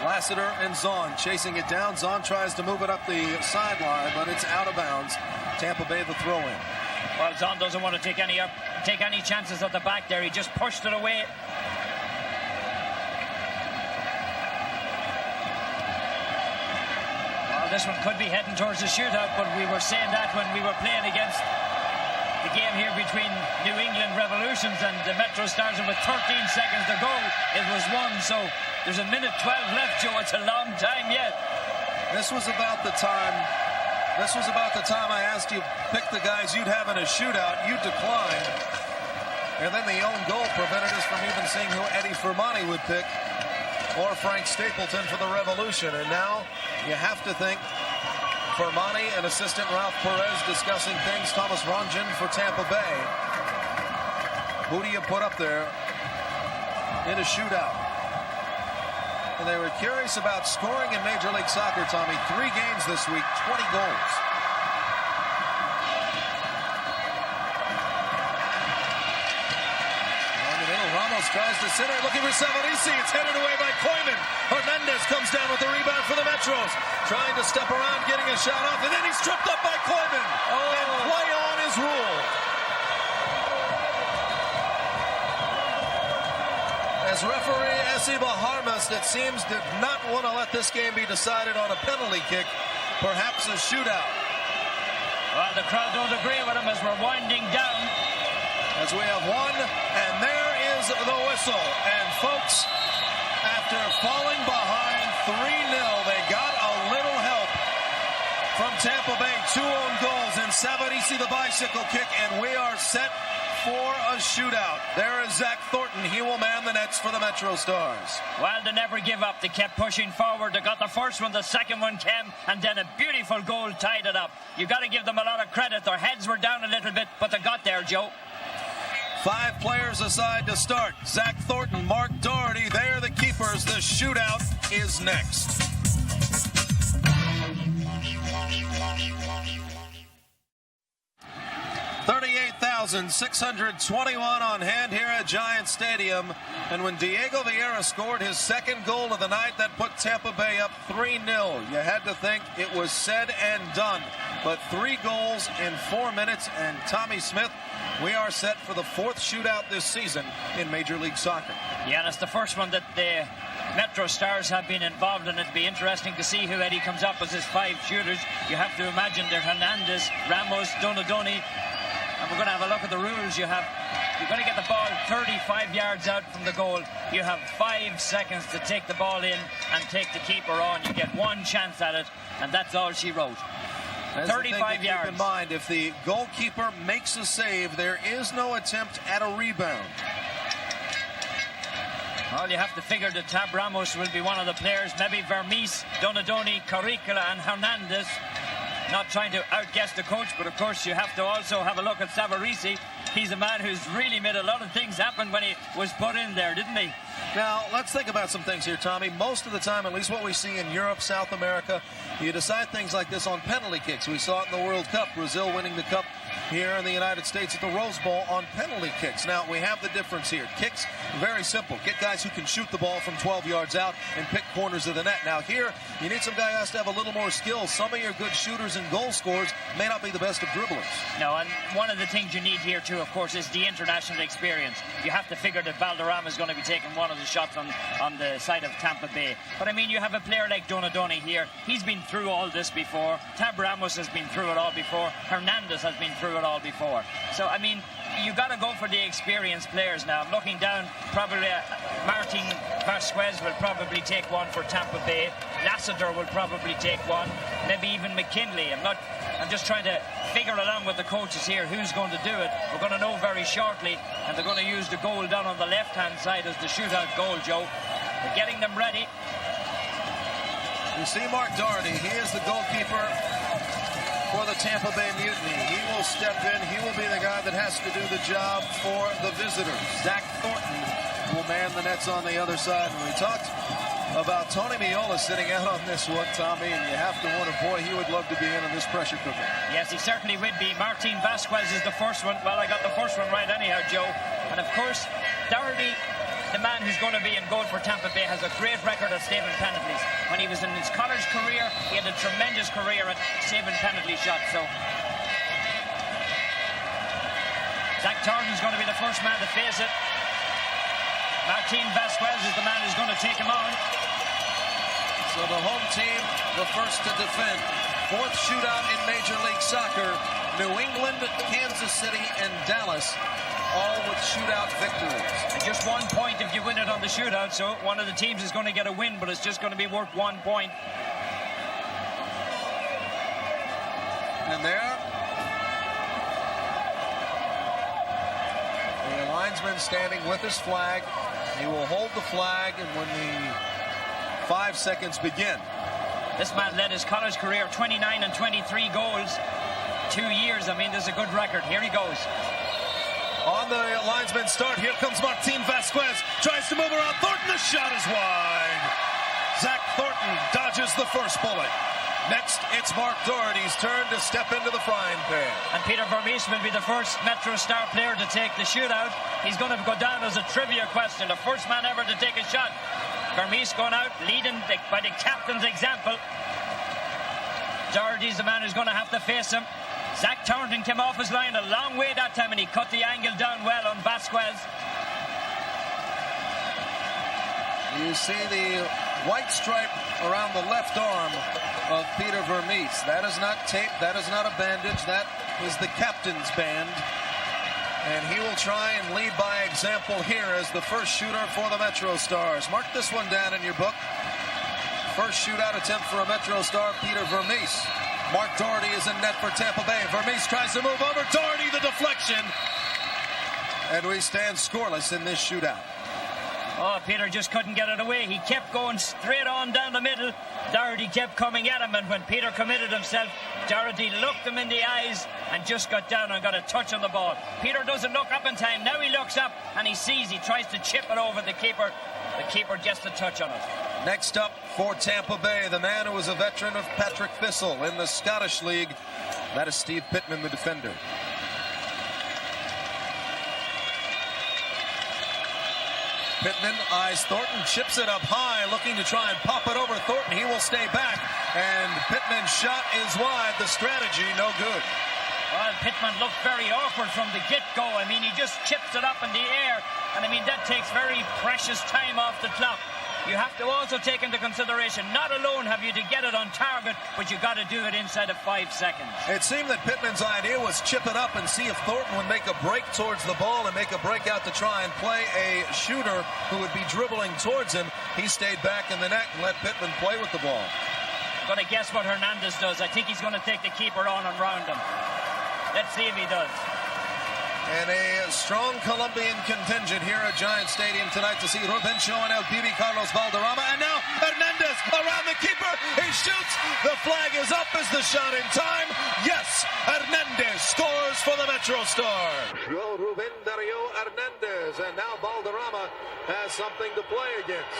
Lassiter and Zahn chasing it down. Zahn tries to move it up the sideline, but it's out of bounds. Tampa Bay the throw-in. Well, Zahn doesn't want to take any chances at the back there. He just pushed it away. Well, this one could be heading towards a shootout, but we were saying that when we were playing against the game here between New England Revolutions and the Metrostars, and with 13 seconds to go, it was 1. So there's a minute 12 left, Joe. It's a long time yet. This was about the time I asked you pick the guys you'd have in a shootout. You declined. And then the own goal prevented us from even seeing who Eddie Firmani would pick, or Frank Stapleton for the Revolution. And now you have to think Firmani and assistant Ralph Perez discussing things. Thomas Rongen for Tampa Bay. Who do you put up there in a shootout? And they were curious about scoring in Major League Soccer, Tommy. 3 games this week, 20 goals. In the middle, Ramos tries to center, looking for Savarese. It's headed away by Koeman. Hernandez comes down with the rebound for the Metros. Trying to step around, getting a shot off, and then he's tripped up by Koeman. And play on is ruled. As referee Esiba Harmas, it seems, did not want to let this game be decided on a penalty kick, perhaps a shootout. Well, the crowd don't agree with him as we're winding down. As we have one, and there is the whistle. And folks, after falling behind 3-0, they got a little help from Tampa Bay. 2 own goals, and Savarese the bicycle kick, and we are set for a shootout. There is Zach Thornton. He will man the nets for the Metrostars. Well, they never give up. They kept pushing forward. They got the first one, the second one came, and then a beautiful goal tied it up. You got to give them a lot of credit. Their heads were down a little bit, but they got there, Joe. 5 players aside to start. Zach Thornton, Mark Doherty, they're the keepers. The shootout is next. 16,621 on hand here at Giant Stadium. And when Diego Vieira scored his second goal of the night, that put Tampa Bay up 3-0. You had to think it was said and done. But 3 goals in 4 minutes, and Tommy Smith, we are set for the 4th shootout this season in Major League Soccer. Yeah, and it's the first one that the Metrostars have been involved in. It'd be interesting to see who Eddie comes up as his 5 shooters. You have to imagine they're Hernandez, Ramos, Donadoni. And we're going to have a look at the rules. You're going to get the ball 35 yards out from the goal. You have 5 seconds to take the ball in and take the keeper on. You get 1 chance at it, and that's all she wrote. 35 yards. Keep in mind, if the goalkeeper makes a save, there is no attempt at a rebound. Well, you have to figure that Tab Ramos will be one of the players. Maybe Vermes, Donadoni, Caricola and Hernandez. Not trying to outguess the coach, but of course you have to also have a look at Savarese. He's a man who's really made a lot of things happen when he was put in there, didn't he? Now, let's think about some things here, Tommy. Most of the time, at least what we see in Europe, South America, you decide things like this on penalty kicks. We saw it in the World Cup, Brazil winning the Cup here in the United States at the Rose Bowl on penalty kicks. Now, we have the difference here. Kicks, very simple. Get guys who can shoot the ball from 12 yards out and pick corners of the net. Now, here, you need some guy who has to have a little more skill. Some of your good shooters and goal scorers may not be the best of dribblers. No, and one of the things you need here, too, of course, is the international experience. You have to figure that Valderrama is going to be taking one of the shots on the side of Tampa Bay. But, I mean, you have a player like Donadoni here. He's been through all this before. Tab Ramos has been through it all before. Hernandez has been through it all before. So, I mean, you got to go for the experienced players now. I'm looking down, probably Martin Vasquez will probably take one for Tampa Bay. Lassiter will probably take one. Maybe even McKinley. I'm just trying to figure along with the coaches here who's going to do it. We're going to know very shortly, and they're going to use the goal down on the left-hand side as the shootout goal, Joe. They're getting them ready. You see Mark Doherty, he is the goalkeeper for the Tampa Bay Mutiny. He will step in. He will be the guy that has to do the job for the visitors. Zach Thornton will man the nets on the other side. And we talked about Tony Meola sitting out on this one, Tommy, and you have to wonder, boy, he would love to be in on this pressure cooker. Yes, he certainly would be. Martin Vasquez is the first one. Well, I got the first one right anyhow, Joe. And of course, Doherty, the man who's going to be in goal for Tampa Bay, has a great record at saving penalties. When he was in his college career, he had a tremendous career at saving penalty shots. So Zach Thornton's going to be the first man to face it. Martin Vasquez is the man who's going to take him on. So the home team, the first to defend. 4th shootout in Major League Soccer. New England, Kansas City, and Dallas, all with shootout victories. And just 1 point if you win it on the shootout, so one of the teams is going to get a win, but it's just going to be worth 1 point. And there, the linesman standing with his flag. He will hold the flag, and when the 5 seconds begin. This man led his college career 29 and 23 goals. 2 years, I mean, there's a good record. Here he goes. On the linesman start, here comes Martin Vasquez. Tries to move around. Thornton, the shot is wide. Zach Thornton dodges the first bullet. Next, it's Mark Doherty's turn to step into the frying pan. And Peter Vermes will be the first Metrostar player to take the shootout. He's going to go down as a trivia question. The first man ever to take a shot. Vermes going out, leading by the captain's example. Doherty's the man who's going to have to face him. Zach Thornton came off his line a long way that time, and he cut the angle down well on Vasquez. You see the white stripe around the left arm of Peter Vermes. That is not tape. That is not a bandage. That is the captain's band. And he will try and lead by example here as the first shooter for the Metrostars. Mark this one down in your book. First shootout attempt for a Metrostar, Peter Vermes. Mark Doherty is in net for Tampa Bay. Vermes tries to move over. Doherty, the deflection. And we stand scoreless in this shootout. Oh, Peter just couldn't get it away. He kept going straight on down the middle. Doherty kept coming at him, and when Peter committed himself, Doherty looked him in the eyes and just got down and got a touch on the ball. Peter doesn't look up in time. Now he looks up and he sees. He tries to chip it over the keeper. The keeper gets the touch on it. Next up for Tampa Bay, the man who was a veteran of Patrick Thistle in the Scottish League. That is Steve Pittman, the defender. Pittman eyes Thornton, chips it up high, looking to try and pop it over Thornton. He will stay back, and Pittman's shot is wide. The strategy, no good. Well, Pittman looked very awkward from the get-go. I mean, he just chips it up in the air, and I mean, that takes very precious time off the clock. You have to also take into consideration, not alone have you to get it on target, but you got to do it inside of 5 seconds. It seemed that Pittman's idea was chip it up and see if Thornton would make a break towards the ball and make a break out to try and play a shooter who would be dribbling towards him. He stayed back in the net and let Pittman play with the ball. I'm going to guess what Hernandez does. I think he's going to take the keeper on and round him. Let's see if he does. And a strong Colombian contingent here at Giant Stadium tonight to see Ruben showing out BB Carlos Valderrama. And now Hernandez around the keeper. He shoots. The flag is up. Is the shot in time? Yes. Hernandez scores for the Metrostars. Ruben Dario Hernandez. And now Valderrama has something to play against.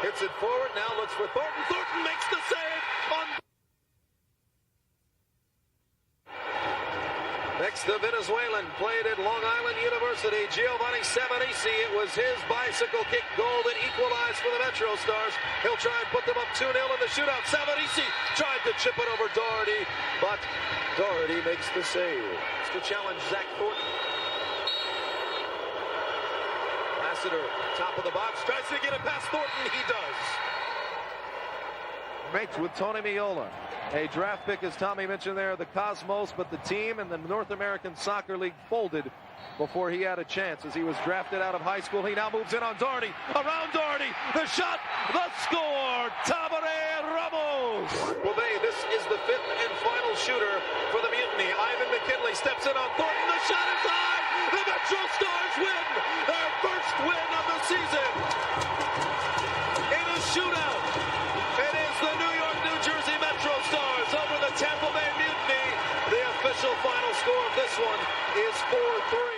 Hits it forward. Now looks for Thornton. Thornton makes the save on. Next, the Venezuelan played at Long Island University, Giovanni Savarese. It was his bicycle kick goal that equalized for the Metrostars. He'll try and put them up 2-0 in the shootout. Savarese tried to chip it over Doherty, but Doherty makes the save. To challenge Zach Thornton. Lassiter, top of the box, tries to get it past Thornton. He does. Mates with Tony Miola. A draft pick, as Tommy mentioned there, the Cosmos, but the team in the North American Soccer League folded before he had a chance as he was drafted out of high school. He now moves in on Doherty. Around Doherty, the shot, the score, Tabare Ramos. Well, this is the fifth and final shooter for the Mutiny. Ivan McKinley steps in on Thornton. The shot is high. The Metrostars win their first win of the season in a shootout. It is the New Jersey Metrostars over the Tampa Bay Mutiny. The official final score of this one is 4-3.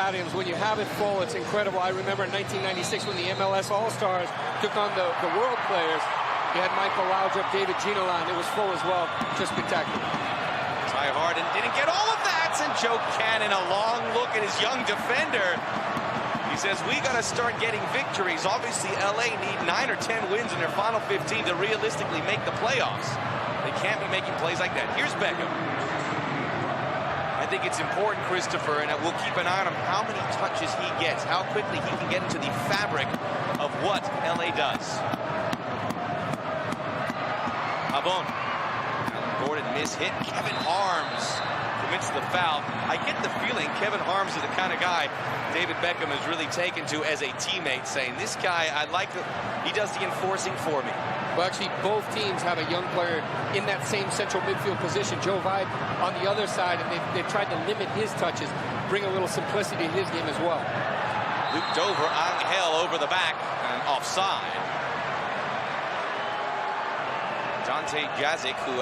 stadiums. When you have it full, it's incredible. I remember in 1996 when the MLS All-Stars took on the world players. You had Michael Laudrup, David Ginolan. It was full as well. Just spectacular. Ty Harden didn't get all of that, and Joe Cannon, a long look at his young defender. He says, we got to start getting victories. Obviously, LA need 9 or 10 wins in their final 15 to realistically make the playoffs. They can't be making plays like that. Here's Beckham. I think it's important, Christopher, and we'll keep an eye on him, how many touches he gets, how quickly he can get into the fabric of what LA does. Pavon. Gordon mishit. Kevin Harms commits the foul. I get the feeling Kevin Harms is the kind of guy David Beckham has really taken to as a teammate, saying, this guy, I like it. He does the enforcing for me. Well, actually, both teams have a young player in that same central midfield position. Joe Vide on the other side, and they've tried to limit his touches, bring a little simplicity to his game as well. Looped over, Angel over the back, and offside. Dante Jazic, who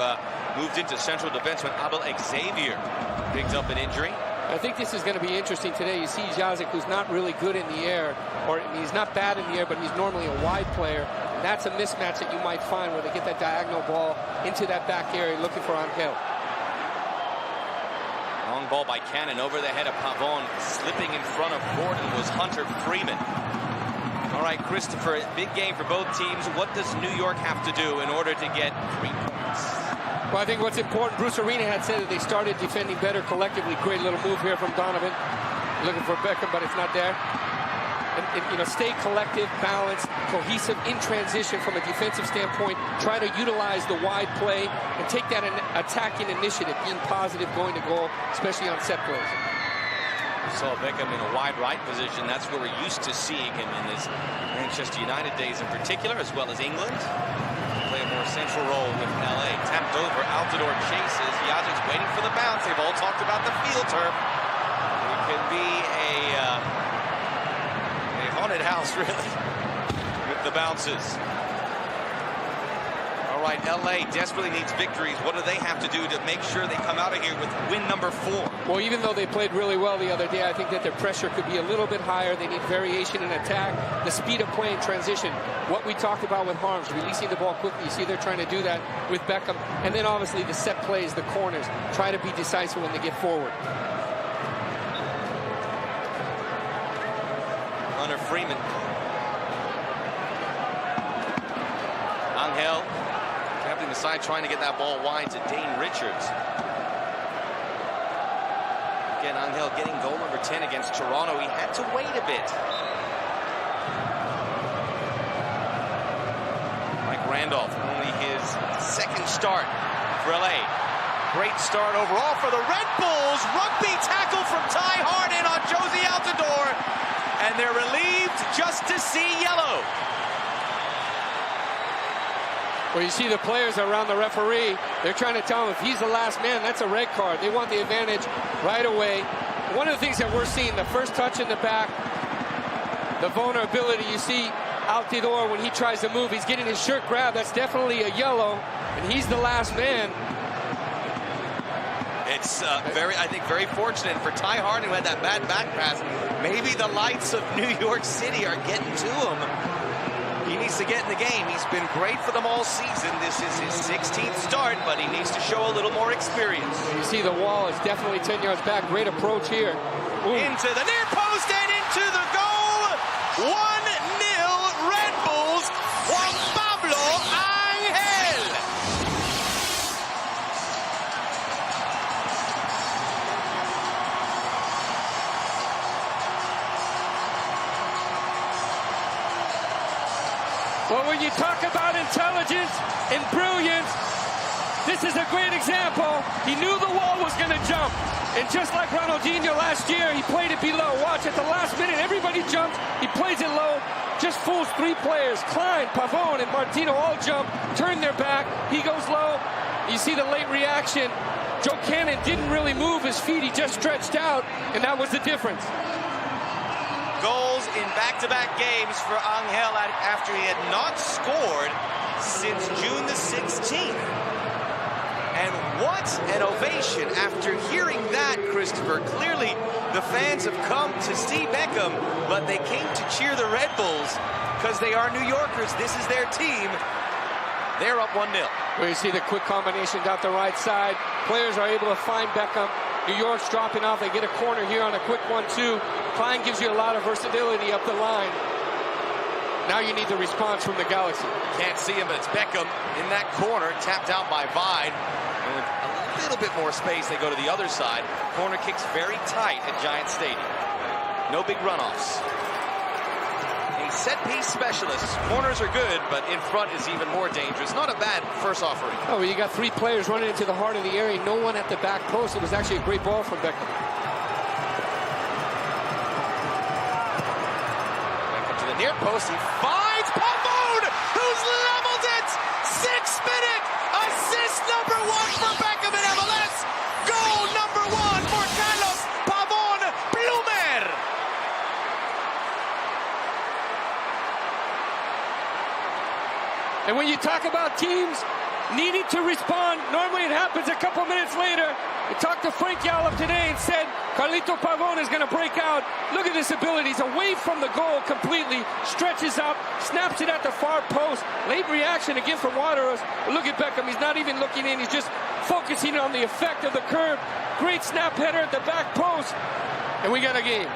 moved into central defense when Abel Xavier picked up an injury. I think this is going to be interesting today. You see Jazic, who's not really good in the air, or he's not bad in the air, but he's normally a wide player. And that's a mismatch that you might find where they get that diagonal ball into that back area looking for Angel. Long ball by Cannon over the head of Pavon. Slipping in front of Gordon was Hunter Freeman. All right, Christopher, big game for both teams. What does New York have to do in order to get 3 points? Well, I think what's important, Bruce Arena had said that they started defending better collectively. Great little move here from Donovan. Looking for Beckham, but it's not there. And you know, stay collective, balanced, cohesive in transition from a defensive standpoint. Try to utilize the wide play and take that attacking initiative, being positive, going to goal, especially on set plays. Saw Beckham in a wide right position. That's where we're used to seeing him in his Manchester United days in particular, as well as England. Play a more central role with LA. Tapped over, Altidore chases. Jazic's waiting for the bounce. They've all talked about the field turf. It could be a haunted house, really, with the bounces. All right, LA desperately needs victories. What do they have to do to make sure they come out of here with win number 4? Well, even though they played really well the other day, I think that their pressure could be a little bit higher. They need variation in attack, the speed of play in transition. What we talked about with Harms, releasing the ball quickly. You see they're trying to do that with Beckham. And then obviously the set plays, the corners. Try to be decisive when they get forward. Hunter Freeman. Angel. Captain the side trying to get that ball wide to Dane Richards. Again, Angel getting goal number 10 against Toronto. He had to wait a bit. Mike Randolph, only his second start for LA. Great start overall for the Red Bulls. Rugby tackle from Ty Harden on Josie Altidore. And they're relieved just to see yellow. Well, you see the players around the referee. They're trying to tell him if he's the last man, that's a red card. They want the advantage right away. One of the things that we're seeing, the first touch in the back, the vulnerability. You see Altidore when he tries to move, he's getting his shirt grabbed. That's definitely a yellow, and he's the last man. It's I think very fortunate for Ty Harden, who had that bad back pass. Maybe the lights of New York City are getting to him. He needs to get in the game. He's been great for them all season. This is his 16th start, but he needs to show a little more experience. You see the wall is definitely 10 yards back. Great approach here. Ooh. Into the near post and into the goal. 1-0 Red Bulls. Juan Pablo Angel. Well, when you talk about intelligence and brilliance, this is a great example. He knew the wall was going to jump. And just like Ronaldinho last year, he played it below. Watch, at the last minute, everybody jumps. He plays it low. Just fools 3 players. Klein, Pavon, and Martino all jump, turn their back. He goes low. You see the late reaction. Joe Cannon didn't really move his feet. He just stretched out, and that was the difference. Goals in back-to-back games for Angel after he had not scored since June the 16th. And what an ovation after hearing that, Christopher. Clearly, the fans have come to see Beckham, but they came to cheer the Red Bulls because they are New Yorkers. This is their team. They're up 1-0. Where you see the quick combination down the right side. Players are able to find Beckham. New York's dropping off. They get a corner here on a quick 1-2. Klein gives you a lot of versatility up the line. Now you need the response from the Galaxy. Can't see him, but it's Beckham in that corner, tapped out by Vide. And with a little bit more space, they go to the other side. Corner kicks very tight at Giant Stadium. No big runoffs. A set-piece specialist. Corners are good, but in front is even more dangerous. Not a bad first offering. Oh, well, you got 3 players running into the heart of the area. No one at the back post. It was actually a great ball from Beckham. Near post, he finds Pavone, who's leveled it! 6-minute assist number 1 for Beckham in MLS. Goal number 1 for Carlos Pavone Blumer. And when you talk about teams needing to respond, normally it happens a couple minutes later. I talked to Frank Yallop today and said Carlito Pavone is going to break out. Look at this ability. He's away from the goal completely. Stretches up, snaps it at the far post. Late reaction again from Wateros. Look at Beckham. He's not even looking in. He's just focusing on the effect of the curve. Great snap header at the back post. And we got a game.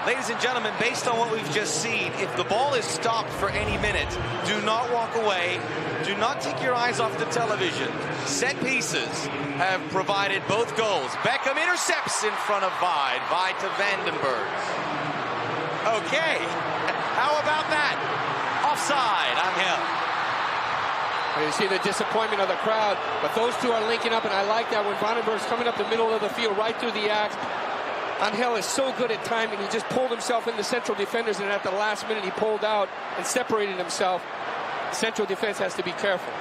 Ladies and gentlemen, based on what we've just seen, if the ball is stopped for any minute, do not walk away. Do not take your eyes off the television. Set pieces have provided both goals. Beckham intercepts in front of Vide. Vide to Vandenberg. Okay, how about that? Offside, Angel. You see the disappointment of the crowd, but those two are linking up, and I like that when Vandenberg's coming up the middle of the field, right through the axe. Angel is so good at timing. He just pulled himself in the central defenders, and at the last minute he pulled out and separated himself. Central defense has to be careful.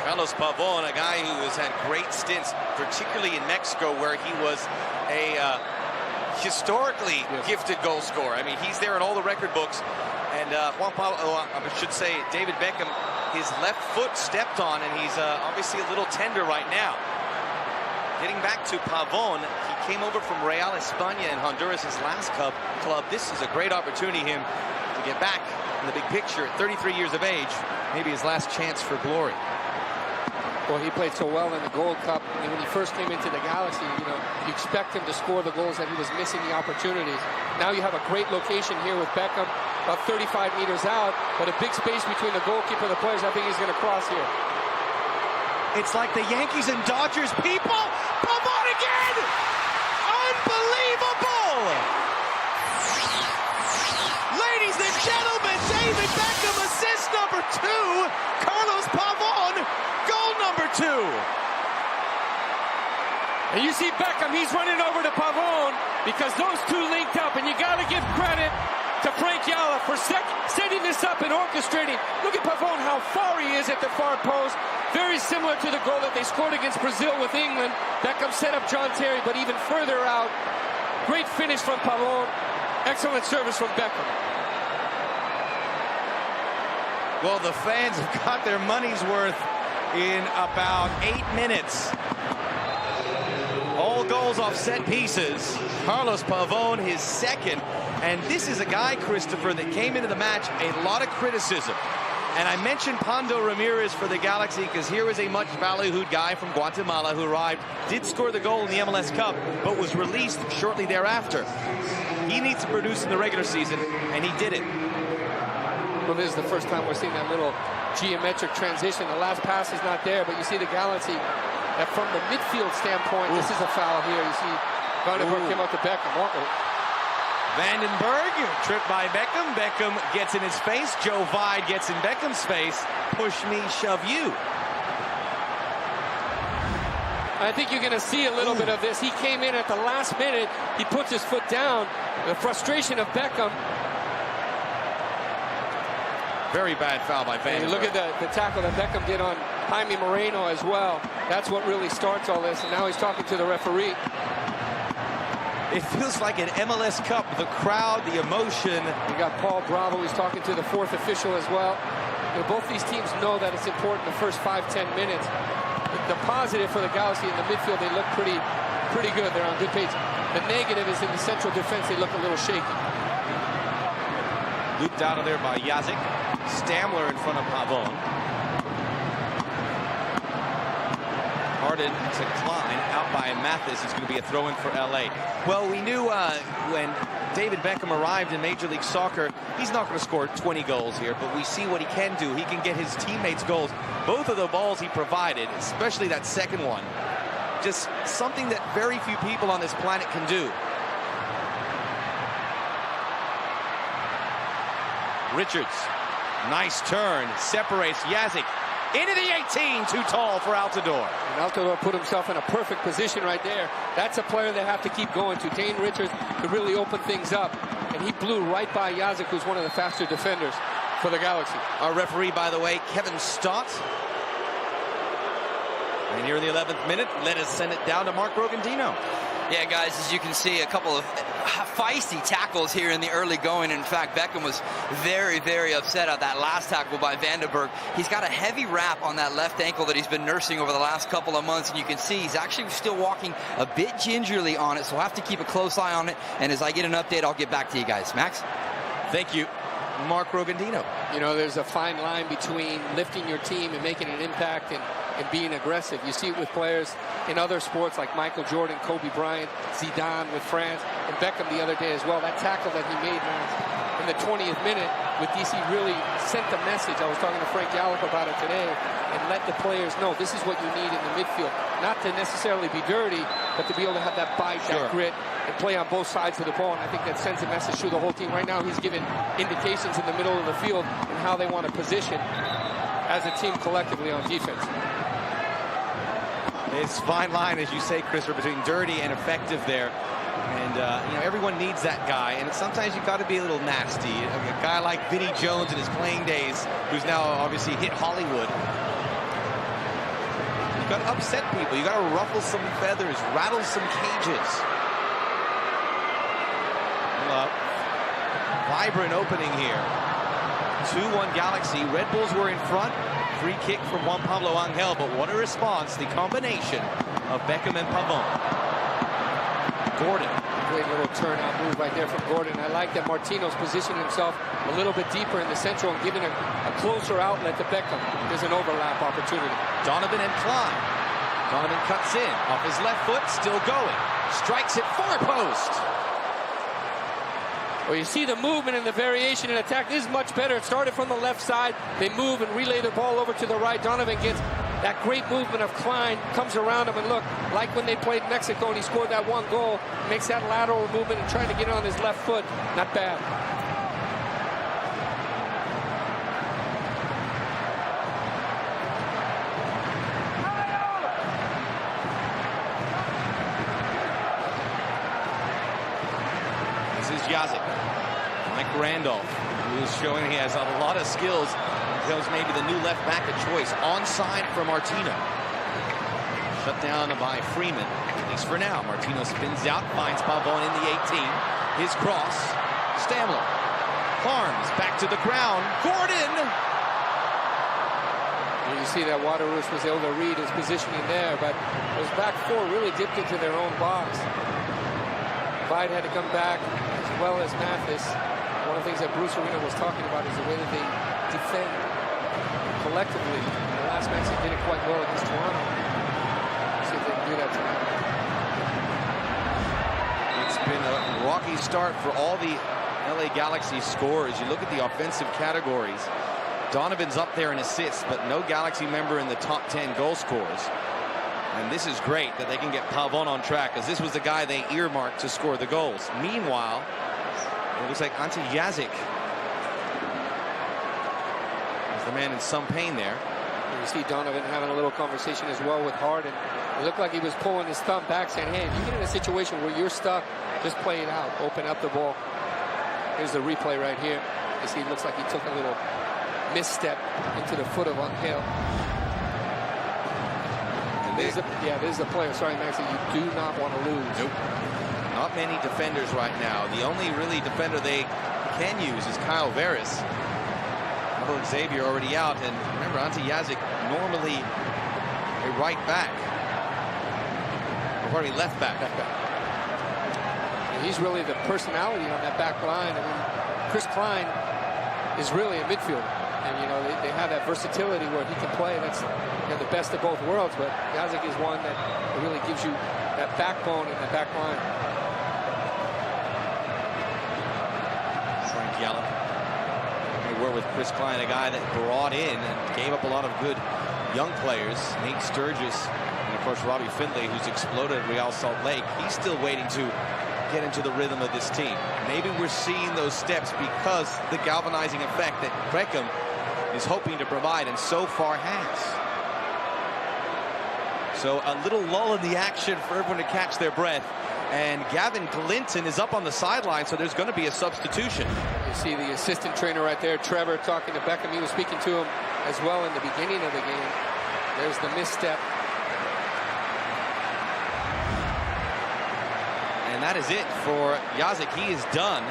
Carlos Pavone, a guy who has had great stints, particularly in Mexico, where he was a historically gifted goal scorer. I mean, he's there in all the record books. And I should say, David Beckham, his left foot stepped on, and he's obviously a little tender right now. Getting back to Pavone, he came over from Real España in Honduras, his last club. This is a great opportunity for him to get back in the big picture at 33 years of age. Maybe his last chance for glory. Well, he played so well in the Gold Cup. And when he first came into the Galaxy, you expect him to score the goals that he was missing the opportunities. Now you have a great location here with Beckham, about 35 meters out, but a big space between the goalkeeper and the players. I think he's going to cross here. It's like the Yankees and Dodgers people. Pavone again! Unbelievable! Ladies and gentlemen, David Beckham assist number 2. Carlos Pavone, goal number 2. And you see Beckham, he's running over to Pavone because those two linked up, and you got to give credit to Frank Yallop for setting this up and orchestrating. Look at Pavone, how far he is at the far post. Very similar to the goal that they scored against Brazil with England. Beckham set up John Terry, but even further out. Great finish from Pavone. Excellent service from Beckham. Well, the fans have got their money's worth in about 8 minutes. All goals off set pieces. Carlos Pavone, his second. And this is a guy, Christopher, that came into the match a lot of criticism. And I mentioned Pando Ramirez for the Galaxy because here was a much ballyhooed guy from Guatemala who arrived, did score the goal in the MLS Cup, but was released shortly thereafter. He needs to produce in the regular season, and he did it. Well, this is the first time we're seeing that little geometric transition. The last pass is not there, but you see the Galaxy. And from the midfield standpoint, this is a foul here. You see Vandenberg came out to Beckham. Vandenberg, tripped by Beckham. Beckham gets in his face. Joe Vide gets in Beckham's face. Push me, shove you. I think you're going to see a little bit of this. He came in at the last minute. He puts his foot down. The frustration of Beckham. Very bad foul by Vandenberg. Look at the tackle that Beckham did on Jaime Moreno as well. That's what really starts all this. And now he's talking to the referee. It feels like an MLS Cup. The crowd, the emotion. You got Paul Bravo. He's talking to the fourth official as well. Both these teams know that it's important the first 5-10 minutes. the positive for the Galaxy in the midfield, they look pretty good. They're on good pace. The negative is in the central defense, they look a little shaky. Looped out of there by Yazic. Stamler in front of Pavon. Harden to Klein, out by Mathis. It's going to be a throw-in for LA. Well, we knew when David Beckham arrived in Major League Soccer, he's not going to score 20 goals here, but we see what he can do. He can get his teammates goals. Both of the balls he provided, especially that second one, just something that very few people on this planet can do. Richards, nice turn, separates Yazic into the 18, too tall for Altidore. And Altidore put himself in a perfect position right there. That's a player they have to keep going to. Dane Richards could really open things up, and he blew right by Yazic, who's one of the faster defenders for the Galaxy. Our referee, by the way, Kevin Stott. And here in the 11th minute, let us send it down to Mark Brogandino. Yeah, guys, as you can see, a couple of feisty tackles here in the early going. In fact, Beckham was very, very upset at that last tackle by Vandenberg. He's got a heavy wrap on that left ankle that he's been nursing over the last couple of months, and you can see he's actually still walking a bit gingerly on it, so we'll have to keep a close eye on it. And as I get an update, I'll get back to you guys. Max? Thank you, Mark Brogandino. You know, there's a fine line between lifting your team and making an impact and being aggressive. You see it with players in other sports like Michael Jordan, Kobe Bryant, Zidane with France, and Beckham the other day as well. That tackle that he made, Max, in the 20th minute with DC really sent the message. I was talking to Frank Gallup about it today, and let the players know this is what you need in the midfield. Not to necessarily be dirty, but to be able to have that bite, that grit, and play on both sides of the ball. And I think that sends a message through the whole team. Right now, he's given indications in the middle of the field and how they want to position as a team collectively on defense. It's fine line, as you say, Christopher, between dirty and effective there. And, you know, everyone needs that guy. And sometimes you've got to be a little nasty. A guy like Vinnie Jones in his playing days, who's now obviously hit Hollywood. You've got to upset people. You've got to ruffle some feathers, rattle some cages. Vibrant opening here. 2-1 Galaxy. Red Bulls were in front. Free kick from Juan Pablo Angel, but what a response. The combination of Beckham and Pavon. Gordon. Great little turnout move right there from Gordon. I like that Martino's positioned himself a little bit deeper in the central and giving a closer outlet to Beckham. There's an overlap opportunity. Donovan and Klein. Donovan cuts in off his left foot, still going. Strikes it far post. Well, you see the movement and the variation in attack. This is much better. It started from the left side. They move and relay the ball over to the right. Donovan gets that great movement of Klein, comes around him, and look, like when they played Mexico and he scored that one goal, makes that lateral movement and trying to get it on his left foot. Not bad. This is Yazic. Mike Randolph, who's showing he has a lot of skills. He was maybe the new left back of choice. Onside for Martino. Shut down by Freeman, at least for now. Martino spins out, finds Pavon in the 18. His cross. Stamler. Harms back to the ground. Gordon! You see that Waterroos was able to read his positioning there, but those back four really dipped into their own box. Vide had to come back, as well as Mathis. One of the things that Bruce Arena was talking about is the way that they defend collectively. In the last match, they did it quite well against Toronto. Let's see if they can do that tonight. It's been a rocky start for all the LA Galaxy scorers. You look at the offensive categories. Donovan's up there in assists, but no Galaxy member in the top 10 goal scorers. And this is great that they can get Pavon on track, as this was the guy they earmarked to score the goals. Meanwhile, it looks like Ante Yazic is the man in some pain there. And you see Donovan having a little conversation as well with Harden. It looked like he was pulling his thumb back, saying, hey, if you get in a situation where you're stuck, just play it out. Open up the ball. Here's the replay right here. You see, it looks like he took a little misstep into the foot of Angel. There's the player. Sorry, Max, you do not want to lose. Nope. Not many defenders right now. The only really defender they can use is Kyle Veras. Xavier already out. And remember, Ante Yazic normally a right back. Or pardon me, left back. And he's really the personality on that back line. I mean, Chris Klein is really a midfielder. And, you know, they have that versatility where he can play. That's, you know, the best of both worlds. But Josef is one that really gives you that backbone and that back line. Frank Yallop. They were with Chris Klein, a guy that brought in and gave up a lot of good young players. Nate Sturgis, and of course Robbie Findlay, who's exploded at Real Salt Lake. He's still waiting to get into the rhythm of this team. Maybe we're seeing those steps because the galvanizing effect that Beckham is hoping to provide, and so far has. So a little lull in the action for everyone to catch their breath. And Gavin Clinton is up on the sideline, so there's going to be a substitution. You see the assistant trainer right there, Trevor, talking to Beckham. He was speaking to him as well in the beginning of the game. There's the misstep. And that is it for Josef. He is done.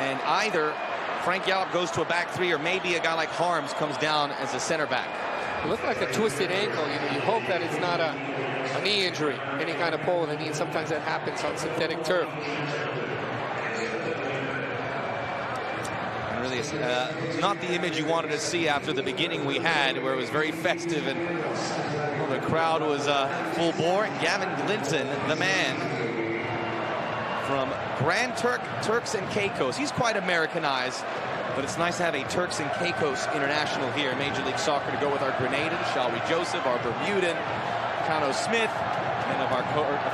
And either Frank Yallop goes to a back three, or maybe a guy like Harms comes down as a center back. It looked like a twisted ankle. You know, you hope that it's not a knee injury, any kind of pull with a knee. Sometimes that happens on synthetic turf. And really, not the image you wanted to see after the beginning we had, where it was very festive and the crowd was full bore. Gavin Clinton, the man from Grand Turks and Caicos. He's quite Americanized, but it's nice to have a Turks and Caicos international here in Major League Soccer to go with our Grenadans, Shalwi Joseph, our Bermudan, Cano Smith, and of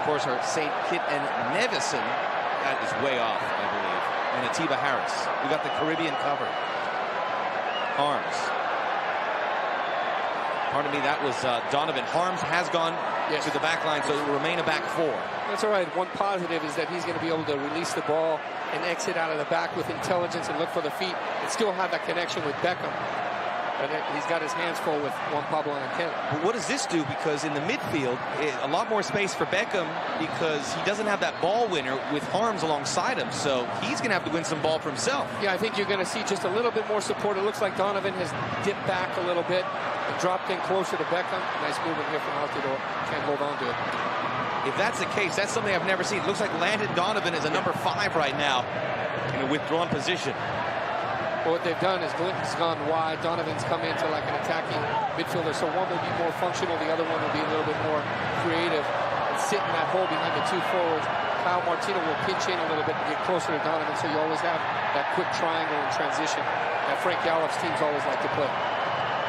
course our St. Kitts and Nevis. That is way off, I believe. And Atiba Harris. We got the Caribbean covered. Harms. Pardon me, that was Donovan. Harms has gone to the back line, so it will remain a back four. That's all right. One positive is that he's going to be able to release the ball and exit out of the back with intelligence and look for the feet and still have that connection with Beckham. But he's got his hands full with Juan Pablo and Ken. But what does this do? Because in the midfield, a lot more space for Beckham because he doesn't have that ball winner with Harms alongside him. So he's going to have to win some ball for himself. Yeah, I think you're going to see just a little bit more support. It looks like Donovan has dipped back a little bit and dropped in closer to Beckham. Nice movement here from Altidore. Can't hold on to it. If that's the case, that's something I've never seen. It looks like Landon Donovan is a number 5 right now in a withdrawn position. Well, what they've done is Clinton's gone wide. Donovan's come into like an attacking midfielder. So one will be more functional. The other one will be a little bit more creative and sit in that hole behind the two forwards. Kyle Martino will pinch in a little bit and get closer to Donovan. So you always have that quick triangle and transition that Frank Yallop's teams always like to play.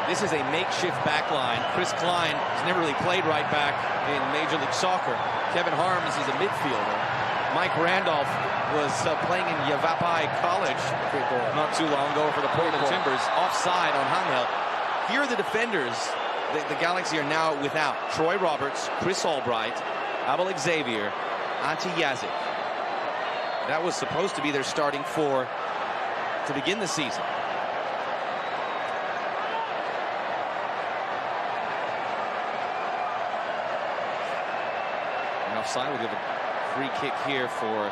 This is a makeshift back line. Chris Klein has never really played right back in Major League Soccer. Kevin Harms is a midfielder. Mike Randolph was playing in Yavapai College not too long ago for the Portland Timbers. Offside on Hangel. Here are the defenders. The Galaxy are now without Troy Roberts, Chris Albright, Abel Xavier, Ante Yazik. That was supposed to be their starting four to begin the season. And offside will give a free kick here for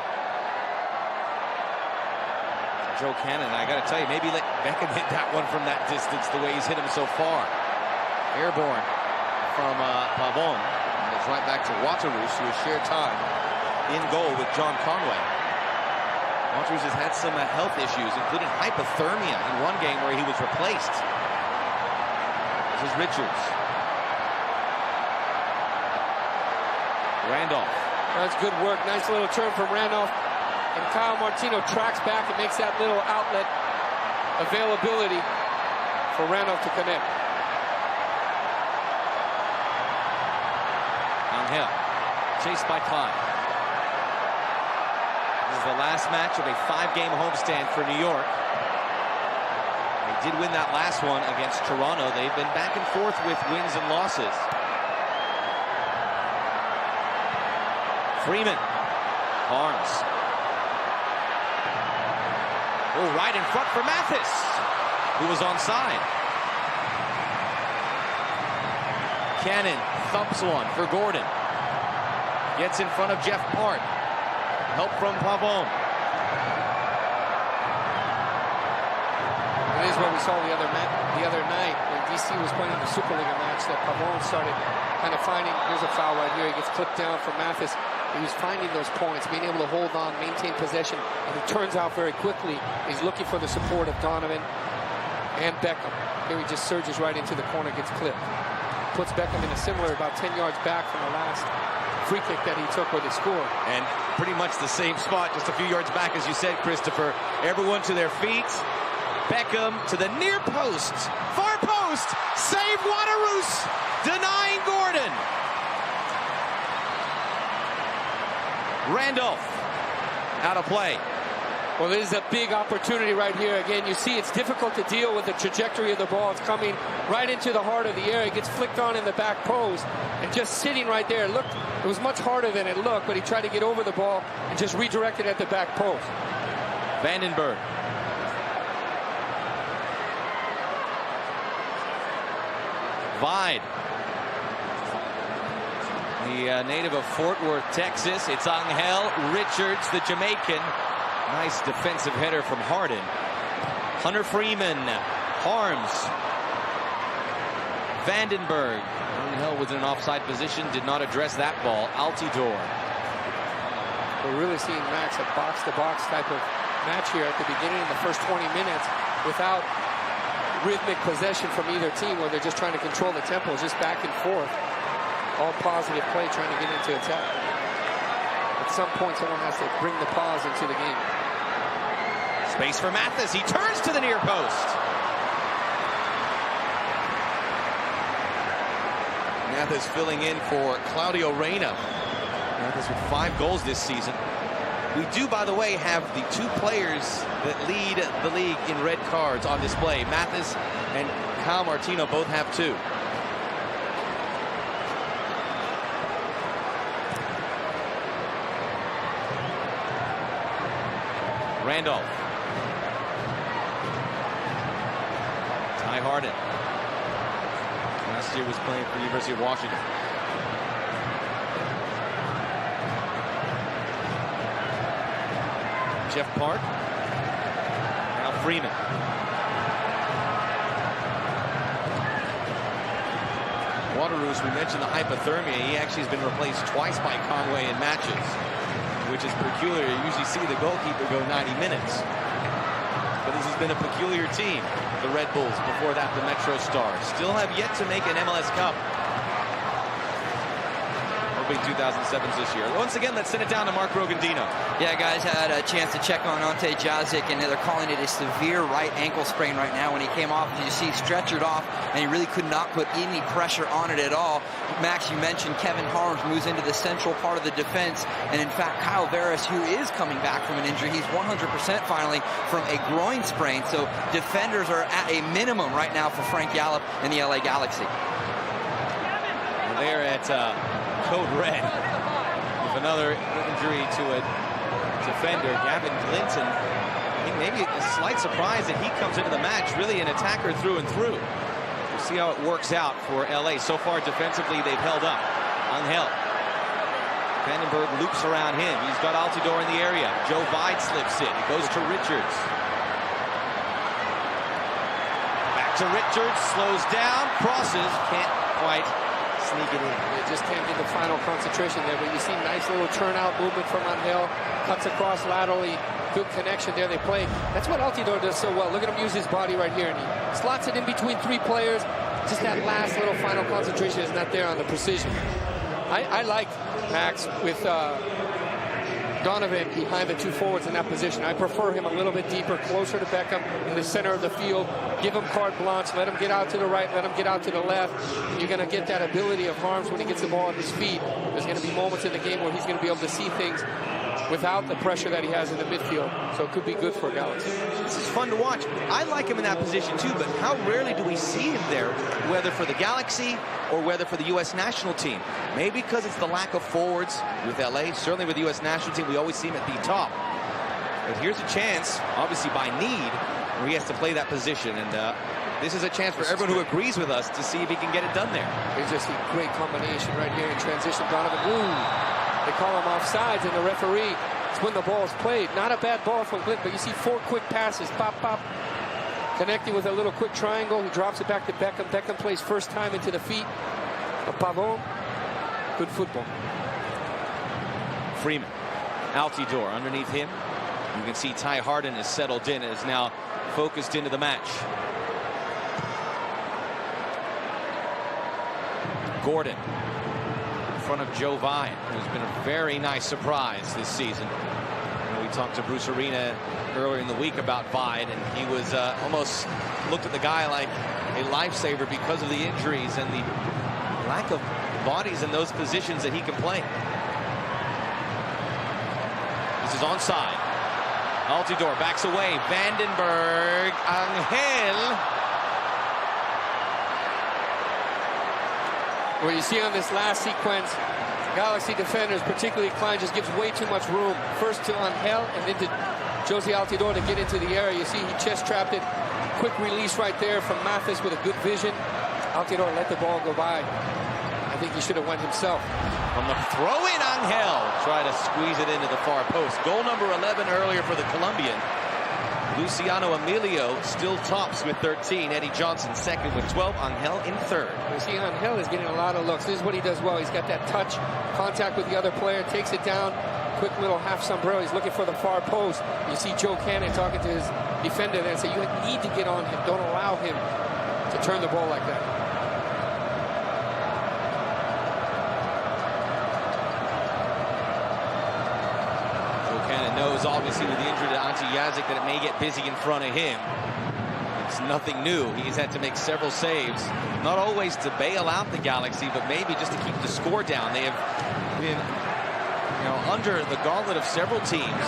Joe Cannon. I got to tell you, maybe let Beckham hit that one from that distance the way he's hit him so far. Airborne from Pavon. And it's right back to Waterroos, who has shared time in goal with John Conway. Waterroos has had some health issues, including hypothermia in one game where he was replaced. This is Richards. Randolph. That's good work. Nice little turn from Randolph. And Kyle Martino tracks back and makes that little outlet availability for Randolph to connect. Angel, chased by Klein. This is the last match of a 5-game homestand for New York. They did win that last one against Toronto. They've been back and forth with wins and losses. Freeman. Harms. Oh, right in front for Mathis, who was onside. Cannon thumps one for Gordon. Gets in front of Jeff Part. Help from Pavon. It is what we saw the other night when DC was playing in the Superliga match that Pavon started kind of finding, here's a foul right here, he gets clipped down from Mathis. He was finding those points, being able to hold on, maintain possession, and it turns out very quickly he's looking for the support of Donovan and Beckham. Here he just surges right into the corner, gets clipped. Puts Beckham in a similar, about 10 yards back from the last free kick that he took where they scored. And pretty much the same spot, just a few yards back, as you said, Christopher. Everyone to their feet. Beckham to the near post. Far post. Save Waterroos. Denying Gordon. Randolph out of play. Well, this is a big opportunity right here. Again, you see it's difficult to deal with the trajectory of the ball. It's coming right into the heart of the area. It gets flicked on in the back post and just sitting right there. Look, it was much harder than it looked, but he tried to get over the ball and just redirect it at the back post. Vandenberg. Vide. The native of Fort Worth, Texas. It's Angel Richards, the Jamaican. Nice defensive header from Harden. Hunter Freeman. Harms. Vandenberg. Angel was in an offside position. Did not address that ball. Altidore. We're really seeing Max a box-to-box type of match here at the beginning of the first 20 minutes without rhythmic possession from either team where they're just trying to control the tempo, just back and forth. All positive play trying to get into attack. At some point, someone has to bring the pause into the game. Space for Mathis. He turns to the near post. Mathis filling in for Claudio Reyna. Mathis with 5 goals this season. We do, by the way, have the 2 players that lead the league in red cards on display. Mathis and Kyle Martino both have 2. Randolph. Ty Harden. Last year was playing for the University of Washington. Jeff Park. Now Freeman. Waterroos, we mentioned the hypothermia. He actually has been replaced twice by Conway in matches, which is peculiar. You usually see the goalkeeper go 90 minutes. But this has been a peculiar team, the Red Bulls. Before that, the Metrostars. Still have yet to make an MLS Cup. Hoping 2007s this year. Once again, let's send it down to Mark Rogandino. Yeah, guys, had a chance to check on Ante Jazic, and they're calling it a severe right ankle sprain right now. When he came off, you see stretchered off, and he really could not put any pressure on it at all. Max, you mentioned Kevin Harms moves into the central part of the defense, and in fact, Kyle Veras, who is coming back from an injury, he's 100% finally from a groin sprain. So defenders are at a minimum right now for Frank Yallop and the LA Galaxy. They're at Code Red with another injury to a defender, Gavin Clinton. I think maybe a slight surprise that he comes into the match, really an attacker through and through. We'll see how it works out for LA. So far defensively, they've held up. Angel. Vandenberg loops around him. He's got Altidore in the area. Joe Vide slips in. He goes to Richards. Back to Richards. Slows down. Crosses. Can't quite sneak it in. They just can't get the final concentration there, but you see nice little turnout movement from Angel. Cuts across laterally. Good connection there. They play. That's what Altidore does so well. Look at him use his body right here, and he slots it in between 3 players. Just that last little final concentration is not there on the precision. I like Max with Donovan behind the 2 forwards in that position. I prefer him a little bit deeper, closer to Beckham in the center of the field. Give him carte blanche. Let him get out to the right. Let him get out to the left. You're going to get that ability of Harms when he gets the ball at his feet. There's going to be moments in the game where he's going to be able to see things without the pressure that he has in the midfield. So it could be good for Galaxy. This is fun to watch. I like him in that position too, but how rarely do we see him there, whether for the Galaxy or whether for the U.S. national team? Maybe because it's the lack of forwards with LA. Certainly with the U.S. national team, we always see him at the top. But here's a chance, obviously by need, where he has to play that position. And this is a chance for everyone who agrees with us to see if he can get it done there. It's just a great combination right here in transition. Donovan, they call him offsides, and the referee, it's when the ball is played. Not a bad ball from Glint, but you see 4 quick passes. Pop, pop. connecting with a little quick triangle. He drops it back to Beckham. Beckham plays first time into the feet of Pavon. Good football. Freeman. Altidore underneath him. You can see Ty Harden is settled in and is now focused into the match. Gordon in front of Joe Vine, who's been a very nice surprise this season. We talked to Bruce Arena earlier in the week about Vine, and he was almost looked at the guy like a lifesaver because of the injuries and the lack of bodies in those positions that he can play. This is onside. Altidore backs away. Vandenberg. Angel. Well, you see on this last sequence, Galaxy defenders, particularly Klein, just gives way too much room. First to Angel and then to Jose Altidore to get into the area. You see he chest trapped it. Quick release right there from Mathis with a good vision. Altidore let the ball go by. I think he should have went himself. On the throw-in, Angel try to squeeze it into the far post. Goal number 11 earlier for the Colombian. Luciano Emilio still tops with 13. Eddie Johnson second with 12. Angel in third. You see Angel is getting a lot of looks. This is what he does well. He's got that touch, contact with the other player, takes it down. Quick little half sombrero. He's looking for the far post. You see Joe Cannon talking to his defender there and say, you need to get on him. Don't allow him to turn the ball like that. Knows obviously with the injury to Ante Yazik that it may get busy in front of him. It's nothing new. He's had to make several saves, not always to bail out the Galaxy, but maybe just to keep the score down. They have been, under the gauntlet of several teams,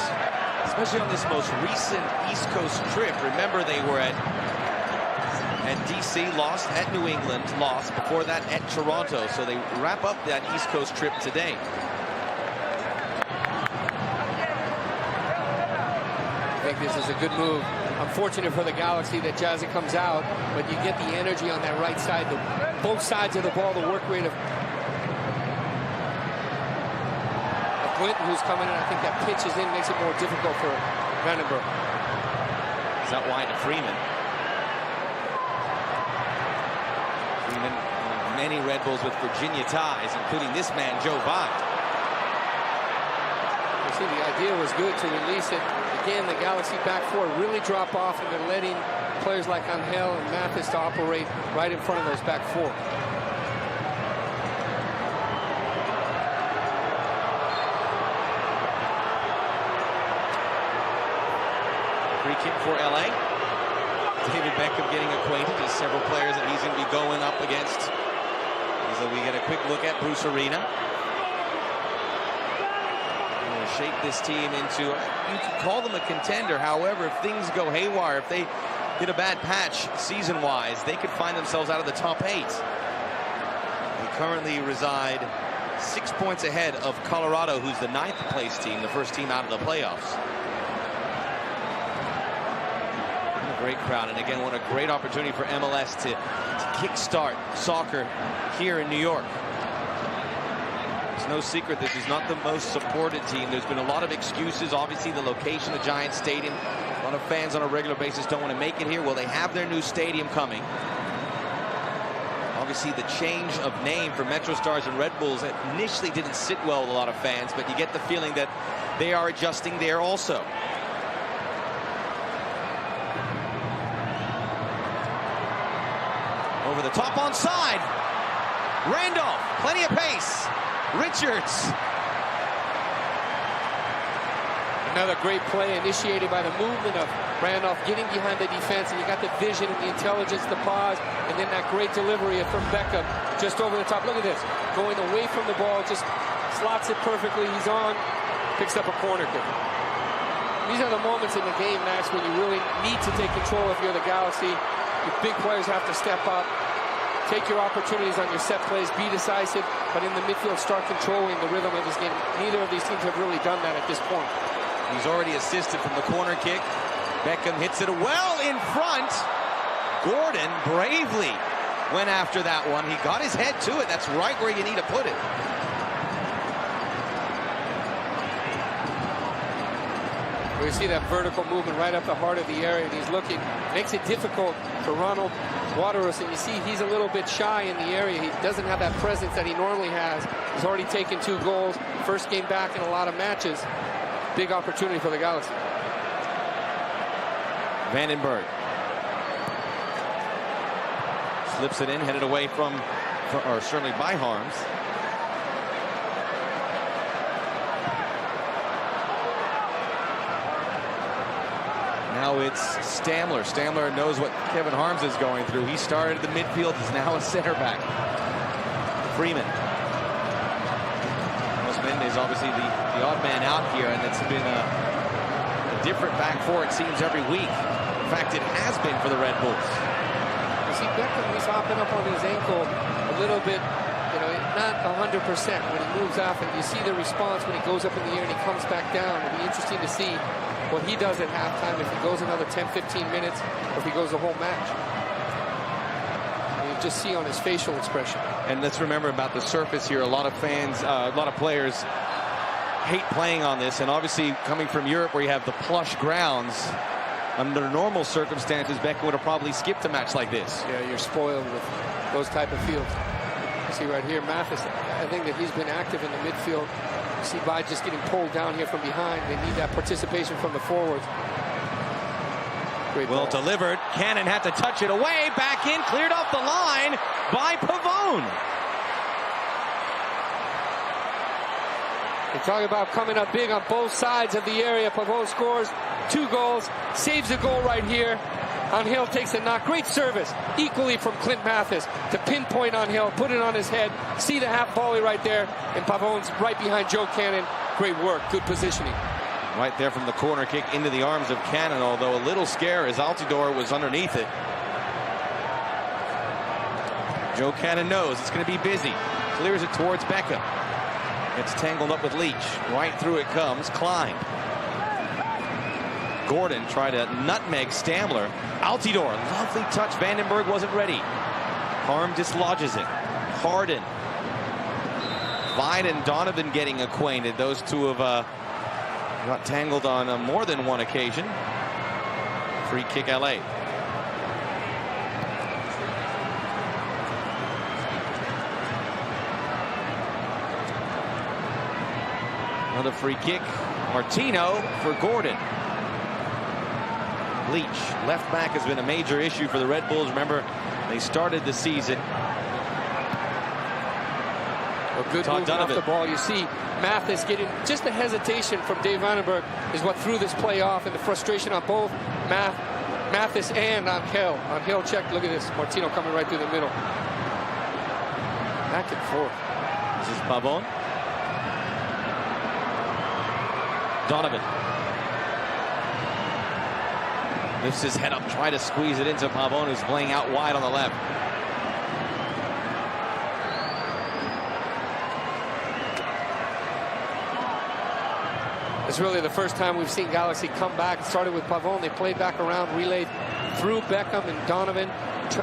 especially on this most recent East Coast trip. Remember, they were at DC, lost at New England, lost before that at Toronto. So they wrap up that East Coast trip today. I think this is a good move. Unfortunate for the Galaxy that Jazzy comes out, but you get the energy on that right side, both sides of the ball, the work rate of Clinton, who's coming in. I think that pitch is in, makes it more difficult for Vandenberg. Is that wide to Freeman? Freeman, many Red Bulls with Virginia ties, including this man, Joe Vine. You see, the idea was good to release it. Again, the Galaxy back four really drop off, and they're letting players like Angel and Mathis to operate right in front of those back four. Free kick for LA. David Beckham getting acquainted to several players that he's going to be going up against. So we get a quick look at Bruce Arena. Shape this team into, you can call them a contender. However, if things go haywire, if they hit a bad patch season-wise, they could find themselves out of the top 8. They currently reside 6 points ahead of Colorado, who's the 9th place team, the first team out of the playoffs. What a great crowd, and again, what a great opportunity for MLS to kickstart soccer here in New York. It's no secret this is not the most supported team. There's been a lot of excuses. Obviously, the location, the Giant Stadium. A lot of fans on a regular basis don't want to make it here. Well, they have their new stadium coming. Obviously, the change of name for Metrostars and Red Bulls initially didn't sit well with a lot of fans, but you get the feeling that they are adjusting there also. Over the top onside. Randolph, plenty of pace. Richards. Another great play initiated by the movement of Randolph getting behind the defense, and you got the vision and the intelligence to pause, and then that great delivery from Beckham just over the top. Look at this, going away from the ball, just slots it perfectly. He's on, picks up a corner kick. These are the moments in the game, Max, when you really need to take control if you're the Galaxy. Your big players have to step up. Take your opportunities on your set plays, be decisive, but in the midfield start controlling the rhythm of this game. Neither of these teams have really done that at this point. He's already assisted from the corner kick. Beckham hits it well in front. Gordon bravely went after that one. He got his head to it. That's right where you need to put it. We see that vertical movement right up the heart of the area, and he's looking, makes it difficult for Ronald Waterous, and you see he's a little bit shy in the area. He doesn't have that presence that he normally has. He's already taken 2 goals, first game back in a lot of matches. Big opportunity for the Galaxy. Vandenberg slips it in, headed away from or certainly by Harms. Now it's Stamler. Stamler knows what Kevin Harms is going through. He started the midfield. He's now a center back. Freeman. Mendez obviously the odd man out here, and it's been a different back four, it seems, every week. In fact, it has been for the Red Bulls. You see Beckham, he's hopping up on his ankle a little bit, you know, not 100% when he moves off, and you see the response when he goes up in the air and he comes back down. It'll be interesting to see what he does at halftime, if he goes another 10-15 minutes or if he goes the whole match. You just see on his facial expression. And let's remember about the surface here. A lot of fans, a lot of players hate playing on this, and obviously coming from Europe where you have the plush grounds, under normal circumstances Beckham would have probably skipped a match like this. Yeah, you're spoiled with those type of fields. You see right here Mathis, I think that he's been active in the midfield. You see by just getting pulled down here from behind. They need that participation from the forwards. Great well ball. delivered. Cannon had to touch it away, back in, cleared off the line by Pavone. They talk about coming up big on both sides of the area. Pavone scores 2 goals, saves a goal right here. Angel takes a knock. Great service, equally from Clint Mathis, to pinpoint Angel, put it on his head. See the half volley right there, and Pavone's right behind Joe Cannon. Great work, good positioning. Right there from the corner kick into the arms of Cannon, although a little scare as Altidore was underneath it. Joe Cannon knows it's going to be busy. Clears it towards Beckham. Gets tangled up with Leach. Right through it comes Klein. Gordon tried to nutmeg Stamler. Altidore, lovely touch. Vandenberg wasn't ready. Harm dislodges it. Harden. Vine and Donovan getting acquainted. Those two have got tangled on more than one occasion. Free kick LA. Another free kick. Martino for Gordon. Leach, left back, has been a major issue for the Red Bulls. Remember, they started the season. A good move off the ball. You see Mathis getting just the hesitation from Dave Vandenberg is what threw this play off, and the frustration on both Mathis and Angel. Angel checked. Look at this. Martino coming right through the middle. Back and forth. This is Pavone. Donovan. Lifts his head up, try to squeeze it into Pavone, who's playing out wide on the left. It's really the first time we've seen Galaxy come back. It started with Pavone. They played back around, relayed through Beckham and Donovan,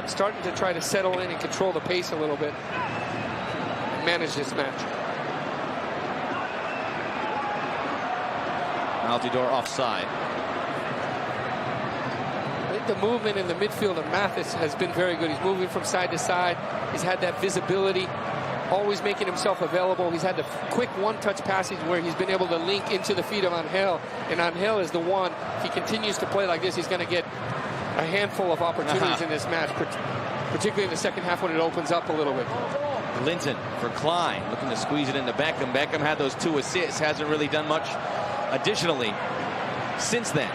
starting to try to settle in and control the pace a little bit and manage this match. Altidore offside. I think the movement in the midfield of Mathis has been very good. He's moving from side to side. He's had that visibility, always making himself available. He's had the quick one-touch passage where he's been able to link into the feet of Angel. And Angel is the one, if he continues to play like this, he's going to get a handful of opportunities in this match, particularly in the second half when it opens up a little bit. Linton for Klein, looking to squeeze it into Beckham. Beckham had those 2 assists, hasn't really done much additionally since then.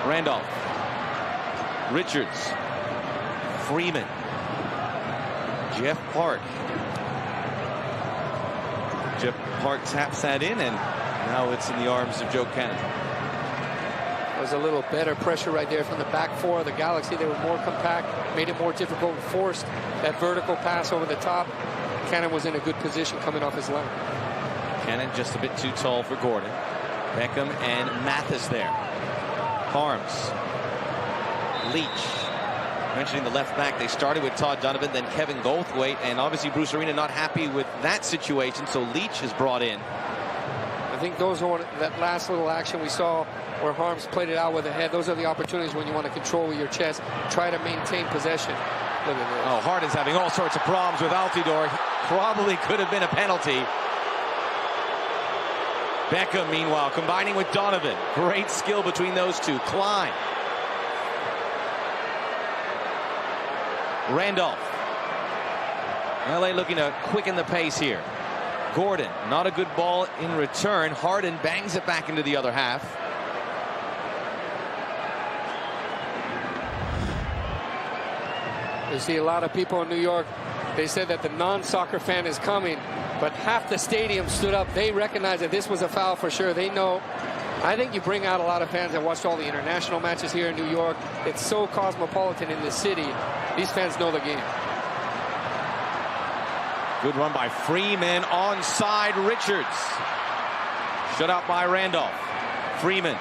Randolph. Richards. Freeman. Jeff Park. Jeff Park taps that in, and now it's in the arms of Joe Cannon. There was a little better pressure right there from the back four of the Galaxy. They were more compact, made it more difficult, forced that vertical pass over the top. Cannon was in a good position coming off his line. Cannon just a bit too tall for Gordon. Beckham and Mathis there. Harms. Leach. Mentioning the left back, they started with Todd Donovan, then Kevin Goldthwait, and obviously Bruce Arena not happy with that situation, so Leach is brought in. think those are that last little action we saw where Harms played it out with the head. Those are the opportunities when you want to control with your chest, try to maintain possession. Look at this. Oh, Harden's having all sorts of problems with Altidore. Probably could have been a penalty. Beckham, meanwhile, combining with Donovan. Great skill between those two. Klein. Randolph. LA looking to quicken the pace here. Gordon, not a good ball in return. Harden bangs it back into the other half. You see a lot of people in New York, they said that the non-soccer fan is coming, but half the stadium stood up. They recognize that this was a foul for sure. They know. I think you bring out a lot of fans that watched all the international matches here in New York. It's so cosmopolitan in this city. These fans know the game. Good run by Freeman. Onside Richards. Shut out by Randolph. Freeman.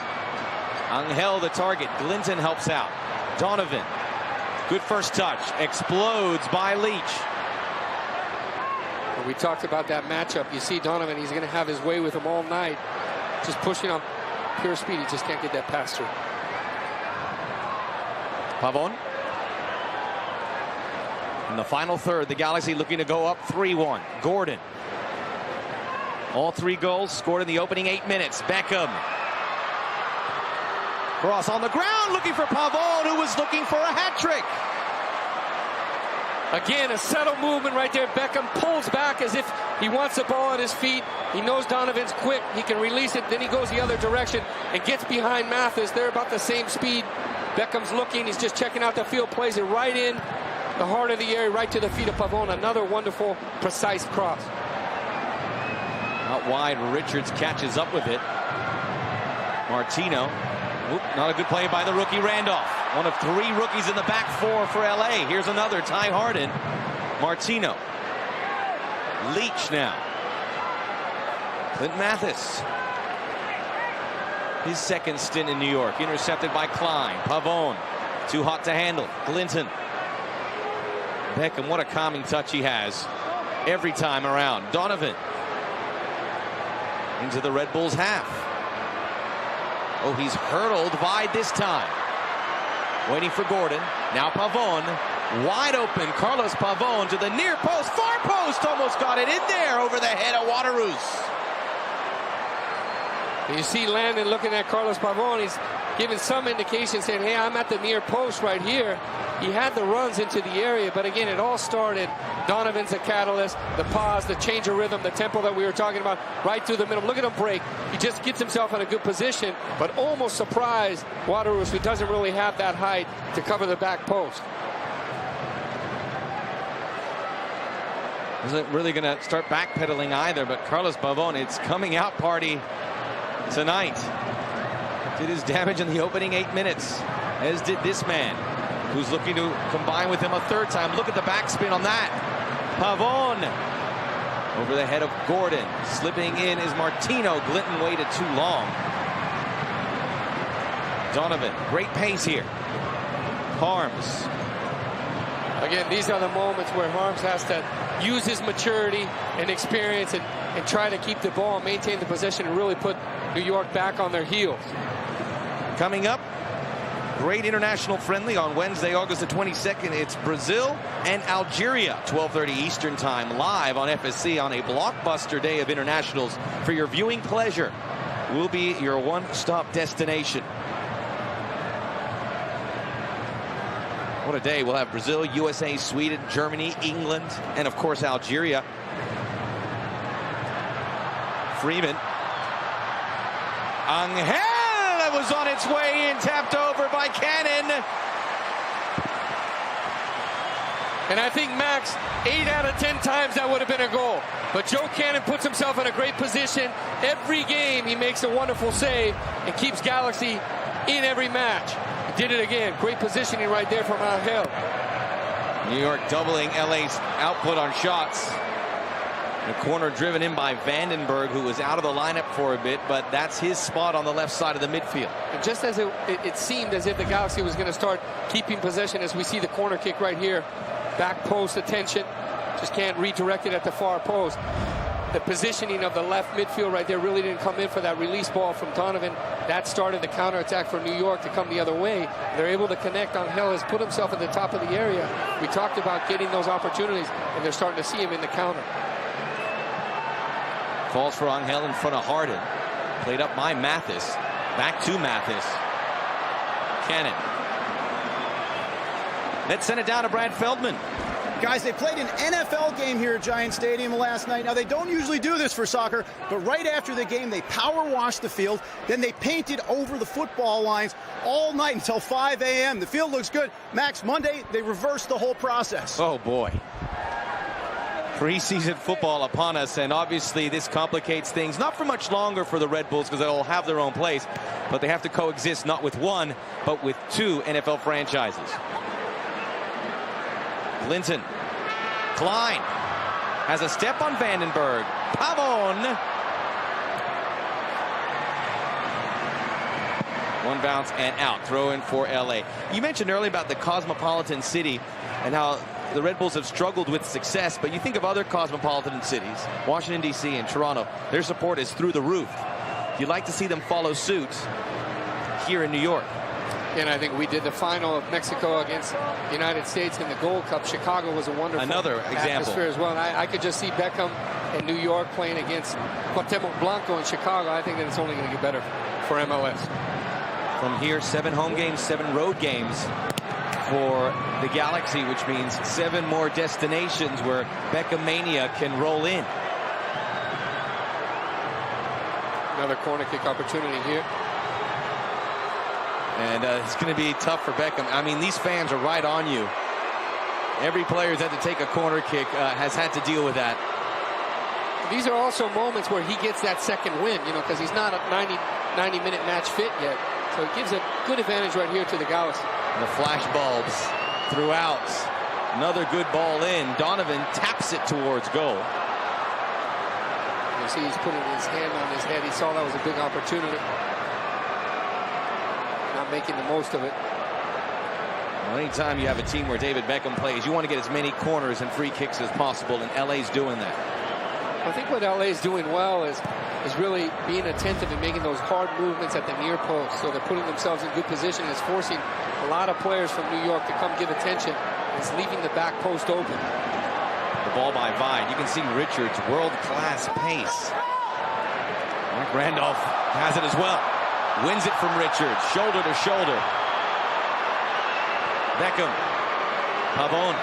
Angel the target. Glinton helps out. Donovan. Good first touch. Explodes by Leach. We talked about that matchup. You see Donovan, he's going to have his way with him all night. Just pushing on pure speed. He just can't get that pass through. Pavon. In the final third, the Galaxy looking to go up 3-1. Gordon. All 3 goals scored in the opening 8 minutes. Beckham. Cross on the ground, looking for Pavon, who was looking for a hat trick. Again, a subtle movement right there. Beckham pulls back as if he wants the ball at his feet. He knows Donovan's quick. He can release it. Then he goes the other direction and gets behind Mathis. They're about the same speed. Beckham's looking. He's just checking out the field. Plays it right in the heart of the area, right to the feet of Pavon. Another wonderful, precise cross. Out wide, Richards catches up with it. Martino. Oop, not a good play by the rookie Randolph. One of 3 rookies in the back 4 for LA. Here's another. Ty Harden. Martino. Leach now. Clint Mathis. His second stint in New York. Intercepted by Klein. Pavon. Too hot to handle. Glinton. Beckham, what a calming touch he has every time around. Donovan. Into the Red Bulls half. Oh, he's hurdled wide this time. Waiting for Gordon. Now Pavon. Wide open. Carlos Pavon to the near post. Far post. Almost got it in there over the head of Waterus. You see Landon looking at Carlos Pavon. He's giving some indication saying, hey, I'm at the near post right here. He had the runs into the area, but again, it all started. Donovan's the catalyst, the pause, the change of rhythm, the tempo that we were talking about right through the middle. Look at him break. He just gets himself in a good position, but almost surprised Waterus, who doesn't really have that height to cover the back post. Isn't really going to start backpedaling either, but Carlos Pavon, it's coming out party tonight. Did his damage in the opening 8 minutes, as did this man, who's looking to combine with him a third time. Look at the backspin on that. Pavon over the head of Gordon. Slipping in is Martino. Glinton waited too long. Donovan, great pace here. Harms. Again, these are the moments where Harms has to use his maturity and experience and try to keep the ball, maintain the possession, and really put New York back on their heels. Coming up, great international friendly on Wednesday, August the 22nd. It's Brazil and Algeria, 12:30 Eastern Time, live on FSC on a blockbuster day of internationals. For your viewing pleasure, we'll be your one-stop destination. What a day. We'll have Brazil, USA, Sweden, Germany, England, and of course Algeria. Freeman. Angel was on its way in, tapped over by Cannon. And I think, Max, 8 out of 10 times that would have been a goal. But Joe Cannon puts himself in a great position. Every game he makes a wonderful save and keeps Galaxy in every match. He did it again. Great positioning right there from Angel. New York doubling LA's output on shots. The corner driven in by Vandenberg, who was out of the lineup for a bit, but that's his spot on the left side of the midfield. And just as it seemed as if the Galaxy was going to start keeping possession, as we see the corner kick right here. Back post attention. Just can't redirect it at the far post. the positioning of the left midfield right there really didn't come in for that release ball from Donovan. That started the counterattack for New York to come the other way. They're able to connect. Angel has put himself at the top of the area. We talked about getting those opportunities, and they're starting to see him in the counter. Falls for Angel in front of Harden. Played up by Mathis. Back to Mathis. Cannon. Let's send it down to Brad Feldman. Guys, they played an NFL game here at Giant Stadium last night. Now, they don't usually do this for soccer, but right after the game, they power washed the field. Then they painted over the football lines all night until 5 a.m. The field looks good. Max, Monday, they reversed the whole process. Oh, boy. Preseason football upon us, and obviously this complicates things. Not for much longer for the Red Bulls because they'll have their own place, but they have to coexist not with one, but with two NFL franchises. Clinton. Klein has a step on Vandenberg. Pavon. One bounce and out. Throw in for LA. You mentioned earlier about the cosmopolitan city and how the Red Bulls have struggled with success, but you think of other cosmopolitan cities, Washington, D.C. and Toronto, their support is through the roof. You'd like to see them follow suit here in New York. And I think we did the final of Mexico against the United States in the Gold Cup. Chicago was a wonderful atmosphere as well. And I could just see Beckham in New York playing against Cuauhtémoc Blanco in Chicago. I think that it's only going to get better for MLS. From here, 7 home games, 7 road games for the Galaxy, which means 7 more destinations where Beckham mania can roll in. Another corner kick opportunity here. And it's going to be tough for Beckham. I mean, these fans are right on you. Every player who's had to take a corner kick has had to deal with that. These are also moments where he gets that second win, you know, because he's not a 90-minute match fit yet. So it gives a good advantage right here to the Galaxy. And the flash bulbs throughout. Another good ball in. Donovan taps it towards goal. You see he's putting his hand on his head. He saw that was a big opportunity. Not making the most of it. Well, anytime you have a team where David Beckham plays, you want to get as many corners and free kicks as possible, and LA's doing that. I think what LA's doing well is really being attentive and making those hard movements at the near post. So they're putting themselves in good position. It's forcing a lot of players from New York to come give attention. It's leaving the back post open. The ball by Vine. You can see Richards' world-class pace. Mark Randolph has it as well. Wins it from Richards, shoulder to shoulder. Beckham. Pavon.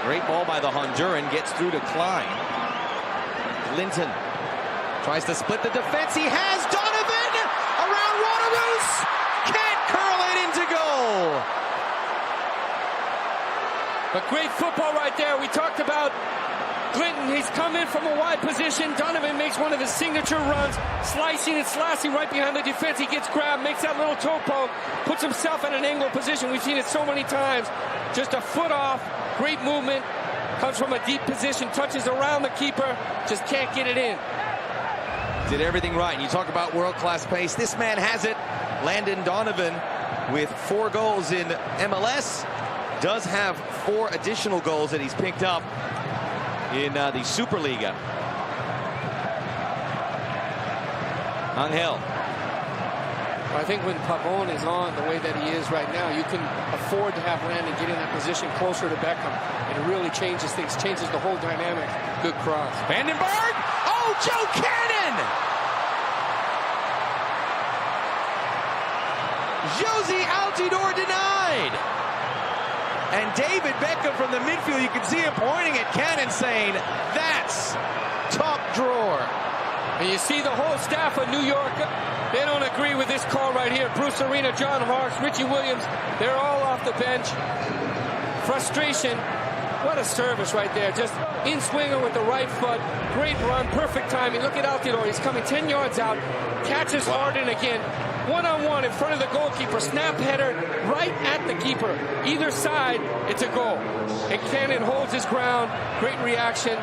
Great ball by the Honduran. Gets through to Klein. Clinton tries to split the defense. He has Donovan around Waterroos. Can't curl it into goal. But great football right there. We talked about Clinton. He's come in from a wide position. Donovan makes one of his signature runs, slicing and slashing right behind the defense. He gets grabbed, makes that little toe poke, puts himself in an angle position. We've seen it so many times. Just a foot off, great movement, comes from a deep position, touches around the keeper, just can't get it in. Did everything right. And you talk about world-class pace. This man has it. Landon Donovan with 4 goals in MLS. Does have 4 additional goals that he's picked up in the Superliga. Angel. I think when Pavon is on the way that he is right now, you can afford to have Landon get in that position closer to Beckham. And it really changes things, changes the whole dynamic. Good cross. Vandenberg! Oh, Joe Cannon! Josie Altidore denied. And David Beckham from the midfield, you can see him pointing at Cannon saying, that's top drawer. And you see the whole staff of New York, they don't agree with this call right here. Bruce Arena, John Harkes, Richie Williams, they're all off the bench. Frustration. What a service right there. Just in swinger with the right foot. Great run, perfect timing. Look at Altidore. He's coming 10 yards out. Catches Harden again. One-on-one in front of the goalkeeper. Snap header right at the keeper. Either side, it's a goal. And Cannon holds his ground. Great reaction.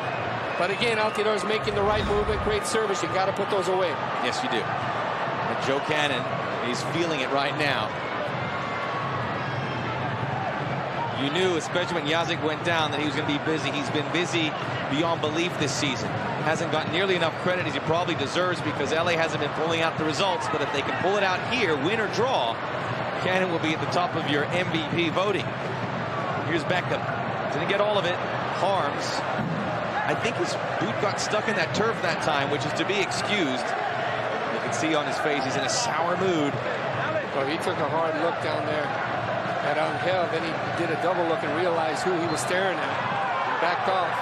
But again, Altidore's making the right movement. Great service. You got to put those away. Yes, you do. And Joe Cannon is feeling it right now. You knew, especially when Yazik went down, that he was going to be busy. He's been busy beyond belief this season. Hasn't got nearly enough credit as he probably deserves because LA hasn't been pulling out the results. But if they can pull it out here, win or draw, Cannon will be at the top of your MVP voting. Here's Beckham. Didn't get all of it. Harms. I think his boot got stuck in that turf that time, which is to be excused. You can see on his face he's in a sour mood. Well, he took a hard look down there at Angel. Then he did a double look and realized who he was staring at and backed off.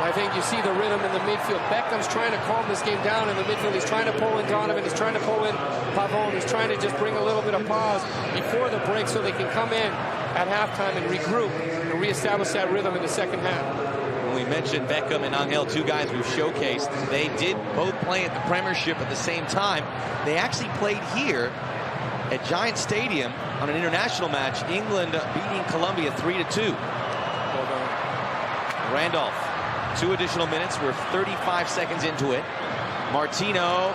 I think you see the rhythm in the midfield. Beckham's trying to calm this game down in the midfield. He's trying to pull in Donovan. He's trying to pull in Pavon. He's trying to just bring a little bit of pause before the break so they can come in at halftime and regroup and reestablish that rhythm in the second half. When we mentioned Beckham and Angel, two guys we've showcased, they did both play at the Premiership at the same time. They actually played here at Giant Stadium on an international match. England beating Colombia 3-2. Randolph. 2 additional minutes. We're 35 seconds into it. Martino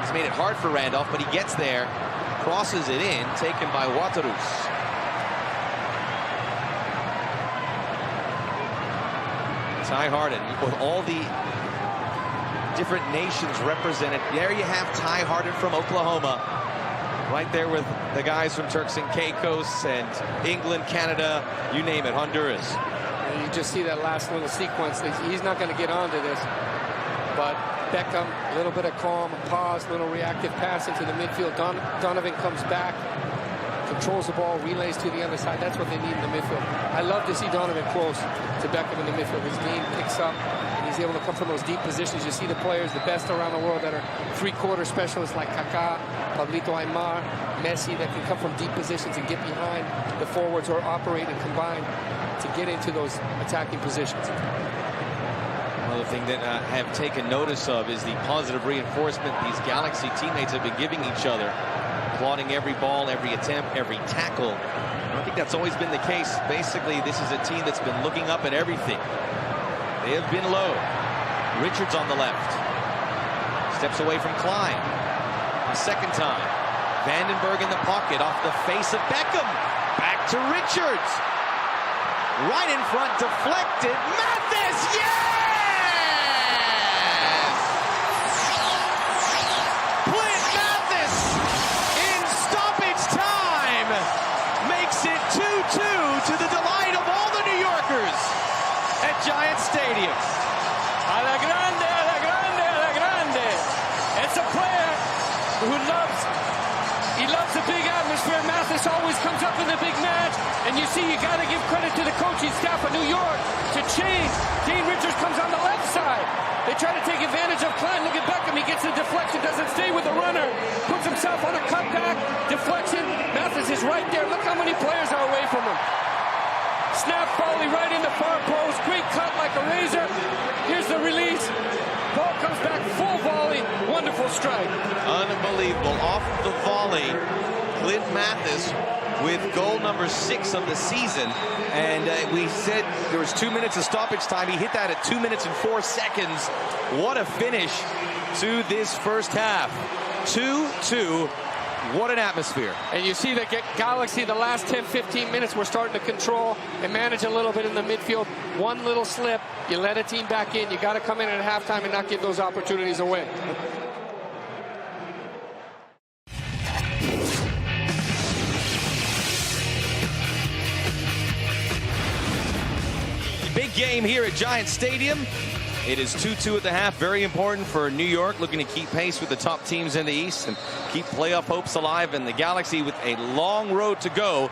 has made it hard for Randolph, but he gets there, crosses it in, taken by Waterus. Ty Harden, with all the different nations represented. There you have Ty Harden from Oklahoma, right there with the guys from Turks and Caicos and England, Canada, you name it, Honduras. You just see that last little sequence. He's not going to get onto this. But Beckham, a little bit of calm, pause, little reactive pass into the midfield. Donovan comes back, controls the ball, relays to the other side. That's what they need in the midfield. I love to see Donovan close to Beckham in the midfield. His game picks up, and he's able to come from those deep positions. You see the players, the best around the world, that are three-quarter specialists like Kaká, Pablito Aimar, Messi, that can come from deep positions and get behind the forwards or operate and combine to get into those attacking positions. Another thing that I have taken notice of is the positive reinforcement these Galaxy teammates have been giving each other. Applauding every ball, every attempt, every tackle. I think that's always been the case. Basically, this is a team that's been looking up at everything. They have been low. Richards on the left. Steps away from Klein. The second time. Vandenberg in the pocket off the face of Beckham. Back to Richards. Right in front, deflected. Mathis, yes! Clint Mathis in stoppage time makes it 2-2 to the delight of all the New Yorkers at Giant Stadium. A la grande, a la grande, a la grande. It's a player who loves the big atmosphere. Mathis always comes up in the big match, and you see, you got to give credit to the coaching staff of New York to change. Dean Richards comes on the left side. They try to take advantage of Klein. Look at Beckham. He gets the deflection, doesn't stay with the runner, puts himself on a cutback, deflection. Mathis is right there. Look how many players are away from him. Snap volley right in the far post. Great cut like a razor. Here's the release. Ball comes back, full volley. Wonderful strike. Unbelievable. Off the volley, Clint Mathis with goal number 6 of the season. And we said there was 2 minutes of stoppage time. He hit that at 2 minutes and 4 seconds. What a finish to this first half. 2-2. What an atmosphere. And you see the Galaxy, the last 10-15 minutes, we're starting to control and manage a little bit in the midfield. One little slip, you let a team back in. You got to come in at halftime and not give those opportunities away. Big game here at Giant Stadium. It is 2-2 at the half. Very important for New York, looking to keep pace with the top teams in the East and keep playoff hopes alive. And the Galaxy, with a long road to go,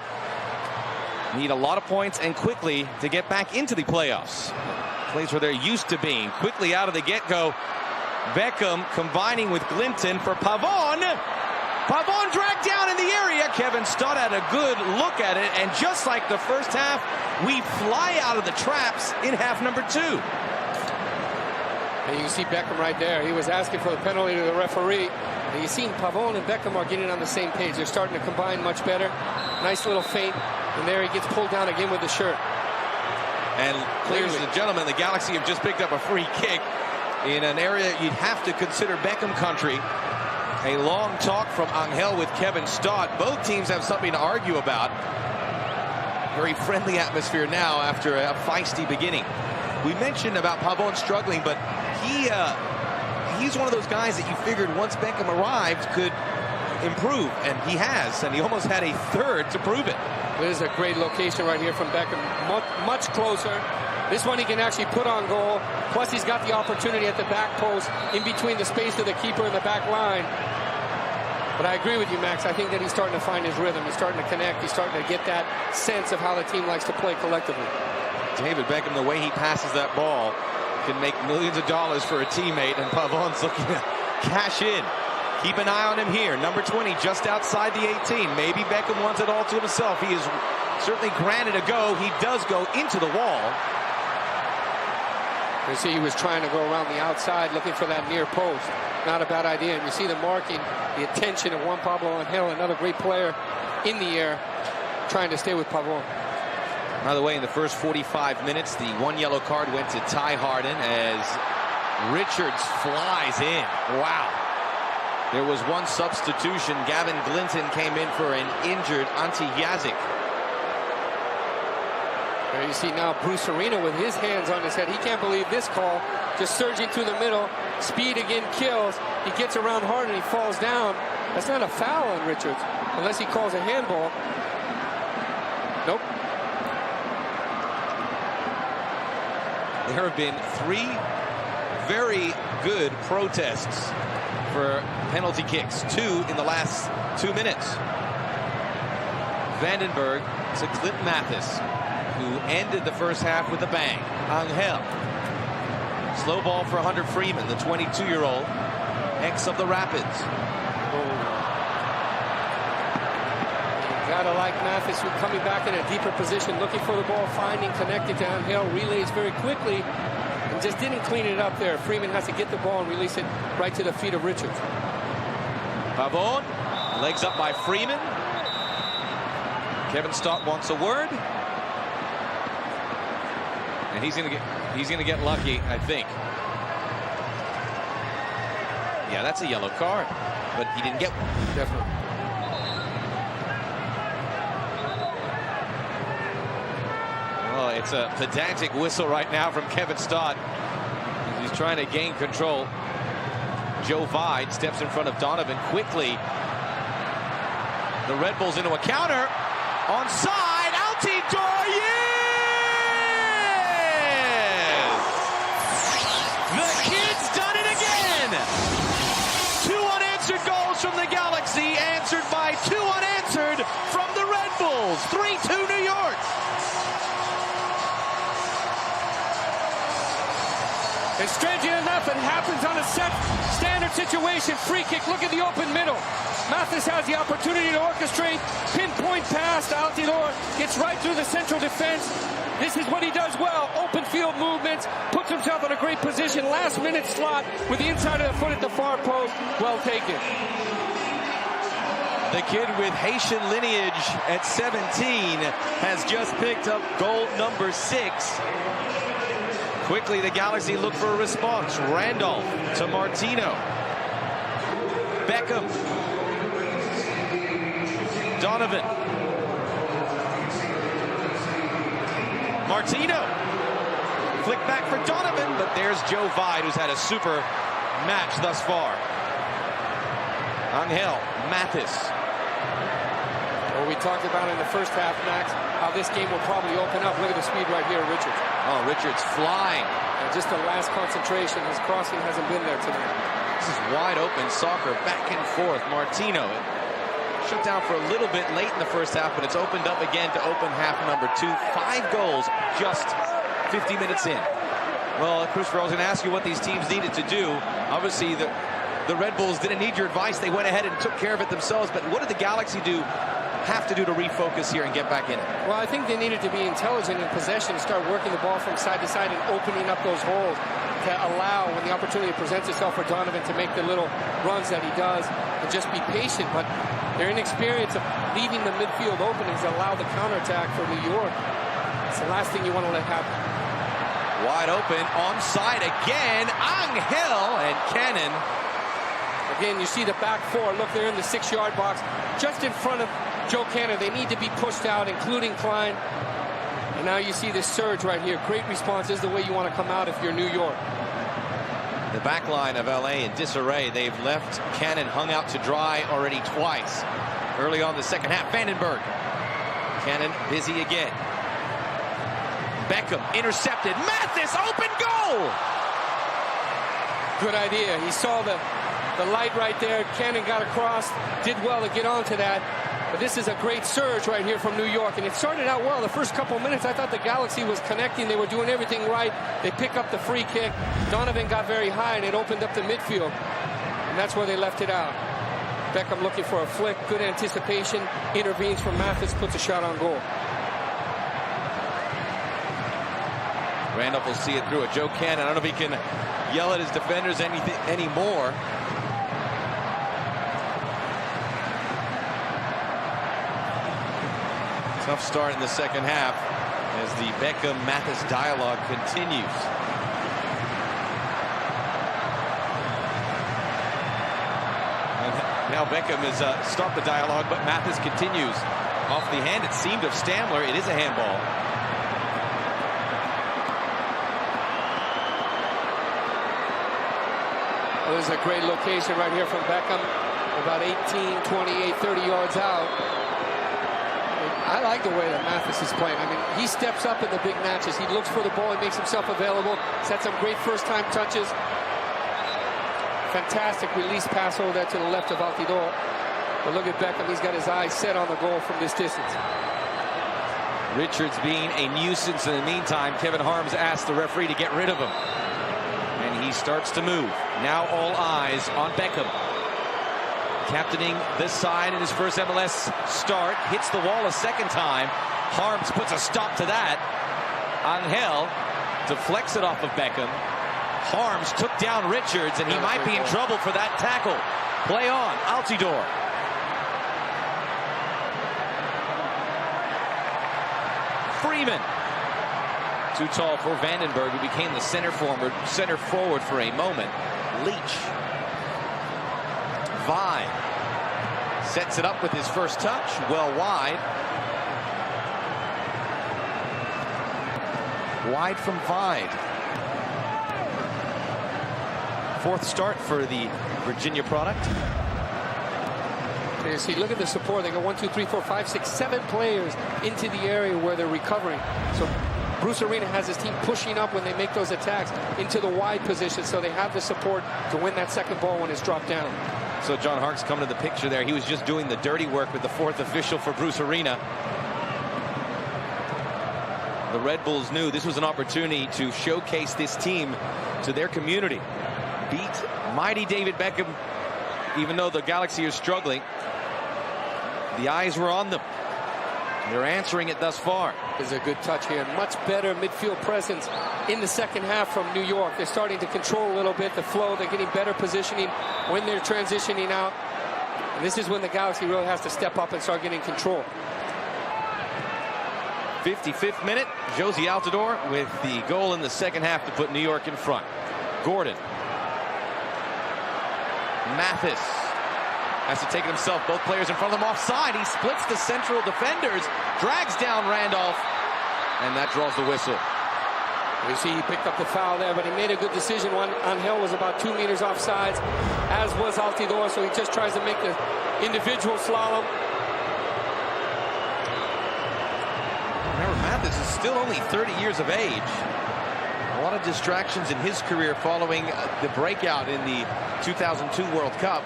need a lot of points and quickly to get back into the playoffs. Place where they're used to being. Quickly out of the get-go, Beckham combining with Glinton for Pavon. Pavon dragged down in the area. Kevin Stott had a good look at it. And just like the first half, we fly out of the traps in half number 2. And you can see Beckham right there. He was asking for the penalty to the referee. And you've seen Pavon and Beckham are getting on the same page. They're starting to combine much better. Nice little feint. And there he gets pulled down again with the shirt. And ladies and gentlemen, the Galaxy have just picked up a free kick in an area you'd have to consider Beckham country. A long talk from Angel with Kevin Stott. Both teams have something to argue about. very friendly atmosphere now after a feisty beginning. We mentioned about Pavón struggling, but he's one of those guys that you figured once Beckham arrived could improve, and he has, and he almost had a third to prove it. This is a great location right here from Beckham, much closer. This one he can actually put on goal, plus he's got the opportunity at the back post in between the space of the keeper and the back line. But I agree with you, Max. I think that he's starting to find his rhythm. He's starting to connect. He's starting to get that sense of how the team likes to play collectively. David Beckham, the way he passes that ball, can make millions of dollars for a teammate, and Pavón's looking to cash in. Keep an eye on him here. Number 20, just outside the 18. Maybe Beckham wants it all to himself. He is certainly granted a go. He does go into the wall. You see he was trying to go around the outside looking for that near post. Not a bad idea. And you see the marking, the attention of Juan Pablo Angel, another great player in the air, trying to stay with Pavón. By the way, in the first 45 minutes, the one yellow card went to Ty Harden as Richards flies in. Wow. There was one substitution. Gavin Glinton came in for an injured Ante Yazik. There you see now Bruce Arena with his hands on his head. He can't believe this call. Just surging through the middle. Speed again kills. He gets around Harden. He falls down. That's not a foul on Richards, unless he calls a handball. Nope. There have been 3 very good protests for penalty kicks. 2 in the last 2 minutes. Vandenberg to Clint Mathis, who ended the first half with a bang. Angel. Slow ball for Hunter Freeman, the 22-year-old, ex of the Rapids. Gotta like Mathis, who coming back in a deeper position, looking for the ball, finding, connecting to Angel, relays very quickly, and just didn't clean it up there. Freeman has to get the ball and release it right to the feet of Richards. Pavón, legs up by Freeman. Kevin Stott wants a word. And he's gonna get lucky, I think. Yeah, that's a yellow card, but he didn't get one. Definitely. Oh, it's a pedantic whistle right now from Kevin Stott. He's trying to gain control. Joe Vide steps in front of Donovan quickly. The Red Bulls into a counter. Onside, Altidore, The kid's done it again! 2 unanswered goals from the Galaxy, answered by 2 unanswered from the Red Bulls. 3-2 New York. And strangely enough, it happens on a standard situation. Free kick, look at the open middle. Mathis has the opportunity to orchestrate, pinpoint pass to Altidore, gets right through the central defense. This is what he does well. Open field movements, puts himself in a great position. Last minute slot with the inside of the foot at the far post. Well taken. The kid with Haitian lineage at 17 has just picked up goal number 6. Quickly, the Galaxy look for a response. Randolph to Martino. Beckham. Donovan. Martino. Flick back for Donovan, but there's Joe Vide, who's had a super match thus far. Angel, Mathis. Well, we talked about in the first half, Max, how this game will probably open up. Look at the speed right here, Richards. Oh, Richards flying. And just the last concentration. His crossing hasn't been there tonight. This is wide open soccer, back and forth. Martino shut down for a little bit late in the first half, but it's opened up again to open half number 2. 5 goals just 50 minutes in. Well, Christopher, I was going to ask you what these teams needed to do. Obviously, the Red Bulls didn't need your advice. They went ahead and took care of it themselves. But what did the Galaxy have to do to refocus here and get back in it? Well, I think they needed to be intelligent in possession and start working the ball from side to side and opening up those holes to allow, when the opportunity presents itself for Donovan to make the little runs that he does, and just be patient. But their inexperience of leaving the midfield openings allow the counterattack for New York. It's the last thing you want to let happen. Wide open, onside again. Angel and Cannon. Again, you see the back 4. Look, they're in the 6-yard box, just in front of Joe Cannon, they need to be pushed out, including Klein. And now you see this surge right here. Great response. This is the way you want to come out if you're New York. The back line of LA in disarray. They've left Cannon hung out to dry already twice. Early on the second half, Vandenberg. Cannon busy again. Beckham intercepted. Mathis, open goal! Good idea. He saw the light right there. Cannon got across. Did well to get onto that. But this is a great surge right here from New York. And it started out well. The first couple minutes, I thought the Galaxy was connecting. They were doing everything right. They pick up the free kick. Donovan got very high, and it opened up the midfield. And that's where they left it out. Beckham looking for a flick. Good anticipation. Intervenes from Mathis. Puts a shot on goal. Randolph will see it through it. Joe Cannon, I don't know if he can yell at his defenders anymore. Tough start in the second half as the Beckham-Mathis dialogue continues. And now Beckham has stopped the dialogue, but Mathis continues. Off the hand, it seemed of Stamler. It is a handball. Well, this is a great location right here from Beckham. About 18, 28, 30 yards out. I like the way that Mathis is playing. I mean, he steps up in the big matches. He looks for the ball. He makes himself available. He's had some great first-time touches. Fantastic release pass over there to the left of Altidore. But look at Beckham. He's got his eyes set on the goal from this distance. Richards being a nuisance in the meantime. Kevin Harms asked the referee to get rid of him. And he starts to move. Now all eyes on Beckham. Captaining this side in his first MLS start. Hits the wall a second time. Harms puts a stop to that. Angel deflects it off of Beckham. Harms took down Richards, and he might be in trouble for that tackle. Play on. Altidore. Freeman. Too tall for Vandenberg, who became the center forward for a moment. Leach. Vine sets it up with his first touch, well wide. Wide from Vine. Fourth start for the Virginia product. You see, look at the support. They go 1, 2, 3, 4, 5, 6, 7 players into the area where they're recovering. So Bruce Arena has his team pushing up when they make those attacks into the wide position, so they have the support to win that second ball when it's dropped down. So John Harkes coming to the picture there. He was just doing the dirty work with the fourth official for Bruce Arena. The Red Bulls knew this was an opportunity to showcase this team to their community. Beat mighty David Beckham, even though the Galaxy are struggling. The eyes were on them. They're answering it thus far. This is a good touch here. Much better midfield presence in the second half from New York. They're starting to control a little bit the flow. They're getting better positioning when they're transitioning out. And this is when the Galaxy really has to step up and start getting control. 55th minute. Josie Altidore with the goal in the second half to put New York in front. Gordon. Mathis has to take it himself. Both players in front of him offside. He splits the central defenders, drags down Randolph, and that draws the whistle. You see, he picked up the foul there, but he made a good decision. Angel was about 2 meters offsides, as was Altidore, so he just tries to make the individual slalom. Remember, Mathis is still only 30 years of age. A lot of distractions in his career following the breakout in the 2002 World Cup.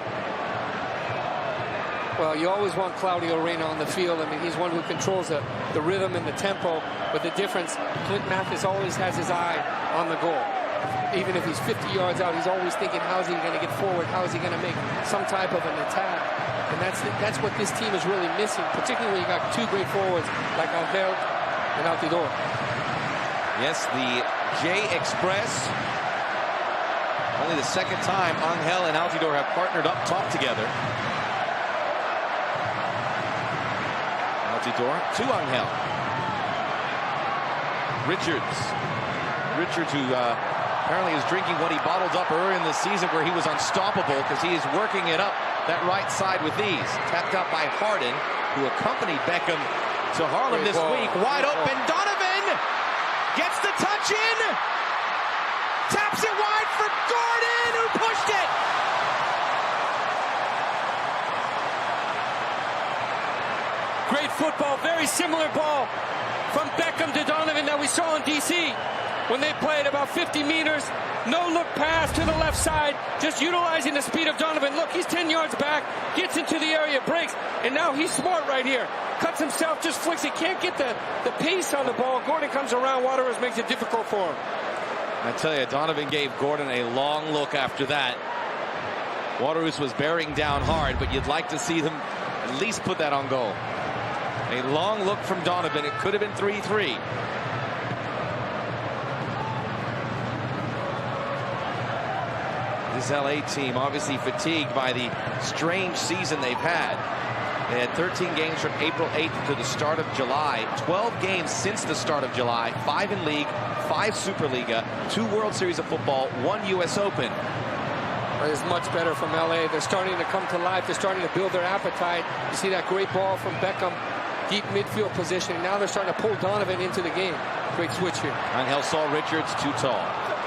Well, you always want Claudio Reyna on the field. I mean, he's one who controls the rhythm and the tempo. But the difference, Clint Mathis always has his eye on the goal. Even if he's 50 yards out, he's always thinking, how's he going to get forward? How is he going to make some type of an attack? And that's what this team is really missing, particularly when you got two great forwards like Angel and Altidore. Yes, the J Express. Only the second time Angel and Altidore have partnered up top together. Altidore to Angel. Richards, who apparently is drinking what he bottled up earlier in the season where he was unstoppable because he is working it up that right side with ease. Tapped out by Harden. who accompanied Beckham to Harlem this week. Wide open, Donovan gets the touch in, taps it wide for Gordon, who pushed it. Great football, very similar ball from Beckham to Donovan that we saw in DC when they played about 50 meters. No look pass to the left side, just utilizing the speed of Donovan. Look, he's 10 yards back, gets into the area, breaks, and now he's smart right here. Cuts himself, just flicks it, can't get the pace on the ball. Gordon comes around, Waterous makes it difficult for him. I tell you, Donovan gave Gordon a long look after that. Waterous was bearing down hard, but you'd like to see them at least put that on goal. A long look from Donovan. It could have been 3-3. This LA team obviously fatigued by the strange season they've had. They had 13 games from April 8th to the start of July. 12 games since the start of July. 5 in league, 5 Superliga, 2 World Series of Football, 1 U.S. Open. It's much better from LA. They're starting to come to life. They're starting to build their appetite. You see that great ball from Beckham, deep midfield position. Now they're starting to pull Donovan into the game. Great switch here. Angel saw Richards too tall.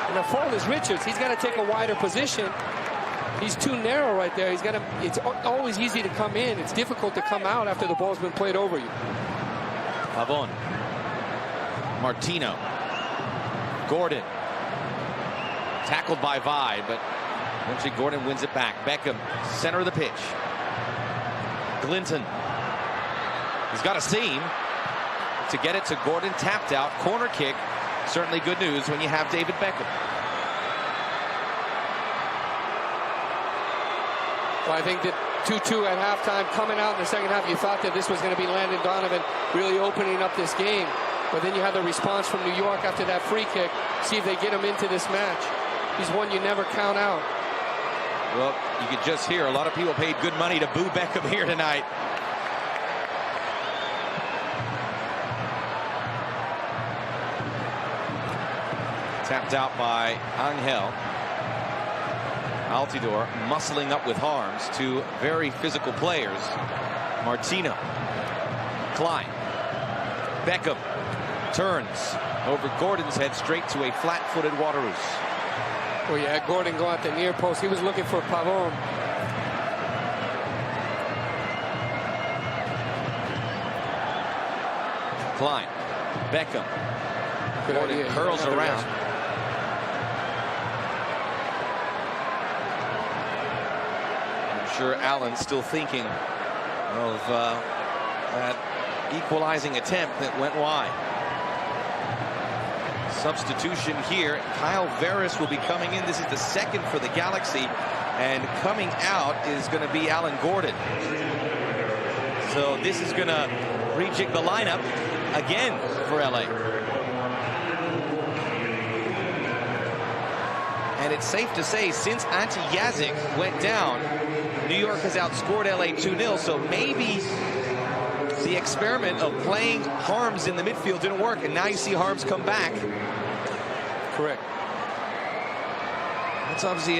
And the fault is Richards. He's got to take a wider position. He's too narrow right there. He's got to. It's always easy to come in. It's difficult to come out after the ball's been played over you. Pavon. Martino. Gordon. Tackled by Vi, but eventually Gordon wins it back. Beckham, center of the pitch. Glinton. He's got a seam to get it to Gordon. Tapped out. Corner kick. Certainly good news when you have David Beckham. Well, I think that 2-2 at halftime, coming out in the second half, you thought that this was going to be Landon Donovan really opening up this game. But then you have the response from New York after that free kick. See if they get him into this match. He's one you never count out. Well, you could just hear a lot of people paid good money to boo Beckham here tonight. Tapped out by Angel. Altidore muscling up with Harms, 2 very physical players. Martino. Klein. Beckham turns over Gordon's head straight to a flat-footed Waterous. Oh yeah, Gordon go at the near post. He was looking for Pavon. Klein. Beckham. Gordon curls around. Sure, Allen's still thinking of that equalizing attempt that went wide. Substitution here. Kyle Veras will be coming in. This is the second for the Galaxy, and coming out is going to be Alan Gordon. So this is going to rejig the lineup again for LA. And it's safe to say, since Ante Yazik went down, New York has outscored LA 2-0, so maybe the experiment of playing Harms in the midfield didn't work, and now you see Harms come back. Correct. That's obviously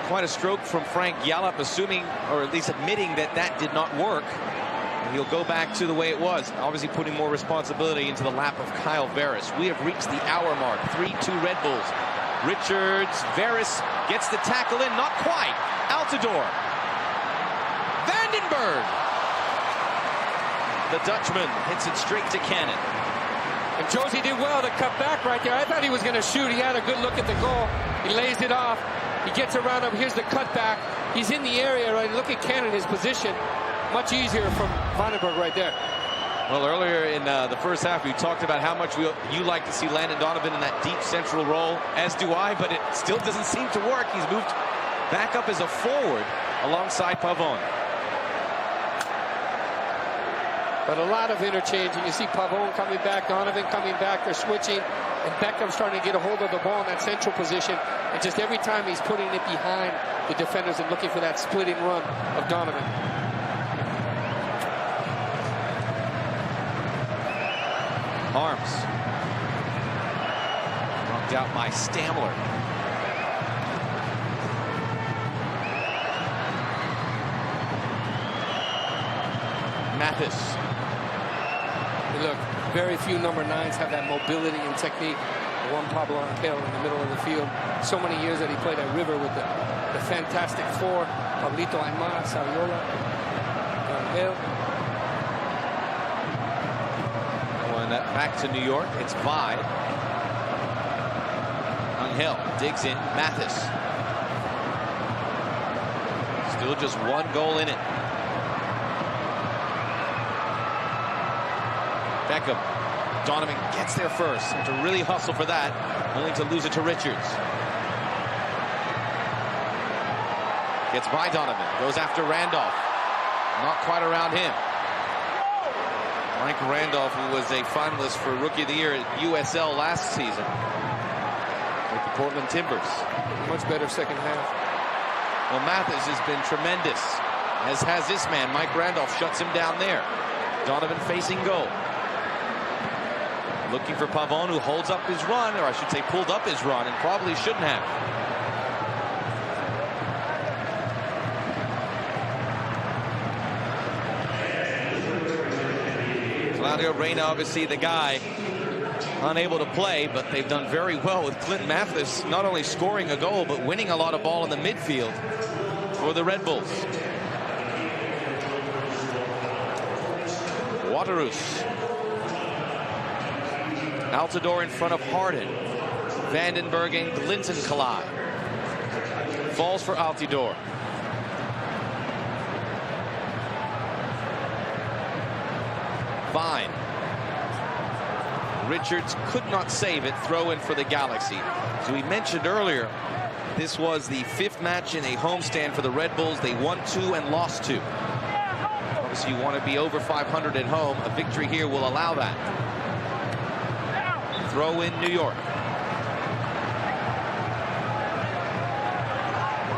quite a stroke from Frank Yallop, assuming, or at least admitting, that that did not work. And he'll go back to the way it was, obviously putting more responsibility into the lap of Kyle Veras. We have reached the hour mark, 3-2 Red Bulls. Richards, Veras gets the tackle in, not quite. Altidore. Vandenberg. The Dutchman hits it straight to Cannon. And Josie did well to cut back right there. I thought he was going to shoot. He had a good look at the goal. He lays it off. He gets around him. Here's the cutback. He's in the area, right? Look at Cannon, his position. Much easier from Vandenberg right there. Well, earlier in the first half, we talked about how much you like to see Landon Donovan in that deep central role, as do I, but it still doesn't seem to work. He's moved back up as a forward alongside Pavon. But a lot of interchanging. You see Pavon coming back, Donovan coming back, they're switching, and Beckham starting to get a hold of the ball in that central position. And just every time he's putting it behind the defenders and looking for that splitting run of Donovan. Harms. Knocked out by Stamler. Mathis. Look, very few number 9s have that mobility and technique. Juan Pablo Angel in the middle of the field. So many years that he played at River with the fantastic 4. Pablito Aymar, Saviola, Angel. Going back to New York. It's Vide. Angel digs in. Mathis. Still just 1 goal in it. Beckham. Donovan gets there first. Have to really hustle for that, only to lose it to Richards. Gets by Donovan. Goes after Randolph. Not quite around him. Mike Randolph, who was a finalist for Rookie of the Year at USL last season with the Portland Timbers. Much better second half. Well, Mathis has been tremendous, as has this man. Mike Randolph shuts him down there. Donovan facing goal. Looking for Pavon, who holds up his run, or I should say pulled up his run, and probably shouldn't have. Claudio Reyna, obviously the guy unable to play, but they've done very well with Clint Mathis, not only scoring a goal, but winning a lot of ball in the midfield for the Red Bulls. Waterus. Altidore in front of Harden. Vandenberg and Glinton collide. Falls for Altidore. Vine. Richards could not save it. Throw in for the Galaxy. So we mentioned earlier, this was the 5th match in a homestand for the Red Bulls. They won 2 and lost 2. Obviously, you want to be over 500 at home. A victory here will allow that. Throw in New York.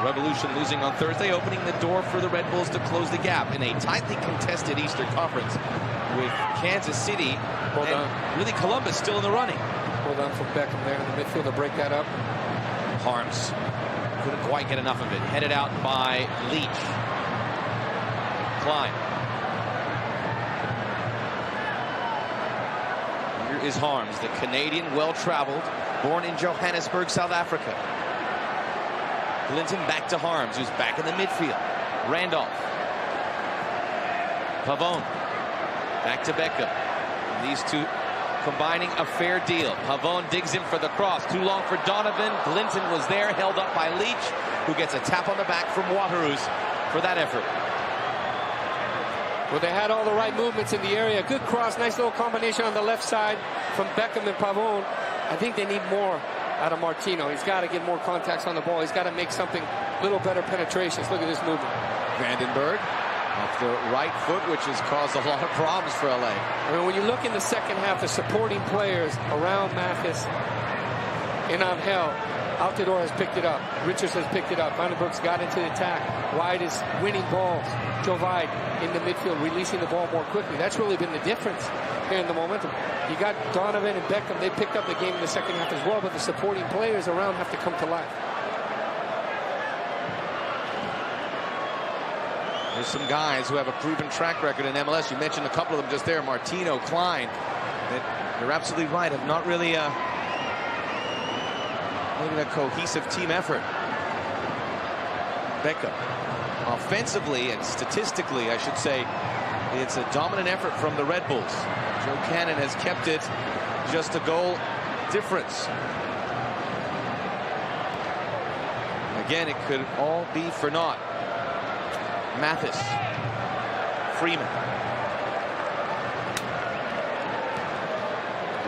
Revolution losing on Thursday, opening the door for the Red Bulls to close the gap in a tightly contested Eastern Conference with Kansas City and really Columbus still in the running. Well done from Beckham there in the midfield to break that up. Harms couldn't quite get enough of it. Headed out by Leach. Klein. Here is Harms, the Canadian, well-traveled, born in Johannesburg, South Africa. Clinton back to Harms, who's back in the midfield. Randolph. Pavone. Back to Beckham. These two combining a fair deal. Pavone digs in for the cross. Too long for Donovan. Glinton was there, held up by Leach, who gets a tap on the back from Waterus for that effort. Well, they had all the right movements in the area. Good cross, nice little combination on the left side from Beckham and Pavone. I think they need more out of Martino. He's got to get more contacts on the ball. He's got to make something a little better penetrations. Look at this movement. Vandenberg off the right foot, which has caused a lot of problems for LA. I mean, when you look in the second half, the supporting players around Mathis and Angel, Altidore has picked it up. Richards has picked it up. Vandenberg's got into the attack. Wide is winning balls. Joe Vide in the midfield, releasing the ball more quickly. That's really been the difference here in the momentum. You got Donovan and Beckham. They picked up the game in the second half as well, but the supporting players around have to come to life. There's some guys who have a proven track record in MLS. You mentioned a couple of them just there. Martino, Klein. You're absolutely right. Have not really a cohesive team effort. Beckham. Offensively and statistically, I should say, it's a dominant effort from the Red Bulls. Joe Cannon has kept it just a goal difference. Again, it could all be for naught. Mathis. Freeman.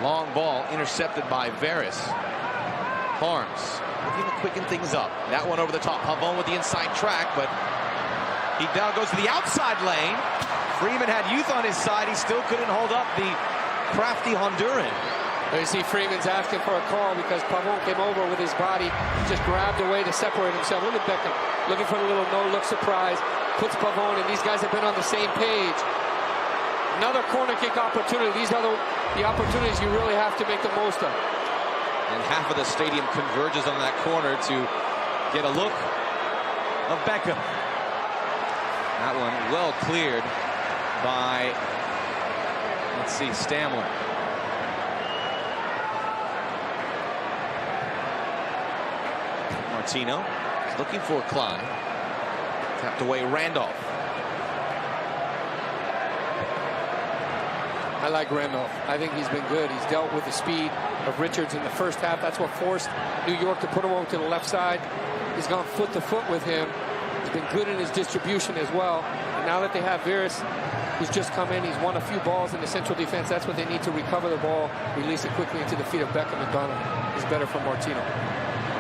Long ball intercepted by Veras. Harms looking to quicken things up. That one over the top. Pavone with the inside track, but he now goes to the outside lane. Freeman had youth on his side. He still couldn't hold up the crafty Honduran. There you see Freeman's asking for a call because Pavone came over with his body, just grabbed a way to separate himself. Look at Beckham looking for a little no-look surprise. Puts Pavone, and these guys have been on the same page. Another corner kick opportunity. These are the opportunities you really have to make the most of. And half of the stadium converges on that corner to get a look of Beckham. That one well cleared by, let's see, Stamler. Martino is looking for Klein. Tapped away Randolph. I like Randolph. I think he's been good. He's dealt with the speed of Richards in the first half. That's what forced New York to put him over to the left side. He's gone foot to foot with him. He's been good in his distribution as well. And now that they have Veras, who's just come in, he's won a few balls in the central defense. That's what they need to recover the ball, release it quickly into the feet of Beckham and Donovan. It's better for Martino.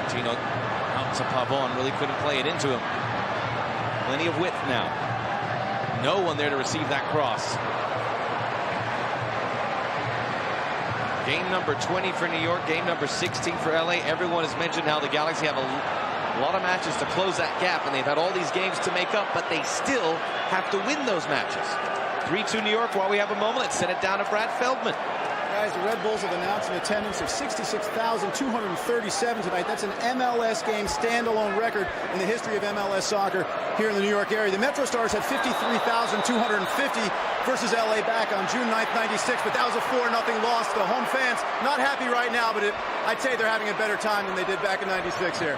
Martino out to Pavon, really couldn't play it into him. Plenty of width now. No one there to receive that cross. Game number 20 for New York, game number 16 for LA. Everyone has mentioned how the Galaxy have a lot of matches to close that gap, and they've had all these games to make up, but they still have to win those matches. 3-2 New York. While we have a moment, let's send it down to Brad Feldman. Guys, the Red Bulls have announced an attendance of 66,237 tonight. That's an MLS game standalone record in the history of MLS soccer here in the New York area. The Metrostars had 53,250 versus LA back on June 9th, 96, but that was a 4-0 loss. The home fans not happy right now, but I'd say they're having a better time than they did back in 96 here.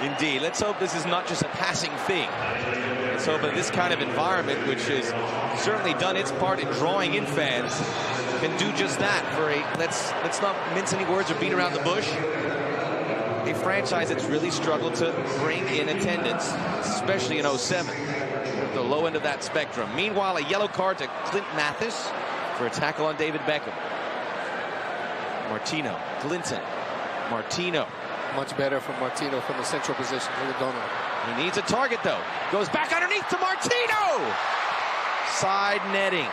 Indeed. Let's hope this is not just a passing thing. Let's hope that this kind of environment, which has certainly done its part in drawing in fans, can do just that for a, let's not mince any words or beat around the bush, a franchise that's really struggled to bring in attendance, especially in 07, at the low end of that spectrum. Meanwhile, a yellow card to Clint Mathis for a tackle on David Beckham. Martino, Clinton, Martino. Much better from Martino from the central position. He needs a target, though. Goes back underneath to Martino! Side netting.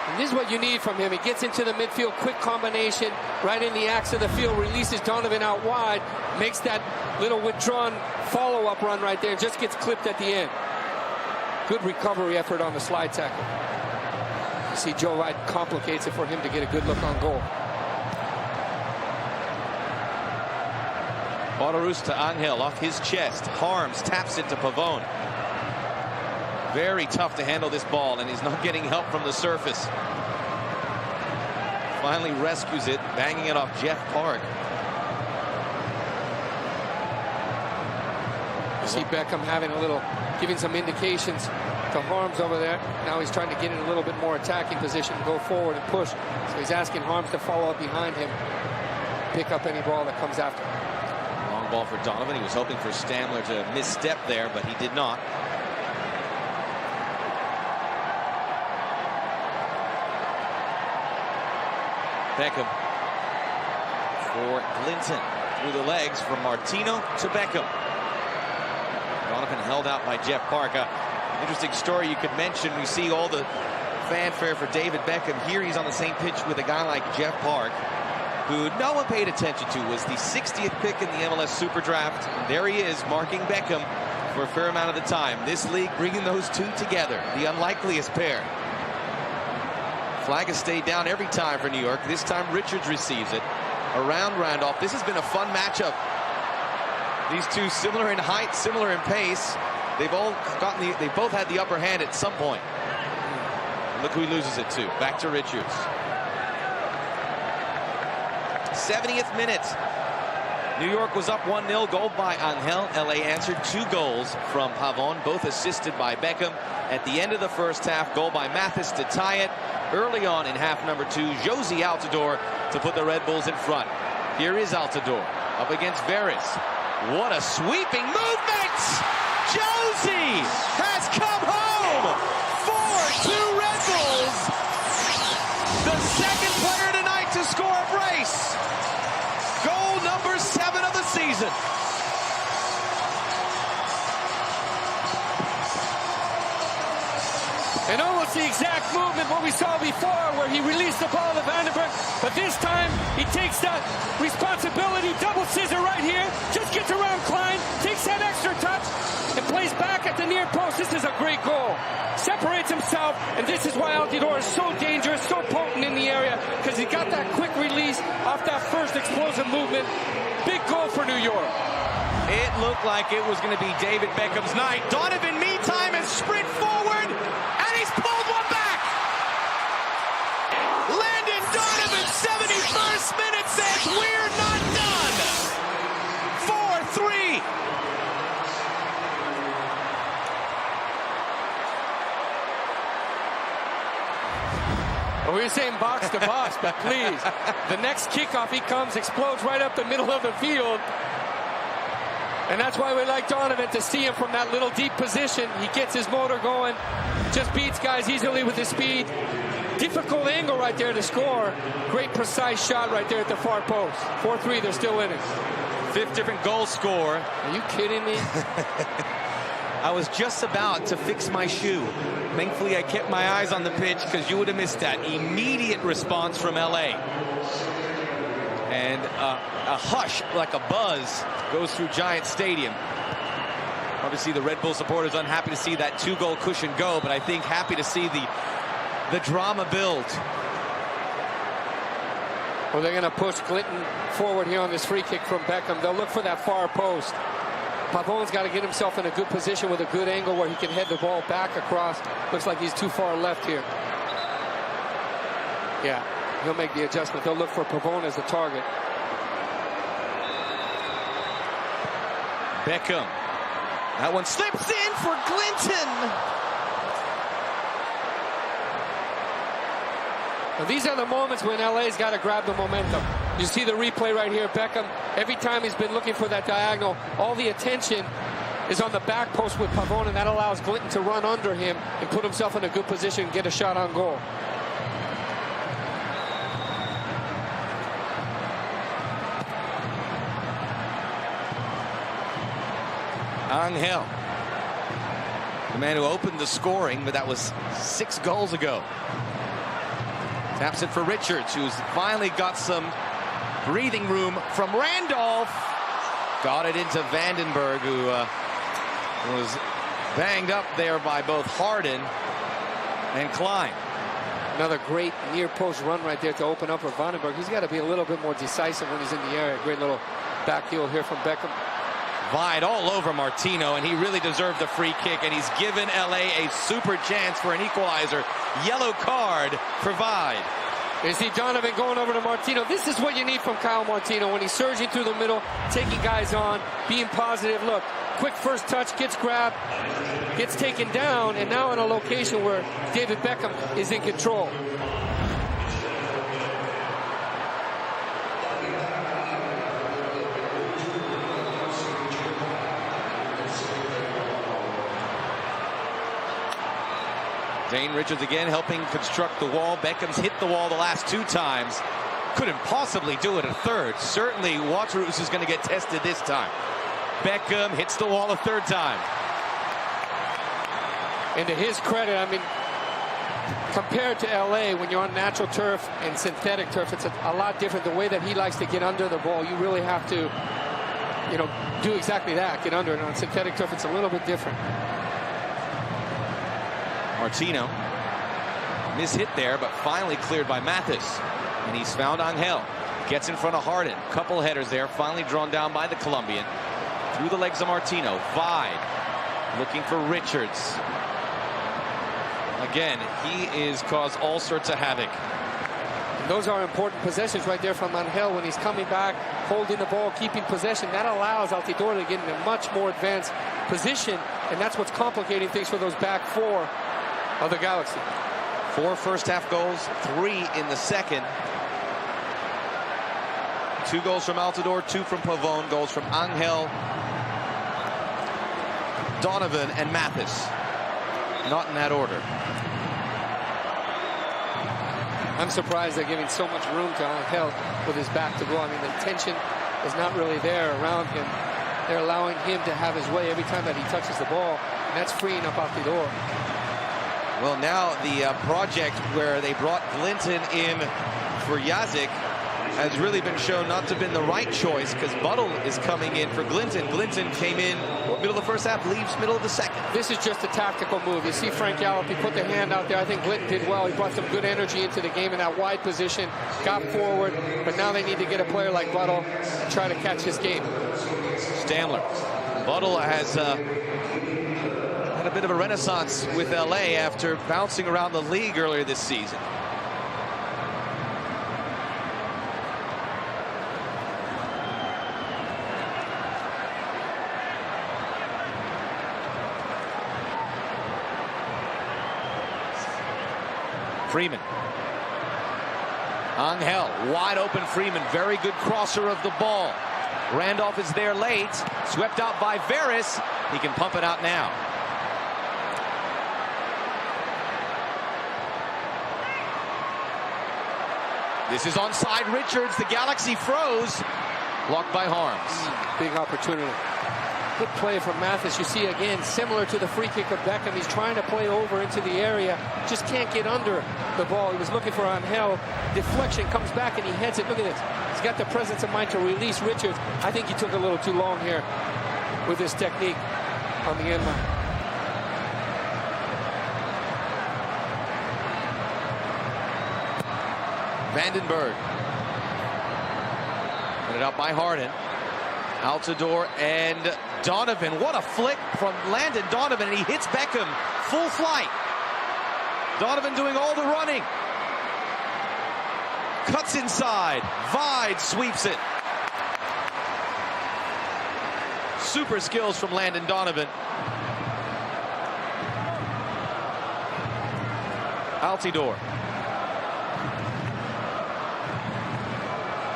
And this is what you need from him. He gets into the midfield, quick combination, right in the axe of the field, releases Donovan out wide, makes that little withdrawn follow-up run right there, and just gets clipped at the end. Good recovery effort on the slide tackle. You see Joe Wright complicates it for him to get a good look on goal. Borarus to Angel off his chest. Harms taps it to Pavone. Very tough to handle this ball, and he's not getting help from the surface. Finally rescues it, banging it off Jeff Park. You see Beckham having a little, giving some indications to Harms over there. Now he's trying to get in a little bit more attacking position, go forward and push. So he's asking Harms to follow up behind him, pick up any ball that comes after. Long ball for Donovan. He was hoping for Stamler to misstep there, but he did not. Beckham for Clinton. Through the legs from Martino to Beckham. Donovan held out by Jeff Park. Interesting story you could mention. We see all the fanfare for David Beckham. Here he's on the same pitch with a guy like Jeff Park, who no one paid attention to, was the 60th pick in the MLS Super Draft. And there he is, marking Beckham for a fair amount of the time. This league bringing those two together, the unlikeliest pair. Flag has stayed down every time for New York. This time Richards receives it around Randolph. This has been a fun matchup. These two similar in height, similar in pace. They've both had the upper hand at some point. Look who he loses it to. Back to Richards. 70th minute. New York was up 1-0, goal by Angel. LA answered 2 goals from Pavon, both assisted by Beckham. At the end of the first half, goal by Mathis to tie it. Early on in half number 2, Jozy Altidore to put the Red Bulls in front. Here is Altidore up against Veras. What a sweeping movement! Jozy has come home! 4-2 Red Bulls! The second player tonight to score a brace! Goal number 7 of the season. And almost the exact movement what we saw before, where he released the ball to Vandenberg, but this time he takes that responsibility, double scissor right here, just gets around Klein, takes that extra touch, and plays back at the near post. This is a great goal. Separates himself, and this is why Altidore is so dangerous, so potent in the area, because he got that quick release off that first explosive movement. Big goal for New York. It looked like it was going to be David Beckham's night. Donovan, meantime, has sprint forward, and he's pulled one back. Landon Donovan, 71st minute, says we're not done. 4-3. Well, we were saying box to box, but please, the next kickoff, he comes, explodes right up the middle of the field. And that's why we like Donovan, to see him from that little deep position. He gets his motor going, just beats guys easily with his speed. Difficult angle right there to score. Great precise shot right there at the far post. 4-3, they're still in it. 5th different goal score. Are you kidding me? I was just about to fix my shoe. Thankfully, I kept my eyes on the pitch, because you would have missed that. Immediate response from LA. And a hush, like a buzz, goes through Giant Stadium. Obviously, the Red Bull supporters unhappy to see that 2-goal cushion go, but I think happy to see the drama build. Well, they're going to push Clinton forward here on this free kick from Beckham. They'll look for that far post. Pavon's got to get himself in a good position with a good angle where he can head the ball back across. Looks like he's too far left here. Yeah, he'll make the adjustment. They'll look for Pavon as the target. Beckham. That one slips in for Clinton. Now, these are the moments when LA's got to grab the momentum. You see the replay right here. Beckham, every time he's been looking for that diagonal, all the attention is on the back post with Pavon, and that allows Clinton to run under him and put himself in a good position and get a shot on goal. Angel, the man who opened the scoring, but that was 6 goals ago. Taps it for Richards, who's finally got some breathing room from Randolph. Got it into Vandenberg, who was banged up there by both Harden and Klein. Another great near post run right there to open up for Vandenberg. He's got to be a little bit more decisive when he's in the area. Great little back heel here from Beckham. Vide all over Martino, and he really deserved the free kick, and he's given LA a super chance for an equalizer. Yellow card for Vide. You see Donovan going over to Martino. This is what you need from Kyle Martino when he's surging through the middle, taking guys on, being positive. Look, quick first touch, gets grabbed, gets taken down, and now in a location where David Beckham is in control. Zane Richards again helping construct the wall. Beckham's hit the wall the last 2 times. Couldn't possibly do it a third. Certainly Waterus is going to get tested this time. Beckham hits the wall a 3rd time. And to his credit, I mean, compared to LA, when you're on natural turf and synthetic turf, it's a lot different. The way that he likes to get under the ball, you really have to, you know, do exactly that, get under it. On synthetic turf, it's a little bit different. Martino, mishit there, but finally cleared by Mathis. And he's found Angel. Gets in front of Harden. Couple headers there, finally drawn down by the Colombian. Through the legs of Martino. Vide looking for Richards. Again, he is caused all sorts of havoc. Those are important possessions right there from Angel when he's coming back, holding the ball, keeping possession. That allows Altidore to get in a much more advanced position, and that's what's complicating things for those back 4 of the Galaxy. 4 first-half goals, 3 in the second. 2 goals from Altidore, 2 from Pavon, goals from Angel, Donovan, and Mathis. Not in that order. I'm surprised they're giving so much room to Angel with his back to goal. I mean, the tension is not really there around him. They're allowing him to have his way every time that he touches the ball, and that's freeing up Altidore. Well, now the project where they brought Glinton in for Yazik has really been shown not to have been the right choice, because Buttle is coming in for Glinton. Glinton came in middle of the first half, leaves middle of the second. This is just a tactical move. You see Frank Gallup, he put the hand out there. I think Glinton did well. He brought some good energy into the game in that wide position, got forward, but now they need to get a player like Buttle and try to catch his game. Stamler. Buttle has had a bit of a renaissance with LA after bouncing around the league earlier this season. Freeman. Angel, wide open Freeman, very good crosser of the ball. Randolph is there late, swept out by Veras. He can pump it out now. This is onside Richards, the Galaxy froze. Blocked by Harms. Big opportunity. Good play from Mathis. You see again, similar to the free kick of Beckham. He's trying to play over into the area. Just can't get under the ball. He was looking for Angel. Deflection comes back and he heads it. Look at this. He's got the presence of mind to release Richards. I think he took a little too long here with his technique on the end line. Vandenberg. Put it out by Harden. Altidore and Donovan. What a flick from Landon Donovan, and he hits Beckham full flight. Donovan doing all the running. Cuts inside. Vide sweeps it. Super skills from Landon Donovan. Altidore.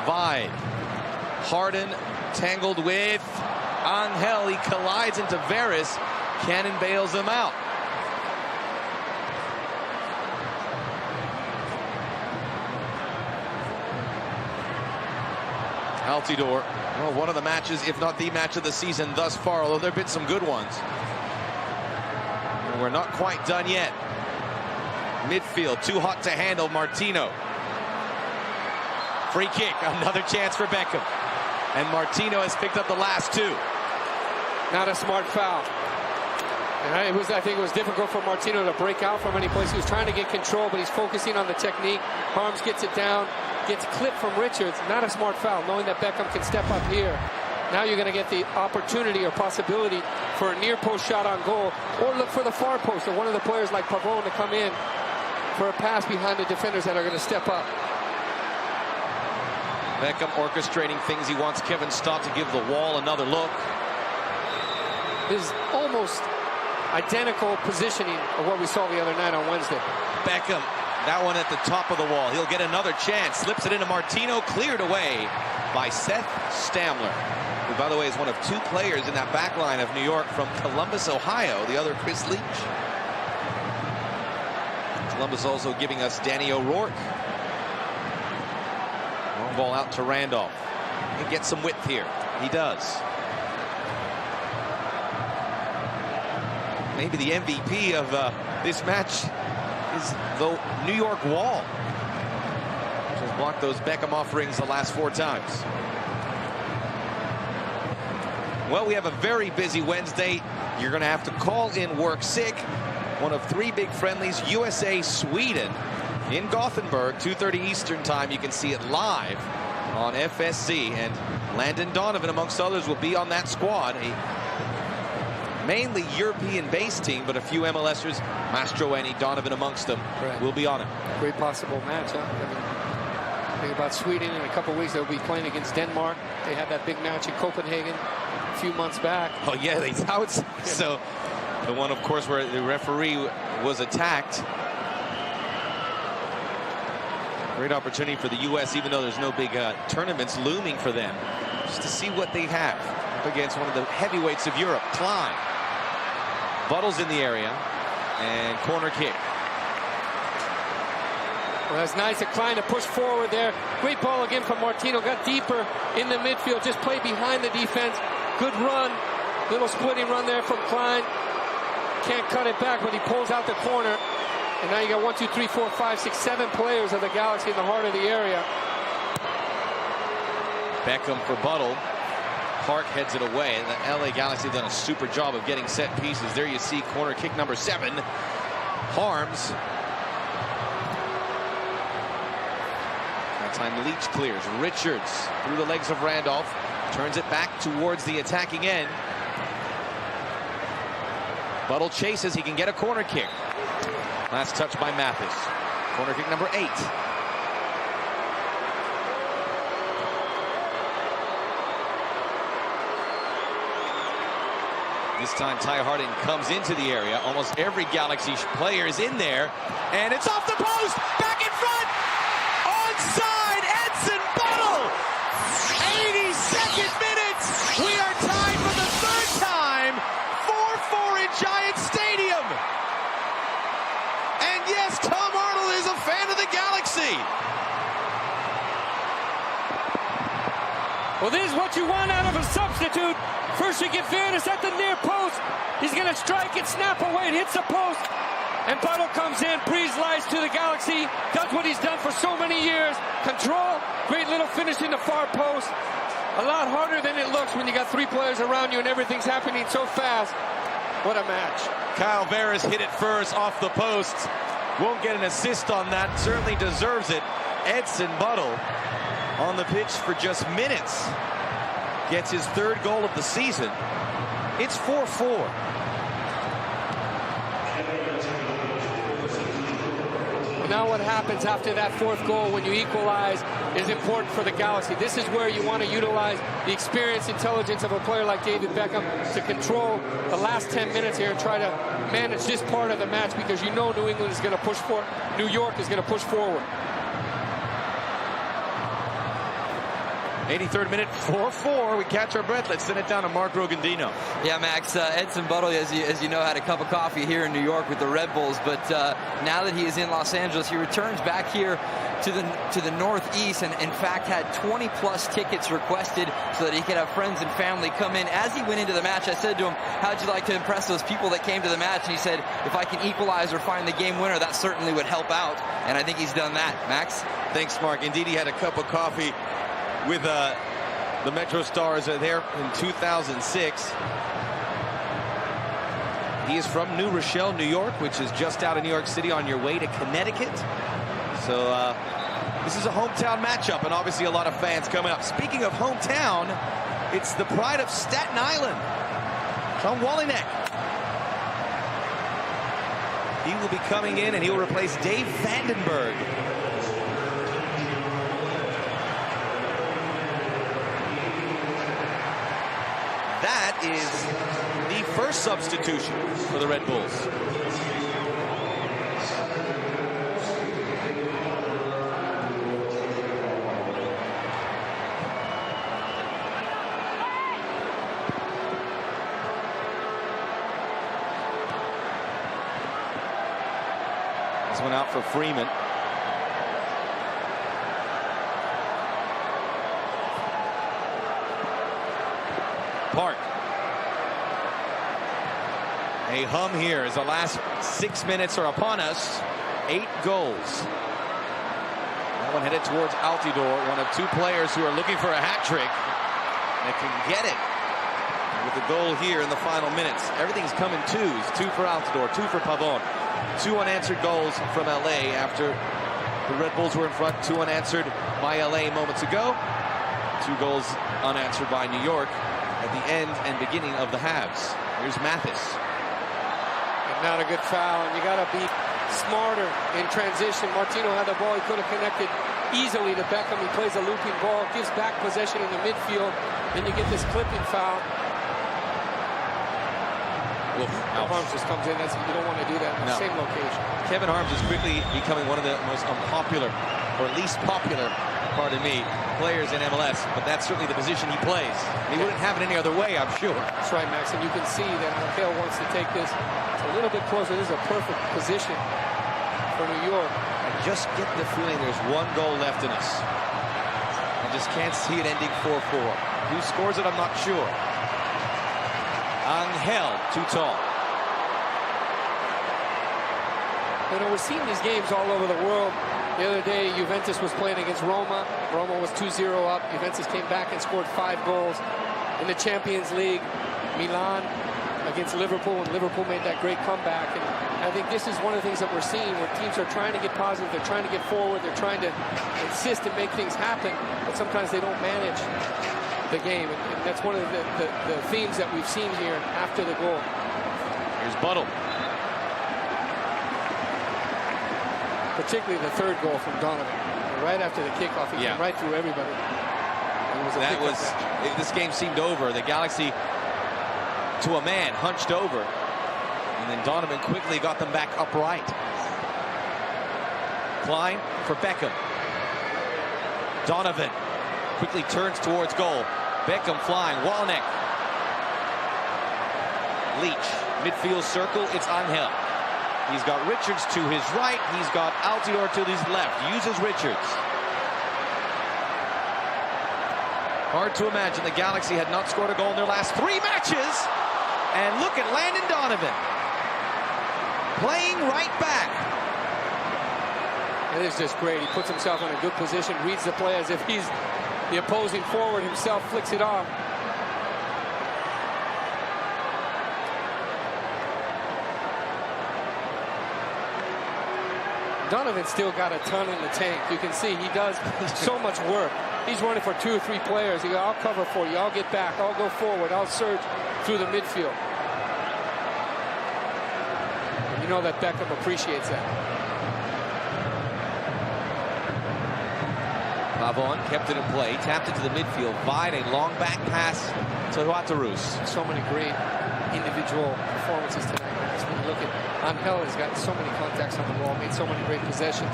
Vide. Harden tangled with Angel. He collides into Veras. Cannon bails him out. Altidore, well, one of the matches, if not the match of the season thus far, although there have been some good ones. And we're not quite done yet. Midfield, too hot to handle. Martino. Free kick, another chance for Beckham. And Martino has picked up the last two. Not a smart foul. And I think it was difficult for Martino to break out from any place. He was trying to get control, but he's focusing on the technique. Harms gets it down, gets clipped from Richards. Not a smart foul, knowing that Beckham can step up here. Now you're going to get the opportunity or possibility for a near post shot on goal, or look for the far post or one of the players like Pavone to come in for a pass behind the defenders that are going to step up. Beckham orchestrating things. He wants Kevin Stott to give the wall another look. This is almost identical positioning of what we saw the other night on Wednesday. Beckham, that one at the top of the wall. He'll get another chance. Slips it into Martino, cleared away by Seth Stamler, who, by the way, is one of two players in that back line of New York from Columbus, Ohio. The other, Chris Leach. Columbus also giving us Danny O'Rourke. Long ball out to Randolph. He gets some width here. He does. Maybe the MVP of this match is the New York wall, which has blocked those Beckham offerings the last 4 times. Well, we have a very busy Wednesday. You're going to have to call in work sick. One of 3 big friendlies, USA-Sweden in Gothenburg, 2:30 Eastern time. You can see it live on FSC, and Landon Donovan, amongst others, will be on that squad. A mainly European-based team, but a few MLSers, Mastroeni, Donovan amongst them, will be on it. Great possible match, huh? I mean, think about Sweden in a couple of weeks. They'll be playing against Denmark. They had that big match in Copenhagen a few months back. Oh, yeah, they out. So the one, of course, where the referee was attacked. Great opportunity for the U.S., even though there's no big tournaments looming for them, just to see what they have up against one of the heavyweights of Europe. Klein. Buttle's in the area, and corner kick. Well, that's nice of Klein to push forward there. Great ball again from Martino. Got deeper in the midfield. Just played behind the defense. Good run. Little splitting run there from Klein. Can't cut it back, but he pulls out the corner. And now you got 1, 2, 3, 4, 5, 6, 7 players of the Galaxy in the heart of the area. Beckham for Buttle. Park heads it away, and the LA Galaxy have done a super job of getting set pieces. There you see corner kick number 7. Harms. That time Leach clears. Richards through the legs of Randolph. Turns it back towards the attacking end. Buttle chases. He can get a corner kick. Last touch by Mathis. Corner kick number 8. This time Ty Harding comes into the area. Almost every Galaxy player is in there. And it's off the post! Back in front! Onside! Edson Buttle! 82nd minute! We are tied for the 3rd time! 4-4 in Giant Stadium! And yes, Tom Arnold is a fan of the Galaxy! Well, this is what you want out of a substitute. First you get fairness at the near post. He's going to strike it, snap away, it hits the post. And Buttle comes in, breathes life to the Galaxy, does what he's done for so many years. Control, great little finish in the far post. A lot harder than it looks when you got 3 players around you and everything's happening so fast. What a match. Kyle Veras hit it first off the post. Won't get an assist on that, certainly deserves it. Edson Buttle on the pitch for just minutes. Gets his 3rd goal of the season. It's 4-4. Now what happens after that 4th goal when you equalize is important for the Galaxy. This is where you want to utilize the experience, intelligence of a player like David Beckham to control the last 10 minutes here and try to manage this part of the match, because you know New England is going to push forward. New York is going to push forward. 83rd minute, 4-4. We catch our breath. Let's send it down to Mark Rogandino. Yeah, Max, Edson Buttle, as you know, had a cup of coffee here in New York with the Red Bulls, but now that he is in Los Angeles, he returns back here to the Northeast, and in fact had 20+ tickets requested so that he could have friends and family come in. As he went into the match, I said to him, how'd you like to impress those people that came to the match? And he said, if I can equalize or find the game winner, that certainly would help out, and I think he's done that. Max? Thanks, Mark. Indeed, he had a cup of coffee with the Metrostars there in 2006. He is from New Rochelle, New York, which is just out of New York City on your way to Connecticut. So this is a hometown matchup, and obviously a lot of fans coming up. Speaking of hometown, it's the pride of Staten Island, Tom Wallinek. He will be coming in, and he will replace Dave Vandenberg. That is the first substitution for the Red Bulls. This one out for Freeman. Park. A hum here as the last 6 minutes are upon us. 8 goals. That one headed towards Altidore, one of 2 players who are looking for a hat trick. They can get it with the goal here in the final minutes. Everything's come in 2s. 2 for Altidore, 2 for Pavon. 2 unanswered goals from LA after the Red Bulls were in front. 2 unanswered by LA moments ago. 2 goals unanswered by New York at the end and beginning of the halves. Here's Mathis. And not a good foul, and you got to be smarter in transition. Martino had the ball, he could have connected easily to Beckham. He plays a looping ball, gives back possession in the midfield, then you get this clipping foul. Harms just comes in. You don't want to do that in the same location. Kevin Harms is quickly becoming one of the most unpopular, or least popular, pardon me, players in MLS, but that's certainly the position he plays. He wouldn't have it any other way, I'm sure. That's right, Max, and you can see that Mikhail wants to take this a little bit closer. This is a perfect position for New York. I just get the feeling there's 1 goal left in us. I just can't see it ending 4-4. Who scores it, I'm not sure. Angel, too tall. You know, we're seeing these games all over the world. The other day, Juventus was playing against Roma. Roma was 2-0 up. Juventus came back and scored 5 goals. In the Champions League, Milan against Liverpool, and Liverpool made that great comeback. And I think this is one of the things that we're seeing, where teams are trying to get positive, they're trying to get forward, they're trying to insist and make things happen, but sometimes they don't manage the game. And that's one of the themes that we've seen here after the goal. Here's Buttle. Particularly the third goal from Donovan. Right after the kickoff, he came right through everybody. This game seemed over. The Galaxy, to a man, hunched over. And then Donovan quickly got them back upright. Klein for Beckham. Donovan quickly turns towards goal. Beckham flying. Walnick. Leach. Midfield circle. It's Angel. He's got Richards to his right. He's got Altior to his left. Uses Richards. Hard to imagine the Galaxy had not scored a goal in their last 3 matches. And look at Landon Donovan. Playing right back. It is just great. He puts himself in a good position, reads the play as if he's the opposing forward himself, flicks it off. Donovan's still got a ton in the tank. You can see he does so much work. He's running for 2 or 3 players. He goes, I'll cover for you. I'll get back. I'll go forward. I'll surge through the midfield. You know that Beckham appreciates that. Pavon kept it in play, tapped it to the midfield, via a long back pass to Huatarus. So many great individual performances tonight. When you look at Angel, has got so many contacts on the ball, made so many great possessions.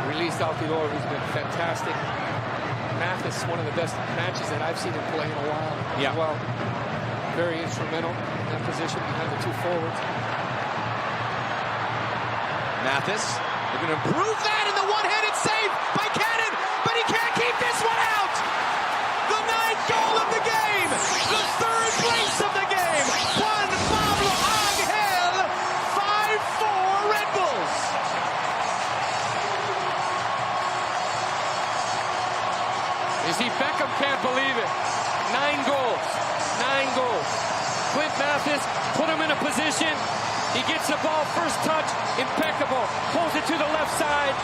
Released Altior, who's been fantastic. Mathis, one of the best matches that I've seen him play in a while. Yeah. Well, very instrumental in that position behind the 2 forwards. Mathis, they're going to improve that in the one-handed save by Cannon, but he can't keep this one out. The 9th goal of the game, the 3rd place of the game. Juan Pablo Angel, 5-4 Red Bulls. You see, Beckham can't believe it. 9 goals. 9 goals. Clint Mathis put him in a position. He gets the ball, first touch, impeccable. Pulls it to the left side.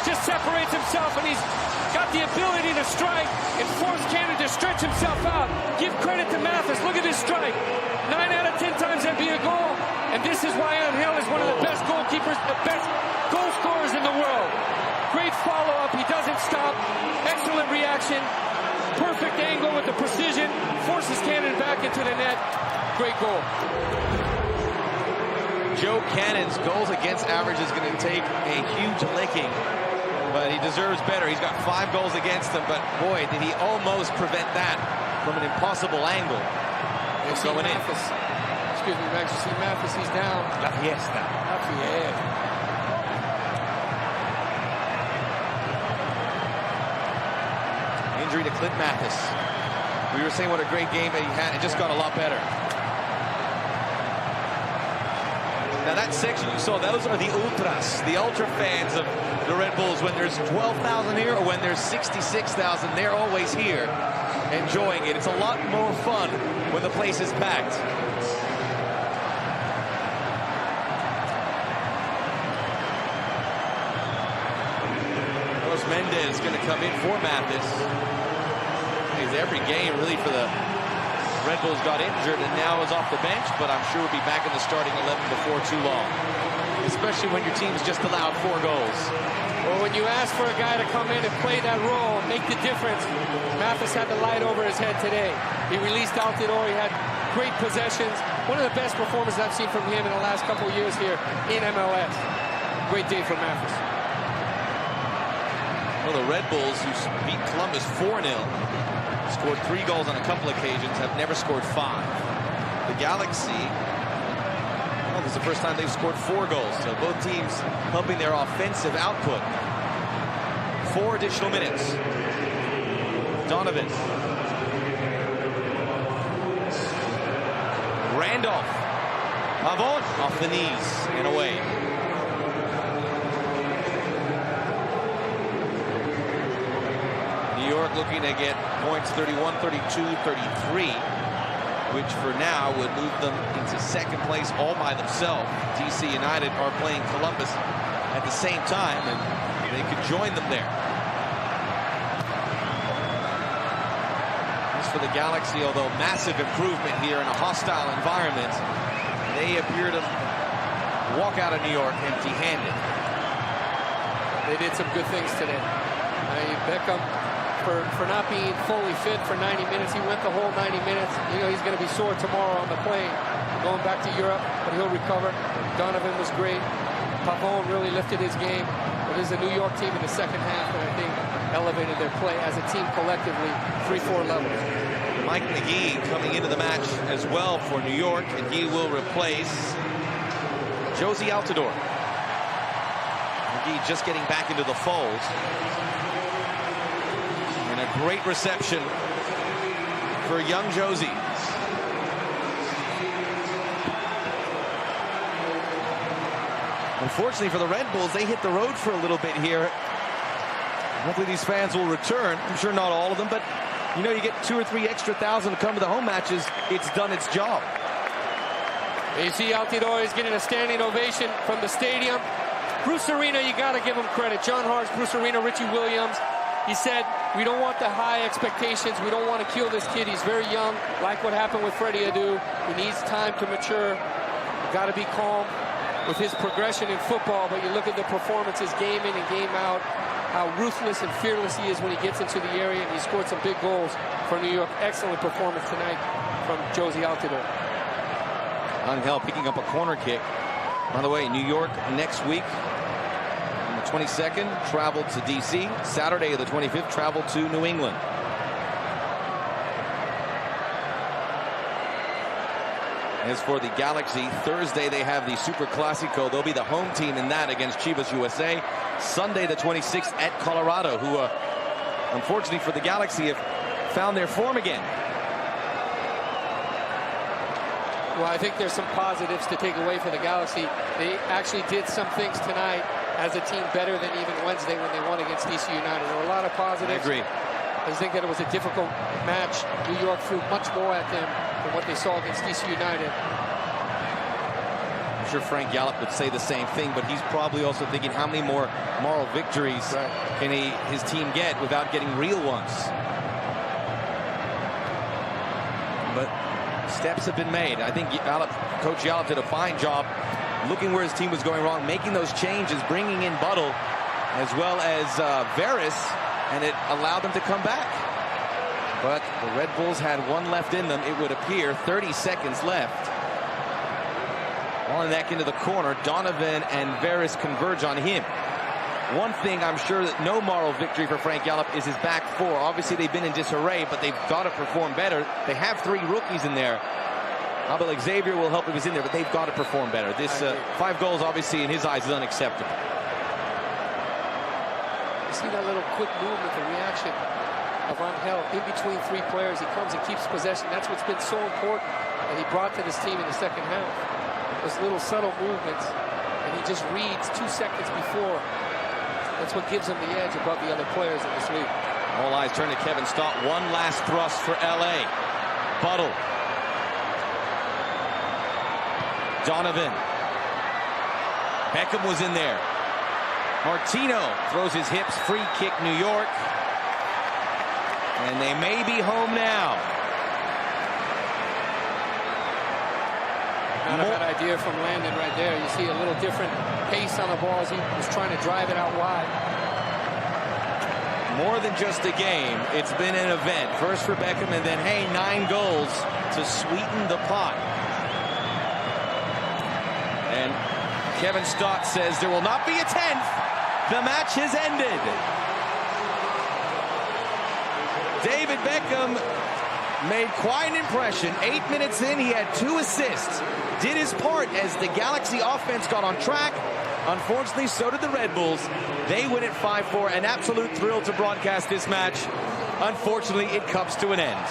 Just separates himself, and he's got the ability to strike and force Cannon to stretch himself out. Give credit to Mathis. Look at his strike. 9 out of 10 times that'd be a goal. And this is why Angel is one of the best goalkeepers, the best goal scorers in the world. Great follow-up. He doesn't stop. Excellent reaction. Perfect angle with the precision. Forces Cannon back into the net. Great goal. Joe Cannon's goals against average is going to take a huge licking, but he deserves better. He's got 5 goals against him, but boy, did he almost prevent that from an impossible angle. It's going in. Excuse me, Max. You see Mathis, he's down. La fiesta. La fiesta. Injury to Clint Mathis. We were saying what a great game he had. It just got a lot better. Now that section you saw, those are the ultras, the ultra fans of the Red Bulls. When there's 12,000 here or when there's 66,000, they're always here enjoying it. It's a lot more fun when the place is packed. Carlos Mendez is going to come in for Mathis. He's every game really for the Red Bulls got injured and now is off the bench, but I'm sure will be back in the starting 11 before too long. Especially when your team's just allowed 4 goals. Well, when you ask for a guy to come in and play that role, make the difference, Mathis had the light over his head today. He released Altior. He had great possessions. One of the best performances I've seen from him in the last couple of years here in MLS. Great day for Mathis. Well, the Red Bulls, who beat Columbus 4-0, scored 3 goals on a couple occasions, have never scored 5. The Galaxy, well, this is the first time they've scored 4 goals. So both teams helping their offensive output. 4 additional minutes. Donovan. Randolph. Pavon off the knees and away. New York looking to get points 31, 32, 33, which for now would move them into second place all by themselves. DC United are playing Columbus at the same time, and they could join them there. for the Galaxy, although massive improvement here in a hostile environment. They appear to walk out of New York empty-handed. They did some good things today. Beckham, for not being fully fit for 90 minutes, he went the whole 90 minutes. You know he's going to be sore tomorrow on the plane, going back to Europe, but he'll recover. Donovan was great. Pavone really lifted his game. It is a New York team in the second half that I think elevated their play as a team collectively 3-4 levels. Mike McGee coming into the match as well for New York, and he will replace Jozy Altidore. McGee just getting back into the fold. And a great reception for young Jozy. Unfortunately for the Red Bulls, they hit the road for a little bit here. Hopefully these fans will return. I'm sure not all of them, but you know, you get 2 or 3 extra thousand to come to the home matches. It's done its job. You see Altidore is getting a standing ovation from the stadium. Bruce Arena, you got to give him credit. John Hart's Bruce Arena, Richie Williams. He said, we don't want the high expectations. We don't want to kill this kid. He's very young, like what happened with Freddie Adu. He needs time to mature. Got to be calm with his progression in football, but you look at the performances game in and game out, how ruthless and fearless he is when he gets into the area, and he scored some big goals for New York. Excellent performance tonight from Jozy Altidore. Angel picking up a corner kick. By the way, New York next week on the 22nd, travel to D.C. Saturday the 25th, travel to New England. As for the Galaxy, Thursday they have the Super Classico. They'll be the home team in that against Chivas USA. Sunday the 26th at Colorado, who unfortunately for the Galaxy have found their form again. Well, I think there's some positives to take away for the Galaxy. They actually did some things tonight as a team better than even Wednesday when they won against DC United. There were a lot of positives. I agree. I think that it was a difficult match. New York threw much more at them than what they saw against DC United. I'm sure Frank Gallup would say the same thing, but he's probably also thinking how many more moral victories can his team get without getting real ones. But steps have been made. I think Coach Gallup did a fine job looking where his team was going wrong, making those changes, bringing in Buttle as well as Veris, and it allowed them to come back. But the Red Bulls had one left in them, it would appear. 30 seconds left. On that into the corner, Donovan and Veris converge on him. One thing I'm sure that no moral victory for Frank Gallup is his back four. Obviously they've been in disarray, but they've got to perform better. They have 3 rookies in there. Abel Xavier will help if he's in there, but they've got to perform better. This 5 goals, obviously, in his eyes, is unacceptable. You see that little quick movement, the reaction of Angel in between 3 players. He comes and keeps possession. That's what's been so important that he brought to this team in the second half. Those little subtle movements, and he just reads 2 seconds before. That's what gives him the edge above the other players in this league. All eyes turn to Kevin Stott. One last thrust for LA. Buttle. Donovan. Beckham was in there. Martino throws his hips. Free kick, New York. And they may be home now. Not a bad idea from Landon right there. You see a little different pace on the ball as he was trying to drive it out wide. More than just a game, it's been an event. First for Beckham, and then, hey, 9 goals to sweeten the pot. And Kevin Stott says there will not be a 10th. The match has ended. David Beckham made quite an impression. 8 minutes in, he had 2 assists. Did his part as the Galaxy offense got on track. Unfortunately, so did the Red Bulls. They win it 5-4. An absolute thrill to broadcast this match. Unfortunately, it comes to an end.